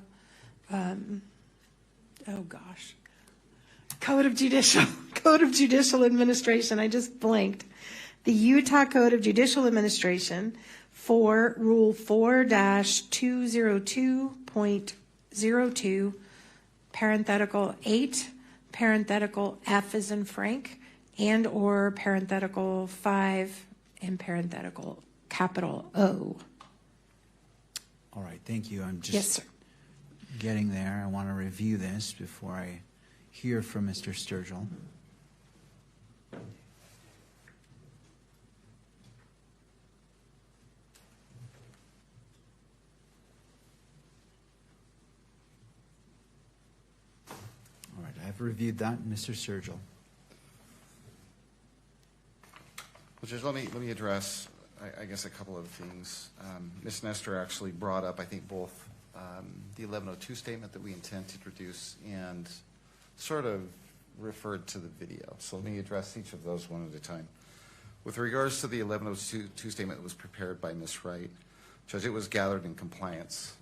I: Code of Judicial Administration. I just blanked. The Utah Code of Judicial Administration for Rule 4-202.02, parenthetical 8, parenthetical F as in Frank, and or parenthetical 5 and parenthetical capital O.
B: All right, thank you. I'm just
I: Yes, sir.
B: getting there. I want to review this before I hear from Mr. Sturgill. All right, I've reviewed that. Mr. Sturgill.
J: Well, Judge, let me address, I guess, a couple of things. Ms. Nestor actually brought up, I think, both the 1102 statement that we intend to introduce and sort of referred to the video. So let me address each of those one at a time. With regards to the 1102 statement that was prepared by Ms. Wright, Judge, it was gathered in compliance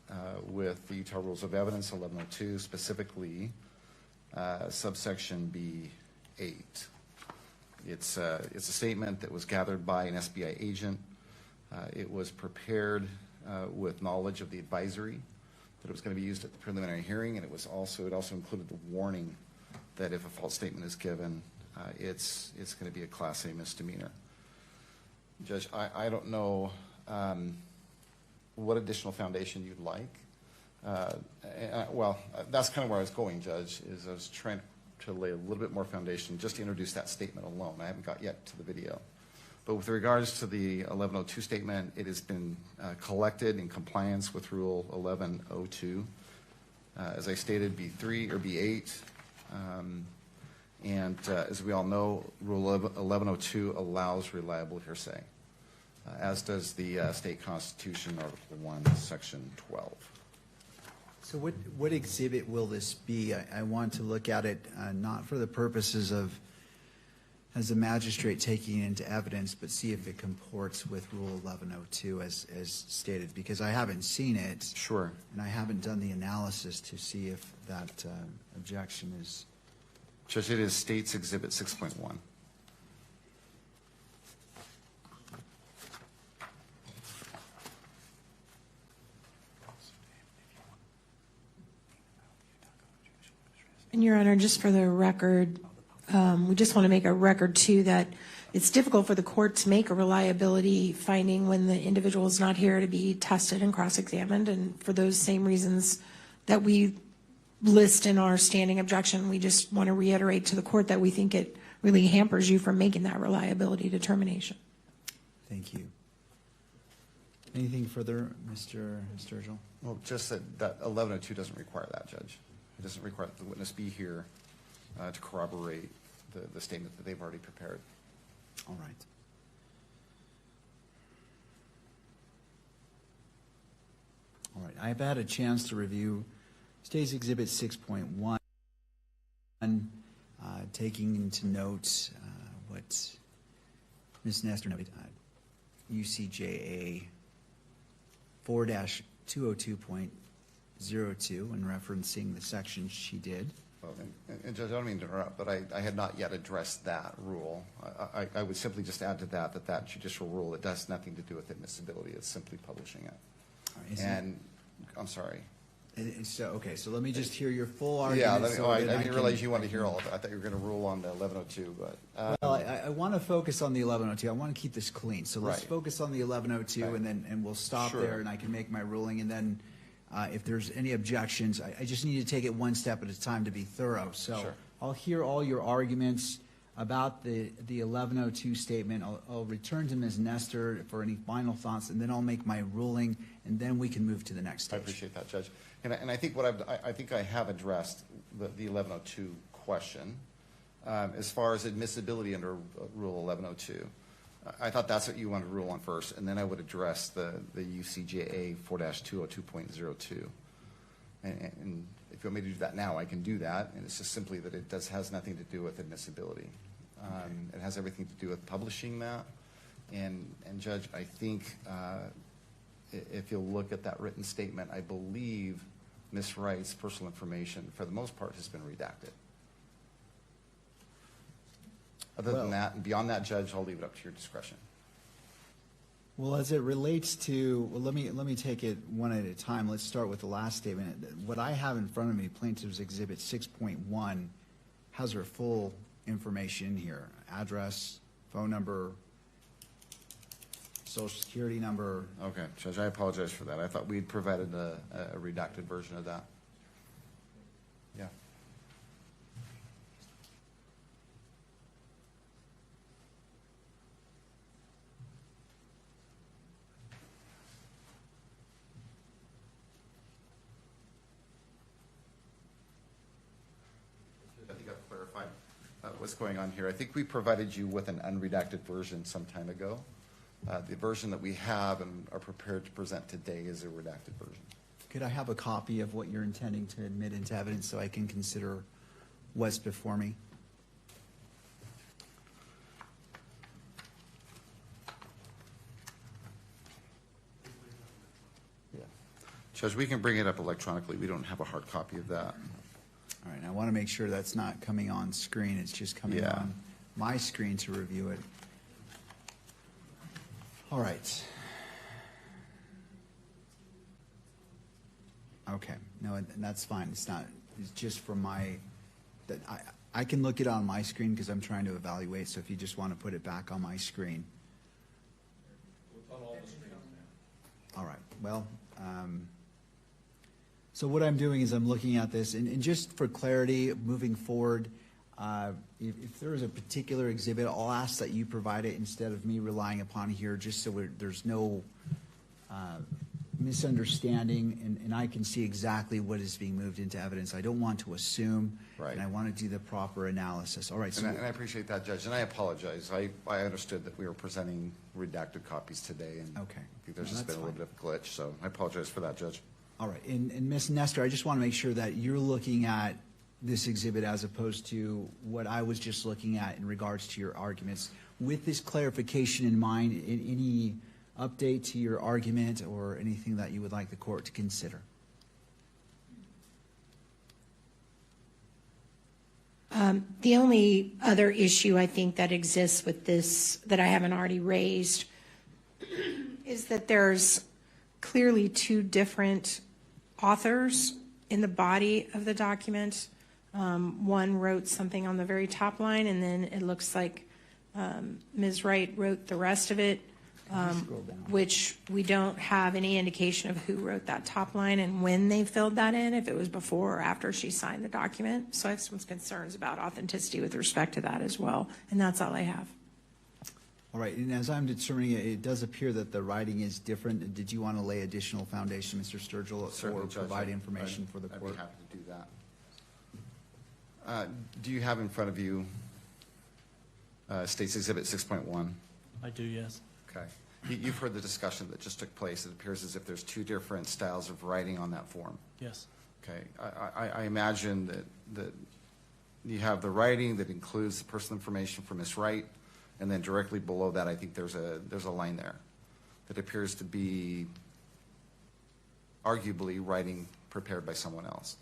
J: with the Utah Rules of Evidence 1102, specifically subsection B8. It's a statement that was gathered by an SBI agent. It was prepared with knowledge of the advisory that it was going to be used at the preliminary hearing, and it also included the warning that if a false statement is given, it's going to be a Class A misdemeanor. Judge, I don't know what additional foundation you'd like. Well, that's kind of where I was going, Judge, is I was trying to lay a little bit more foundation just to introduce that statement alone. I haven't got yet to the video. But with regards to the 1102 statement, it has been collected in compliance with Rule 1102. As I stated, B3 or B8. And as we all know, Rule 1102 allows reliable hearsay, as does the state constitution, Article 1, Section 12.
B: So what exhibit will this be? I want to look at it not for the purposes of, as a magistrate, taking it into evidence, but see if it comports with Rule 1102 as stated, because I haven't seen it.
J: Sure.
B: And I haven't done the analysis to see if that objection is.
J: Judge, it is State's Exhibit 6.1.
I: And Your Honor, just for the record, we just want to make a record too that it's difficult for the court to make a reliability finding when the individual is not here to be tested and cross-examined. And for those same reasons that we list in our standing objection, we just want to reiterate to the court that we think it really hampers you from making that reliability determination.
B: Thank you. Anything further, Mr. Sturgill?
J: Well, just that 1102 doesn't require that, Judge. It doesn't require that the witness be here to corroborate the statement that they've already prepared.
B: All right. All right. I've had a chance to review State's Exhibit 6.1, taking into note what Ms. Nestor noted, UCJA 4-202.02, and referencing the section she did.
J: Well, and Judge, I don't mean to interrupt, but I had not yet addressed that rule. I would simply just add to that judicial rule, it has nothing to do with admissibility. It's simply publishing it.
B: Right,
J: and I'm sorry.
B: So, okay, so let me just hear your full
J: Yeah,
B: argument.
J: I didn't realize you wanted to hear all of it. I thought you were going to rule on the 1102, but.
B: Well, I want to focus on the 1102. I want to keep this clean. So let's
J: Right.
B: focus on the 1102,
J: Okay.
B: and we'll stop
J: Sure.
B: there, and I can make my ruling. And then if there's any objections, I just need to take it one step at a time to be thorough. So
J: Sure.
B: I'll hear all your arguments about the 1102 statement. I'll return to Ms. Nestor for any final thoughts, and then I'll make my ruling, and then we can move to the next
J: I
B: stage.
J: appreciate that, Judge. And I think I think I have addressed the 1102 question. As far as admissibility under Rule 1102, I thought that's what you wanted to rule on first, and then I would address the UCJA 4-202.02. And if you want me to do that now, I can do that, and it's just simply that it has nothing to do with admissibility. It has everything to do with publishing that, and Judge, I think if you'll look at that written statement, I believe Ms. Wright's personal information, for the most part, has been redacted. Other than that, and beyond that, Judge, I'll leave it up to your discretion.
B: Well, as it relates to, well, let me take it one at a time. Let's start with the last statement. What I have in front of me, Plaintiff's Exhibit 6.1, has her full information in here: address, phone number, social security number.
J: Okay, Judge, I apologize for that. I thought we'd provided a redacted version of that. Yeah. I think I've clarified what's going on here. I think we provided you with an unredacted version some time ago. The version that we have and are prepared to present today is a redacted version.
B: Could I have a copy of what you're intending to admit into evidence so I can consider what's before me?
J: Yeah. Judge, we can bring it up electronically. We don't have a hard copy of that.
B: All right, I want to make sure that's not coming on screen. It's just coming
J: Yeah.
B: on my screen to review it. All right. Okay, no, and that's fine. It's not, it's just from my, that I can look it on my screen because I'm trying to evaluate, so if you just want to put it back on my screen. All right, well, so what I'm doing is I'm looking at this, and just for clarity, moving forward, if there is a particular exhibit, I'll ask that you provide it instead of me relying upon here, just so there's no misunderstanding, and I can see exactly what is being moved into evidence. I don't want to assume,
J: Right.
B: and I want to do the proper analysis. All right. So
J: And I appreciate that, Judge, and I apologize. I understood that we were presenting redacted copies today, and
B: Okay.
J: I think there's
B: No,
J: just been
B: that's
J: a little bit of a glitch, so I apologize for that, Judge.
B: all right, and Ms. Nestor, I just want to make sure that you're looking at this exhibit as opposed to what I was just looking at in regards to your arguments. With this clarification in mind, any update to your argument or anything that you would like the court to consider?
I: The only other issue I think that exists with this that I haven't already raised is that there's clearly two different authors in the body of the document. One wrote something on the very top line, and then it looks like Ms. Wright wrote the rest of it, which we don't have any indication of who wrote that top line and when they filled that in, if it was before or after she signed the document. So I have some concerns about authenticity with respect to that as well, and that's all I have.
B: All right, and as I'm determining it, it does appear that the writing is different. Did you want to lay additional foundation, Mr. Sturgill,
J: Certainly,
B: or
J: Judge.
B: provide information for the
J: I'd
B: court?
J: be happy to do that. Do you have in front of you State's Exhibit 6.1?
K: I do, yes.
J: Okay. You've heard the discussion that just took place. It appears as if there's two different styles of writing on that form.
K: Yes.
J: Okay. I imagine that you have the writing that includes the personal information for Ms. Wright, and then directly below that, I think there's a line there that appears to be arguably writing prepared by someone else.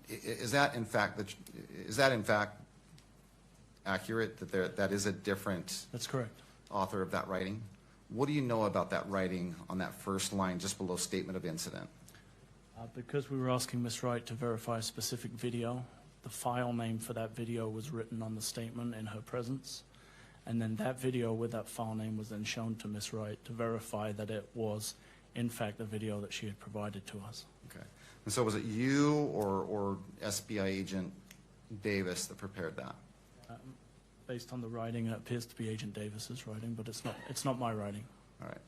J: Is that in fact accurate, that that is a different
K: That's correct.
J: author of that writing? What do you know about that writing on that first line just below statement of incident?
K: Because we were asking Ms. Wright to verify a specific video, the file name for that video was written on the statement in her presence. And then that video with that file name was then shown to Ms. Wright to verify that it was, in fact, the video that she had provided to us.
J: Okay. And so was it you or SBI agent Davis that prepared that?
K: Based on the writing, it appears to be Agent Davis's writing, but it's not my writing.
J: All right.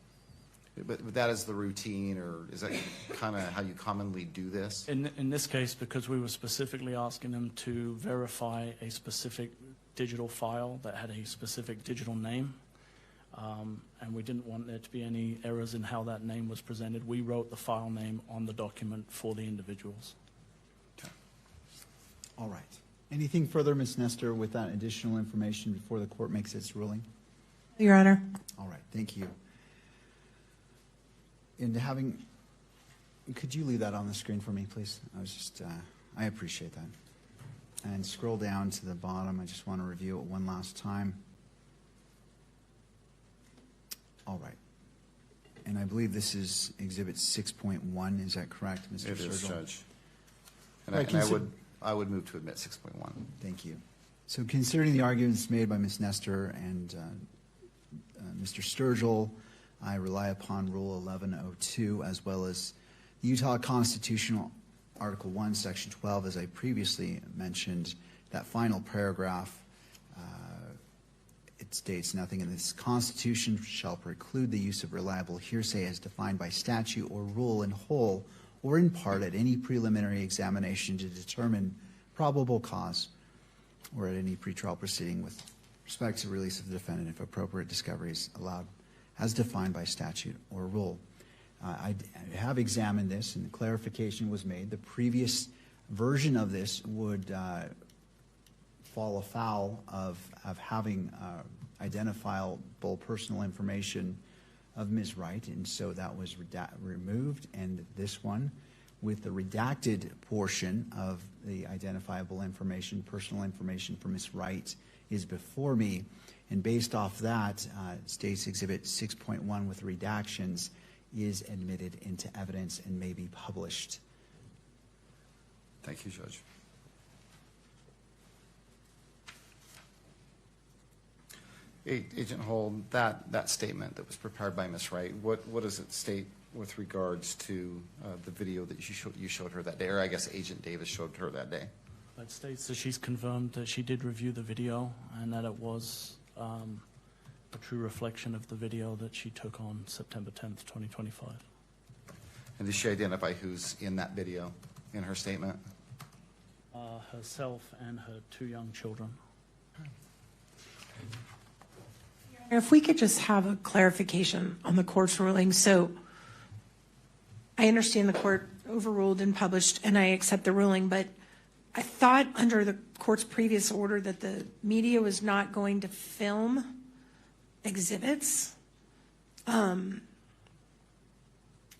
J: But that is the routine, or is that kind of how you commonly do this?
K: In this case, because we were specifically asking them to verify a specific digital file that had a specific digital name, and we didn't want there to be any errors in how that name was presented. We wrote the file name on the document for the individuals.
B: All right. Anything further, Ms. Nestor, with that additional information before the court makes its ruling?
I: Your Honor.
B: All right, thank you. Could you leave that on the screen for me, please? I appreciate that. And scroll down to the bottom. I just want to review it one last time. All right. And I believe this is Exhibit 6.1. Is that correct, Mr.
J: It is,
B: Sturgill?
J: Judge. And
B: Right,
J: I would move to admit 6.1.
B: Thank you. So considering the arguments made by Ms. Nestor and Mr. Sturgill, I rely upon Rule 1102 as well as Utah Constitutional Article 1, Section 12, as I previously mentioned, that final paragraph. It states, nothing in this Constitution shall preclude the use of reliable hearsay as defined by statute or rule in whole or in part at any preliminary examination to determine probable cause or at any pretrial proceeding with respect to release of the defendant if appropriate discovery is allowed as defined by statute or rule. I have examined this and clarification was made. The previous version of this would fall afoul of having identifiable personal information of Ms. Wright, and so that was removed, and this one with the redacted portion of the identifiable information, personal information for Ms. Wright, is before me, and based off that, State's Exhibit 6.1 with redactions is admitted into evidence and may be published.
J: Thank you, Judge. Agent Hold, that statement that was prepared by Ms. Wright, what does it state with regards to the video that you showed her that day, or I guess Agent Davis showed her that day?
K: It states that she's confirmed that she did review the video and that it was a true reflection of the video that she took on September 10th, 2025.
J: And did she identify who's in that video in her statement?
K: Herself and her 2 young children.
I: If we could just have a clarification on the court's ruling. So I understand the court overruled and published, and I accept the ruling, but I thought under the court's previous order that the media was not going to film exhibits. And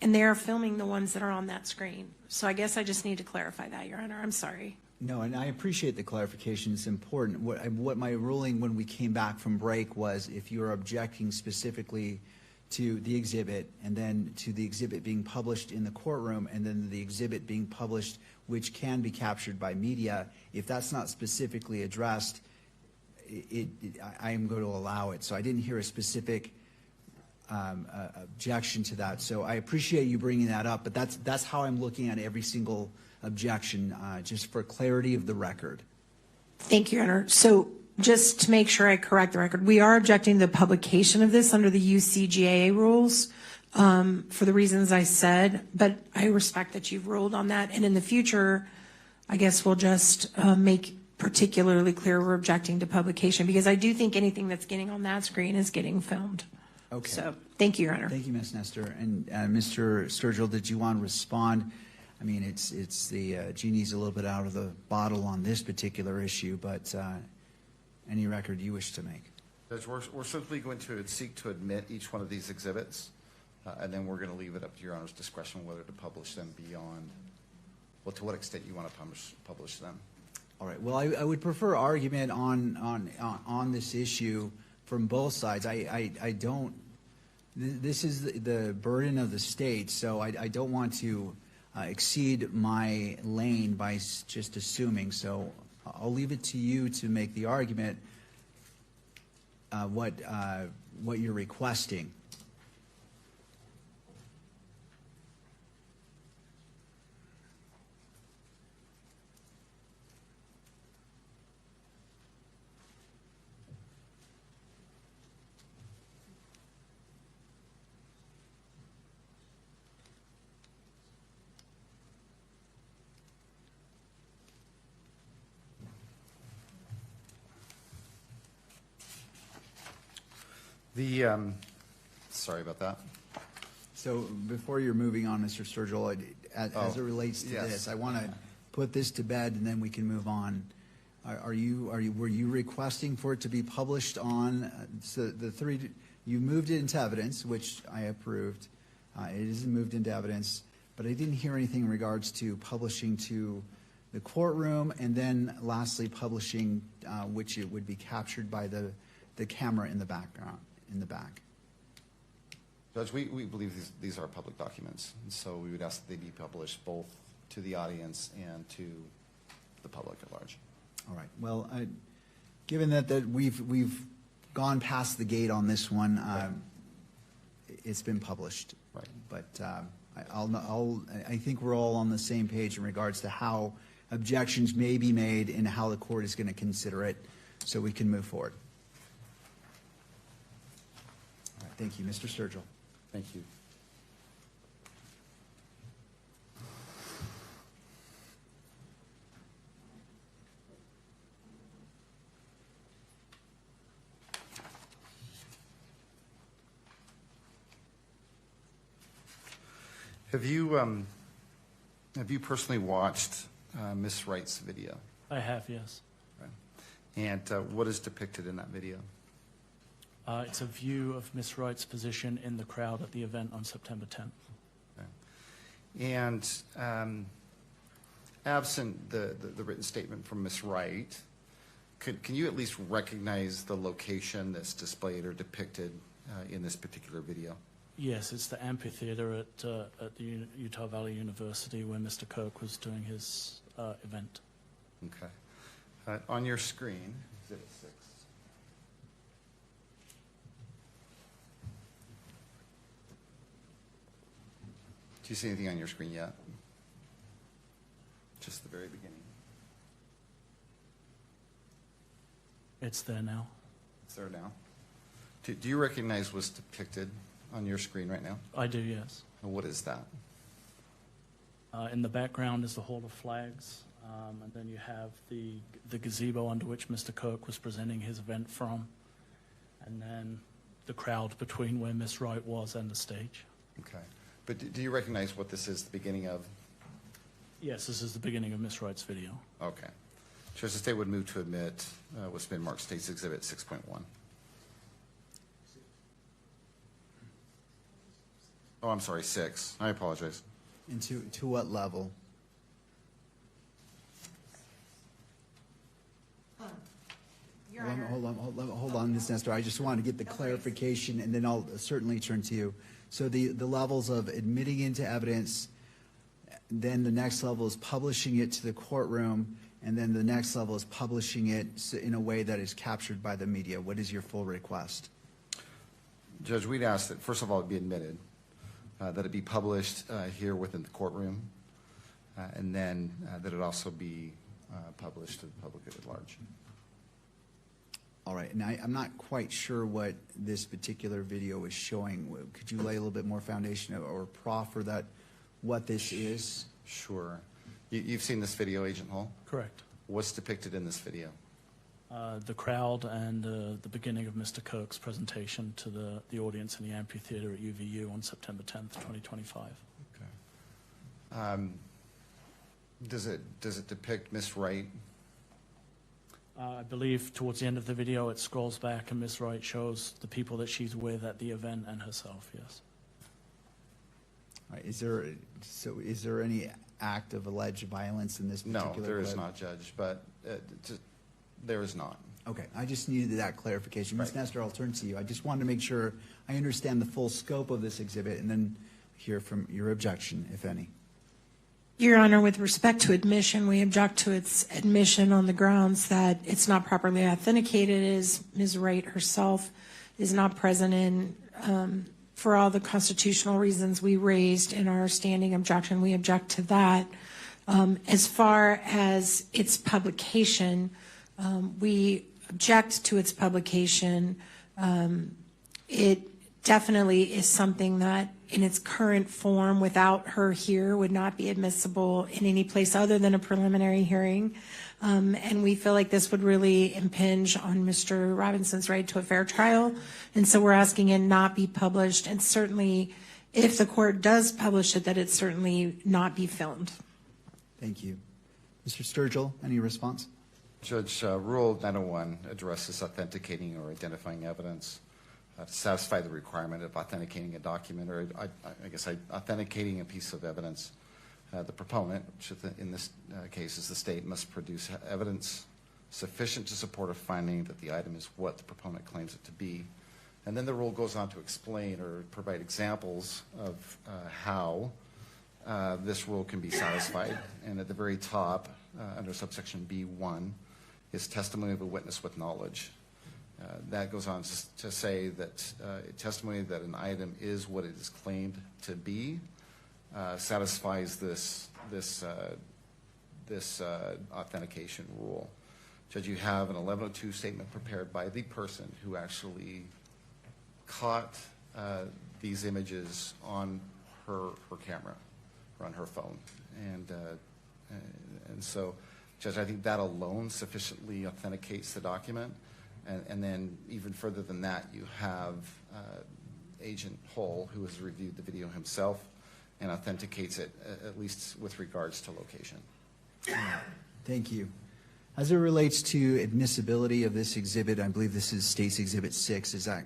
I: they are filming the ones that are on that screen. So I guess I just need to clarify that, Your Honor. I'm sorry.
B: No, and I appreciate the clarification. It's important. What my ruling when we came back from break was if you're objecting specifically to the exhibit and then to the exhibit being published in the courtroom and then the exhibit being published which can be captured by media, if that's not specifically addressed, I am going to allow it. So I didn't hear a specific objection to that. So I appreciate you bringing that up, but that's how I'm looking at every single objection, just for clarity of the record.
I: Thank you, Your Honor. So just to make sure I correct the record, we are objecting to the publication of this under the UCGA rules for the reasons I said, but I respect that you've ruled on that. And in the future, I guess we'll just make particularly clear we're objecting to publication because I do think anything that's getting on that screen is getting filmed.
B: Okay.
I: So thank you, Your Honor.
B: Thank you, Ms. Nestor. And Mr. Sturgill, did you want to respond? I mean, it's the genie's a little bit out of the bottle on this particular issue, but any record you wish to make.
J: Judge, we're simply going to seek to admit each one of these exhibits, and then we're going to leave it up to Your Honor's discretion whether to publish them beyond, well, to what extent you want to publish them.
B: All right. Well, I would prefer argument on this issue from both sides. I don't. This is the burden of the state, so I don't want to exceed my lane by just assuming. So I'll leave it to you to make the argument what you're requesting.
J: Sorry about that.
B: So before you're moving on, Mr. Sturgill, as it relates to
J: yes.
B: this, I want to put this to bed and then we can move on. Were you requesting for it to be published on, so the three, you moved it into evidence, which I approved. It isn't moved into evidence, but I didn't hear anything in regards to publishing to the courtroom and then lastly publishing, which it would be captured by the camera in the background, in the back.
J: Judge, we believe these are public documents, and so we would ask that they be published both to the audience and to the public at large.
B: All right. Well, given that we've gone past the gate on this one, it's been published.
J: Right.
B: But I think we're all on the same page in regards to how objections may be made and how the court is going to consider it, so we can move forward. All right. Thank you, Mr. Sturgill.
J: Thank you. Have you personally watched Ms. Wright's video?
K: I have, yes.
J: Right. And what is depicted in that video?
K: It's a view of Ms. Wright's position in the crowd at the event on September 10th.
J: Okay. And absent the written statement from Ms. Wright, can you at least recognize the location that's displayed or depicted in this particular video?
K: Yes, it's the amphitheater at the Utah Valley University where Mr. Kirk was doing his event.
J: Okay. On your screen, Exhibit 6. Do you see anything on your screen yet? Just the very beginning.
K: It's there now.
J: It's there now. Do you recognize what's depicted on your screen right now?
K: I do, yes.
J: And what is that?
K: In the background is the Hall of Flags, and then you have the gazebo under which Mr. Kirk was presenting his event from, and then the crowd between where Ms. Wright was and the stage.
J: Okay. But do you recognize what this is the beginning of?
K: Yes, this is the beginning of Ms. Wright's video.
J: Okay. Judge, the state would move to admit what's been marked State's Exhibit 6.1. Oh, I'm sorry, 6. I apologize.
B: And to what level?
E: Your Honor.
B: Hold on, Ms. Nestor. I just want to get the clarification, and then I'll certainly turn to you. So the levels of admitting into evidence, then the next level is publishing it to the courtroom, and then the next level is publishing it in a way that is captured by the media. What is your full request?
J: Judge, we'd ask that, first of all, it be admitted, that it be published here within the courtroom, and then that it also be published to the public at large.
B: All right, and I'm not quite sure what this particular video is showing. Could you lay a little bit more foundation or proffer that what this is?
J: Sure. You've seen this video, Agent Hall?
K: Correct.
J: What's depicted in this video?
K: The crowd and the beginning of Mr. Kirk's presentation to the audience in the amphitheater at UVU on September 10th, 2025.
J: Okay. Does it depict Ms. Wright?
K: I believe towards the end of the video it scrolls back and Ms. Wright shows the people that she's with at the event and herself, yes.
B: All right, is there any act of alleged violence in this particular
J: No, there is
B: clip?
J: not, Judge, but there is not.
B: Okay, I just needed that clarification. Ms.
J: Right.
B: Nestor, I'll turn to you. I just wanted to make sure I understand the full scope of this exhibit and then hear from your objection, if any.
I: Your Honor, with respect to admission, we object to its admission on the grounds that it's not properly authenticated, as Ms. Wright herself is not present in. For all the constitutional reasons we raised in our standing objection, we object to that. As far as its publication, we object to its publication. It definitely is something that in its current form without her here would not be admissible in any place other than a preliminary hearing. And we feel like this would really impinge on Mr. Robinson's right to a fair trial. And so we're asking it not be published, and certainly if the court does publish it, that it certainly not be filmed.
B: Thank you. Mr. Sturgill, any response?
L: Judge, Rule 901 addresses authenticating or identifying evidence to satisfy the requirement of authenticating a document, or I guess authenticating a piece of evidence. The proponent, which in this case is the state, must produce evidence sufficient to support a finding that the item is what the proponent claims it to be. And then the rule goes on to explain or provide examples of how this rule can be satisfied. And at the very top, under subsection B1, is testimony of a witness with knowledge. That goes on to say that testimony that an item is what it is claimed to be satisfies this authentication rule. Judge, you have an 1102 statement prepared by the person who actually caught these images on her camera or on her phone, and so, Judge, I think that alone sufficiently authenticates the document, and then even further than that, you have Agent Hull, who has reviewed the video himself and authenticates it, at least with regards to location.
B: Thank you. As it relates to admissibility of this exhibit, I believe this is State's Exhibit 6, is that?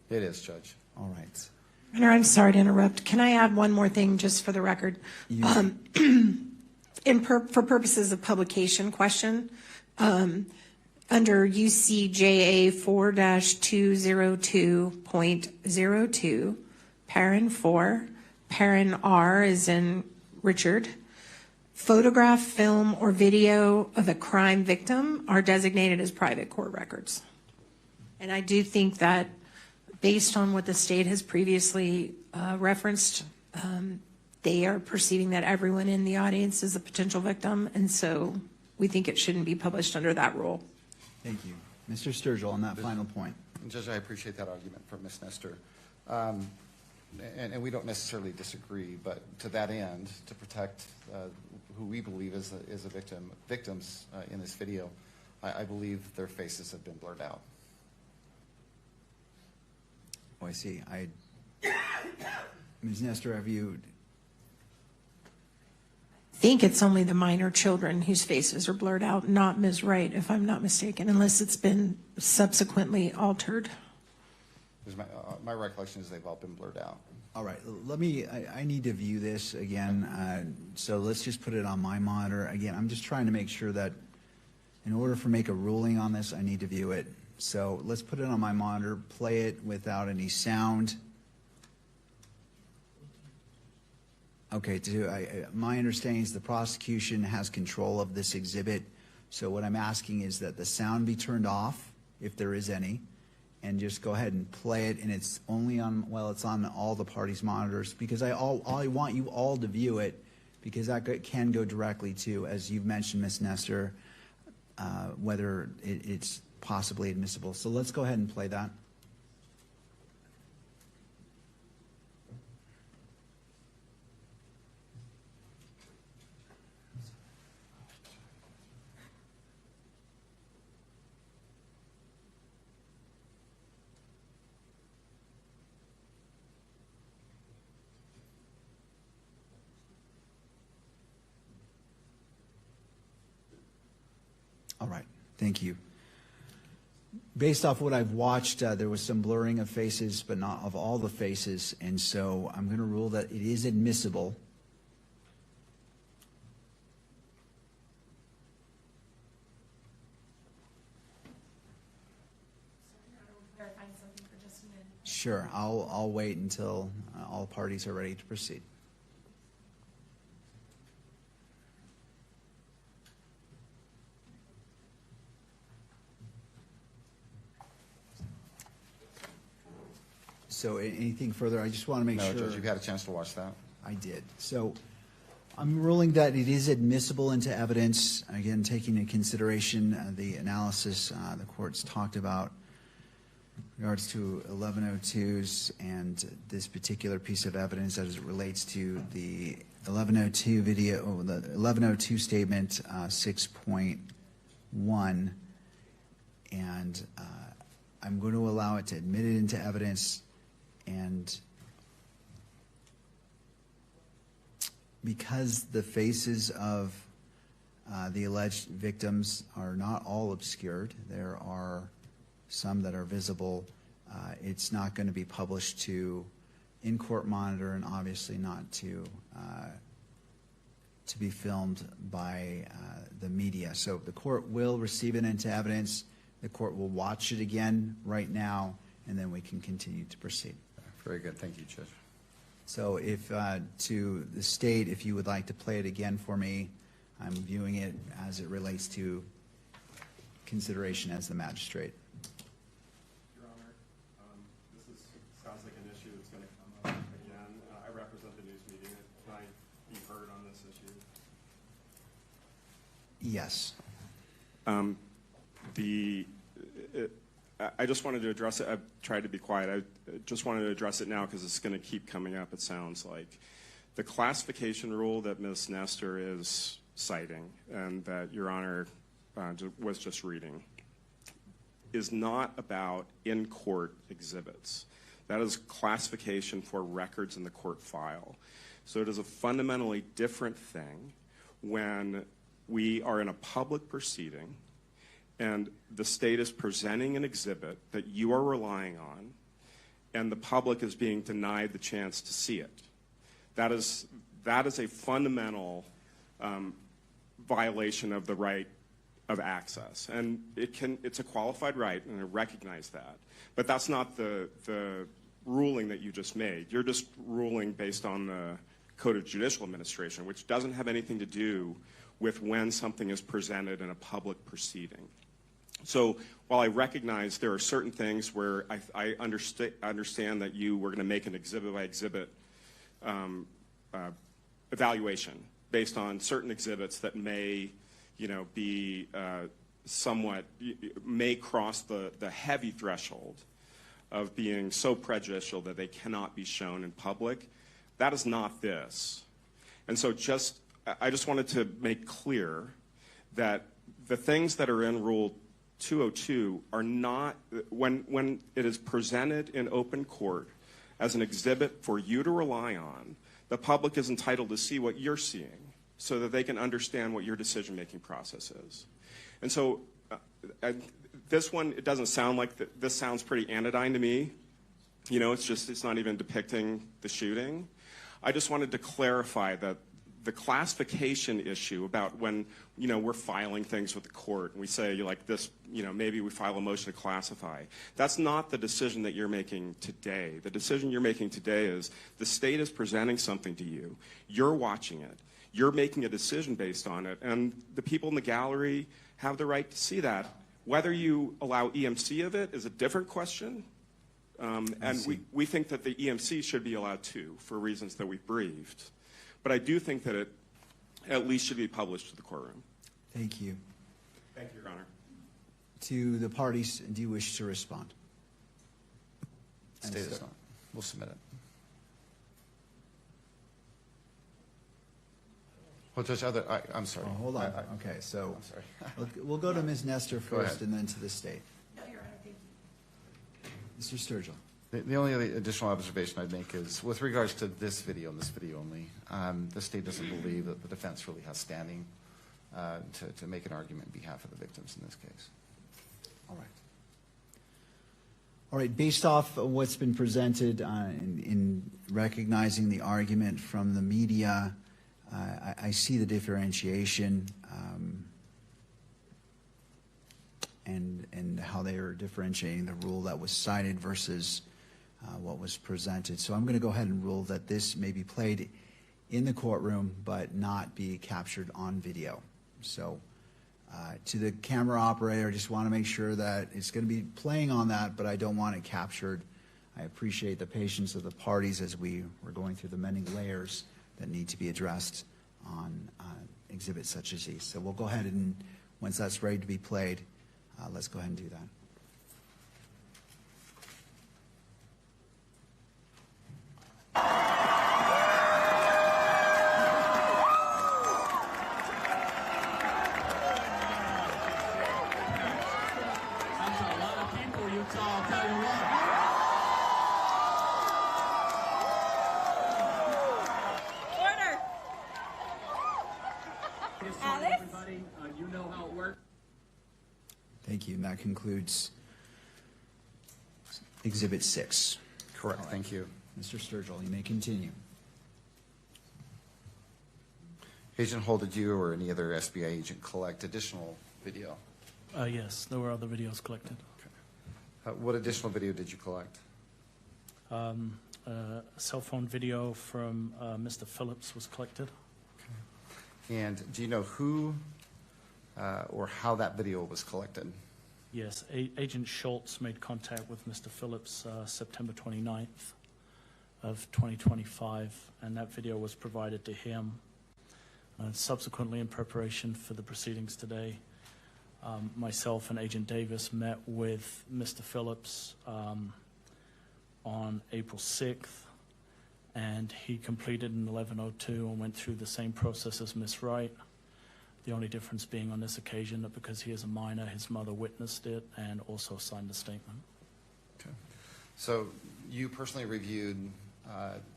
L: It is, Judge.
B: All right.
I: Mayor, I'm sorry to interrupt. Can I add one more thing just for the record? For purposes of publication question, under UCJA 4-202.02, parent 4, parent R is in Richard, photograph, film, or video of a crime victim are designated as private court records. And I do think that based on what the state has previously referenced, they are perceiving that everyone in the audience is a potential victim, and so we think it shouldn't be published under that rule.
B: Thank you. Mr. Sturgill, on that final point.
L: Judge, I appreciate that argument from Ms. Nestor. And we don't necessarily disagree, but to that end, to protect who we believe is a victims in this video, I believe their faces have been blurred out.
B: Oh, I see. Ms. Nestor, have you?
I: I think it's only the minor children whose faces are blurred out, not Ms. Wright, if I'm not mistaken, unless it's been subsequently altered.
L: My recollection is they've all been blurred out.
B: All right, I need to view this again, so let's just put it on my monitor. Again, I'm just trying to make sure that in order for make a ruling on this, I need to view it. So let's put it on my monitor, play it without any sound. Okay, my understanding is the prosecution has control of this exhibit, so what I'm asking is that the sound be turned off, if there is any, and just go ahead and play it, and it's only on, well, it's on all the parties' monitors, because I want you all to view it, because that can go directly to, as you've mentioned, Ms. Nestor, whether it's possibly admissible. So let's go ahead and play that. All right, thank you. Based off what I've watched, there was some blurring of faces, but not of all the faces, and so I'm going to rule that it is admissible. Sure, I'll wait until all parties are ready to proceed. So anything further? I just want to make sure.
L: No, Judge, you've had a chance to watch that.
B: I did. So I'm ruling that it is admissible into evidence, again, taking into consideration the analysis the court's talked about regards to 1102s and this particular piece of evidence as it relates to the 1102 video, or the 1102 statement 6.1, and I'm going to allow it to admit it into evidence, and because the faces of the alleged victims are not all obscured, there are some that are visible. It's not going to be published to in-court monitor, and obviously not to be filmed by the media. So the court will receive it into evidence. The court will watch it again right now, and then we can continue to proceed.
L: Very good. Thank you, Judge.
B: So if to the state, if you would like to play it again for me, I'm viewing it as it relates to consideration as the magistrate.
M: Your Honor, sounds like an issue that's going to come up again. I represent the news media. Can I be heard on this issue?
B: Yes.
M: I just wanted to address it. I've tried to be quiet. I just wanted to address it now because it's going to keep coming up, it sounds like. The classification rule that Ms. Nestor is citing and that Your Honor was just reading is not about in-court exhibits. That is classification for records in the court file. So it is a fundamentally different thing when we are in a public proceeding and the state is presenting an exhibit that you are relying on, and the public is being denied the chance to see it. That is a fundamental violation of the right of access, and it's a qualified right, and I recognize that. But that's not the ruling that you just made. You're just ruling based on the Code of Judicial Administration, which doesn't have anything to do with when something is presented in a public proceeding. So while I recognize there are certain things where I understand that you were going to make an exhibit-by-exhibit evaluation based on certain exhibits that may, be somewhat, may cross the heavy threshold of being so prejudicial that they cannot be shown in public. That is not this. And so I just wanted to make clear that the things that are in Rule 202 are not, when it is presented in open court as an exhibit for you to rely on, the public is entitled to see what you're seeing so that they can understand what your decision-making process is. And so this one, it doesn't sound like, this sounds pretty anodyne to me. It's not even depicting the shooting. I just wanted to clarify that the classification issue about when, we're filing things with the court and we say, like this, maybe we file a motion to classify. That's not the decision that you're making today. The decision you're making today is the state is presenting something to you. You're watching it. You're making a decision based on it. And the people in the gallery have the right to see that. Whether you allow EMC of it is a different question. And we think that the EMC should be allowed to, for reasons that we've briefed. But I do think that it at least should be published to the courtroom.
B: Thank you.
M: Thank you, Your Honor.
B: To the parties, do you wish to respond?
L: State is not. We'll submit it. Well, Judge, I'm sorry.
B: Oh, hold on. Okay, so
L: I'm sorry.
B: we'll go to Ms. Nestor
L: Go
B: first
L: ahead.
B: and then to the state.
E: No, Your Honor, thank you.
B: Mr. Sturgill.
L: The only other additional observation I'd make is, with regards to this video and this video only, the state doesn't believe that the defense really has standing to make an argument on behalf of the victims in this case.
B: All right. All right, based off of what's been presented in recognizing the argument from the media, I see the differentiation and how they are differentiating the rule that was cited versus what was presented. So I'm going to go ahead and rule that this may be played in the courtroom but not be captured on video. So to the camera operator, I just want to make sure that it's going to be playing on that, but I don't want it captured. I appreciate the patience of the parties as we were going through the many layers that need to be addressed on exhibits such as these. So we'll go ahead and, once that's ready to be played, let's go ahead and do that.
N: everybody. You know how it works.
B: Thank you. And that concludes Exhibit 6.
L: Correct,
B: All right.
L: thank you.
B: Mr. Sturgill, you may continue.
L: Agent Hull, did you or any other SBI agent collect additional video?
K: Yes, there were other videos collected.
L: What additional video did you collect?
K: A cell phone video from Mr. Phillips was collected.
L: And do you know who or how that video was collected?
K: Yes, Agent Schultz made contact with Mr. Phillips September 29th of 2025, and that video was provided to him. Subsequently, in preparation for the proceedings today, myself and Agent Davis met with Mr. Phillips on April 6th, and he completed an 1102 and went through the same process as Ms. Wright. The only difference being on this occasion that because he is a minor, his mother witnessed it and also signed a statement.
L: Okay. So you personally reviewed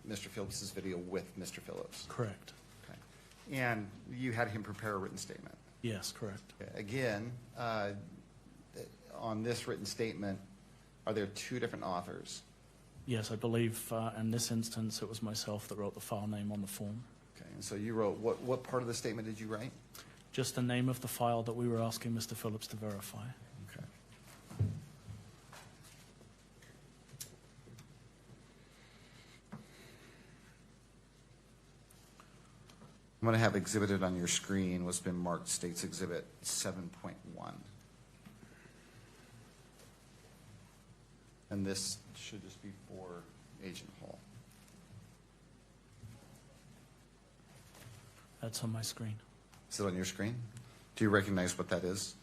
L: Mr. Phillips's video with Mr. Phillips?
K: Correct.
L: Okay. And you had him prepare a written statement?
K: Yes, correct.
L: Okay. Again, on this written statement, are there two different authors?
K: Yes, I believe in this instance it was myself that wrote the file name on the form.
L: Okay. And so you wrote, what part of the statement did you write?
K: Just the name of the file that we were asking Mr. Phillips to verify.
L: Okay. I'm going to have exhibited on your screen what's been marked States Exhibit 7.1. And this should just be for Agent Hall.
K: That's on my screen.
L: Is it on your screen? Do you recognize what that is?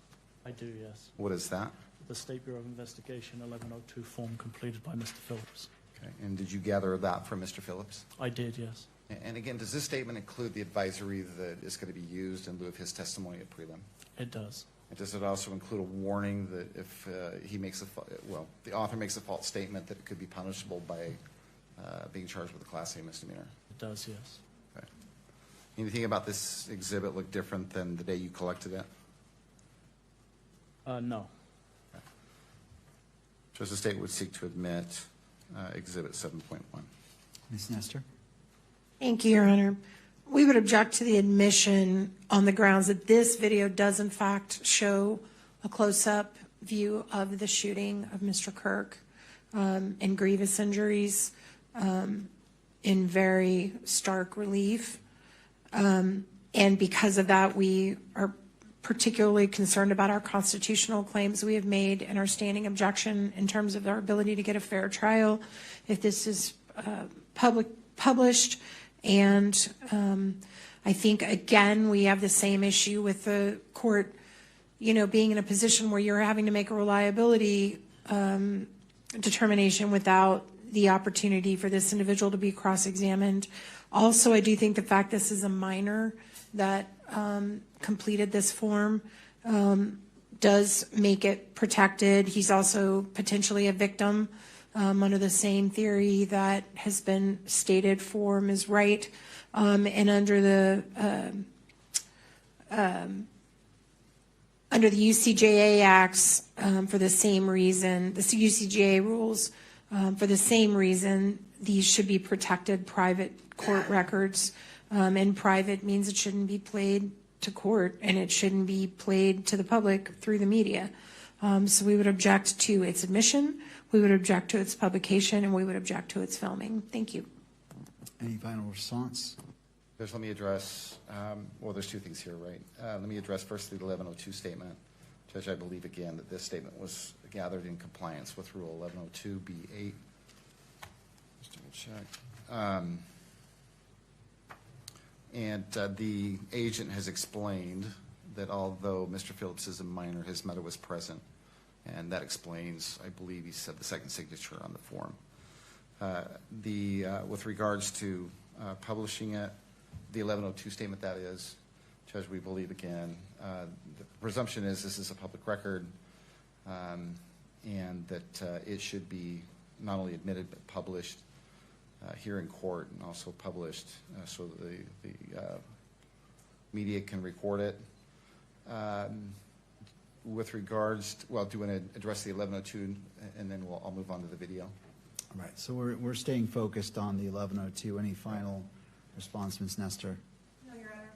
K: I do, yes.
L: What is that?
K: The State Bureau of Investigation 1102 form completed by Mr. Phillips.
L: Okay. And did you gather that from Mr. Phillips?
K: I did, yes.
L: And again, does this statement include the advisory that is going to be used in lieu of his testimony at prelim?
K: It does.
L: And does it also include a warning that if he makes the author makes a false statement, that it could be punishable by being charged with a Class A misdemeanor?
K: It does, yes.
L: Okay. Anything about this exhibit look different than the day you collected it?
K: No.
L: Okay. So the state would seek to admit Exhibit 7.1.
B: Ms. Nestor?
I: Thank you, Your Honor. We would object to the admission on the grounds that this video does in fact show a close-up view of the shooting of Mr. Kirk and grievous injuries in very stark relief. And because of that, we are particularly concerned about our constitutional claims we have made and our standing objection in terms of our ability to get a fair trial if this is published. And I think, again, we have the same issue with the court, being in a position where you're having to make a reliability determination without the opportunity for this individual to be cross-examined. Also, I do think the fact this is a minor that completed this form does make it protected. He's also potentially a victim under the same theory that has been stated for Ms. Wright, and under the UCJA acts for the same reason, the UCJA rules for the same reason, these should be protected private court records, and private means it shouldn't be played to court and it shouldn't be played to the public through the media. So we would object to its admission, we would object to its publication, and we would object to its filming. Thank you.
B: Any final response?
L: Judge, let me address, there's two things here, right? Let me address first the 1102 statement. Judge, I believe again that this statement was gathered in compliance with Rule 1102B8. Just double check. And the agent has explained that although Mr. Phillips is a minor, his mother was present. And that explains, I believe he said, the second signature on the form. With regards to publishing it, the 1102 statement, that is, Judge, we believe again, the presumption is this is a public record, and that it should be not only admitted but published here in court, and also published so that media can record it. With regards, do you want to address the 1102, and then I'll move on to the video?
B: All right, so we're staying focused on the 1102. Any final response, Ms. Nestor?
E: No, Your Honor.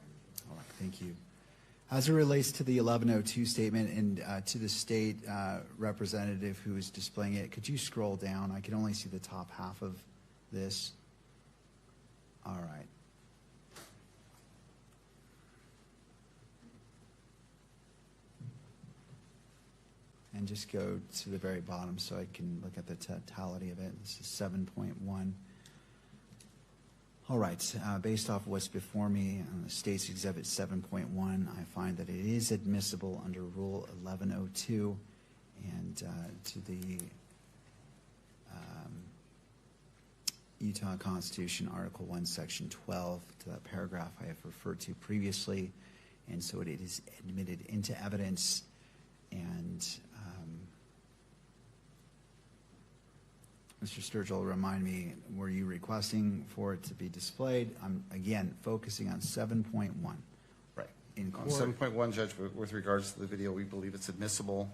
B: All right, thank you. As it relates to the 1102 statement and to the state representative who is displaying it, could you scroll down? I can only see the top half of this. All right. And just go to the very bottom so I can look at the totality of it. This is 7.1. All right, based off what's before me on the state's exhibit 7.1, I find that it is admissible under Rule 1102 and to the Utah Constitution, Article 1, Section 12, to that paragraph I have referred to previously. And so it is admitted into evidence. And Mr. Sturgill, remind me, were you requesting for it to be displayed? I'm, again, focusing on 7.1.
L: Right.
B: In
L: On
B: court.
L: 7.1, Judge, with regards to the video, we believe it's admissible.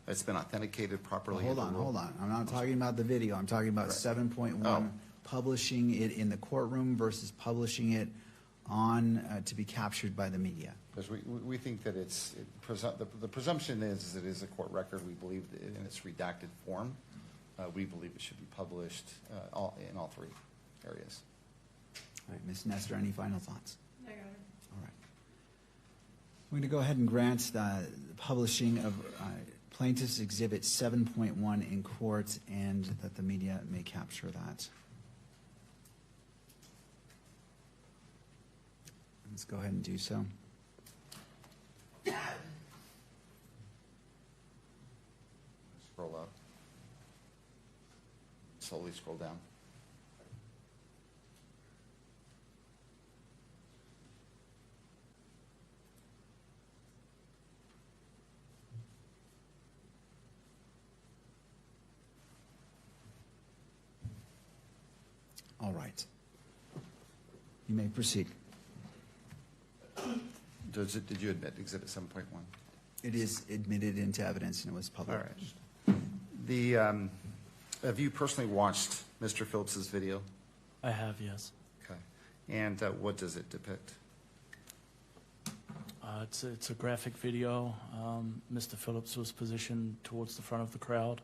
L: It's been authenticated properly.
B: Hold on. I'm not talking about the video. I'm talking about 7.1, publishing it in the courtroom versus publishing it on to be captured by the media.
L: Because we think that the presumption is that it is a court record. We believe that in its redacted form. We believe it should be published in all three areas.
B: All right, Ms. Nestor, any final thoughts?
E: No, Your Honor.
B: All right. We're going to go ahead and grant the publishing of Plaintiff's Exhibit 7.1 in court and that the media may capture that. Let's go ahead and do so.
L: Scroll up. Slowly scroll down.
B: All right. You may proceed.
L: Did you admit Exhibit 7.1?
B: It is admitted into evidence and it was
L: All
B: published.
L: right. Have you personally watched Mr. Phillips's video?
K: I have, yes.
L: Okay. And what does it depict?
K: It's a graphic video. Mr. Phillips was positioned towards the front of the crowd,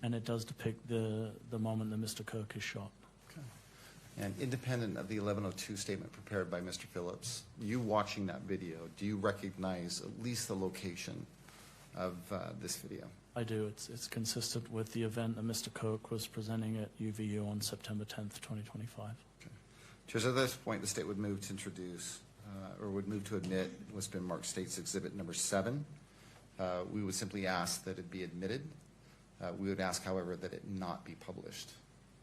K: and it does depict the moment that Mr. Kirk is shot.
L: And independent of the 1102 statement prepared by Mr. Phillips, you watching that video, do you recognize at least the location of this video?
K: I do. It's consistent with the event that Mr. Kirk was presenting at UVU on September 10th, 2025.
L: Okay. Judge, at this point, the state would move to introduce, or would move to admit what's been marked State's Exhibit number 7. We would simply ask that it be admitted. We would ask, however, that it not be published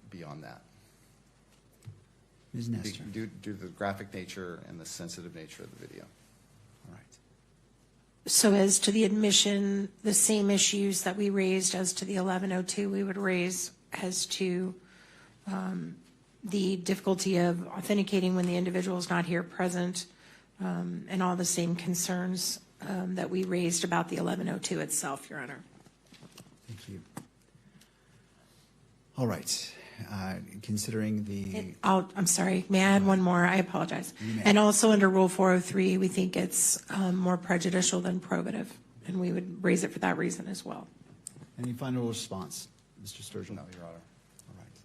L: beyond that.
B: Ms. Nestor.
L: Due to the graphic nature and the sensitive nature of the video.
B: All right.
I: So as to the admission, the same issues that we raised as to the 1102, we would raise as to the difficulty of authenticating when the individual is not here present, and all the same concerns that we raised about the 1102 itself, Your Honor.
B: Thank you. All right. Considering the...
I: I'm sorry, may I add one more? I apologize.
B: You may.
I: And also under Rule 403, we think it's more prejudicial than probative, and we would raise it for that reason as well.
B: Any final response, Mr. Sturgill?
L: No, Your Honor.
B: All right.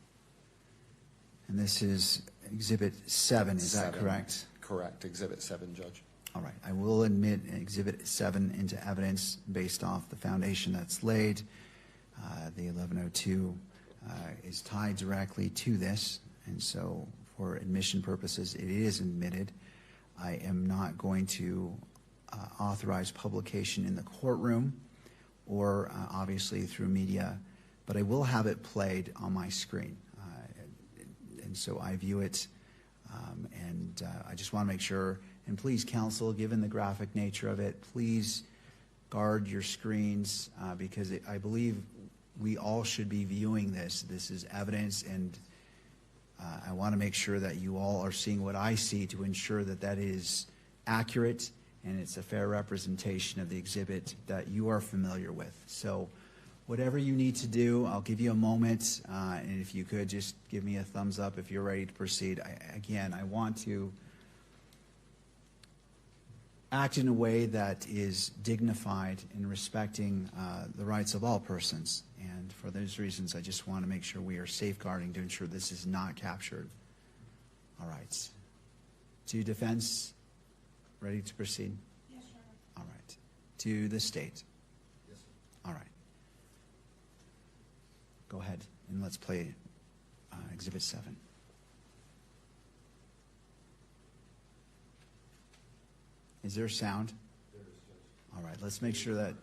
B: And this is Exhibit 7, is that correct?
L: Correct. Exhibit 7, Judge.
B: All right. I will admit Exhibit 7 into evidence based off the foundation that's laid. The 1102 is tied directly to this, and so for admission purposes, it is admitted. I am not going to authorize publication in the courtroom or obviously through media, but I will have it played on my screen. And so I view it, and I just want to make sure, and please, counsel, given the graphic nature of it, please guard your screens because I believe we all should be viewing this. This is evidence, and I want to make sure that you all are seeing what I see to ensure that that is accurate and it's a fair representation of the exhibit that you are familiar with. So whatever you need to do, I'll give you a moment, and if you could just give me a thumbs up if you're ready to proceed. Again, I want to act in a way that is dignified in respecting the rights of all persons. And for those reasons, I just want to make sure we are safeguarding to ensure this is not captured. All right. To defense, ready to proceed? Yes, sir. All right. To the state? Yes, sir. All right. Go ahead and let's play Exhibit 7. Is there sound? There is. All right, let's make sure that,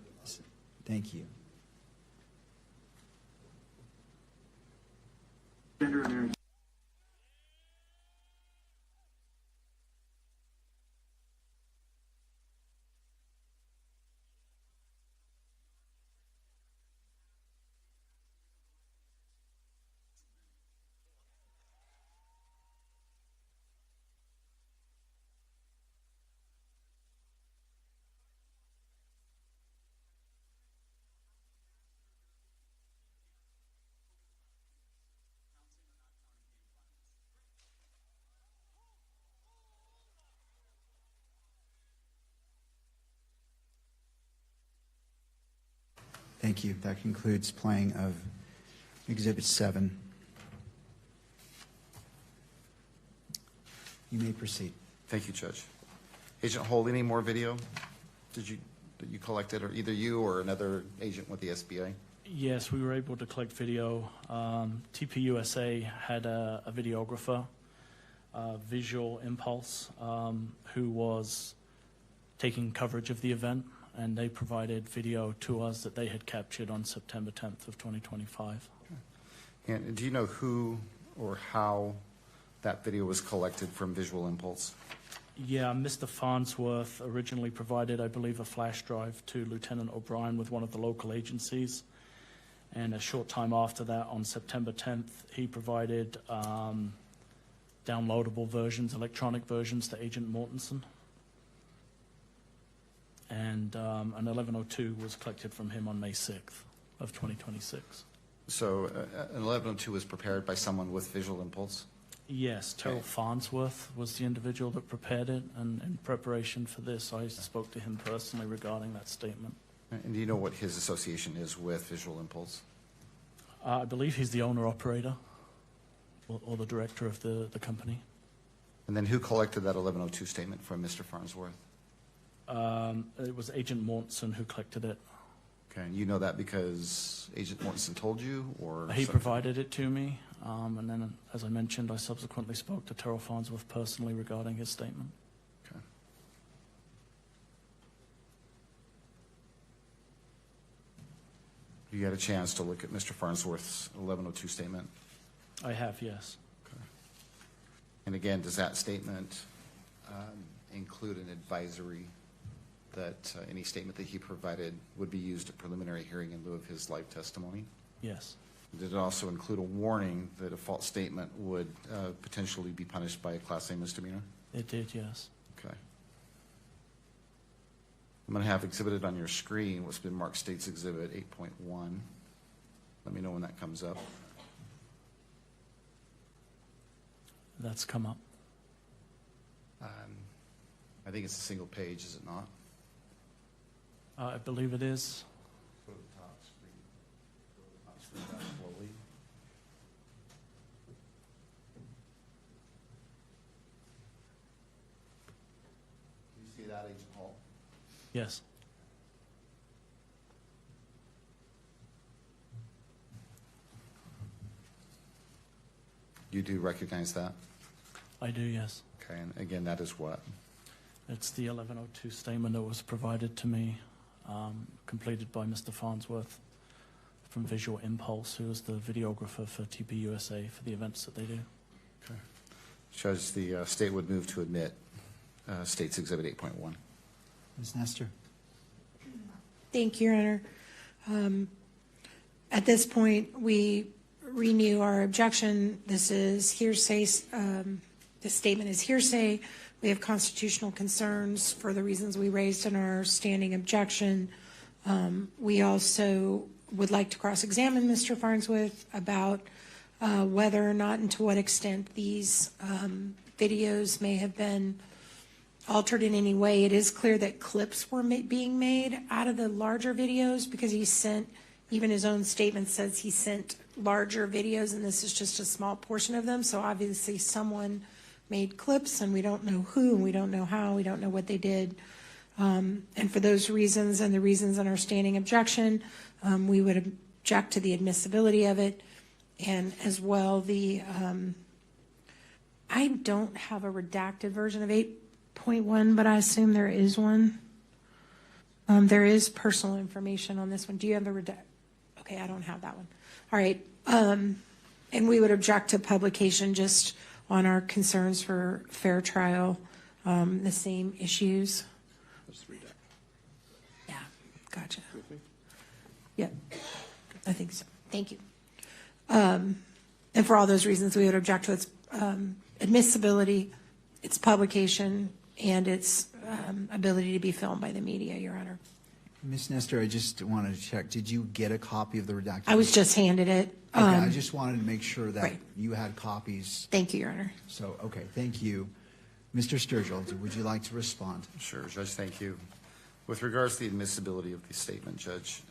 B: thank you. Thank you. That concludes playing of Exhibit 7. You may proceed.
L: Thank you, Judge. Agent Holt, any more video that you collected, or either you or another agent with the SBA?
K: Yes, we were able to collect video. TPUSA had a videographer, Visual Impulse, who was taking coverage of the event, and they provided video to us that they had captured on September 10th of 2025.
L: And do you know who or how that video was collected from Visual Impulse?
K: Yeah, Mr. Farnsworth originally provided, I believe, a flash drive to Lieutenant O'Brien with one of the local agencies. And a short time after that, on September 10th, he provided downloadable versions, electronic versions to Agent Mortensen. And an 1102 was collected from him on May 6th of 2026.
L: So an 1102 was prepared by someone with Visual Impulse?
K: Yes, Terrell Farnsworth was the individual that prepared it, and in preparation for this, I spoke to him personally regarding that statement.
L: And do you know what his association is with Visual Impulse?
K: I believe he's the owner-operator or the director of the company.
L: And then who collected that 1102 statement from Mr. Farnsworth?
K: It was Agent Mortensen who collected it.
L: Okay, and you know that because Agent Mortensen told you, or?
K: He provided it to me, and then, as I mentioned, I subsequently spoke to Terrell Farnsworth personally regarding his statement.
L: Okay. You got a chance to look at Mr. Farnsworth's 1102 statement?
K: I have, yes.
L: Okay. And again, does that statement include an advisory that any statement that he provided would be used at preliminary hearing in lieu of his live testimony?
K: Yes.
L: Did it also include a warning that a false statement would potentially be punished by a Class A misdemeanor?
K: It did, yes.
L: Okay. I'm going to have exhibited on your screen what's been marked State's Exhibit 8.1. Let me know when that comes up.
K: That's come up.
L: I think it's a single page, is it not?
K: I believe it is.
L: Go to the top screen. Go to the top screen down slowly. Do you see that, Agent Hall?
K: Yes.
L: You do recognize that?
K: I do, yes.
L: Okay, and again, that is what?
K: It's the 1102 statement that was provided to me, completed by Mr. Farnsworth from Visual Impulse, who is the videographer for TPUSA for the events that they do.
L: Okay. Judge, the state would move to admit State's Exhibit 8.1.
B: Ms. Nestor.
I: Thank you, Your Honor. At this point, we renew our objection. This is hearsay. This statement is hearsay We have constitutional concerns for the reasons we raised in our standing objection. We also would like to cross-examine Mr. Farnsworth about whether or not and to what extent these videos may have been altered in any way. It is clear that clips were being made out of the larger videos because he sent, even his own statement says he sent larger videos, and this is just a small portion of them. So obviously someone made clips, and we don't know who, and we don't know how, we don't know what they did. And for those reasons and the reasons in our standing objection, we would object to the admissibility of it, and as well the, I don't have a redacted version of 8.1, but I assume there is one. There is personal information on this one. Do you have a redact? Okay, I don't have that one. All right. And we would object to publication just on our concerns for fair trial, the same issues. Yeah, gotcha. Yeah, I think so. Thank you. And for all those reasons, we would object to its admissibility, its publication, and its ability to be filmed by the media, Your Honor.
B: Ms. Nestor, I just wanted to check, did you get a copy of the redacted?
I: I was just handed it.
B: Okay, I just wanted to make sure that
I: right.
B: you had copies.
I: Thank you, Your Honor.
B: So, okay, thank you. Mr. Sturgill, would you like to respond?
L: Sure, Judge, thank you. With regards to the admissibility of the statement, Judge,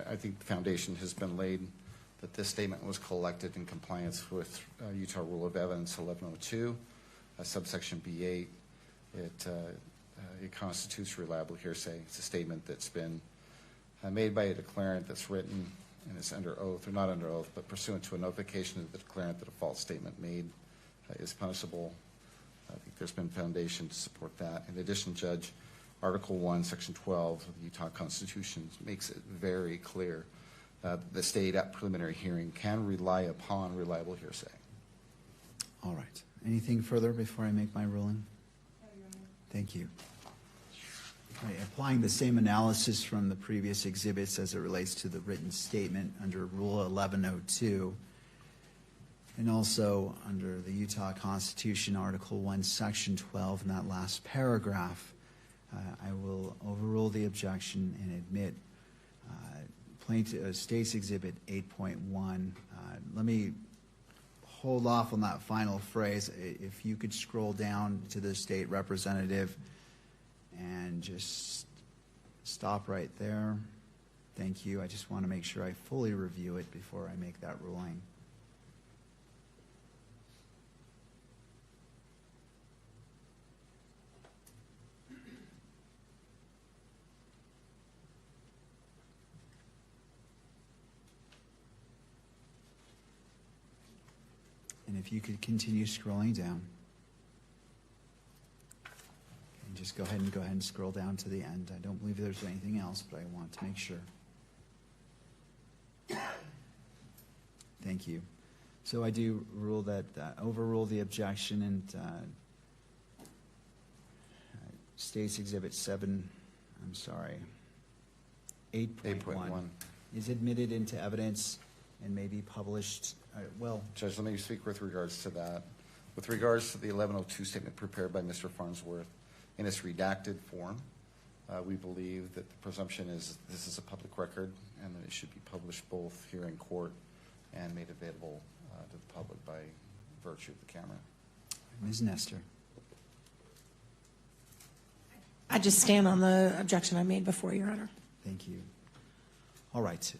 L: I think the foundation has been laid that this statement was collected in compliance with Utah Rule of Evidence 1102, subsection B8. It constitutes reliable hearsay. It's a statement that's been made by a declarant that's written and is under oath, or not under oath, but pursuant to a notification of the declarant that a false statement made is punishable. I think there's been foundation to support that. In addition, Judge, Article 1, Section 12 of the Utah Constitution makes it very clear the state at preliminary hearing can rely upon reliable hearsay.
B: All right. Anything further before I make my ruling? Thank you. All right, applying the same analysis from the previous exhibits as it relates to the written statement under Rule 1102, and also under the Utah Constitution, Article 1, Section 12, in that last paragraph, I will overrule the objection and admit State's Exhibit 8.1. Let me hold off on that final phrase. If you could scroll down to the state representative and just stop right there. Thank you. I just want to make sure I fully review it before I make that ruling. And if you could continue scrolling down. And just go ahead and scroll down to the end. I don't believe there's anything else, but I want to make sure. Thank you. So I do rule that, overrule the objection, and State's Exhibit 8.1 is admitted into evidence and may be published. Well,
L: Judge, let me speak with regards to that. With regards to the 1102 statement prepared by Mr. Farnsworth in its redacted form, we believe that the presumption is this is a public record and that it should be published both here in court and made available to the public by virtue of the camera.
B: Ms. Nestor.
I: I just stand on the objection I made before, Your Honor.
B: Thank you. All right.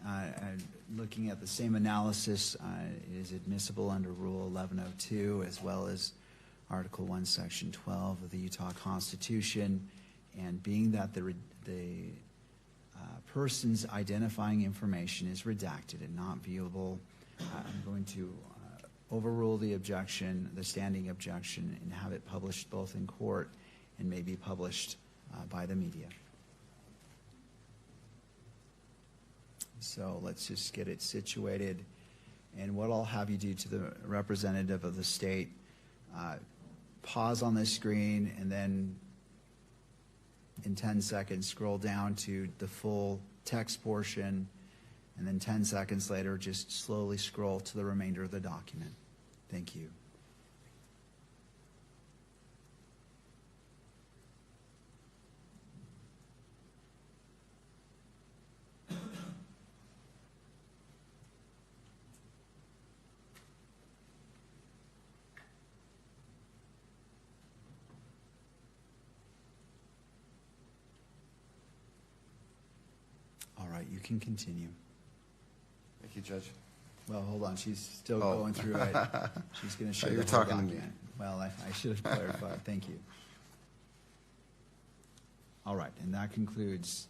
B: Looking at the same analysis, it is admissible under Rule 1102 as well as Article 1, Section 12 of the Utah Constitution. And being that the person's identifying information is redacted and not viewable, I'm going to overrule the objection, the standing objection, and have it published both in court and may be published by the media. So let's just get it situated. And what I'll have you do to the representative of the state, pause on the screen and then in 10 seconds scroll down to the full text portion, and then 10 seconds later just slowly scroll to the remainder of the document. Thank you. right, you can continue.
L: Thank you, Judge.
B: Well, hold on, she's still
L: Oh.
B: going through it. She's going to show
L: You
B: the
L: were
B: whole
L: talking to me.
B: document. Well, I should have clarified. Thank you. All right, and that concludes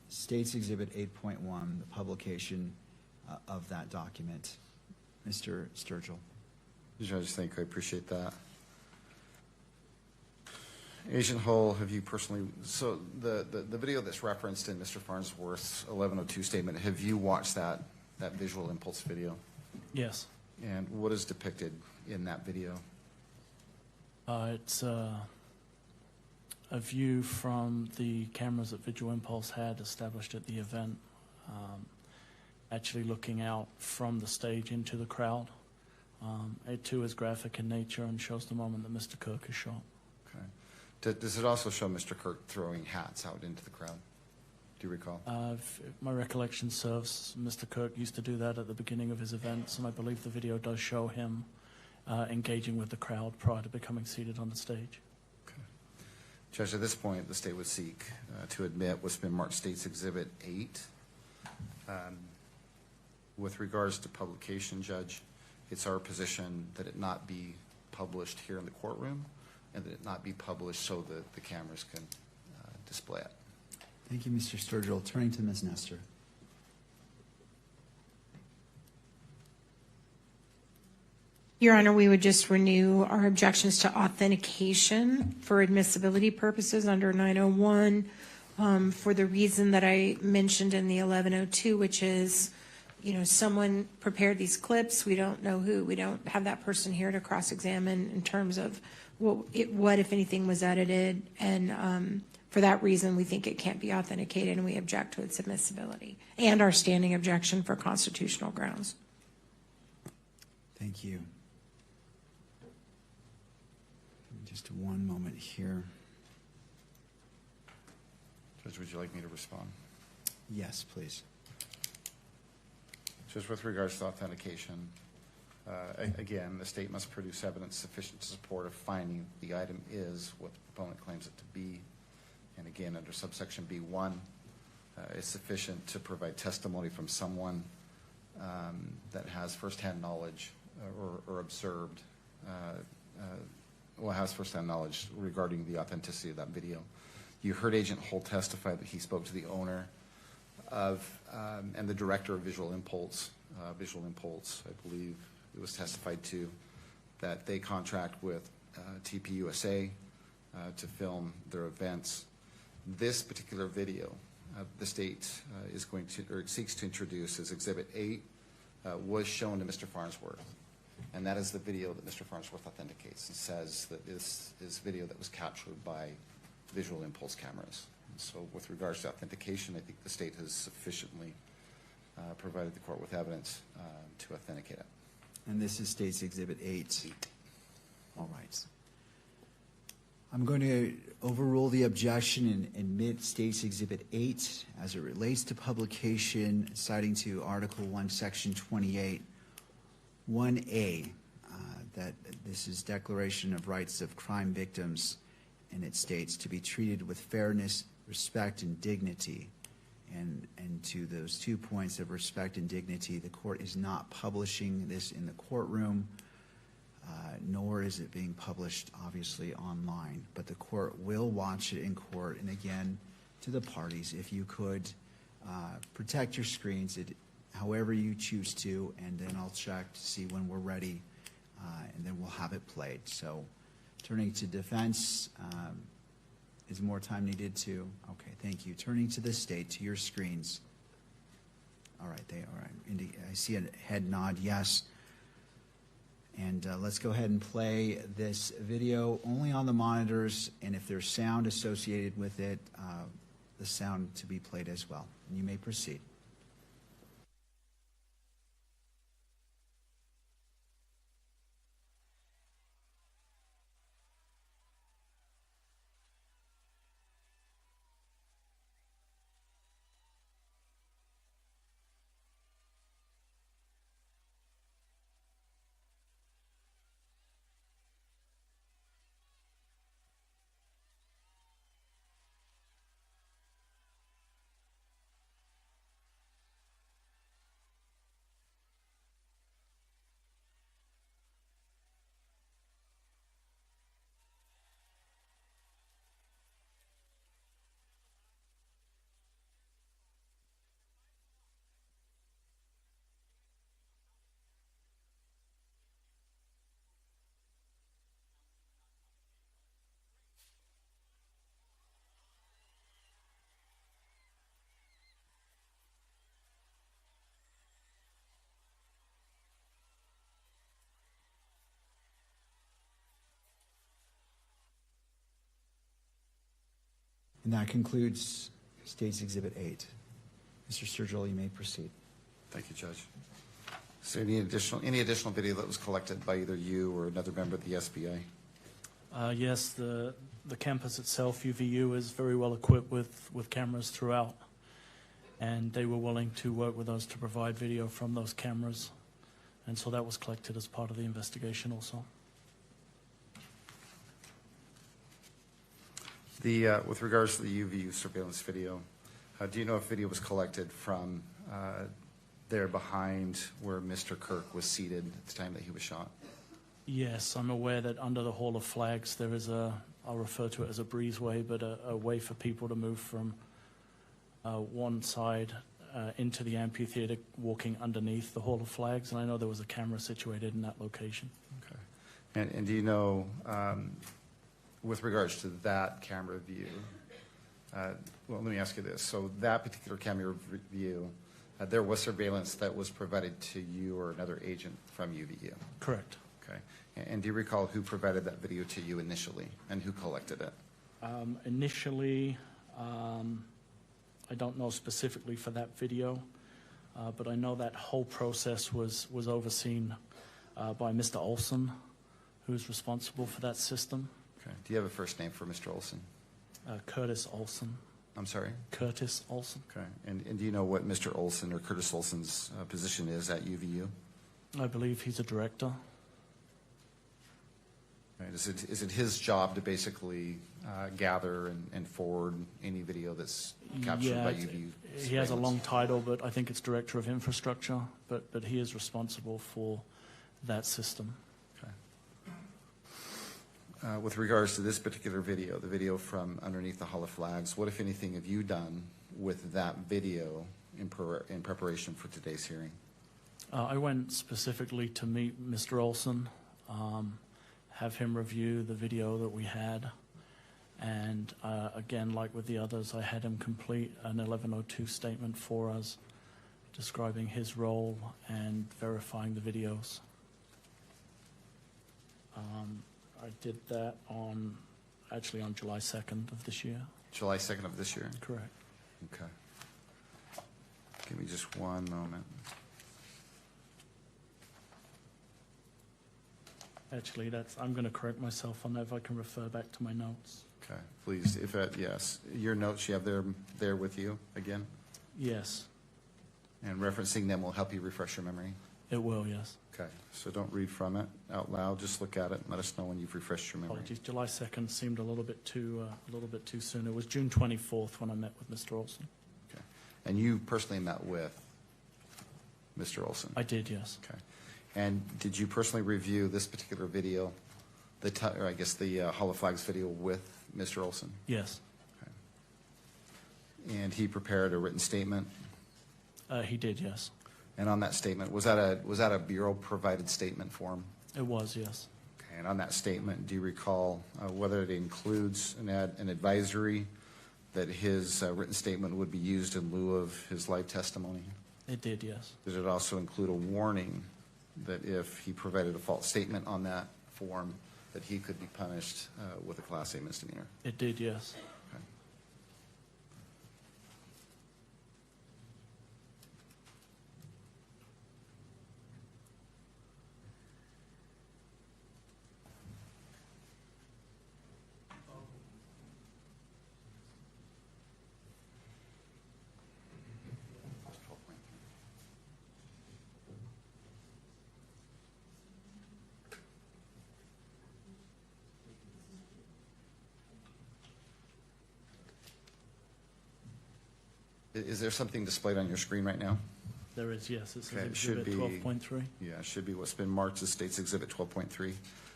B: State's Exhibit 8.1, the publication of that document. Mr. Sturgill.
L: Judge, thank you. I appreciate that. Agent Hull, have you personally, so the video that's referenced in Mr. Farnsworth's 1102 statement, have you watched that visual impulse video?
K: Yes.
L: And what is depicted in that video?
K: It's a view from the cameras that Visual Impulse had established at the event, actually looking out from the stage into the crowd. It too is graphic in nature and shows the moment that Mr. Kirk is shot.
L: Okay. Does it also show Mr. Kirk throwing hats out into the crowd? Do you recall?
K: If my recollection serves, Mr. Kirk used to do that at the beginning of his events, and I believe the video does show him engaging with the crowd prior to becoming seated on the stage.
L: Okay. Judge, at this point, the state would seek to admit what's been marked State's Exhibit 8. With regards to publication, Judge, it's our position that it not be published here in the courtroom and that it not be published so that the cameras can display it.
B: Thank you, Mr. Sturgill. Turning to Ms. Nestor.
I: Your Honor, we would just renew our objections to authentication for admissibility purposes under 901 for the reason that I mentioned in the 1102, which is, you know, someone prepared these clips. We don't know who. We don't have that person here to cross-examine in terms of what, if anything, was edited. And for that reason, we think it can't be authenticated, and we object to its admissibility and our standing objection for constitutional grounds.
B: Thank you. Just one moment here.
L: Judge, would you like me to respond?
B: Yes, please.
L: Just with regards to authentication, again, the state must produce evidence sufficient to support a finding the item is what the proponent claims it to be. And again, under subsection B1, it's sufficient to provide testimony from someone that has firsthand knowledge or observed, has firsthand knowledge regarding the authenticity of that video. You heard Agent Hull testify that he spoke to the owner of and the director of Visual Impulse, I believe it was testified to, that they contract with TPUSA to film their events. This particular video, the state is going to, or seeks to introduce as Exhibit 8, was shown to Mr. Farnsworth. And that is the video that Mr. Farnsworth authenticates and says that this is video that was captured by Visual Impulse cameras. And so with regards to authentication, I think the state has sufficiently provided the court with evidence to authenticate it.
B: And this is State's Exhibit 8. All right. I'm going to overrule the objection and admit State's Exhibit 8 as it relates to publication, citing to Article 1, Section 28, 1A, that this is Declaration of Rights of Crime Victims, and it states to be treated with fairness, respect, and dignity. And to those 2 points of respect and dignity, the court is not publishing this in the courtroom, nor is it being published, obviously, online. But the court will watch it in court. And again, to the parties, if you could protect your screens however you choose to, and then I'll check to see when we're ready, and then we'll have it played. So turning to defense, is more time needed to? Okay, thank you. Turning to the state, to your screens. All right, I see a head nod, yes. And let's go ahead and play this video only on the monitors, and if there's sound associated with it, the sound to be played as well. And you may proceed. And that concludes State's Exhibit 8. Mr. Sturgill, you may proceed.
L: Thank you, Judge. Is there any additional video that was collected by either you or another member of the SBA?
K: Yes, the campus itself, UVU, is very well equipped with cameras throughout, and they were willing to work with us to provide video from those cameras, and so that was collected as part of the investigation also.
L: With regards to the UVU surveillance video, do you know if video was collected from there behind where Mr. Kirk was seated at the time that he was shot?
K: Yes, I'm aware that under the Hall of Flags there is I'll refer to it as a breezeway, but a way for people to move from one side into the amphitheater walking underneath the Hall of Flags, and I know there was a camera situated in that location.
L: Okay. And do you know, with regards to that camera view, well, let me ask you this. So that particular camera view, there was surveillance that was provided to you or another agent from UVU?
K: Correct.
L: Okay. And do you recall who provided that video to you initially and who collected it?
K: Initially, I don't know specifically for that video, but I know that whole process was overseen by Mr. Olson, who's responsible for that system.
L: Okay. Do you have a first name for Mr. Olson?
K: Curtis Olson.
L: I'm sorry?
K: Curtis Olson.
L: Okay. And do you know what Mr. Olson or Curtis Olson's position is at UVU?
K: I believe he's a director.
L: Right. Is it his job to basically gather and forward any video that's captured by UVU?
K: He has a long title, but I think it's Director of Infrastructure, but he is responsible for that system.
L: Okay. With regards to this particular video, the video from underneath the Hall of Flags, what, if anything, have you done with that video in preparation for today's hearing?
K: I went specifically to meet Mr. Olson, have him review the video that we had, and again, like with the others, I had him complete an 1102 statement for us describing his role and verifying the videos. I did that actually on July 2nd of this year.
L: July 2nd of this year?
K: Correct.
L: Okay. Give me just one moment.
K: Actually, I'm going to correct myself on that if I can refer back to my notes.
L: Okay, please, yes. Your notes you have there with you again?
K: Yes.
L: And referencing them will help you refresh your memory?
K: It will, yes.
L: Okay, so don't read from it out loud, just look at it and let us know when you've refreshed your memory.
K: Apologies, July 2nd seemed a little bit too soon. It was June 24th when I met with Mr. Olson.
L: Okay, and you personally met with Mr. Olson?
K: I did, yes.
L: Okay. And did you personally review this particular video, or I guess the Hall of Flags video with Mr. Olson?
K: Yes.
L: Okay. And he prepared a written statement?
K: He did, yes.
L: And on that statement, was that a bureau-provided statement form?
K: It was, yes.
L: Okay. And on that statement, do you recall whether it includes an advisory that his written statement would be used in lieu of his live testimony?
K: It did, yes.
L: Did it also include a warning that if he provided a false statement on that form, that he could be punished with a Class A misdemeanor?
K: It did, yes.
L: Okay. Is there something displayed on your screen right now?
K: There is, yes. It says
L: Okay, it should
K: Exhibit
L: be
K: 12.3.
L: Yeah, it should be what's been marked as State's Exhibit 12.3.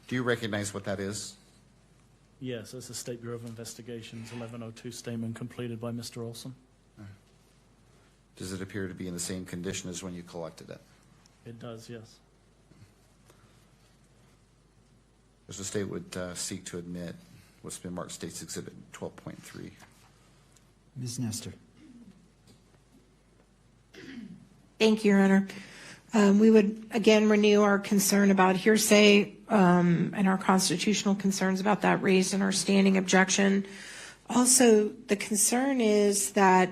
L: Do you recognize what that is?
K: Yes, it's the State Bureau of Investigation's 1102 statement completed by Mr. Olson.
L: Does it appear to be in the same condition as when you collected it?
K: It does, yes.
L: As the state would seek to admit what's been marked State's Exhibit 12.3.
B: Ms. Nestor.
I: Thank you, Your Honor. We would again renew our concern about hearsay and our constitutional concerns about that raised in our standing objection. Also, the concern is that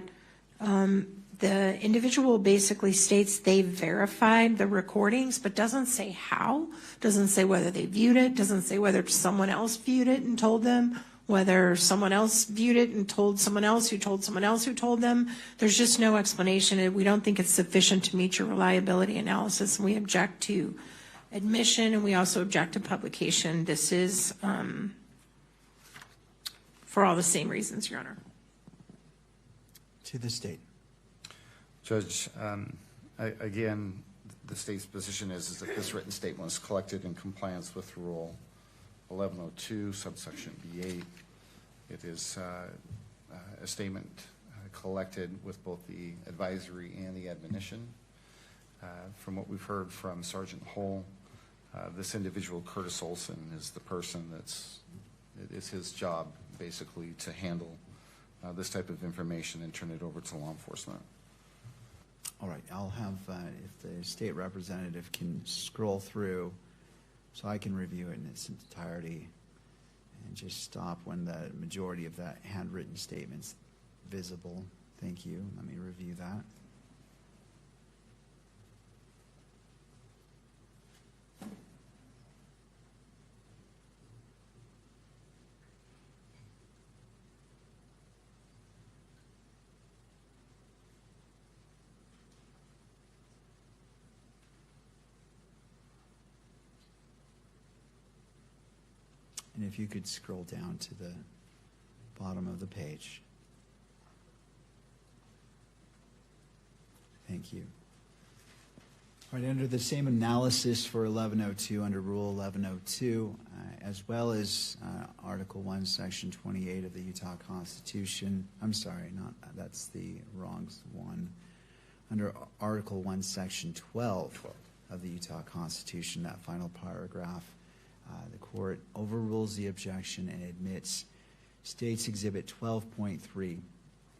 I: the individual basically states they verified the recordings, but doesn't say how, doesn't say whether they viewed it, doesn't say whether someone else viewed it and told them, whether someone else viewed it and told someone else who told someone else who told them. There's just no explanation, and we don't think it's sufficient to meet your reliability analysis, and we object to admission, and we also object to publication. This is for all the same reasons, Your Honor.
B: To the state.
L: Judge, again, the state's position is that this written statement was collected in compliance with Rule 1102, subsection B8. It is a statement collected with both the advisory and the admonition. From what we've heard from Sergeant Hull, this individual, Curtis Olson, is the person it is his job, basically, to handle this type of information and turn it over to law enforcement.
B: All right, I'll have, if the state representative can scroll through so I can review it in its entirety and just stop when the majority of that handwritten statement's visible. Thank you. Let me review that. And if you could scroll down to the bottom of the page. Thank you. All right, under the same analysis for 1102 under Rule 1102, as well as Article 1, Section 28 of the Utah Constitution, I'm sorry, that's the wrong one. Under Article 1, Section 12 of the Utah Constitution, that final paragraph, the court overrules the objection and admits State's Exhibit 12.3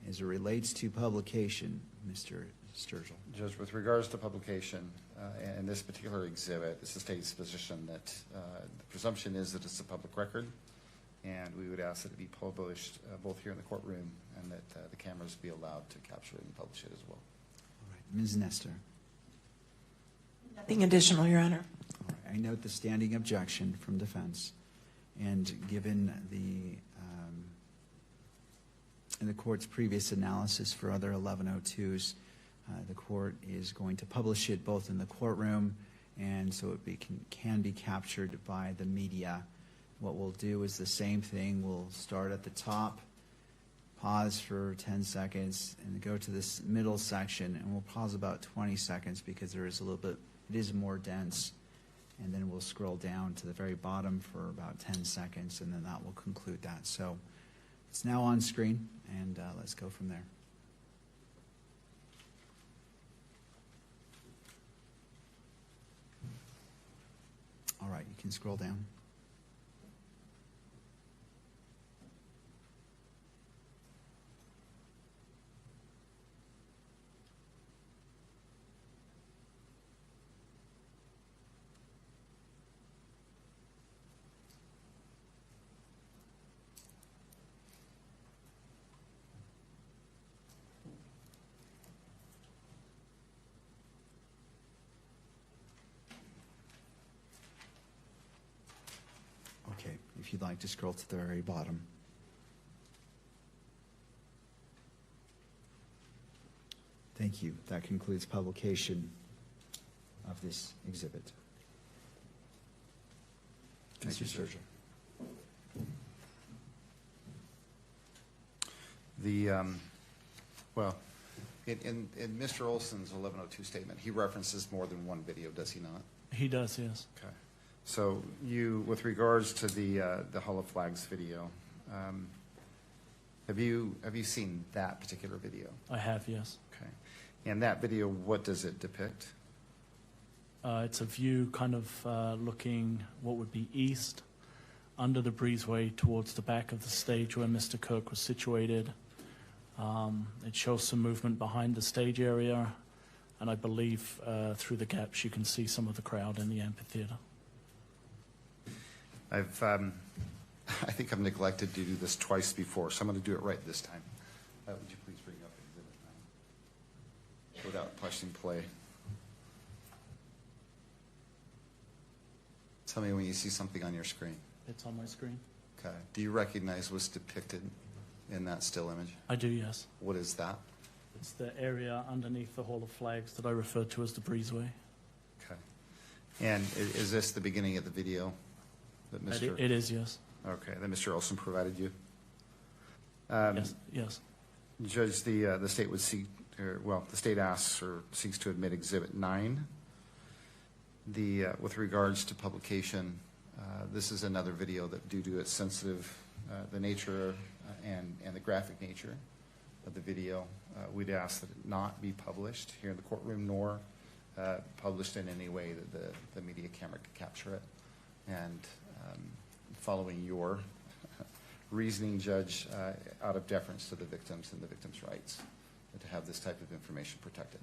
B: as it relates to publication. Mr. Sturgill.
L: Judge, with regards to publication, and this particular exhibit, it's the state's position that the presumption is that it's a public record, and we would ask that it be published both here in the courtroom and that the cameras be allowed to capture it and publish it as well.
B: All right, Ms. Nestor.
I: Nothing additional, Your Honor.
B: All right, I note the standing objection from defense, and given the in the court's previous analysis for other 1102s, the court is going to publish it both in the courtroom and so it can be captured by the media. What we'll do is the same thing. We'll start at the top, pause for 10 seconds, and go to this middle section, and we'll pause about 20 seconds because there is a little bit, it is more dense, and then we'll scroll down to the very bottom for about 10 seconds, and then that will conclude that. So it's now on screen, and let's go from there. All right, you can scroll down. Okay, if you'd like to scroll to the very bottom. Thank you. That concludes publication of this exhibit. Mr. Sturgill.
L: Well, in Mr. Olson's 1102 statement, he references more than one video, does he not?
K: He does, yes.
L: Okay. So you, with regards to the Hall of Flags video, have you seen that particular video?
K: I have, yes.
L: Okay. And that video, what does it depict?
K: It's a view kind of looking what would be east, under the breezeway towards the back of the stage where Mr. Kirk was situated. It shows some movement behind the stage area, and I believe through the gaps you can see some of the crowd in the amphitheater.
L: I've I think I've neglected to do this twice before, so I'm going to do it right this time. Would you please bring up Exhibit 9 without pushing play? Tell me when you see something on your screen.
K: It's on my screen.
L: Okay. Do you recognize what's depicted in that still image?
K: I do, yes.
L: What is that?
K: It's the area underneath the Hall of Flags that I referred to as the breezeway.
L: Okay. And is this the beginning of the video that Mr.
K: It is, yes.
L: Okay, that Mr. Olson provided you?
K: Yes, yes.
L: Judge, the state would seek, the state asks or seeks to admit Exhibit 9. With regards to publication, this is another video that, due to its sensitive, the nature and the graphic nature of the video, we'd ask that it not be published here in the courtroom, nor published in any way that the media camera could capture it. And following your reasoning, Judge, out of deference to the victims and the victims' rights, to have this type of information protected.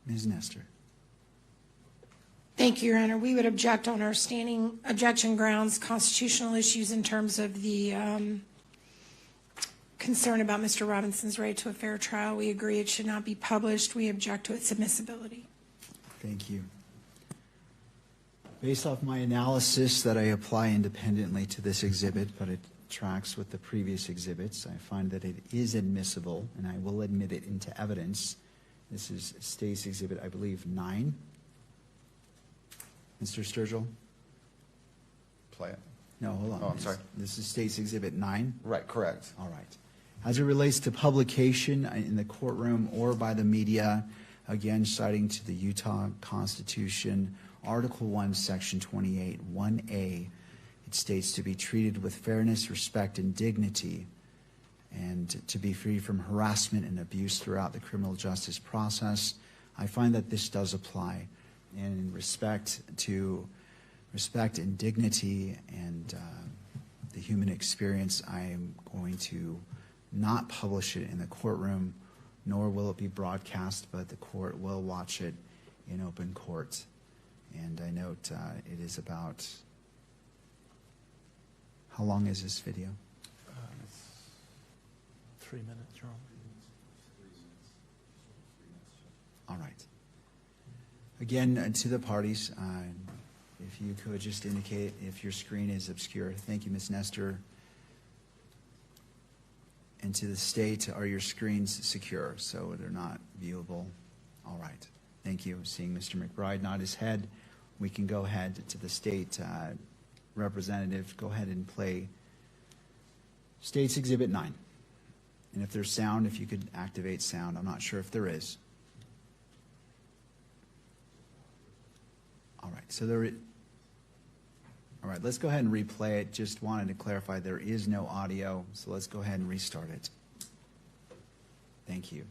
B: Ms. Nestor.
I: Thank you, Your Honor. We would object on our standing objection grounds, constitutional issues in terms of the concern about Mr. Robinson's right to a fair trial. We agree it should not be published. We object to its admissibility.
B: Thank you. Based off my analysis that I apply independently to this exhibit, but it tracks with the previous exhibits, I find that it is admissible, and I will admit it into evidence. This is State's Exhibit, I believe, 9. Mr. Sturgill?
L: Play it.
B: No, hold on.
L: Oh, I'm sorry.
B: This is State's Exhibit 9?
L: Right, correct.
B: All right. As it relates to publication in the courtroom or by the media, again, citing to the Utah Constitution, Article 1, Section 28, 1A, it states to be treated with fairness, respect, and dignity, and to be free from harassment and abuse throughout the criminal justice process. I find that this does apply. And in respect and dignity and the human experience, I am going to not publish it in the courtroom, nor will it be broadcast, but the court will watch it in open court. And I note it is about, how long is this video?
K: 3 minutes, Your Honor.
B: All right. Again, to the parties, if you could just indicate if your screen is obscure. Thank you, Ms. Nestor. And to the state, are your screens secure so they're not viewable? All right. Thank you. Seeing Mr. McBride nod his head, we can go ahead to the state representative. Go ahead and play State's Exhibit 9. And if there's sound, if you could activate sound. I'm not sure if there is. All right, so all right, let's go ahead and replay it. Just wanted to clarify there is no audio, so let's go ahead and restart it. Thank you.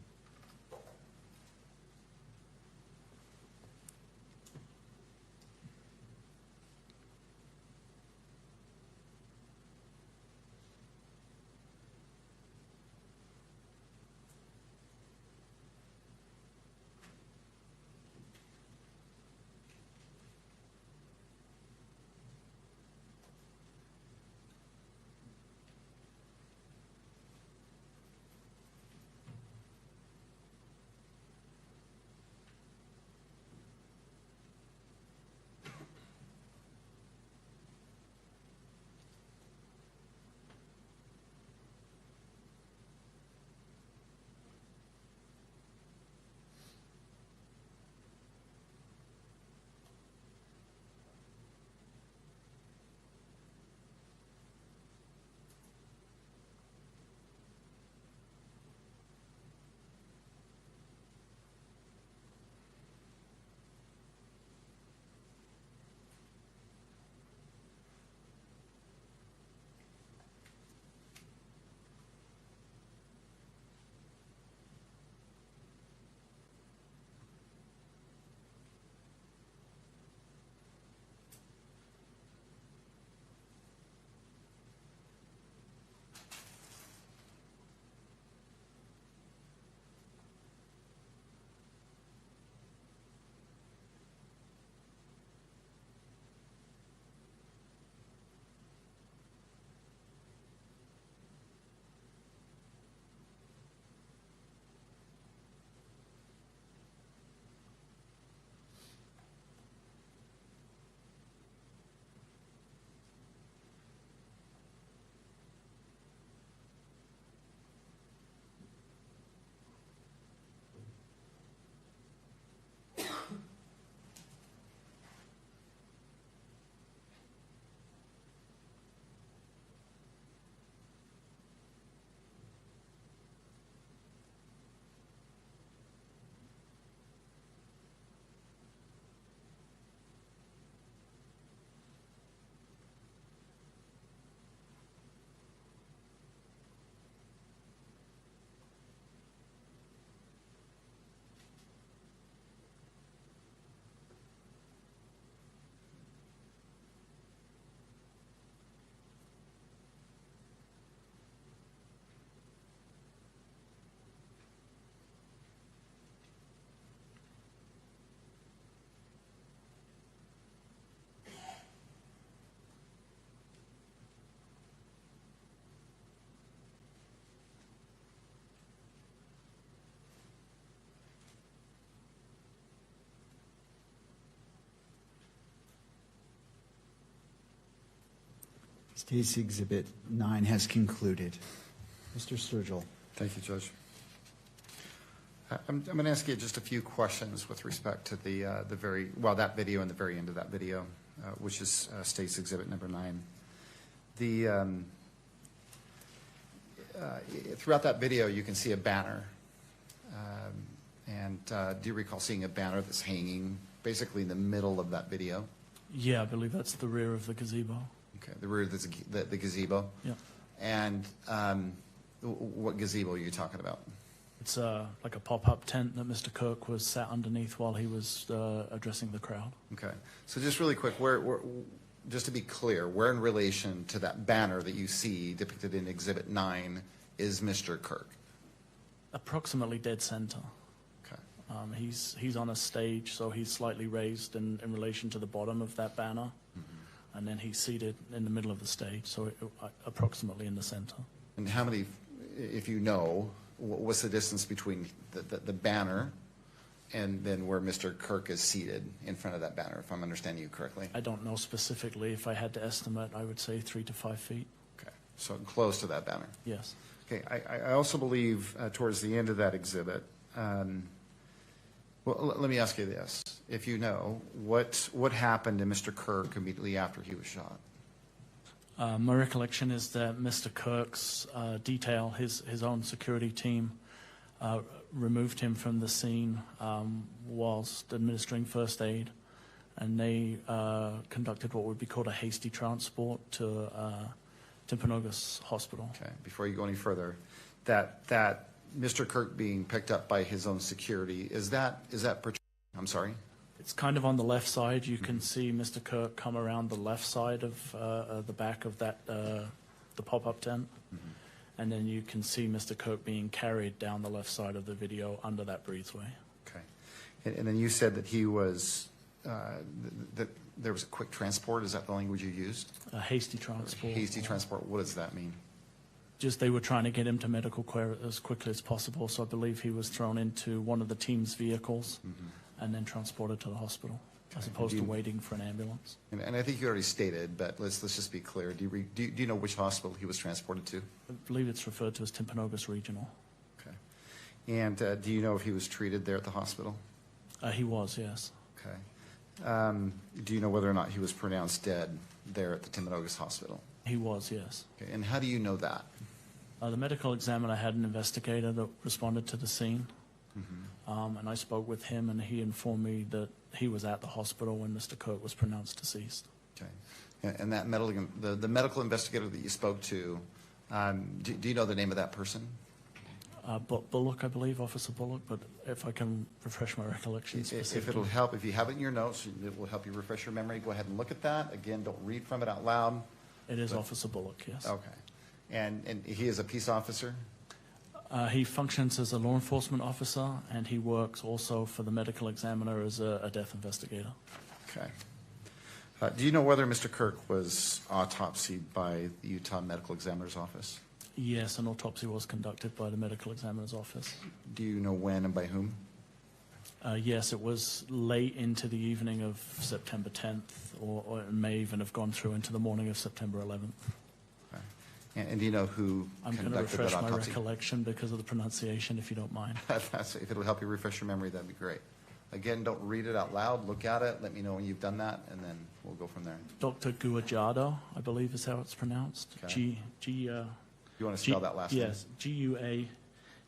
B: State's Exhibit 9 has concluded. Mr. Sturgill.
L: Thank you, Judge. I'm going to ask you just a few questions with respect to that video and the very end of that video, which is State's Exhibit number 9. Throughout that video, you can see a banner. Do you recall seeing a banner that's hanging basically in the middle of that video?
K: Yeah, I believe that's the rear of the gazebo.
L: Okay, the rear of the gazebo?
K: Yeah.
L: And what gazebo are you talking about?
K: It's like a pop-up tent that Mr. Kirk was sat underneath while he was addressing the crowd.
L: Okay. So just really quick, just to be clear, where in relation to that banner that you see depicted in Exhibit 9 is Mr. Kirk?
K: Approximately dead center.
L: Okay.
K: He's on a stage, so he's slightly raised in relation to the bottom of that banner.
L: Mm-hmm.
K: And then he's seated in the middle of the stage, so approximately in the center.
L: And how many, if you know, what's the distance between the banner and then where Mr. Kirk is seated in front of that banner, if I'm understanding you correctly?
K: I don't know specifically. If I had to estimate, I would say 3 to 5 feet.
L: Okay, so close to that banner.
K: Yes.
L: Okay, I also believe towards the end of that exhibit, well, let me ask you this. If you know, what happened to Mr. Kirk immediately after he was shot?
K: My recollection is that Mr. Kirk's detail, his own security team, removed him from the scene whilst administering first aid, and they conducted what would be called a hasty transport to Timpanogos Hospital.
L: Okay, before you go any further, that Mr. Kirk being picked up by his own security, is that I'm sorry?
K: It's kind of on the left side. You can see Mr. Kirk come around the left side of the back of that the pop-up tent, and then you can see Mr. Kirk being carried down the left side of the video under that breezeway.
L: Okay, and then you said that he was that there was a quick transport. Is that the language you used?
K: A hasty transport.
L: Hasty transport. What does that mean?
K: Just they were trying to get him to medical care as quickly as possible, so I believe he was thrown into one of the team's vehicles and then transported to the hospital, as opposed to waiting for an ambulance.
L: And I think you already stated, but let's just be clear. Do you know which hospital he was transported to?
K: I believe it's referred to as Timpanogos Regional.
L: Okay. And do you know if he was treated there at the hospital?
K: He was, yes.
L: Okay. Do you know whether or not he was pronounced dead there at the Timpanogos Hospital?
K: He was, yes.
L: Okay. And how do you know that?
K: The medical examiner had an investigator that responded to the scene, and I spoke with him, and he informed me that he was at the hospital when Mr. Kirk was pronounced deceased.
L: Okay. And that the medical investigator that you spoke to, do you know the name of that person?
K: Bullock, I believe, Officer Bullock, but if I can refresh my recollection
L: If it'll help, if you have it in your notes, it will help you refresh your memory. Go ahead and look at that. Again, don't read from it out loud.
K: It is Officer Bullock, yes.
L: Okay. And he is a peace officer?
K: He functions as a law enforcement officer, and he works also for the medical examiner as a death investigator.
L: Okay. Do you know whether Mr. Kirk was autopsied by the Utah Medical Examiner's Office?
K: Yes, an autopsy was conducted by the medical examiner's office.
L: Do you know when and by whom?
K: Yes, it was late into the evening of September 10th, or it may even have gone through into the morning of September 11th.
L: Okay. And do you know who
K: I'm going to
L: conducted
K: refresh
L: that
K: my
L: autopsy?
K: recollection because of the pronunciation, if you don't mind.
L: If it'll help you refresh your memory, that'd be great. Again, don't read it out loud. Look at it. Let me know when you've done that, and then we'll go from there.
K: Dr. Guajado, I believe is how it's pronounced.
L: Okay. You want to spell that last name?
K: Yes,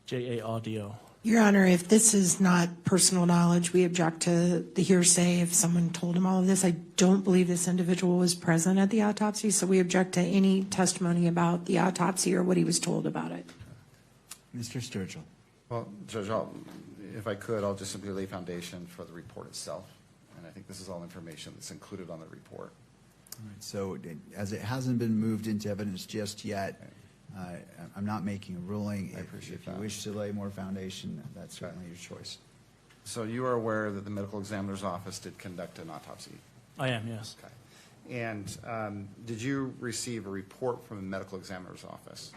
K: Guajardo.
I: Your Honor, if this is not personal knowledge, we object to the hearsay if someone told him all of this. I don't believe this individual was present at the autopsy, so we object to any testimony about the autopsy or what he was told about it.
B: Mr. Sturgill.
L: Well, Judge, if I could, I'll just simply lay foundation for the report itself. And I think this is all information that's included on the report.
B: All right, so as it hasn't been moved into evidence just yet, I'm not making a ruling.
L: I appreciate
B: If you
L: that.
B: wish to lay more foundation, that's certainly your choice.
L: So you are aware that the medical examiner's office did conduct an autopsy?
K: I am, yes.
L: Okay. And did you receive a report from the medical examiner's office?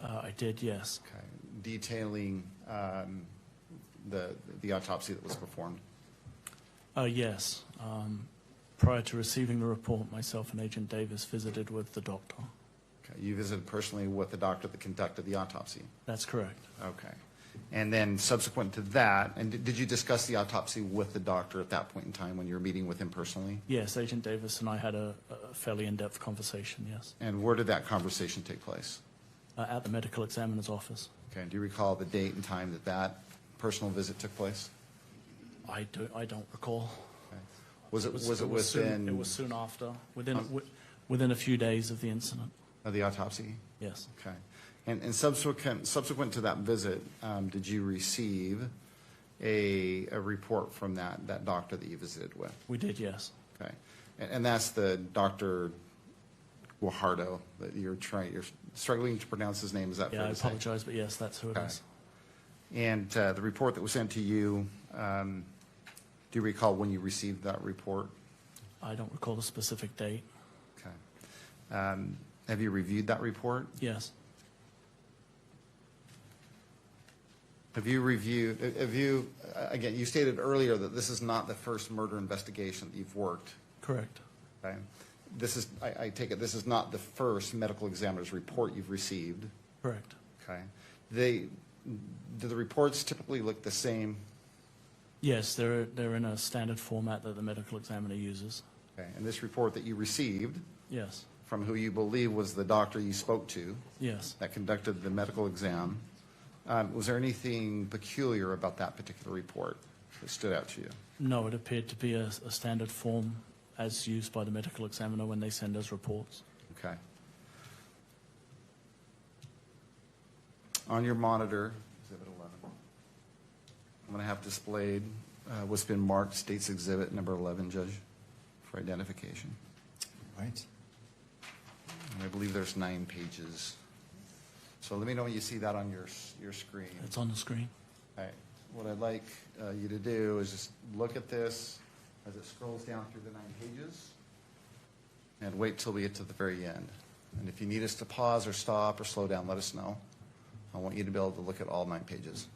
K: I did, yes.
L: Okay. Detailing the autopsy that was performed?
K: Yes. Prior to receiving the report, myself and Agent Davis visited with the doctor.
L: Okay. You visited personally with the doctor that conducted the autopsy?
K: That's correct.
L: Okay. And then subsequent to that, and did you discuss the autopsy with the doctor at that point in time when you were meeting with him personally?
K: Yes, Agent Davis and I had a fairly in-depth conversation, yes.
L: And where did that conversation take place?
K: At the medical examiner's office.
L: Okay. Do you recall the date and time that that personal visit took place?
K: I don't recall.
L: Okay. Was it within?
K: Soon, it was soon after, within a few days of the incident.
L: Of the autopsy?
K: Yes.
L: Okay. And subsequent to that visit, did you receive a report from that doctor that you visited with?
K: We did, yes.
L: Okay. And that's the Dr. Guajardo that you're struggling to pronounce his name. Is that fair
K: Yeah, I
L: to say?
K: apologize, but yes, that's who it is.
L: And the report that was sent to you, do you recall when you received that report?
K: I don't recall the specific date.
L: Okay. Have you reviewed that report?
K: Yes.
L: Have you, again, you stated earlier that this is not the first murder investigation that you've worked.
K: Correct.
L: Okay. This is, I take it, this is not the first medical examiner's report you've received.
K: Correct.
L: Okay. Do the reports typically look the same?
K: Yes, they're in a standard format that the medical examiner uses.
L: Okay. And this report that you received,
K: Yes.
L: from who you believe was the doctor you spoke to,
K: Yes.
L: that conducted the medical exam, was there anything peculiar about that particular report that stood out to you?
K: No, it appeared to be a standard form as used by the medical examiner when they send us reports.
L: Okay. On your monitor, Exhibit 11, I'm going to have displayed what's been marked State's Exhibit number 11, Judge, for identification.
B: Right.
L: And I believe there's 9 pages. So let me know when you see that on your screen.
K: It's on the screen.
L: All right. What I'd like you to do is just look at this as it scrolls down through the 9 pages and wait till we get to the very end. And if you need us to pause or stop or slow down, let us know. I want you to be able to look at all 9 pages.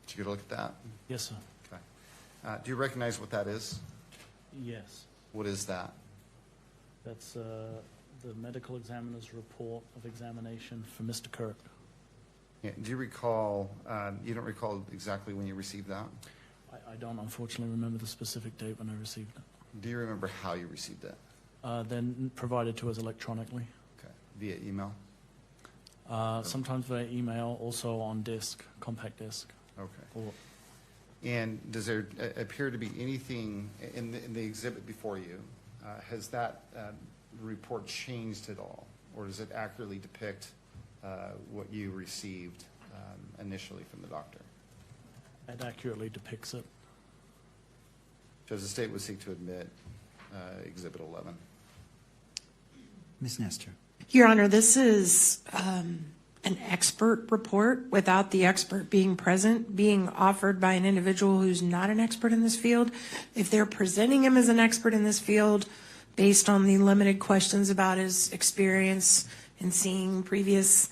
L: Did you get a look at that?
K: Yes, sir.
L: Okay. Do you recognize what that is?
K: Yes.
L: What is that?
K: That's the medical examiner's report of examination for Mr. Kirk.
L: Yeah, do you recall, you don't recall exactly when you received that?
K: I don't unfortunately remember the specific date when I received it.
L: Do you remember how you received it?
K: Then provided to us electronically.
L: Okay. Via email?
K: Sometimes via email, also on disk, compact disk.
L: Okay. And does there appear to be anything in the exhibit before you? Has that report changed at all? Or does it accurately depict what you received initially from the doctor?
K: It accurately depicts it.
L: Does the state would seek to admit Exhibit 11?
B: Ms. Nestor.
I: Your Honor, this is an expert report without the expert being present, being offered by an individual who's not an expert in this field. If they're presenting him as an expert in this field based on the limited questions about his experience in seeing previous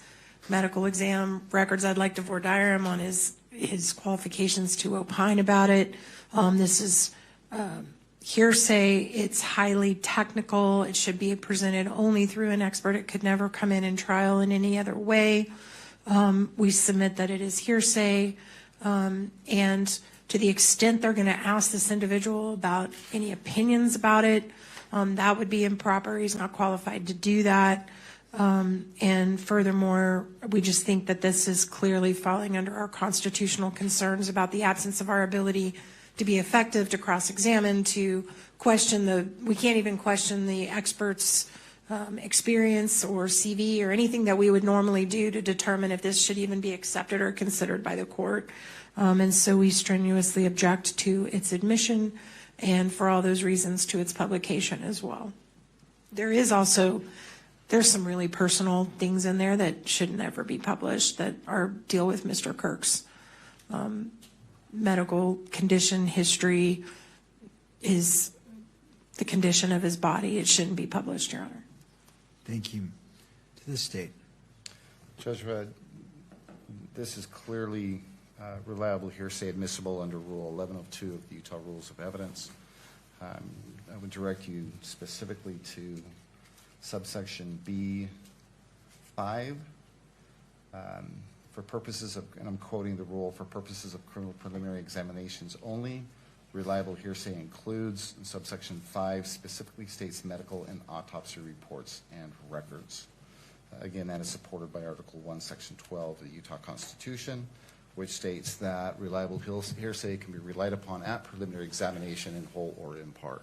I: medical exam records, I'd like to voir dire him on his qualifications to opine about it. This is hearsay. It's highly technical. It should be presented only through an expert. It could never come in trial in any other way. We submit that it is hearsay. And to the extent they're going to ask this individual about any opinions about it, that would be improper. He's not qualified to do that. And furthermore, we just think that this is clearly falling under our constitutional concerns about the absence of our ability to be effective, to cross-examine, to question we can't even question the expert's experience or CV or anything that we would normally do to determine if this should even be accepted or considered by the court. And so we strenuously object to its admission and for all those reasons to its publication as well. There's some really personal things in there that should never be published that deal with Mr. Kirk's medical condition, history, the condition of his body. It shouldn't be published, Your Honor.
B: Thank you. To the state.
L: Judge, this is clearly reliable hearsay admissible under Rule 1102 of the Utah Rules of Evidence. I would direct you specifically to subsection B5. For purposes of, and I'm quoting the rule, for purposes of criminal preliminary examinations only, reliable hearsay includes, and subsection 5 specifically states medical and autopsy reports and records. Again, that is supported by Article 1, Section 12 of the Utah Constitution, which states that reliable hearsay can be relied upon at preliminary examination in whole or in part.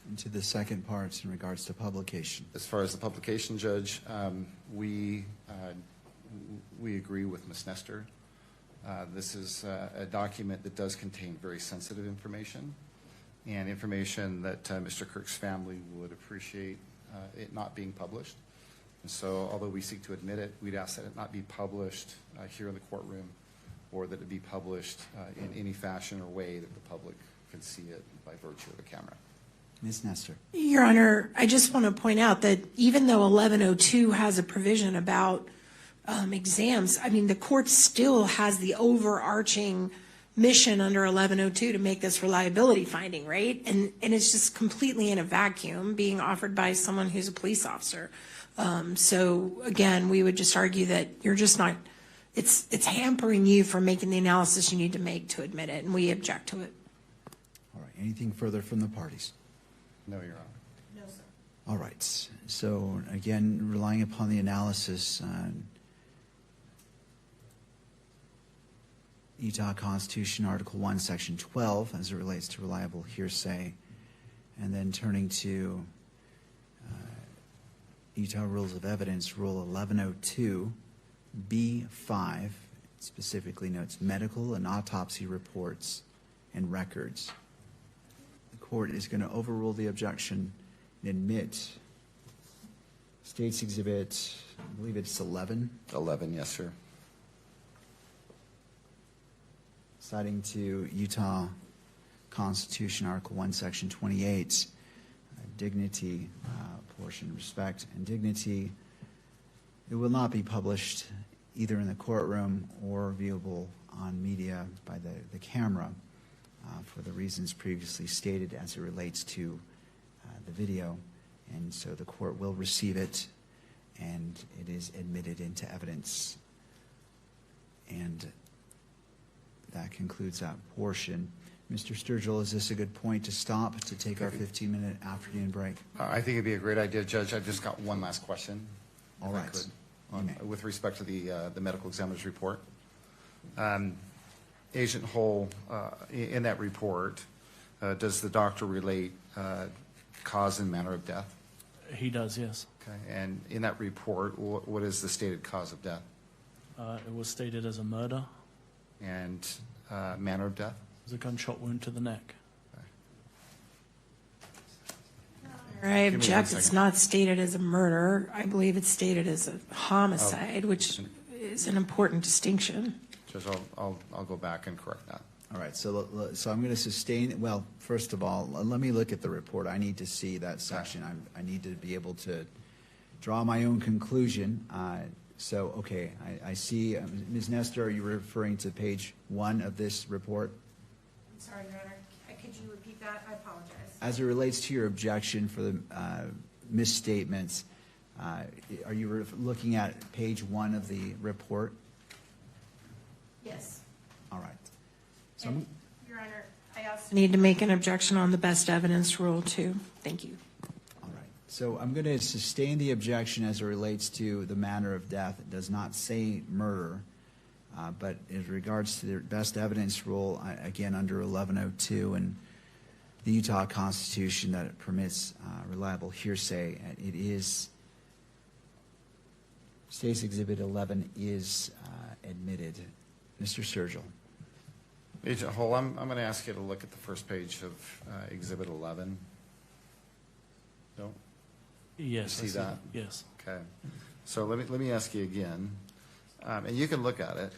B: And to the second part in regards to publication.
L: As far as the publication, Judge, we agree with Ms. Nestor. This is a document that does contain very sensitive information and information that Mr. Kirk's family would appreciate it not being published. And so although we seek to admit it, we'd ask that it not be published here in the courtroom or that it be published in any fashion or way that the public can see it by virtue of the camera.
B: Ms. Nestor.
I: Your Honor, I just want to point out that even though 1102 has a provision about exams, I mean, the court still has the overarching mission under 1102 to make this reliability finding, right? And it's just completely in a vacuum being offered by someone who's a police officer. So again, we would just argue that you're just not, it's hampering you from making the analysis you need to make to admit it, and we object to it.
B: All right. Anything further from the parties?
L: No, Your Honor.
E: No, sir.
B: All right. So again, relying upon the analysis, Utah Constitution, Article 1, Section 12, as it relates to reliable hearsay, and then turning to Utah Rules of Evidence, Rule 1102, B5, specifically notes medical and autopsy reports and records. The court is going to overrule the objection and admit State's Exhibit, I believe it's 11.
L: 11, yes, sir.
B: Citing to Utah Constitution, Article 1, Section 28, dignity, portion, respect, and dignity. It will not be published either in the courtroom or viewable on media by the camera for the reasons previously stated as it relates to the video. And so the court will receive it, and it is admitted into evidence. And that concludes that portion. Mr. Sturgill, is this a good point to stop to take our 15-minute afternoon break?
L: I think it'd be a great idea, Judge. I've just got one last question.
B: All right.
L: With respect to the medical examiner's report. Agent Hull, in that report, does the doctor relate cause and manner of death?
K: He does, yes.
L: Okay. And in that report, what is the stated cause of death?
K: It was stated as a murder.
L: And manner of death?
K: It was a gunshot wound to the neck.
I: I object. It's not stated as a murder. I believe it's stated as a homicide, which is an important distinction.
L: Judge, I'll go back and correct that.
B: All right, so I'm going to sustain, well, first of all, let me look at the report. I need to see that section. I need to be able to draw my own conclusion. So, okay, I see, Ms. Nestor, are you referring to page 1 of this report?
E: I'm sorry, Your Honor. Could you repeat that? I apologize.
B: As it relates to your objection for the misstatements, are you looking at page 1 of the report?
E: Yes.
B: All right. So
E: And, Your Honor, I also
I: Need to make an objection on the best evidence rule, too. Thank you.
B: all right. So I'm going to sustain the objection as it relates to the manner of death. It does not say murder, but in regards to the best evidence rule, again, under 1102 and the Utah Constitution that it permits reliable hearsay, it is, State's Exhibit 11 is admitted. Mr. Sturgill.
L: Agent Hull, I'm going to ask you to look at the first page of Exhibit 11. No?
K: Yes.
L: You see that?
K: Yes.
L: Okay. So let me ask you again, and you can look at it.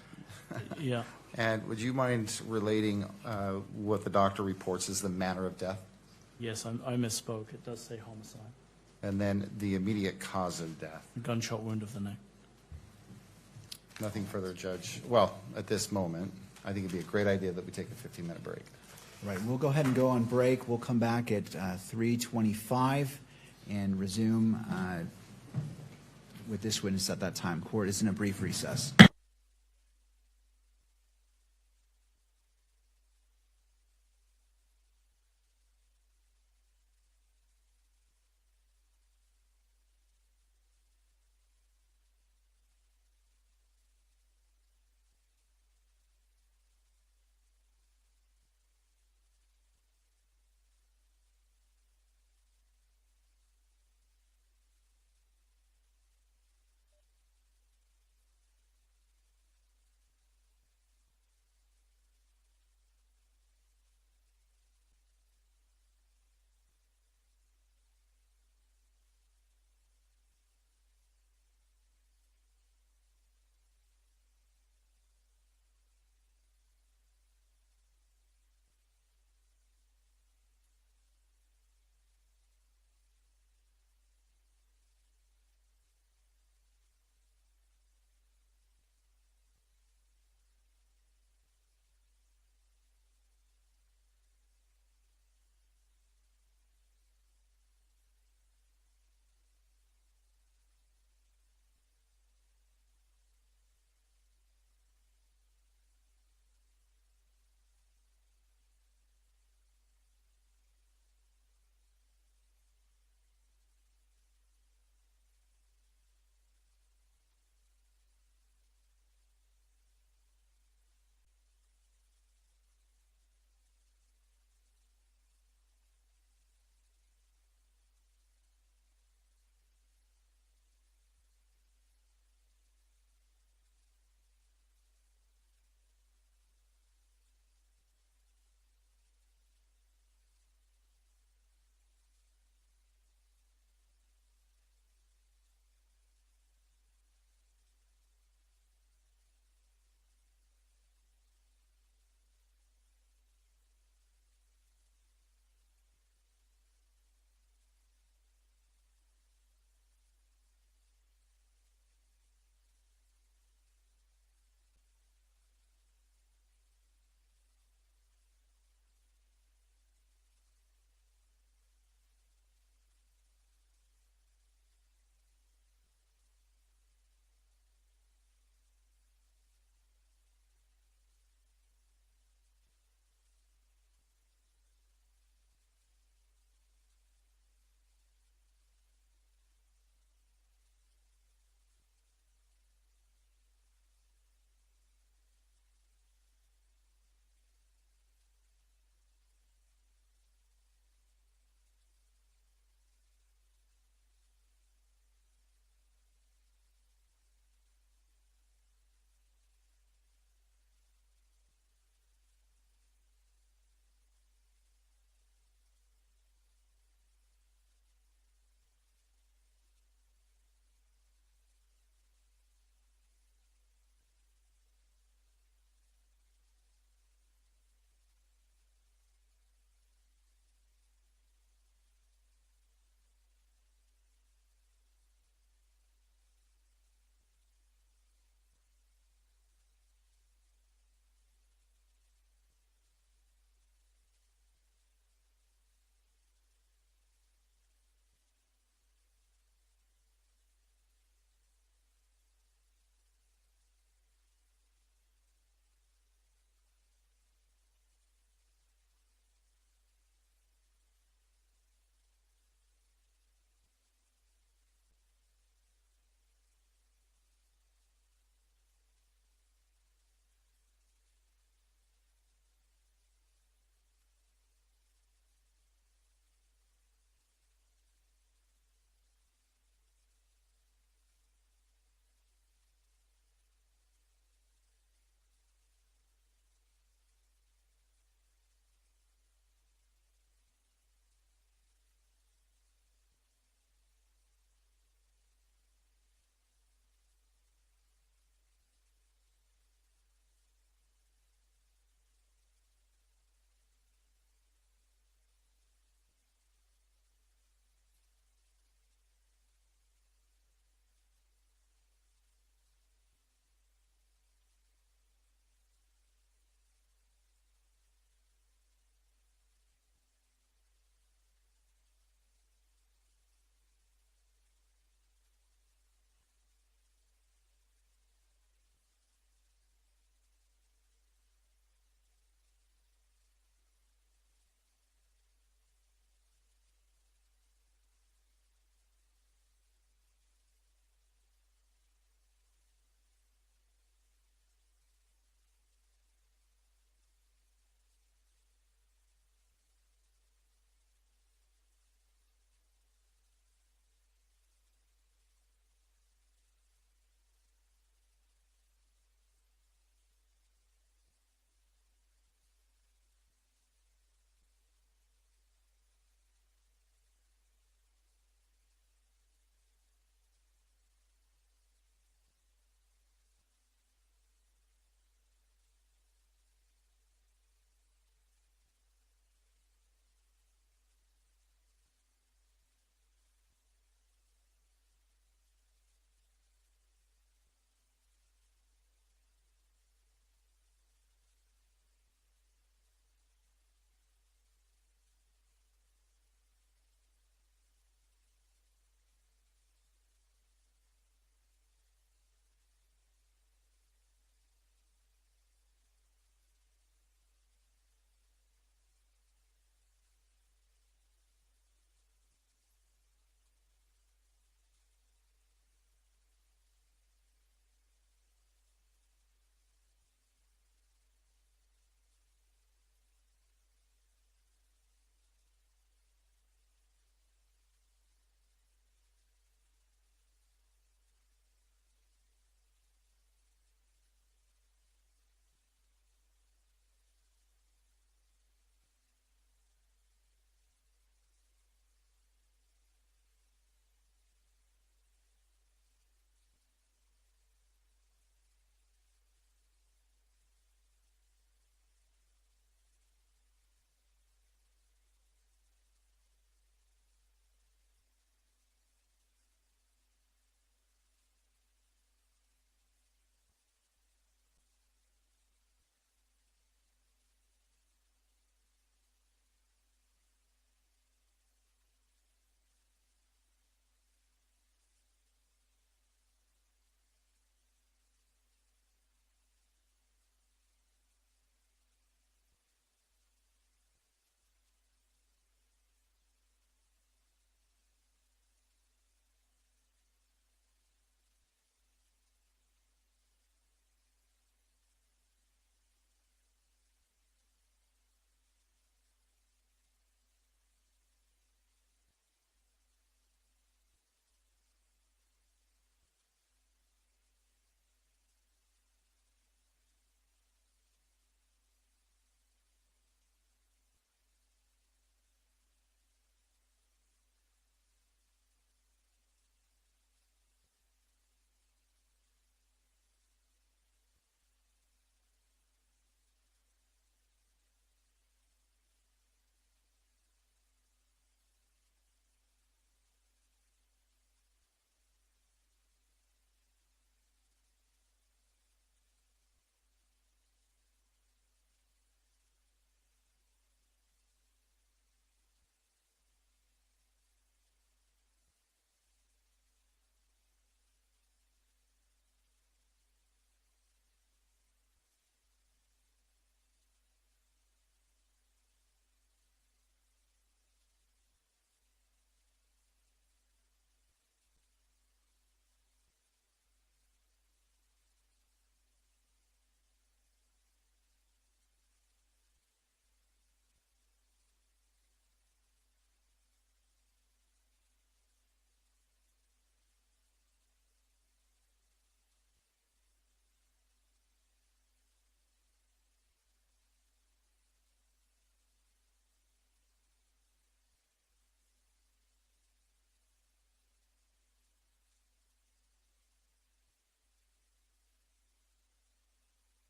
K: Yeah.
L: And would you mind relating what the doctor reports as the manner of death?
K: Yes, I misspoke. It does say homicide.
L: And then the immediate cause of death?
K: A gunshot wound of the neck.
L: Nothing further, Judge. Well, at this moment, I think it'd be a great idea that we take a 15-minute break.
B: Right, we'll go ahead and go on break. We'll come back at 3:25 and resume with this witness at that time. Court is in a brief recess.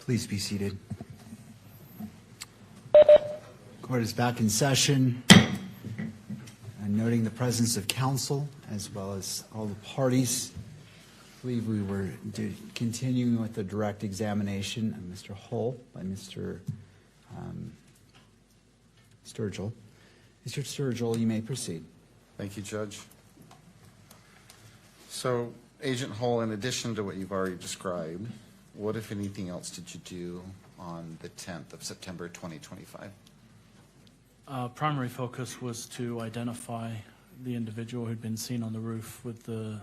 B: Please be seated. Court is back in session. And noting the presence of counsel as well as all the parties, I believe we were continuing with the direct examination of Mr. Hull by Mr. Sturgill. Mr. Sturgill, you may proceed.
L: Thank you, Judge. So, Agent Hull, in addition to what you've already described, what, if anything else, did you do on the 10th of September 2025?
K: Primary focus was to identify the individual who'd been seen on the roof with the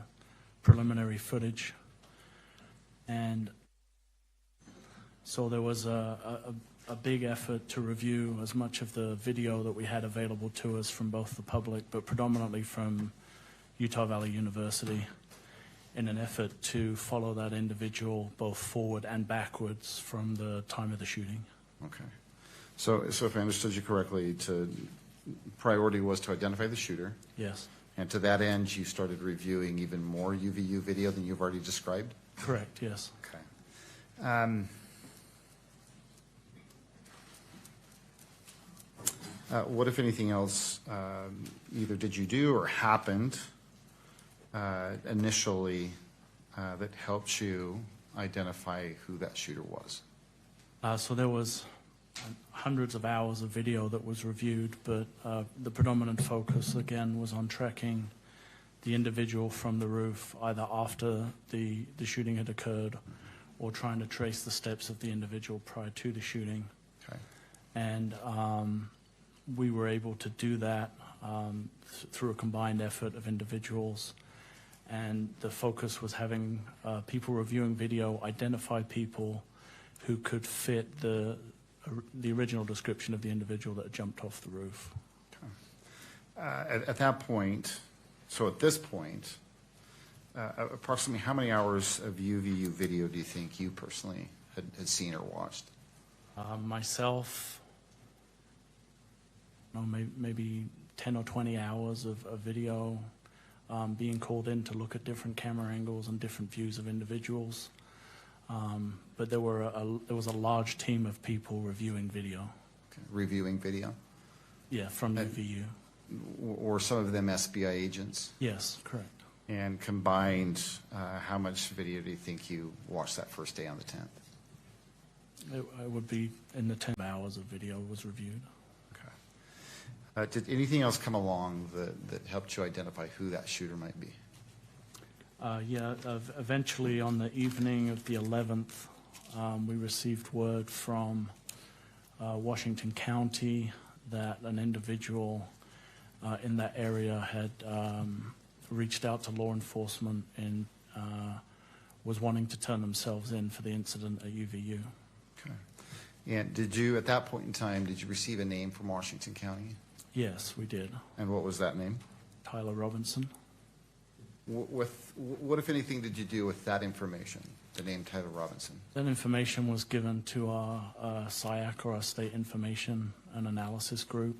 K: preliminary footage. And so there was a big effort to review as much of the video that we had available to us from both the public, but predominantly from Utah Valley University, in an effort to follow that individual both forward and backwards from the time of the shooting.
L: Okay. So if I understood you correctly, priority was to identify the shooter.
K: Yes.
L: And to that end, you started reviewing even more UVU video than you've already described?
K: Correct, yes.
L: Okay. What, if anything else, either did you do or happened initially that helped you identify who that shooter was?
K: So there was hundreds of hours of video that was reviewed, but the predominant focus, again, was on tracking the individual from the roof, either after the shooting had occurred or trying to trace the steps of the individual prior to the shooting.
L: Okay.
K: And we were able to do that through a combined effort of individuals. And the focus was having people reviewing video identify people who could fit the original description of the individual that had jumped off the roof.
L: Okay. At that point, so at this point, approximately how many hours of UVU video do you think you personally had seen or watched?
K: Myself, maybe 10 or 20 hours of video, being called in to look at different camera angles and different views of individuals. But there was a large team of people reviewing video.
L: Okay. Reviewing video?
K: Yeah, from UVU.
L: Were some of them SBI agents?
K: Yes, correct.
L: And combined, how much video do you think you watched that first day on the 10th?
K: It would be in the 10 hours of video was reviewed.
L: Okay. Did anything else come along that helped you identify who that shooter might be?
K: Eventually on the evening of the 11th, we received word from Washington County that an individual in that area had reached out to law enforcement and was wanting to turn themselves in for the incident at UVU.
L: Okay. And did you, at that point in time, did you receive a name from Washington County?
K: Yes, we did.
L: And what was that name?
K: Tyler Robinson.
L: What, if anything, did you do with that information, the name Tyler Robinson?
K: That information was given to our SIAC, or our State Information and Analysis Group,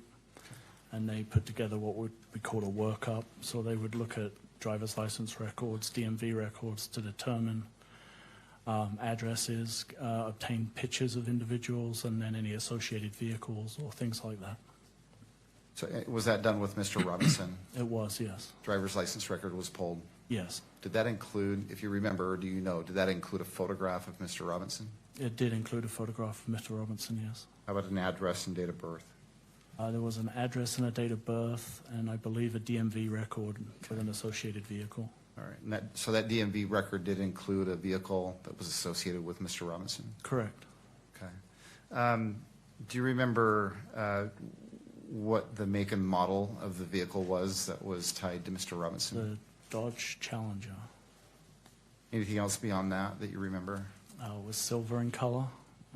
K: and they put together what would be called a workup. So they would look at driver's license records, DMV records to determine addresses, obtain pictures of individuals, and then any associated vehicles or things like that.
L: So was that done with Mr. Robinson?
K: It was, yes.
L: Driver's license record was pulled?
K: Yes.
L: Did that include, if you remember, or do you know, did that include a photograph of Mr. Robinson?
K: It did include a photograph of Mr. Robinson, yes.
L: How about an address and date of birth?
K: There was an address and a date of birth, and I believe a DMV record with an associated vehicle.
L: All right. And so that DMV record did include a vehicle that was associated with Mr. Robinson?
K: Correct.
L: Okay. Do you remember what the make and model of the vehicle was that was tied to Mr. Robinson?
K: The Dodge Challenger.
L: Anything else beyond that you remember?
K: It was silver in color,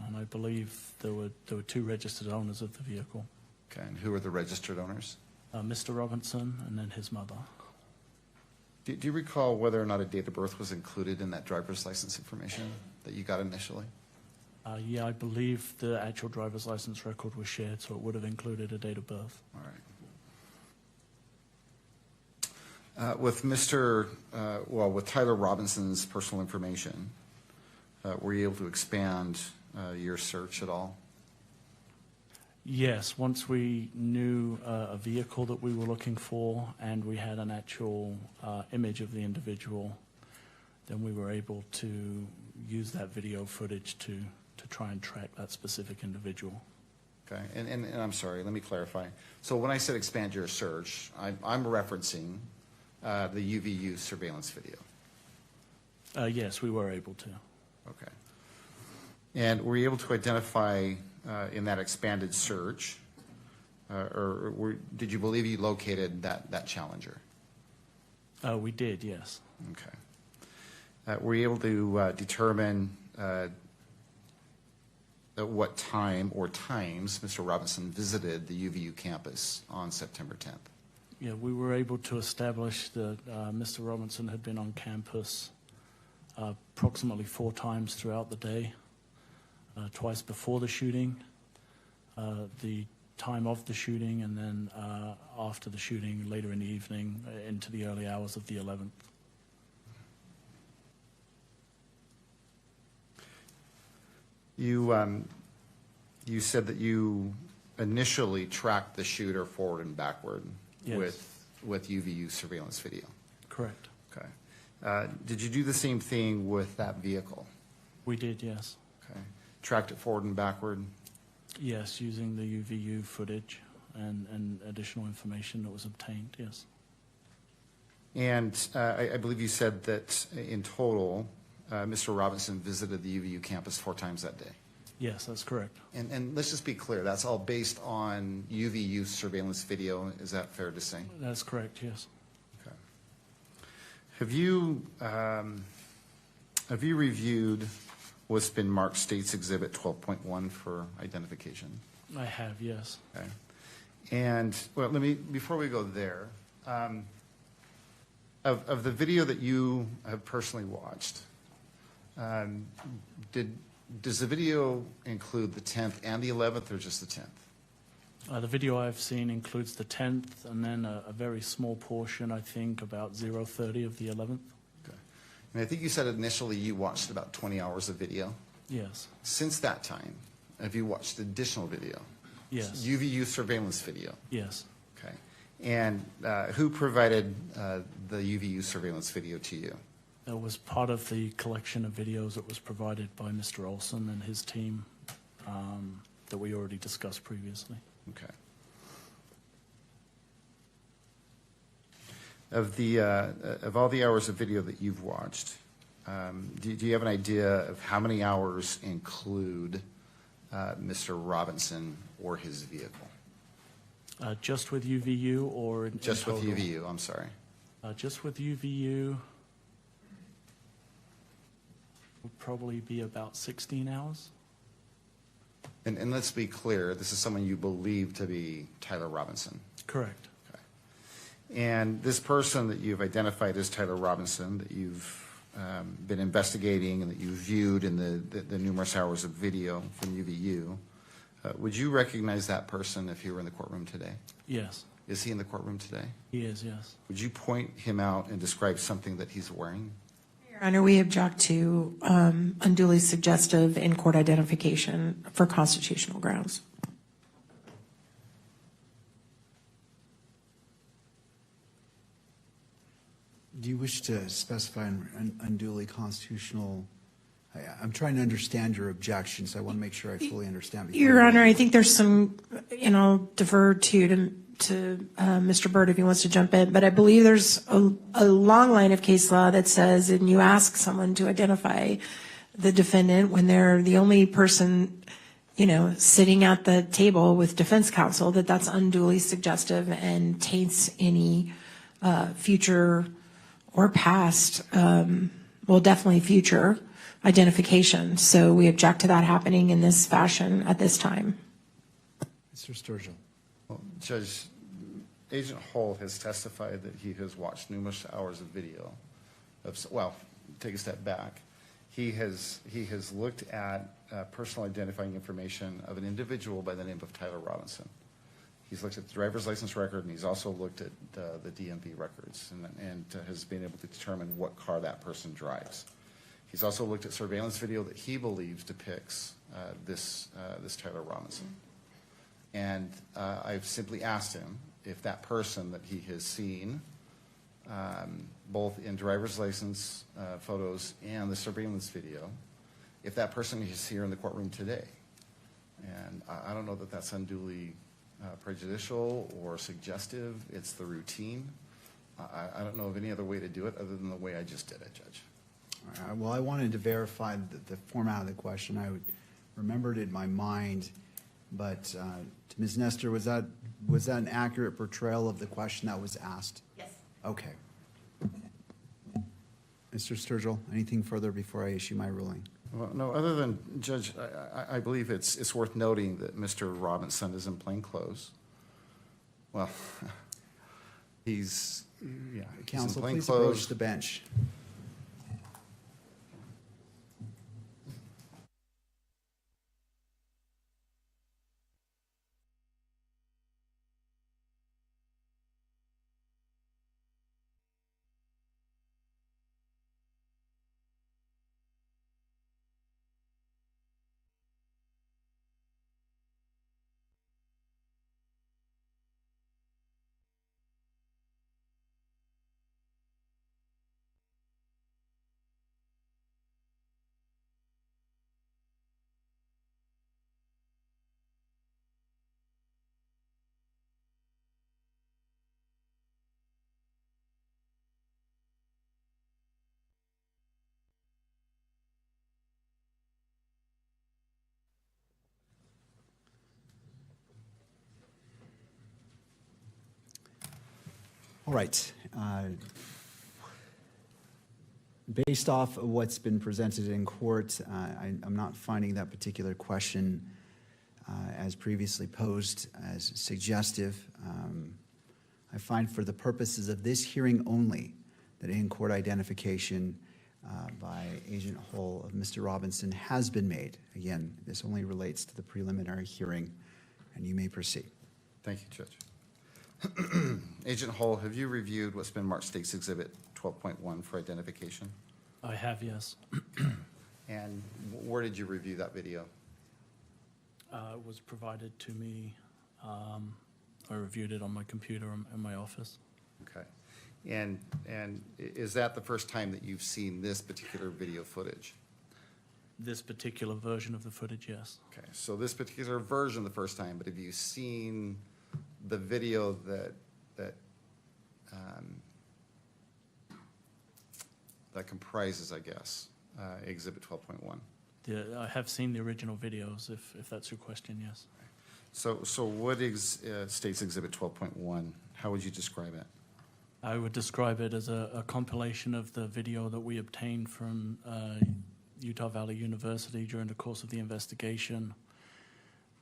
K: and I believe there were two registered owners of the vehicle.
L: Okay, and who were the registered owners?
K: Mr. Robinson and then his mother.
L: Do you recall whether or not a date of birth was included in that driver's license information that you got initially?
K: Yeah, I believe the actual driver's license record was shared, so it would have included a date of birth.
L: All right. With with Tyler Robinson's personal information, were you able to expand your search at all?
K: Yes, once we knew a vehicle that we were looking for and we had an actual image of the individual, then we were able to use that video footage to try and track that specific individual.
L: Okay, and I'm sorry, let me clarify. So when I said expand your search, I'm referencing the UVU surveillance video.
K: Yes, we were able to.
L: Okay. And were you able to identify in that expanded search, did you believe you located that challenger?
K: We did, yes.
L: Okay. Were you able to determine at what time or times Mr. Robinson visited the UVU campus on September 10th?
K: Yeah, we were able to establish that Mr. Robinson had been on campus approximately 4 times throughout the day, twice before the shooting, the time of the shooting, and then after the shooting later in the evening into the early hours of the 11th.
L: You said that you initially tracked the shooter forward and backward.
K: Yes.
L: with UVU surveillance video.
K: Correct.
L: Okay. Did you do the same thing with that vehicle?
K: We did, yes.
L: Okay. Tracked it forward and backward?
K: Yes, using the UVU footage and additional information that was obtained, yes.
L: And I believe you said that in total, Mr. Robinson visited the UVU campus 4 times that day.
K: Yes, that's correct.
L: And let's just be clear, that's all based on UVU surveillance video. Is that fair to say?
K: That's correct, yes.
L: Okay. Have you reviewed what's been marked State's Exhibit 12.1 for identification?
K: I have, yes.
L: Okay. And, well, before we go there, of the video that you have personally watched, does the video include the 10th and the 11th, or just the 10th?
K: The video I've seen includes the 10th and then a very small portion, I think, about 0:30 of the 11th.
L: Okay. And I think you said initially you watched about 20 hours of video.
K: Yes.
L: Since that time, have you watched additional video?
K: Yes.
L: UVU surveillance video?
K: Yes.
L: Okay. And who provided the UVU surveillance video to you?
K: It was part of the collection of videos that was provided by Mr. Olson and his team that we already discussed previously.
L: Okay. Of all the hours of video that you've watched, do you have an idea of how many hours include Mr. Robinson or his vehicle?
K: Just with UVU or in
L: Just with
K: total?
L: UVU, I'm sorry.
K: Just with UVU would probably be about 16 hours.
L: And let's be clear, this is someone you believe to be Tyler Robinson.
K: Correct.
L: Okay. And this person that you've identified as Tyler Robinson, that you've been investigating and that you viewed in the numerous hours of video from UVU, would you recognize that person if he were in the courtroom today?
K: Yes.
L: Is he in the courtroom today?
K: He is, yes.
L: Would you point him out and describe something that he's wearing?
I: Your Honor, we object to unduly suggestive in-court identification for constitutional grounds.
B: Do you wish to specify an unduly constitutional? I'm trying to understand your objection, so I want to make sure I fully understand. before
I: Your
B: you-
I: Honor, I think there's some, and I'll defer to Mr. Byrd if he wants to jump in, but I believe there's a long line of case law that says, and you ask someone to identify the defendant when they're the only person, sitting at the table with defense counsel, that's unduly suggestive and taints any future or past, definitely future identification. So we object to that happening in this fashion at this time.
B: Mr. Sturgill.
L: Well, Judge, Agent Hull has testified that he has watched numerous hours of video. Take a step back. He has looked at personal identifying information of an individual by the name of Tyler Robinson. He's looked at the driver's license record, and he's also looked at the DMV records and has been able to determine what car that person drives. He's also looked at surveillance video that he believes depicts this Tyler Robinson. And I've simply asked him if that person that he has seen, both in driver's license photos and the surveillance video, if that person is here in the courtroom today. And I don't know that that's unduly prejudicial or suggestive. It's the routine. I don't know of any other way to do it other than the way I just did it, Judge.
B: All right, well, I wanted to verify the format of the question. I remembered it in my mind, but to Ms. Nestor, was that an accurate portrayal of the question that was asked?
E: Yes.
B: Okay. Mr. Sturgill, anything further before I issue my ruling?
L: Well, no, other than, Judge, I believe it's worth noting that Mr. Robinson is in plain clothes. Well, he's in
B: Counsel,
L: plain
B: please
L: clothes.
B: approach the bench. All right. Based off of what's been presented in court, I'm not finding that particular question as previously posed as suggestive. I find for the purposes of this hearing only that in-court identification by Agent Hull of Mr. Robinson has been made. Again, this only relates to the preliminary hearing, and you may proceed.
L: Thank you, Judge. Agent Hull, have you reviewed what's been marked State's Exhibit 12.1 for identification?
K: I have, yes.
L: And where did you review that video?
K: It was provided to me. I reviewed it on my computer in my office.
L: Okay. And is that the first time that you've seen this particular video footage?
K: This particular version of the footage, yes.
L: Okay, so this particular version the first time, but have you seen the video that comprises, I guess, Exhibit 12.1?
K: I have seen the original videos, if that's your question, yes.
L: So what is State's Exhibit 12.1? How would you describe it?
K: I would describe it as a compilation of the video that we obtained from Utah Valley University during the course of the investigation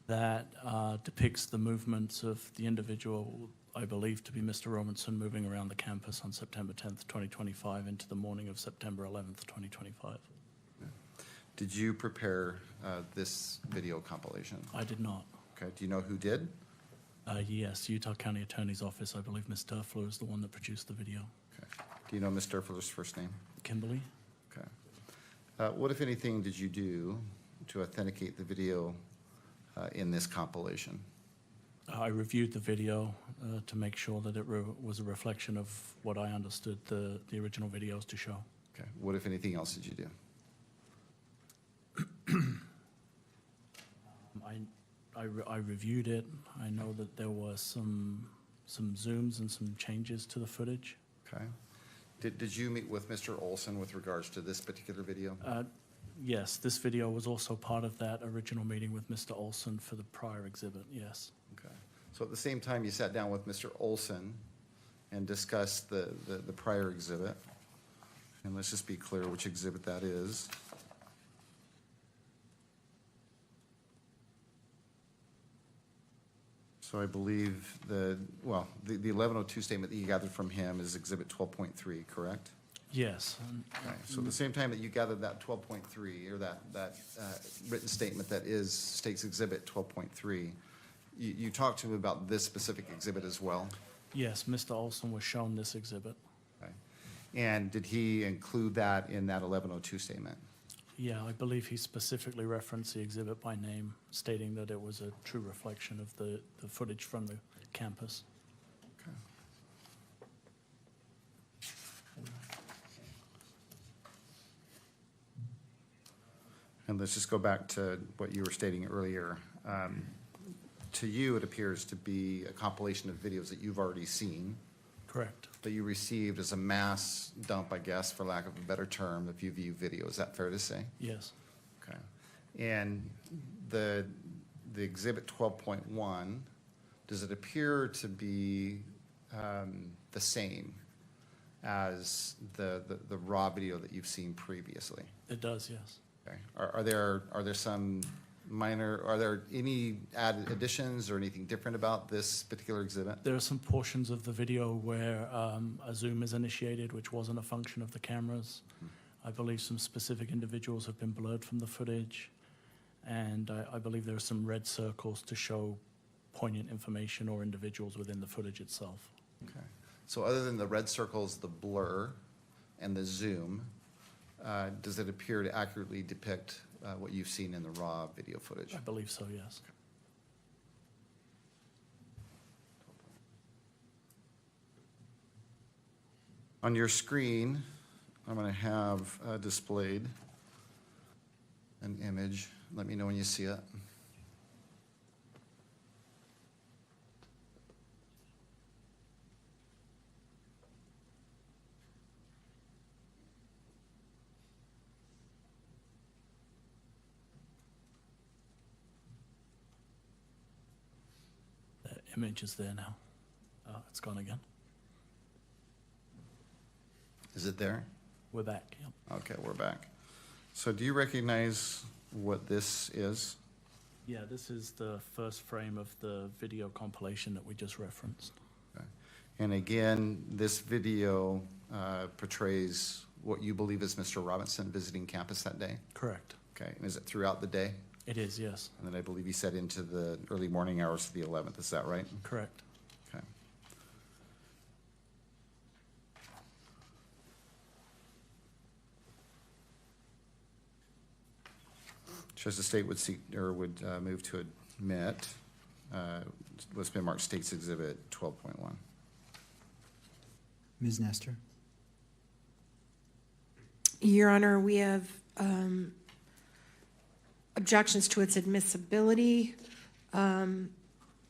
K: that depicts the movements of the individual I believe to be Mr. Robinson moving around the campus on September 10th, 2025 into the morning of September 11th, 2025.
L: Did you prepare this video compilation?
K: I did not.
L: Okay, do you know who did?
K: Yes, Utah County Attorney's Office. I believe Ms. Durfler is the one that produced the video.
L: Okay. Do you know Ms. Durfler's first name?
K: Kimberly?
L: Okay. What, if anything, did you do to authenticate the video in this compilation?
K: I reviewed the video to make sure that it was a reflection of what I understood the original videos to show.
L: Okay. What, if anything else, did you do?
K: I reviewed it. I know that there was some zooms and some changes to the footage.
L: Okay. Did you meet with Mr. Olson with regards to this particular video?
K: Yes, this video was also part of that original meeting with Mr. Olson for the prior exhibit, yes.
L: Okay. So at the same time, you sat down with Mr. Olson and discussed the prior exhibit. And let's just be clear which exhibit that is. So I believe the 1102 statement that you gathered from him is Exhibit 12.3, correct?
K: Yes.
L: Okay. So the same time that you gathered that 12.3, or that written statement that is State's Exhibit 12.3, you talked to him about this specific exhibit as well?
K: Yes, Mr. Olson was shown this exhibit.
L: Okay. And did he include that in that 1102 statement?
K: Yeah, I believe he specifically referenced the exhibit by name, stating that it was a true reflection of the footage from the campus.
L: Okay. And let's just go back to what you were stating earlier. To you, it appears to be a compilation of videos that you've already seen,
K: Correct.
L: that you received as a mass dump, I guess, for lack of a better term, of view video. Is that fair to say?
K: Yes.
L: Okay. And the exhibit 12.1, does it appear to be the same as the raw video that you've seen previously?
K: It does, yes.
L: Okay. Are there some minor, are there any added additions or anything different about this particular exhibit?
K: There are some portions of the video where a zoom is initiated, which wasn't a function of the cameras. I believe some specific individuals have been blurred from the footage, and I believe there are some red circles to show poignant information or individuals within the footage itself.
L: Okay. So other than the red circles, the blur, and the zoom, does it appear to accurately depict what you've seen in the raw video footage?
K: I believe so, yes.
L: On your screen, I'm going to have displayed an image. Let me know when you see it.
K: The image is there now. It's gone again.
L: Is it there?
K: We're back, yep.
L: Okay, we're back. So do you recognize what this is?
K: Yeah, this is the first frame of the video compilation that we just referenced.
L: Okay. And again, this video portrays what you believe is Mr. Robinson visiting campus that day?
K: Correct.
L: Okay, and is it throughout the day?
K: It is, yes.
L: And then I believe you said into the early morning hours of the 11th, is that right?
K: Correct.
L: Okay. Shows the state would seek, or would move to admit what's been marked State's Exhibit 12.1.
B: Ms. Nestor?
I: Your Honor, we have objections to its admissibility.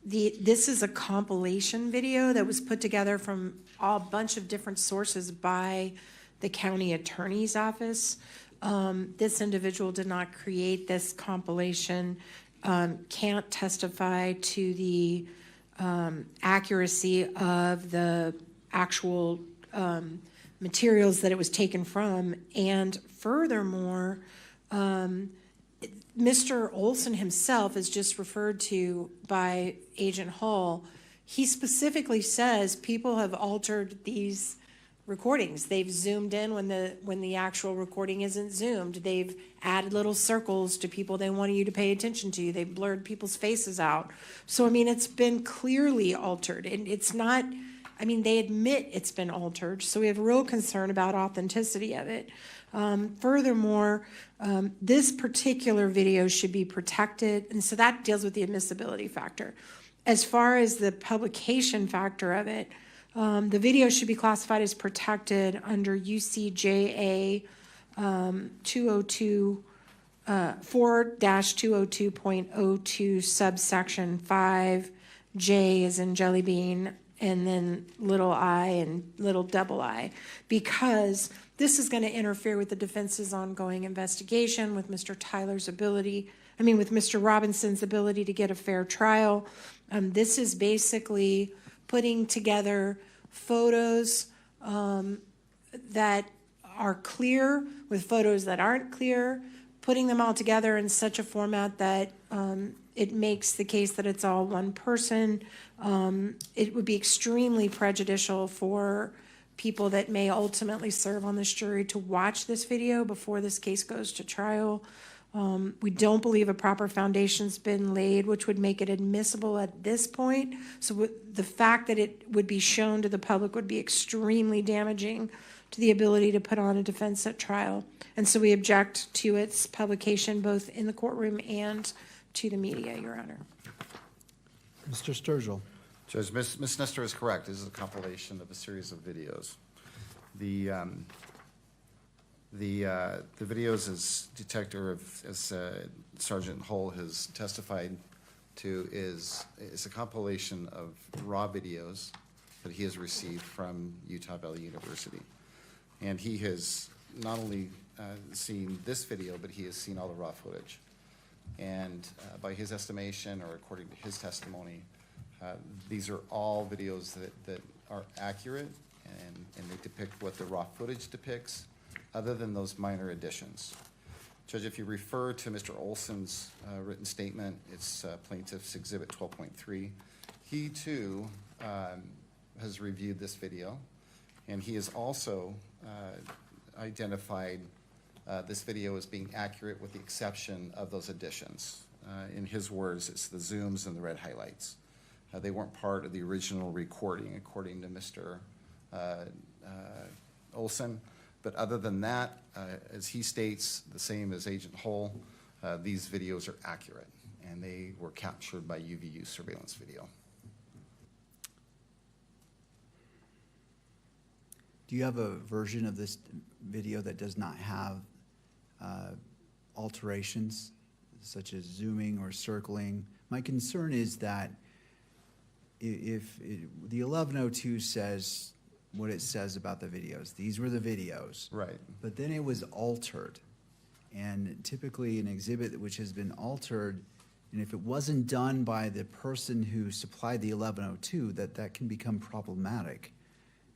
I: This is a compilation video that was put together from a bunch of different sources by the county attorney's office. This individual did not create this compilation, can't testify to the accuracy of the actual materials that it was taken from. And furthermore, Mr. Olson himself is just referred to by Agent Hall. He specifically says people have altered these recordings. They've zoomed in when the actual recording isn't zoomed. They've added little circles to people they want you to pay attention to. They've blurred people's faces out. So, I mean, it's been clearly altered. And it's not, I mean, they admit it's been altered. So we have real concern about authenticity of it. Furthermore, this particular video should be protected. And so that deals with the admissibility factor. As far as the publication factor of it, the video should be classified as protected under UCJA 4-202.02 subsection 5. J is in jelly bean, and then little I and little double I, because this is going to interfere with the defense's ongoing investigation, with Mr. Tyler's ability, with Mr. Robinson's ability to get a fair trial. This is basically putting together photos that are clear with photos that aren't clear, putting them all together in such a format that it makes the case that it's all one person. It would be extremely prejudicial for people that may ultimately serve on this jury to watch this video before this case goes to trial. We don't believe a proper foundation's been laid, which would make it admissible at this point. So the fact that it would be shown to the public would be extremely damaging to the ability to put on a defense at trial. And so we object to its publication both in the courtroom and to the media, Your Honor.
B: Mr. Sturgill.
L: Judge, Ms. Nestor is correct. This is a compilation of a series of videos. The videos, as Sergeant Hull has testified to, is a compilation of raw videos that he has received from Utah Valley University. And he has not only seen this video, but he has seen all the raw footage. And by his estimation, or according to his testimony, these are all videos that are accurate, and they depict what the raw footage depicts, other than those minor additions. Judge, if you refer to Mr. Olson's written statement, it's Plaintiff's Exhibit 12.3. He too has reviewed this video, and he has also identified this video as being accurate with the exception of those additions. In his words, it's the zooms and the red highlights. They weren't part of the original recording, according to Mr. Olson. But other than that, as he states, the same as Agent Hull, these videos are accurate, and they were captured by UVU surveillance video.
B: Do you have a version of this video that does not have alterations, such as zooming or circling? My concern is that if the 1102 says what it says about the videos, these were the videos.
L: Right.
B: But then it was altered. And typically an exhibit which has been altered, and if it wasn't done by the person who supplied the 1102, that can become problematic.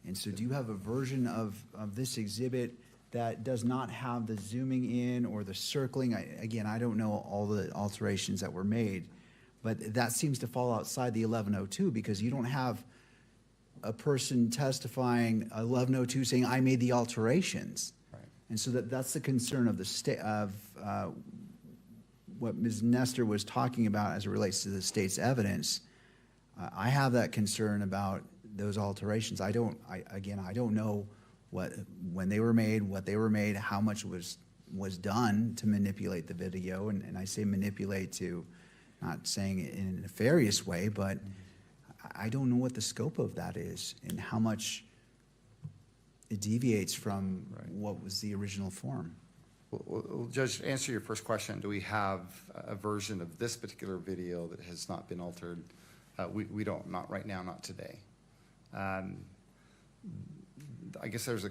B: And so do you have a version of this exhibit that does not have the zooming in or the circling? Again, I don't know all the alterations that were made, but that seems to fall outside the 1102 because you don't have a person testifying 1102 saying, I made the alterations.
L: Right.
B: And so that's the concern of the state of what Ms. Nestor was talking about as it relates to the state's evidence. I have that concern about those alterations. I don't know when they were made, what they were made, how much was done to manipulate the video, and I say manipulate to, not saying it in a nefarious way, but I don't know what the scope of that is and how much it deviates from what was the original form.
L: Well, Judge, to answer your first question, do we have a version of this particular video that has not been altered? We don't, not right now, not today. I guess there's a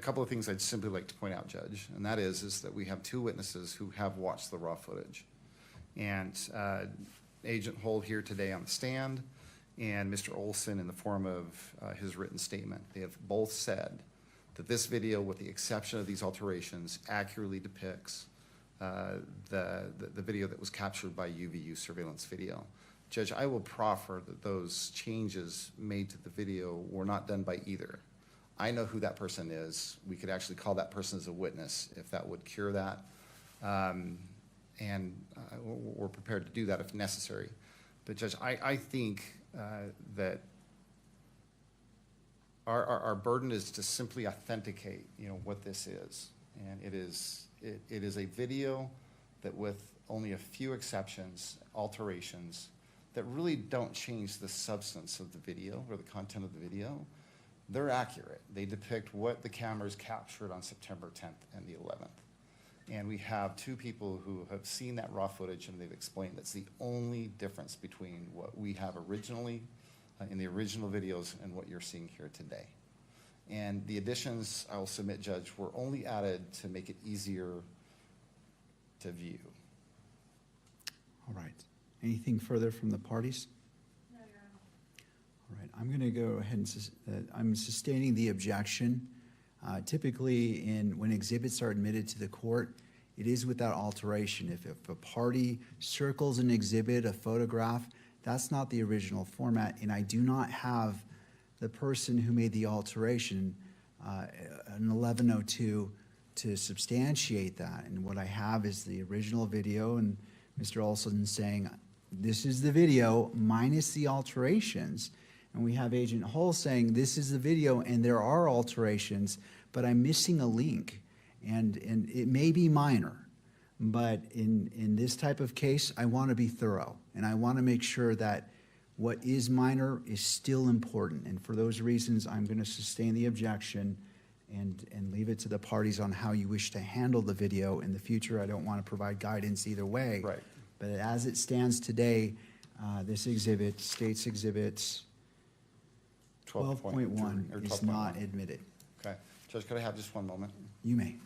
L: couple of things I'd simply like to point out, Judge, and that is that we have two witnesses who have watched the raw footage. And Agent Hull here today on the stand and Mr. Olson in the form of his written statement. They have both said that this video, with the exception of these alterations, accurately depicts the video that was captured by UVU surveillance video. Judge, I will proffer that those changes made to the video were not done by either. I know who that person is. We could actually call that person as a witness if that would cure that. And we're prepared to do that if necessary. But Judge, I think that our burden is to simply authenticate, what this is. And it is a video that, with only a few exceptions, alterations, that really don't change the substance of the video or the content of the video. They're accurate. They depict what the cameras captured on September 10th and the 11th. And we have two people who have seen that raw footage, and they've explained that's the only difference between what we have originally in the original videos and what you're seeing here today. And the additions, I will submit, Judge, were only added to make it easier to view.
B: All right. Anything further from the parties?
I: No, Your Honor.
B: All right. I'm going to go ahead and I'm sustaining the objection. Typically, when exhibits are admitted to the court, it is without alteration. If a party circles an exhibit, a photograph, that's not the original format, and I do not have the person who made the alteration, an 1102, to substantiate that. And what I have is the original video, and Mr. Olson saying, this is the video minus the alterations. And we have Agent Hull saying, this is the video and there are alterations, but I'm missing a link. And it may be minor, but in this type of case, I want to be thorough. And I want to make sure that what is minor is still important. And for those reasons, I'm going to sustain the objection and leave it to the parties on how you wish to handle the video. In the future, I don't want to provide guidance either way.
L: Right.
B: But as it stands today, this exhibit, State's Exhibits 12.1 is not admitted.
L: Okay. Judge, could I have just one moment?
B: You may.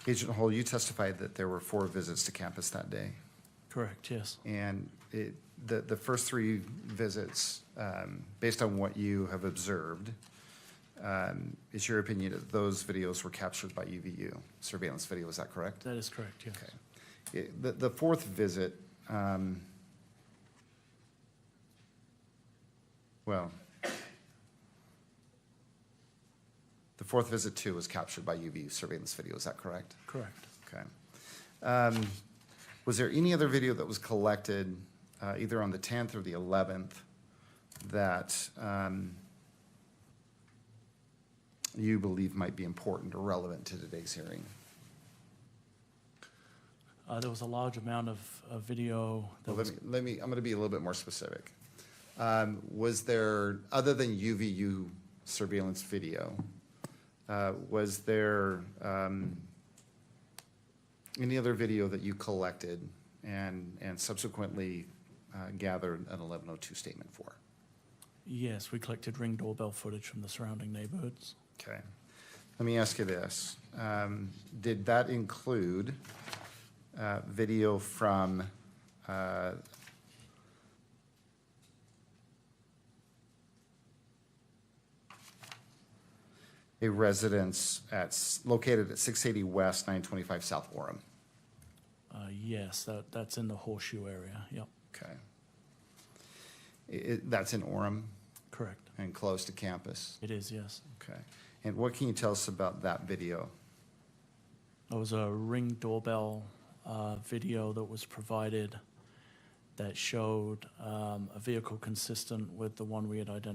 L: Agent Hull, you testified that there were 4 visits to campus that day.
K: Correct, yes.
L: And the first 3 visits, based on what you have observed, it's your opinion that those videos were captured by UVU surveillance video, is that correct?
K: That is correct, yes.
L: Okay. The 4th visit, well, the 4th visit too was captured by UVU surveillance video, is that correct?
K: Correct.
L: Okay. Was there any other video that was collected either on the 10th or the 11th that you believe might be important or relevant to today's hearing?
K: There was a large amount of video that
L: Well,
K: was,
L: I'm going to be a little bit more specific. Was there, other than UVU surveillance video, was there any other video that you collected and subsequently gathered an 1102 statement for?
K: yes, we collected Ring doorbell footage from the surrounding neighborhoods.
L: Okay. Let me ask you this. Did that include video from a residence located at 680 West, 925 South Orem?
K: Yes, that's in the horseshoe area, yep,
L: Okay. That's in Orem
K: correct.
L: and close to campus?
K: It is, yes.
L: Okay. And what can you tell us about that video?
K: There was a Ring doorbell video that was provided that showed a vehicle consistent with the one we had identified.